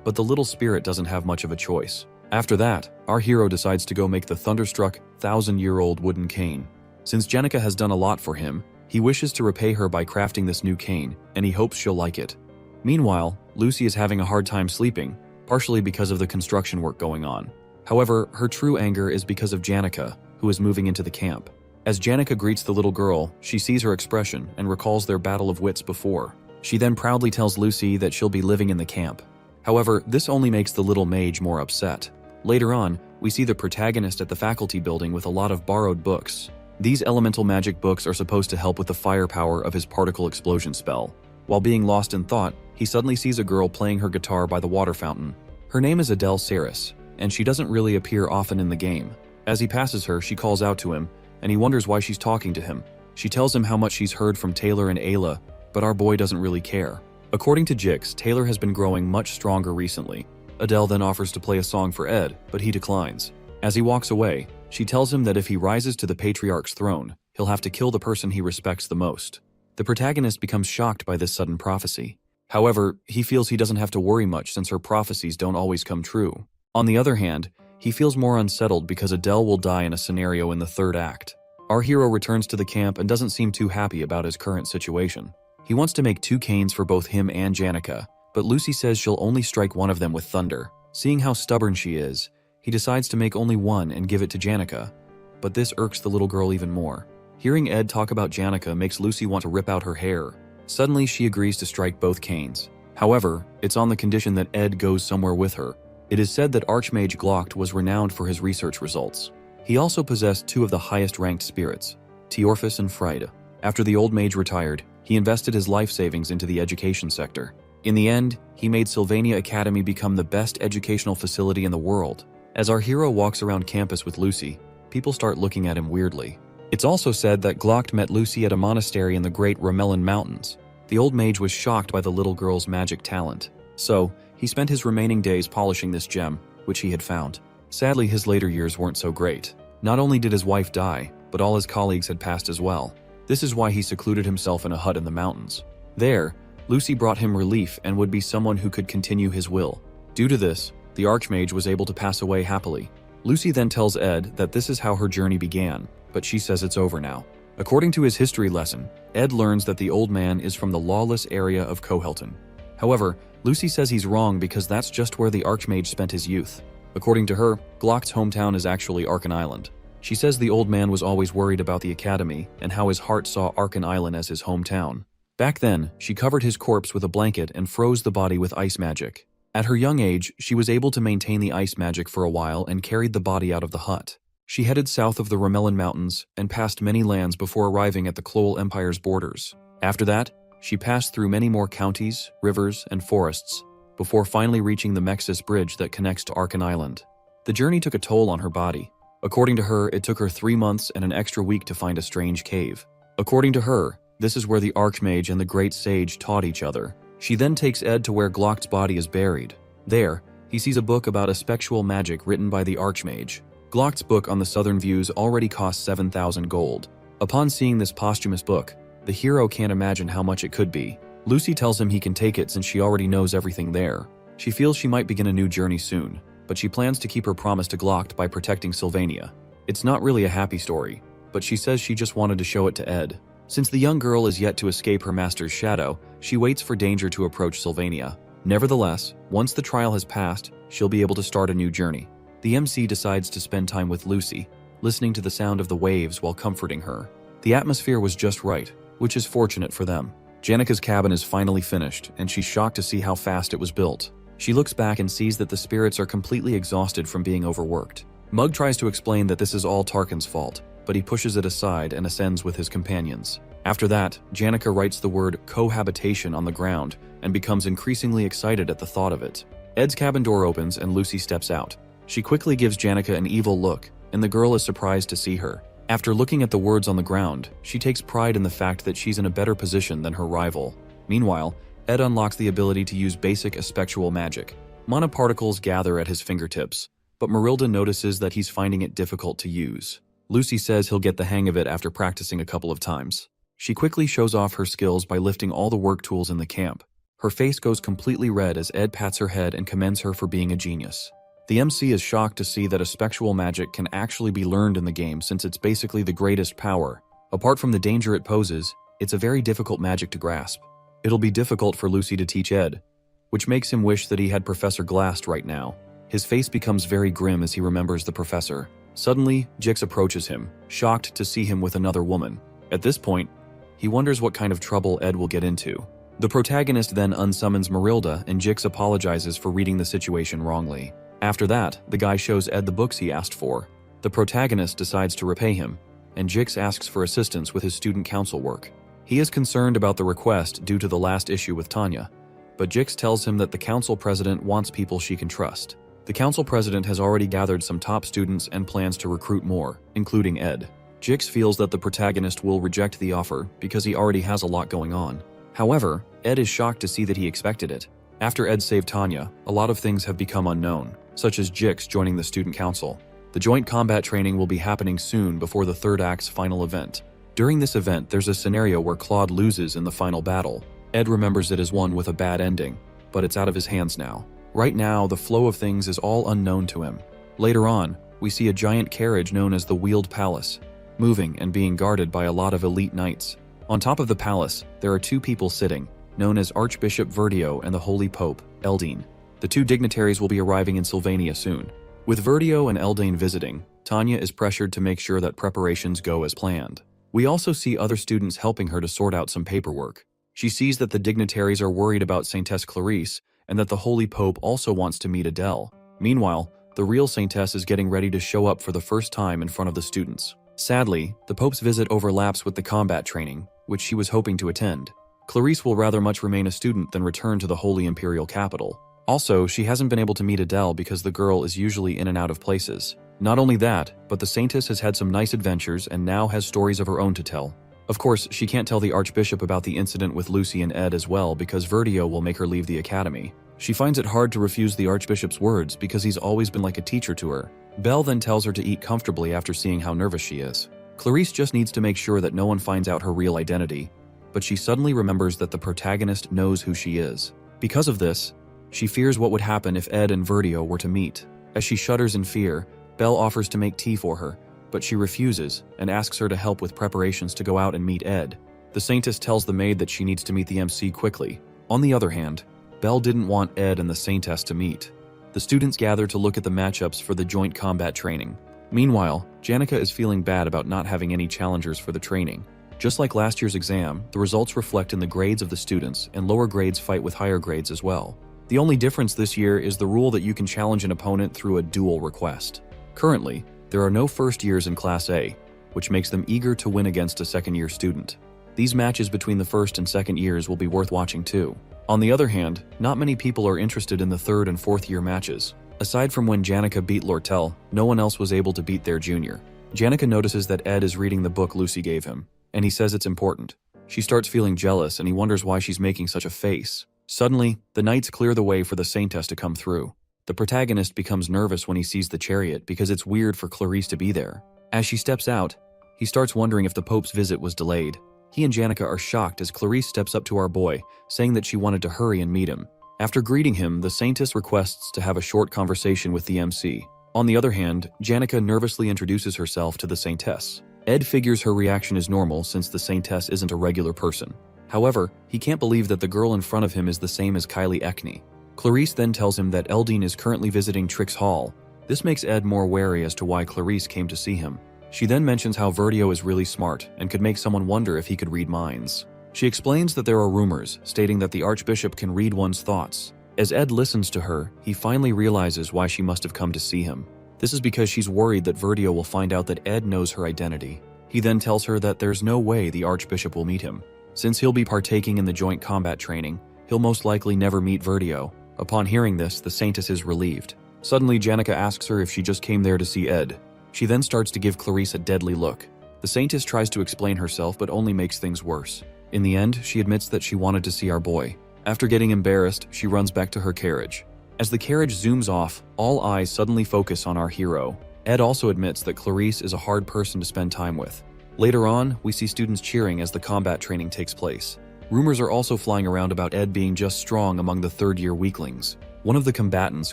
but the little spirit doesn't have much of a choice. After that, our hero decides to go make the thunderstruck, 1,000-year-old wooden cane. Since Janica has done a lot for him, he wishes to repay her by crafting this new cane, and he hopes she'll like it. Meanwhile, Lucy is having a hard time sleeping, partially because of the construction work going on. However, her true anger is because of Janica, who is moving into the camp. As Janica greets the little girl, she sees her expression and recalls their battle of wits before. She then proudly tells Lucy that she'll be living in the camp. However, this only makes the little mage more upset. Later on, we see the protagonist at the faculty building with a lot of borrowed books. These elemental magic books are supposed to help with the firepower of his particle explosion spell. While being lost in thought, he suddenly sees a girl playing her guitar by the water fountain. Her name is Adele Saris, and she doesn't really appear often in the game. As he passes her, she calls out to him, and he wonders why she's talking to him. She tells him how much she's heard from Taylor and Ayla, but our boy doesn't really care. According to Jix, Taylor has been growing much stronger recently. Adele then offers to play a song for Ed, but he declines. As he walks away, she tells him that if he rises to the patriarch's throne, he'll have to kill the person he respects the most. The protagonist becomes shocked by this sudden prophecy. However, he feels he doesn't have to worry much since her prophecies don't always come true. On the other hand, He feels more unsettled because Adele will die in a scenario in the third act. Our hero returns to the camp and doesn't seem too happy about his current situation. He wants to make 2 canes for both him and Janica, but Lucy says she'll only strike one of them with thunder. Seeing how stubborn she is, he decides to make only one and give it to Janica. But this irks the little girl even more. Hearing Ed talk about Janica makes Lucy want to rip out her hair. Suddenly, she agrees to strike both canes. However, it's on the condition that Ed goes somewhere with her. It is said that Archmage Glocht was renowned for his research results. He also possessed 2 of the highest-ranked spirits, Teorphus and Frieren. After the old mage retired, he invested his life savings into the education sector. In the end, he made Sylvania Academy become the best educational facility in the world. As our hero walks around campus with Lucy, people start looking at him weirdly. It's also said that Glocht met Lucy at a monastery in the Great Ramelin Mountains. The old mage was shocked by the little girl's magic talent. So, he spent his remaining days polishing this gem, which he had found. Sadly, his later years weren't so great. Not only did his wife die, but all his colleagues had passed as well. This is why he secluded himself in a hut in the mountains. There, Lucy brought him relief and would be someone who could continue his will. Due to this, the Archmage was able to pass away happily. Lucy then tells Ed that this is how her journey began, but she says it's over now. According to his history lesson, Ed learns that the old man is from the lawless area of Cohelton. However, Lucy says he's wrong because that's just where the Archmage spent his youth. According to her, Glocht's hometown is actually Arkan Island. She says the old man was always worried about the academy and how his heart saw Arkan Island as his hometown. Back then, she covered his corpse with a blanket and froze the body with ice magic. At her young age, she was able to maintain the ice magic for a while and carried the body out of the hut. She headed south of the Ramelin Mountains and passed many lands before arriving at the Clole Empire's borders. After that, she passed through many more counties, rivers, and forests, before finally reaching the Mexis Bridge that connects to Arkan Island. The journey took a toll on her body. According to her, it took her 3 months and an extra week to find a strange cave. According to her, this is where the Archmage and the Great Sage taught each other. She then takes Ed to where Glocht's body is buried. There, he sees a book about spectral magic written by the Archmage. Glocht's book on the southern views already cost 7,000 gold. Upon seeing this posthumous book, the hero can't imagine how much it could be. Lucy tells him he can take it since she already knows everything there. She feels she might begin a new journey soon, but she plans to keep her promise to Glocht by protecting Sylvania. It's not really a happy story, but she says she just wanted to show it to Ed. Since the young girl is yet to escape her master's shadow, she waits for danger to approach Sylvania. Nevertheless, once the trial has passed, she'll be able to start a new journey. The MC decides to spend time with Lucy, listening to the sound of the waves while comforting her. The atmosphere was just right, which is fortunate for them. Janica's cabin is finally finished, and she's shocked to see how fast it was built. She looks back and sees that the spirits are completely exhausted from being overworked. Mug tries to explain that this is all Tarkin's fault, but he pushes it aside and ascends with his companions. After that, Janica writes the word cohabitation on the ground and becomes increasingly excited at the thought of it. Ed's cabin door opens and Lucy steps out. She quickly gives Janica an evil look, and the girl is surprised to see her. After looking at the words on the ground, she takes pride in the fact that she's in a better position than her rival. Meanwhile, Ed unlocks the ability to use basic spectral magic. Mana particles gather at his fingertips, but Marilda notices that he's finding it difficult to use. Lucy says he'll get the hang of it after practicing a couple of times. She quickly shows off her skills by lifting all the work tools in the camp. Her face goes completely red as Ed pats her head and commends her for being a genius. The MC is shocked to see that a spectral magic can actually be learned in the game since it's basically the greatest power. Apart from the danger it poses, it's a very difficult magic to grasp. It'll be difficult for Lucy to teach Ed, which makes him wish that he had Professor Glast right now. His face becomes very grim as he remembers the professor. Suddenly, Jix approaches him, shocked to see him with another woman. At this point, he wonders what kind of trouble Ed will get into. The protagonist then unsummons Marilda and Jix apologizes for reading the situation wrongly. After that, the guy shows Ed the books he asked for. The protagonist decides to repay him, and Jix asks for assistance with his student council work. He is concerned about the request due to the last issue with Tanya, but Jix tells him that the council president wants people she can trust. The council president has already gathered some top students and plans to recruit more, including Ed. Jix feels that the protagonist will reject the offer because he already has a lot going on. However, Ed is shocked to see that he expected it. After Ed saved Tanya, a lot of things have become unknown, such as Jix joining the student council. The joint combat training will be happening soon before the third act's final event. During this event, there's a scenario where Claude loses in the final battle. Ed remembers it as one with a bad ending, but it's out of his hands now. Right now, the flow of things is all unknown to him. Later on, we see a giant carriage known as the Wheeled Palace, moving and being guarded by a lot of elite knights. On top of the palace, there are two people sitting, known as Archbishop Verdio and the Holy Pope, Eldine. The two dignitaries will be arriving in Sylvania soon. With Verdio and Eldane visiting, Tanya is pressured to make sure that preparations go as planned. We also see other students helping her to sort out some paperwork. She sees that the dignitaries are worried about Saintess Clarice and that the Holy Pope also wants to meet Adele. Meanwhile, the real Saintess is getting ready to show up for the first time in front of the students. Sadly, the Pope's visit overlaps with the combat training, which she was hoping to attend. Clarice will rather much remain a student than return to the Holy Imperial capital. Also, she hasn't been able to meet Adele because the girl is usually in and out of places. Not only that, but the Saintess has had some nice adventures and now has stories of her own to tell. Of course, she can't tell the Archbishop about the incident with Lucy and Ed as well because Verdio will make her leave the academy. She finds it hard to refuse the Archbishop's words because he's always been like a teacher to her. Belle then tells her to eat comfortably after seeing how nervous she is. Clarice just needs to make sure that no one finds out her real identity, but she suddenly remembers that the protagonist knows who she is. Because of this, she fears what would happen if Ed and Verdio were to meet. As she shudders in fear, Belle offers to make tea for her, but she refuses and asks her to help with preparations to go out and meet Ed. The Saintess tells the maid that she needs to meet the MC quickly. On the other hand, Belle didn't want Ed and the Saintess to meet. The students gather to look at the matchups for the joint combat training. Meanwhile, Janica is feeling bad about not having any challengers for the training. Just like last year's exam, the results reflect in the grades of the students, and lower grades fight with higher grades as well. The only difference this year is the rule that you can challenge an opponent through a duel request. Currently, there are no first years in Class A, which makes them eager to win against a second-year student. These matches between the first and second years will be worth watching too. On the other hand, not many people are interested in the third and fourth-year matches. Aside from when Janica beat Lortel, no one else was able to beat their junior. Janica notices that Ed is reading the book Lucy gave him, and he says it's important. She starts feeling jealous and he wonders why she's making such a face. Suddenly, the knights clear the way for the Saintess to come through. The protagonist becomes nervous when he sees the chariot because it's weird for Clarice to be there. As she steps out, he starts wondering if the Pope's visit was delayed. He and Janica are shocked as Clarice steps up to our boy, saying that she wanted to hurry and meet him. After greeting him, the Saintess requests to have a short conversation with the MC. On the other hand, Janica nervously introduces herself to the Saintess. Ed figures her reaction is normal since the Saintess isn't a regular person. However, he can't believe that the girl in front of him is the same as Kylie Ekney. Clarice then tells him that Eldine is currently visiting Trix Hall. This makes Ed more wary as to why Clarice came to see him. She then mentions how Verdio is really smart and could make someone wonder if he could read minds. She explains that there are rumors stating that the Archbishop can read one's thoughts. As Ed listens to her, he finally realizes why she must have come to see him. This is because she's worried that Verdio will find out that Ed knows her identity. He then tells her that there's no way the Archbishop will meet him. Since he'll be partaking in the joint combat training, he'll most likely never meet Verdio. Upon hearing this, the Saintess is relieved. Suddenly, Janica asks her if she just came there to see Ed. She then starts to give Clarice a deadly look. The Saintess tries to explain herself but only makes things worse. In the end, she admits that she wanted to see our boy. After getting embarrassed, she runs back to her carriage. As the carriage zooms off, all eyes suddenly focus on our hero. Ed also admits that Clarice is a hard person to spend time with. Later on, we see students cheering as the combat training takes place. Rumors are also flying around about Ed being just strong among the third-year weaklings. One of the combatants,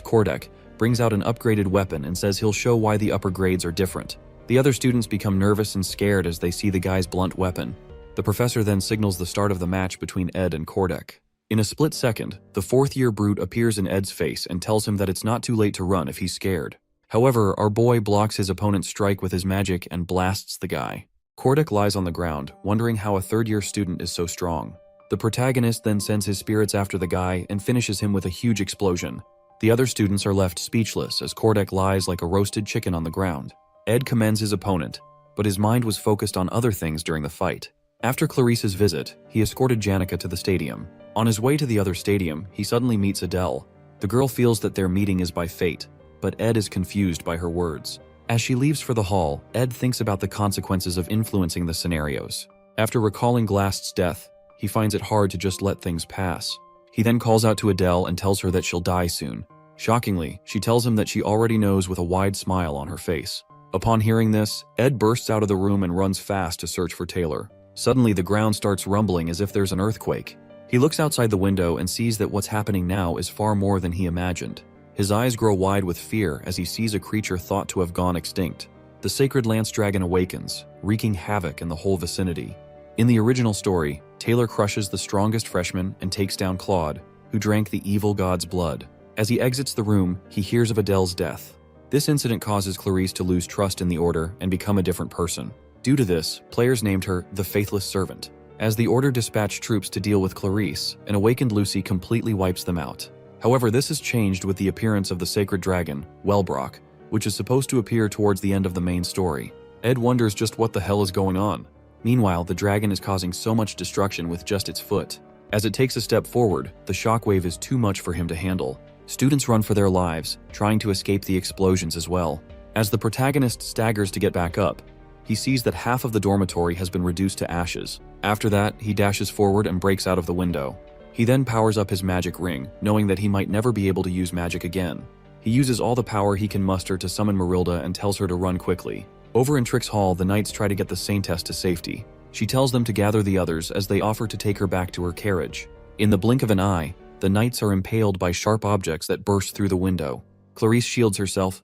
Kordek, brings out an upgraded weapon and says he'll show why the upper grades are different. The other students become nervous and scared as they see the guy's blunt weapon. The professor then signals the start of the match between Ed and Kordek. In a split second, the fourth-year brute appears in Ed's face and tells him that it's not too late to run if he's scared. However, our boy blocks his opponent's strike with his magic and blasts the guy. Kordek lies on the ground, wondering how a third-year student is so strong. The protagonist then sends his spirits after the guy and finishes him with a huge explosion. The other students are left speechless as Kordek lies like a roasted chicken on the ground. Ed commends his opponent, but his mind was focused on other things during the fight. After Clarice's visit, he escorted Janica to the stadium. On his way to the other stadium, he suddenly meets Adele. The girl feels that their meeting is by fate, but Ed is confused by her words. As she leaves for the hall, Ed thinks about the consequences of influencing the scenarios. After recalling Glast's death, he finds it hard to just let things pass. He then calls out to Adele and tells her that she'll die soon. Shockingly, she tells him that she already knows with a wide smile on her face. Upon hearing this, Ed bursts out of the room and runs fast to search for Taylor. Suddenly, the ground starts rumbling as if there's an earthquake. He looks outside the window and sees that what's happening now is far more than he imagined. His eyes grow wide with fear as he sees a creature thought to have gone extinct. The sacred lance dragon awakens, wreaking havoc in the whole vicinity. In the original story, Taylor crushes the strongest freshman and takes down Claude, who drank the evil god's blood. As he exits the room, he hears of Adele's death. This incident causes Clarice to lose trust in the Order and become a different person. Due to this, players named her the Faithless Servant. As the Order dispatch troops to deal with Clarice, an awakened Lucy completely wipes them out. However, this is changed with the appearance of the sacred dragon, Wellbrock, which is supposed to appear towards the end of the main story. Ed wonders just what the hell is going on. Meanwhile, the dragon is causing so much destruction with just its foot. As it takes a step forward, the shockwave is too much for him to handle. Students run for their lives, trying to escape the explosions as well. As the protagonist staggers to get back up, he sees that half of the dormitory has been reduced to ashes. After that, he dashes forward and breaks out of the window. He then powers up his magic ring, knowing that he might never be able to use magic again. He uses all the power he can muster to summon Marilda and tells her to run quickly. Over in Trix Hall, the knights try to get the Saintess to safety. She tells them to gather the others as they offer to take her back to her carriage. In the blink of an eye, the knights are impaled by sharp objects that burst through the window. Clarice shields herself,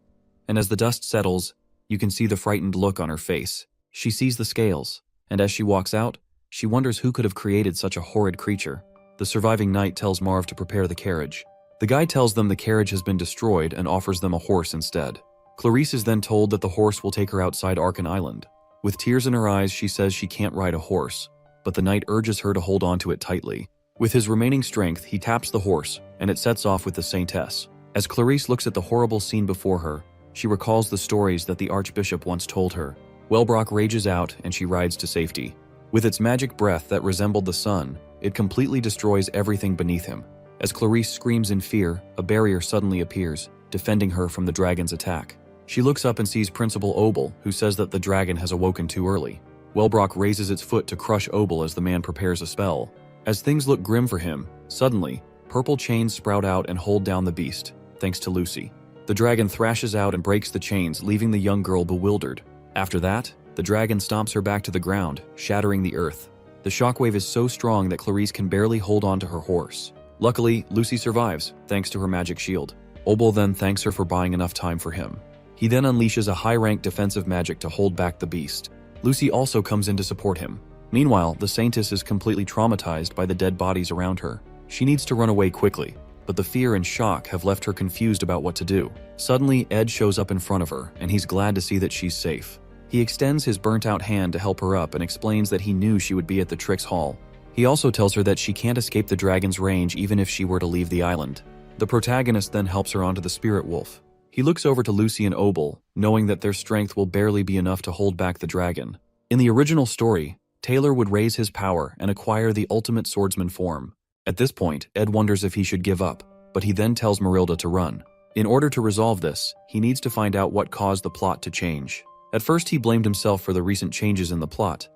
and as the dust settles, you can see the frightened look on her face. She sees the scales, and as she walks out, she wonders who could have created such a horrid creature. The surviving knight tells Marv to prepare the carriage. The guy tells them the carriage has been destroyed and offers them a horse instead. Clarice is then told that the horse will take her outside Arkan Island. With tears in her eyes, she says she can't ride a horse, but the knight urges her to hold on to it tightly. With his remaining strength, he taps the horse, and it sets off with the Saintess. As Clarice looks at the horrible scene before her, she recalls the stories that the Archbishop once told her. Wellbrock rages out, and she rides to safety. With its magic breath that resembled the sun, it completely destroys everything beneath him. As Clarice screams in fear, a barrier suddenly appears, defending her from the dragon's attack. She looks up and sees Principal Obel, who says that the dragon has awoken too early. Wellbrock raises its foot to crush Obel as the man prepares a spell. As things look grim for him, suddenly, purple chains sprout out and hold down the beast, thanks to Lucy. The dragon thrashes out and breaks the chains, leaving the young girl bewildered. After that, the dragon stomps her back to the ground, shattering the earth. The shockwave is so strong that Clarice can barely hold on to her horse. Luckily, Lucy survives, thanks to her magic shield. Obel then thanks her for buying enough time for him. He then unleashes a high-ranked defensive magic to hold back the beast. Lucy also comes in to support him. Meanwhile, the Saintess is completely traumatized by the dead bodies around her. She needs to run away quickly, but the fear and shock have left her confused about what to do. Suddenly, Ed shows up in front of her, and he's glad to see that she's safe. He extends his burnt-out hand to help her up and explains that he knew she would be at the Trix Hall. He also tells her that she can't escape the dragon's range even if she were to leave the island. The protagonist then helps her onto the spirit wolf. He looks over to Lucy and Obel, knowing that their strength will barely be enough to hold back the dragon. In the original story, Taylor would raise his power and acquire the ultimate swordsman form. At this point, Ed wonders if he should give up, but he then tells Marilda to run. In order to resolve this, he needs to find out what caused the plot to change. At first, he blamed himself for the recent changes in the plot,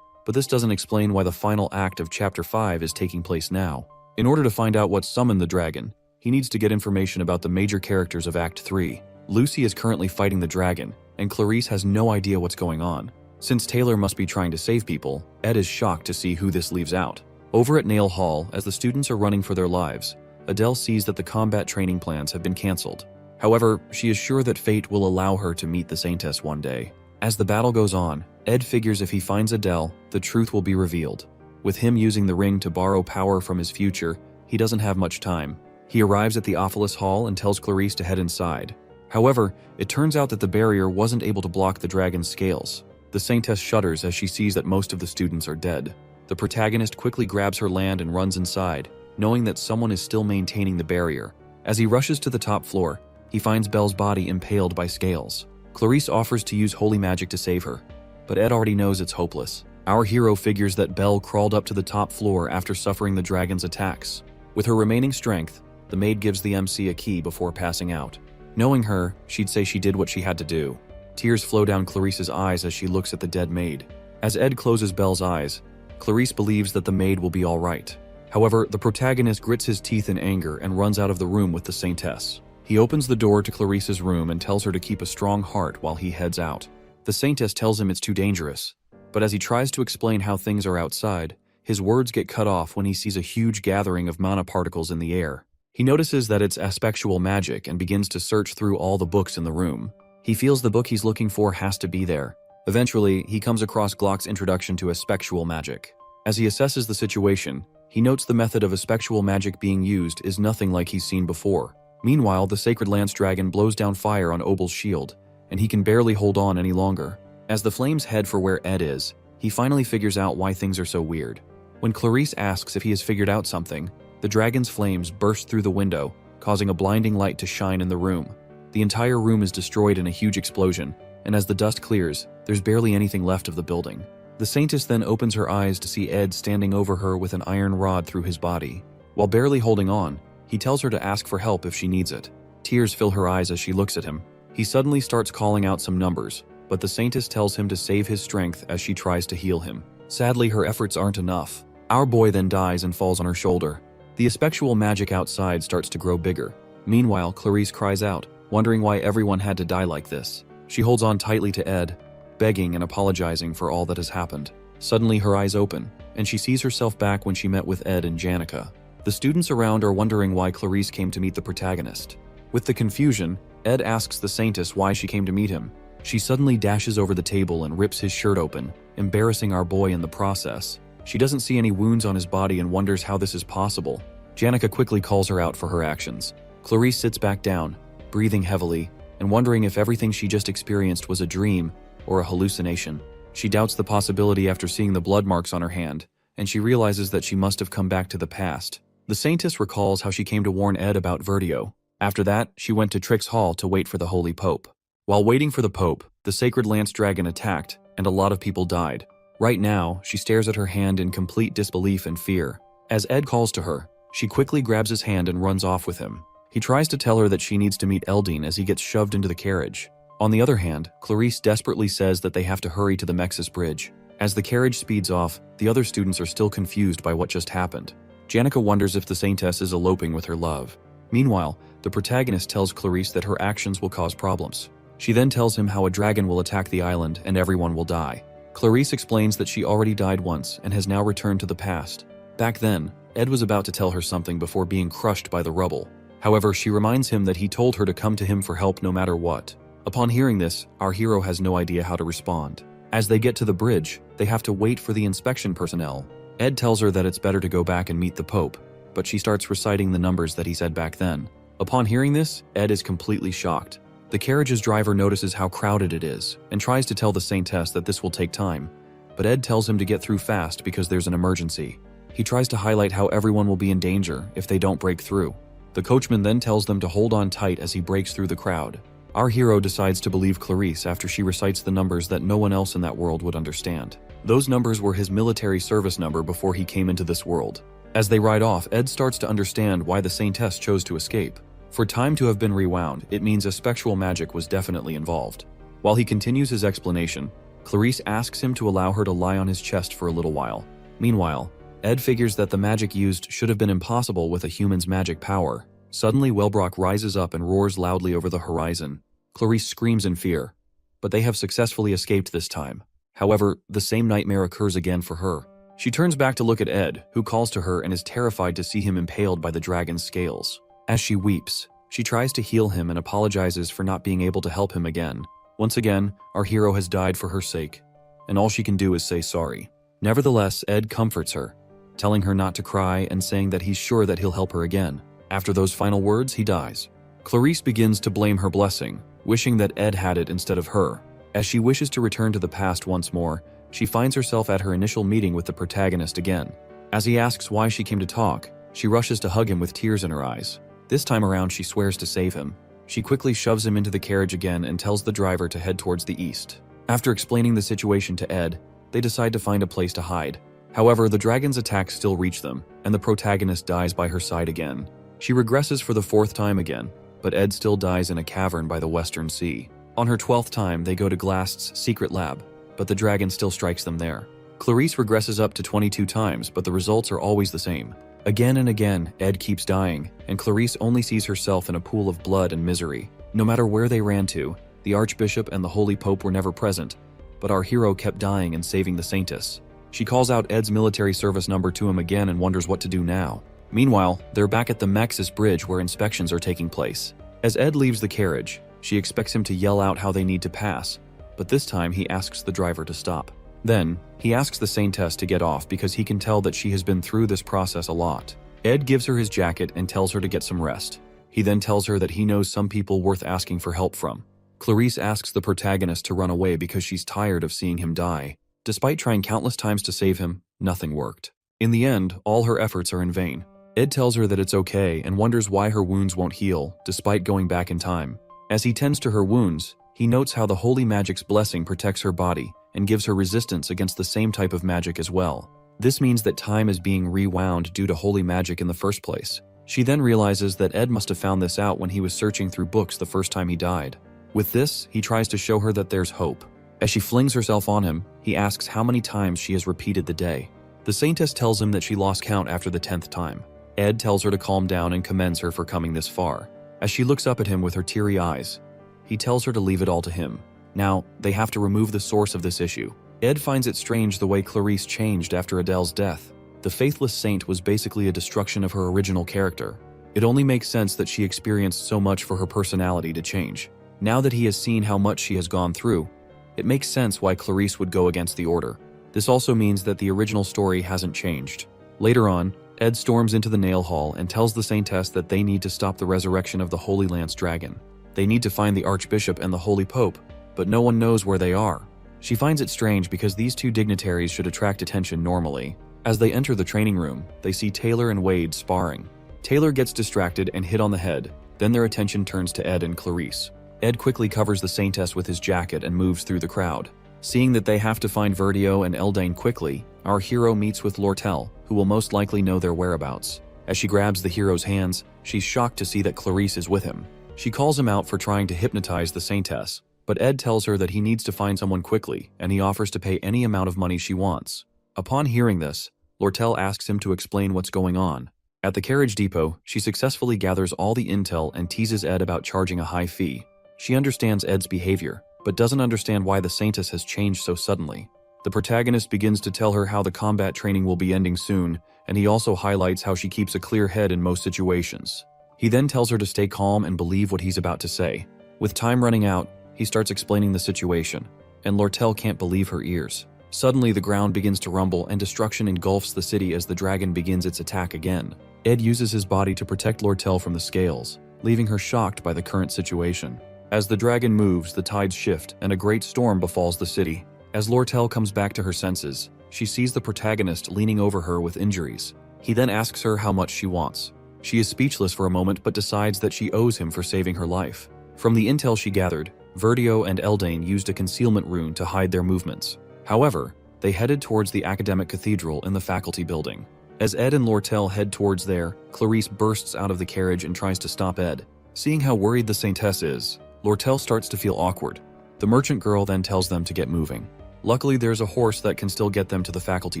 but this doesn't explain why the final act of Chapter 5 is taking place now. In order to find out what summoned the dragon, he needs to get information about the major characters of Act 3. Lucy is currently fighting the dragon, and Clarice has no idea what's going on. Since Taylor must be trying to save people, Ed is shocked to see who this leaves out. Over at Nail Hall, as the students are running for their lives, Adele sees that the combat training plans have been cancelled. However, she is sure that fate will allow her to meet the Saintess one day. As the battle goes on, Ed figures if he finds Adele, the truth will be revealed. With him using the ring to borrow power from his future, he doesn't have much time. He arrives at the Ophelis Hall and tells Clarice to head inside. However, it turns out that the barrier wasn't able to block the dragon's scales. The Saintess shudders as she sees that most of the students are dead. The protagonist quickly grabs her land and runs inside, knowing that someone is still maintaining the barrier. As he rushes to the top floor, he finds Belle's body impaled by scales. Clarice offers to use holy magic to save her, but Ed already knows it's hopeless. Our hero figures that Belle crawled up to the top floor after suffering the dragon's attacks. With her remaining strength, the maid gives the MC a key before passing out. Knowing her, she'd say she did what she had to do. Tears flow down Clarice's eyes as she looks at the dead maid. As Ed closes Belle's eyes, Clarice believes that the maid will be all right. However, the protagonist grits his teeth in anger and runs out of the room with the Saintess. He opens the door to Clarice's room and tells her to keep a strong heart while he heads out. The Saintess tells him it's too dangerous, but as he tries to explain how things are outside, his words get cut off when he sees a huge gathering of mana particles in the air. He notices that it's aspectual magic and begins to search through all the books in the room. He feels the book he's looking for has to be there. Eventually, he comes across Glock's introduction to aspectual magic. As he assesses the situation, he notes the method of aspectual magic being used is nothing like he's seen before. Meanwhile, the sacred lance dragon blows down fire on Obel's shield, and he can barely hold on any longer. As the flames head for where Ed is, he finally figures out why things are so weird. When Clarice asks if he has figured out something, the dragon's flames burst through the window, causing a blinding light to shine in the room. The entire room is destroyed in a huge explosion, and as the dust clears, there's barely anything left of the building. The Saintess then opens her eyes to see Ed standing over her with an iron rod through his body. While barely holding on, he tells her to ask for help if she needs it. Tears fill her eyes as she looks at him. He suddenly starts calling out some numbers, but the Saintess tells him to save his strength as she tries to heal him. Sadly, her efforts aren't enough. Our boy then dies and falls on her shoulder. The aspectual magic outside starts to grow bigger. Meanwhile, Clarice cries out, wondering why everyone had to die like this. She holds on tightly to Ed, begging and apologizing for all that has happened. Suddenly, her eyes open, and she sees herself back when she met with Ed and Janica. The students around are wondering why Clarice came to meet the protagonist. With the confusion, Ed asks the Saintess why she came to meet him. She suddenly dashes over the table and rips his shirt open, embarrassing our boy in the process. She doesn't see any wounds on his body and wonders how this is possible. Janica quickly calls her out for her actions. Clarice sits back down, breathing heavily, and wondering if everything she just experienced was a dream or a hallucination. She doubts the possibility after seeing the blood marks on her hand, and she realizes that she must have come back to the past. The Saintess recalls how she came to warn Ed about Vertio. After that, she went to Trix Hall to wait for the Holy Pope. While waiting for the Pope, the Sacred Lance Dragon attacked, and a lot of people died. Right now, she stares at her hand in complete disbelief and fear. As Ed calls to her, she quickly grabs his hand and runs off with him. He tries to tell her that she needs to meet Eldine as he gets shoved into the carriage. On the other hand, Clarice desperately says that they have to hurry to the Mexis Bridge. As the carriage speeds off, the other students are still confused by what just happened. Janica wonders if the Saintess is eloping with her love. Meanwhile, the protagonist tells Clarice that her actions will cause problems. She then tells him how a dragon will attack the island and everyone will die. Clarice explains that she already died once and has now returned to the past. Back then, Ed was about to tell her something before being crushed by the rubble. However, she reminds him that he told her to come to him for help no matter what. Upon hearing this, our hero has no idea how to respond. As they get to the bridge, they have to wait for the inspection personnel. Ed tells her that it's better to go back and meet the Pope, but she starts reciting the numbers that he said back then. Upon hearing this, Ed is completely shocked. The carriage's driver notices how crowded it is and tries to tell the Saintess that this will take time, but Ed tells him to get through fast because there's an emergency. He tries to highlight how everyone will be in danger if they don't break through. The coachman then tells them to hold on tight as he breaks through the crowd. Our hero decides to believe Clarice after she recites the numbers that no one else in that world would understand. Those numbers were his military service number before he came into this world. As they ride off, Ed starts to understand why the Saintess chose to escape. For time to have been rewound, it means aspectual magic was definitely involved. While he continues his explanation, Clarice asks him to allow her to lie on his chest for a little while. Meanwhile, Ed figures that the magic used should have been impossible with a human's magic power. Suddenly, Wellbrock rises up and roars loudly over the horizon. Clarice screams in fear, but they have successfully escaped this time. However, the same nightmare occurs again for her. She turns back to look at Ed, who calls to her and is terrified to see him impaled by the dragon's scales. As she weeps, she tries to heal him and apologizes for not being able to help him again. Once again, our hero has died for her sake, and all she can do is say sorry. Nevertheless, Ed comforts her, telling her not to cry and saying that he's sure that he'll help her again. After those final words, he dies. Clarice begins to blame her blessing, wishing that Ed had it instead of her. As she wishes to return to the past once more, she finds herself at her initial meeting with the protagonist again. As he asks why she came to talk, she rushes to hug him with tears in her eyes. This time around, she swears to save him. She quickly shoves him into the carriage again and tells the driver to head towards the east. After explaining the situation to Ed, they decide to find a place to hide. However, the dragon's attacks still reach them, and the protagonist dies by her side again. She regresses for the 4th time again, but Ed still dies in a cavern by the Western Sea. On her 12th time, they go to Glast's secret lab, but the dragon still strikes them there. Clarice regresses up to 22 times, but the results are always the same. Again and again, Ed keeps dying, and Clarice only sees herself in a pool of blood and misery. No matter where they ran to, the Archbishop and the Holy Pope were never present, but our hero kept dying and saving the Saintess. She calls out Ed's military service number to him again and wonders what to do now. Meanwhile, they're back at the Maxis Bridge where inspections are taking place. As Ed leaves the carriage, she expects him to yell out how they need to pass, but this time he asks the driver to stop. Then, he asks the Saintess to get off because he can tell that she has been through this process a lot. Ed gives her his jacket and tells her to get some rest. He then tells her that he knows some people worth asking for help from. Clarice asks the protagonist to run away because she's tired of seeing him die. Despite trying countless times to save him, nothing worked. In the end, all her efforts are in vain. Ed tells her that it's okay and wonders why her wounds won't heal, despite going back in time. As he tends to her wounds, he notes how the holy magic's blessing protects her body and gives her resistance against the same type of magic as well. This means that time is being rewound due to holy magic in the first place. She then realizes that Ed must have found this out when he was searching through books the first time he died. With this, he tries to show her that there's hope. As she flings herself on him, he asks how many times she has repeated the day. The Saintess tells him that she lost count after the 10th time. Ed tells her to calm down and commends her for coming this far. As she looks up at him with her teary eyes, he tells her to leave it all to him. Now, they have to remove the source of this issue. Ed finds it strange the way Clarice changed after Adele's death. The faithless saint was basically a destruction of her original character. It only makes sense that she experienced so much for her personality to change. Now that he has seen how much she has gone through, it makes sense why Clarice would go against the order. This also means that the original story hasn't changed. Later on, Ed storms into the nail hall and tells the Saintess that they need to stop the resurrection of the Holy Lance Dragon. They need to find the Archbishop and the Holy Pope, but no one knows where they are. She finds it strange because these two dignitaries should attract attention normally. As they enter the training room, they see Taylor and Wade sparring. Taylor gets distracted and hit on the head, then their attention turns to Ed and Clarice. Ed quickly covers the Saintess with his jacket and moves through the crowd. Seeing that they have to find Verdio and Eldane quickly, our hero meets with Lortel, who will most likely know their whereabouts. As she grabs the hero's hands, she's shocked to see that Clarice is with him. She calls him out for trying to hypnotize the Saintess, but Ed tells her that he needs to find someone quickly, and he offers to pay any amount of money she wants. Upon hearing this, Lortel asks him to explain what's going on. At the carriage depot, she successfully gathers all the intel and teases Ed about charging a high fee. She understands Ed's behavior, but doesn't understand why the Saintess has changed so suddenly. The protagonist begins to tell her how the combat training will be ending soon, and he also highlights how she keeps a clear head in most situations. He then tells her to stay calm and believe what he's about to say. With time running out, he starts explaining the situation, and Lortel can't believe her ears. Suddenly, the ground begins to rumble and destruction engulfs the city as the dragon begins its attack again. Ed uses his body to protect Lortel from the scales, leaving her shocked by the current situation. As the dragon moves, the tides shift, and a great storm befalls the city. As Lortel comes back to her senses, she sees the protagonist leaning over her with injuries. He then asks her how much she wants. She is speechless for a moment but decides that she owes him for saving her life. From the intel she gathered, Verdio and Eldane used a concealment rune to hide their movements. However, they headed towards the academic cathedral in the faculty building. As Ed and Lortel head towards there, Clarice bursts out of the carriage and tries to stop Ed. Seeing how worried the Saintess is, Lortel starts to feel awkward. The merchant girl then tells them to get moving. Luckily, there's a horse that can still get them to the faculty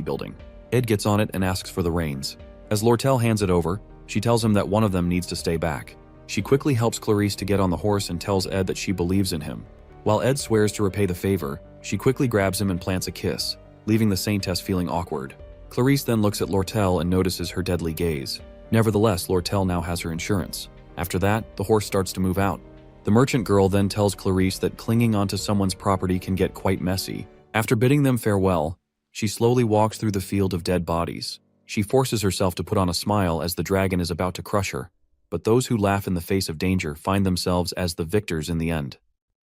building. Ed gets on it and asks for the reins. As Lortel hands it over, she tells him that one of them needs to stay back. She quickly helps Clarice to get on the horse and tells Ed that she believes in him. While Ed swears to repay the favor, she quickly grabs him and plants a kiss, leaving the Saintess feeling awkward. Clarice then looks at Lortel and notices her deadly gaze. Nevertheless, Lortel now has her insurance. After that, the horse starts to move out. The merchant girl then tells Clarice that clinging onto someone's property can get quite messy. After bidding them farewell, she slowly walks through the field of dead bodies. She forces herself to put on a smile as the dragon is about to crush her, but those who laugh in the face of danger find themselves as the victors in the end.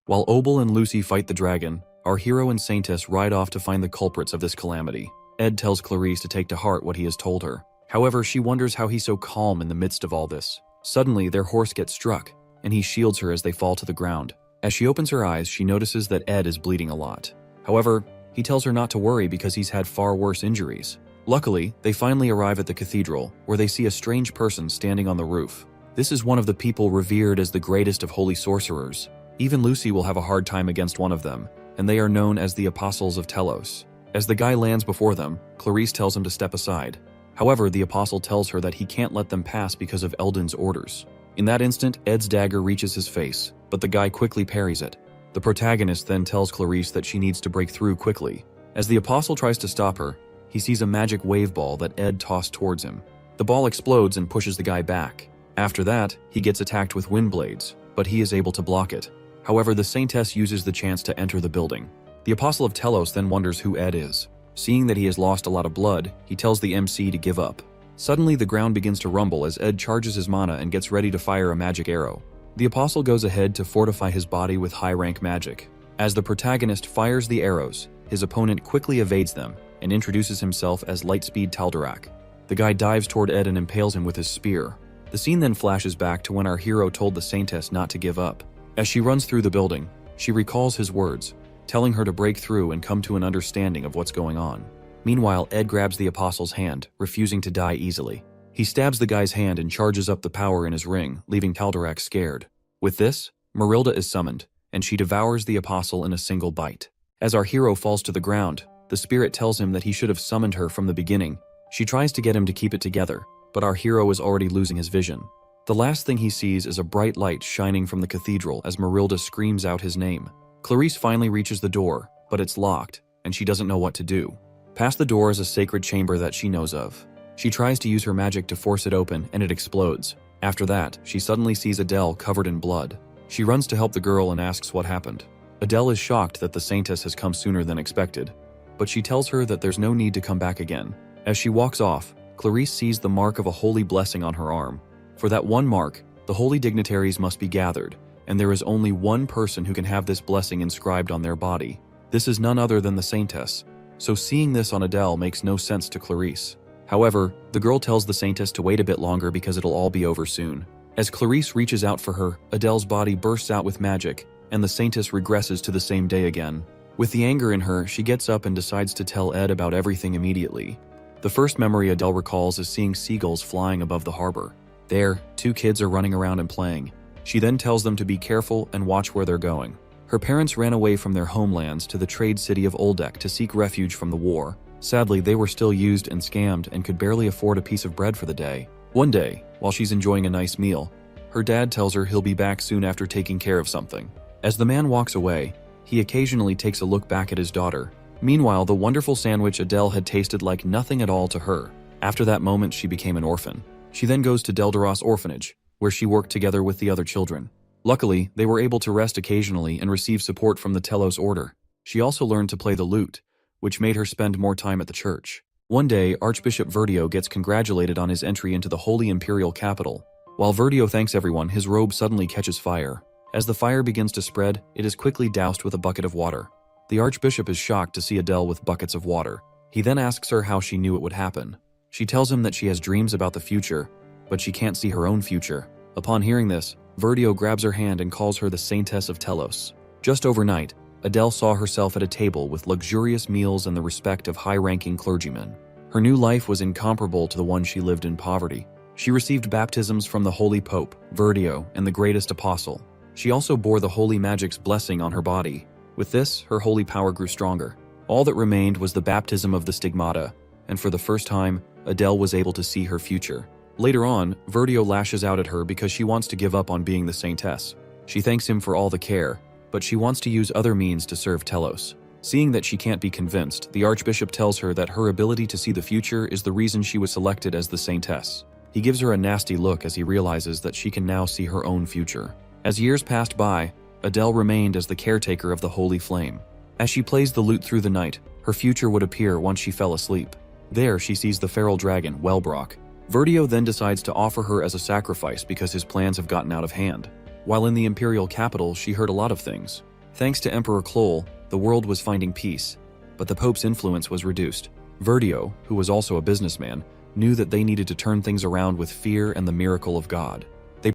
While Obel and Lucy fight the dragon, our hero and Saintess ride off to find the culprits of this calamity. Ed tells Clarice to take to heart what he has told her. However, she wonders how he's so calm in the midst of all this. Suddenly, their horse gets struck, and he shields her as they fall to the ground. As she opens her eyes, she notices that Ed is bleeding a lot. However, he tells her not to worry because he's had far worse injuries. Luckily, they finally arrive at the cathedral, where they see a strange person standing on the roof. This is one of the people revered as the greatest of holy sorcerers. Even Lucy will have a hard time against one of them, and they are known as the Apostles of Telos. As the guy lands before them, Clarice tells him to step aside. However, the apostle tells her that he can't let them pass because of Eldon's orders. In that instant, Ed's dagger reaches his face, but the guy quickly parries it. The protagonist then tells Clarice that she needs to break through quickly. As the apostle tries to stop her, he sees a magic wave ball that Ed tossed towards him. The ball explodes and pushes the guy back. After that, he gets attacked with wind blades, but he is able to block it. However, the Saintess uses the chance to enter the building. The Apostle of Telos then wonders who Ed is. Seeing that he has lost a lot of blood, he tells the MC to give up. Suddenly, the ground begins to rumble as Ed charges his mana and gets ready to fire a magic arrow. The Apostle goes ahead to fortify his body with high-rank magic. As the protagonist fires the arrows, his opponent quickly evades them and introduces himself as Lightspeed Taldarak. The guy dives toward Ed and impales him with his spear. The scene then flashes back to when our hero told the Saintess not to give up. As she runs through the building, she recalls his words, telling her to break through and come to an understanding of what's going on. Meanwhile, Ed grabs the Apostle's hand, refusing to die easily. He stabs the guy's hand and charges up the power in his ring, leaving Taldarak scared. With this, Marilda is summoned, and she devours the Apostle in a single bite. As our hero falls to the ground, the spirit tells him that he should have summoned her from the beginning. She tries to get him to keep it together, but our hero is already losing his vision. The last thing he sees is a bright light shining from the cathedral as Marilda screams out his name. Clarice finally reaches the door, but it's locked, and she doesn't know what to do. Past the door is a sacred chamber that she knows of. She tries to use her magic to force it open, and it explodes. After that, she suddenly sees Adele covered in blood. She runs to help the girl and asks what happened. Adele is shocked that the Saintess has come sooner than expected, but she tells her that there's no need to come back again. As she walks off, Clarice sees the mark of a holy blessing on her arm. For that one mark, the holy dignitaries must be gathered, and there is only one person who can have this blessing inscribed on their body. This is none other than the Saintess, so seeing this on Adele makes no sense to Clarice. However, the girl tells the Saintess to wait a bit longer because it'll all be over soon. As Clarice reaches out for her, Adele's body bursts out with magic, and the Saintess regresses to the same day again. With the anger in her, she gets up and decides to tell Ed about everything immediately. The first memory Adele recalls is seeing seagulls flying above the harbor. There, two kids are running around and playing. She then tells them to be careful and watch where they're going. Her parents ran away from their homelands to the trade city of Oldek to seek refuge from the war. Sadly, they were still used and scammed and could barely afford a piece of bread for the day. One day, while she's enjoying a nice meal, her dad tells her he'll be back soon after taking care of something. As the man walks away, he occasionally takes a look back at his daughter. Meanwhile, the wonderful sandwich Adele had tasted like nothing at all to her. After that moment, she became an orphan. She then goes to Deldaros Orphanage, where she worked together with the other children. Luckily, they were able to rest occasionally and receive support from the Telos Order. She also learned to play the lute, which made her spend more time at the church. One day, Archbishop Verdio gets congratulated on his entry into the Holy Imperial Capital. While Verdio thanks everyone, his robe suddenly catches fire. As the fire begins to spread, it is quickly doused with a bucket of water. The Archbishop is shocked to see Adele with buckets of water. He then asks her how she knew it would happen. She tells him that she has dreams about the future, but she can't see her own future. Upon hearing this, Verdio grabs her hand and calls her the Saintess of Telos. Just overnight, Adele saw herself at a table with luxurious meals and the respect of high-ranking clergymen. Her new life was incomparable to the one she lived in poverty. She received baptisms from the Holy Pope, Verdio, and the greatest apostle. She also bore the holy magic's blessing on her body. With this, her holy power grew stronger. All that remained was the baptism of the stigmata, and for the first time, Adele was able to see her future. Later on, Verdio lashes out at her because she wants to give up on being the Saintess. She thanks him for all the care, but she wants to use other means to serve Telos. Seeing that she can't be convinced, the Archbishop tells her that her ability to see the future is the reason she was selected as the Saintess. He gives her a nasty look as he realizes that she can now see her own future. As years passed by, Adele remained as the caretaker of the Holy Flame. As she plays the lute through the night, her future would appear once she fell asleep. There, she sees the feral dragon, Wellbrock. Verdio then decides to offer her as a sacrifice because his plans have gotten out of hand. While in the imperial capital, she heard a lot of things. Thanks to Emperor Kloll, the world was finding peace, but the Pope's influence was reduced. Verdio, who was also a businessman, knew that they needed to turn things around with fear and the miracle of God.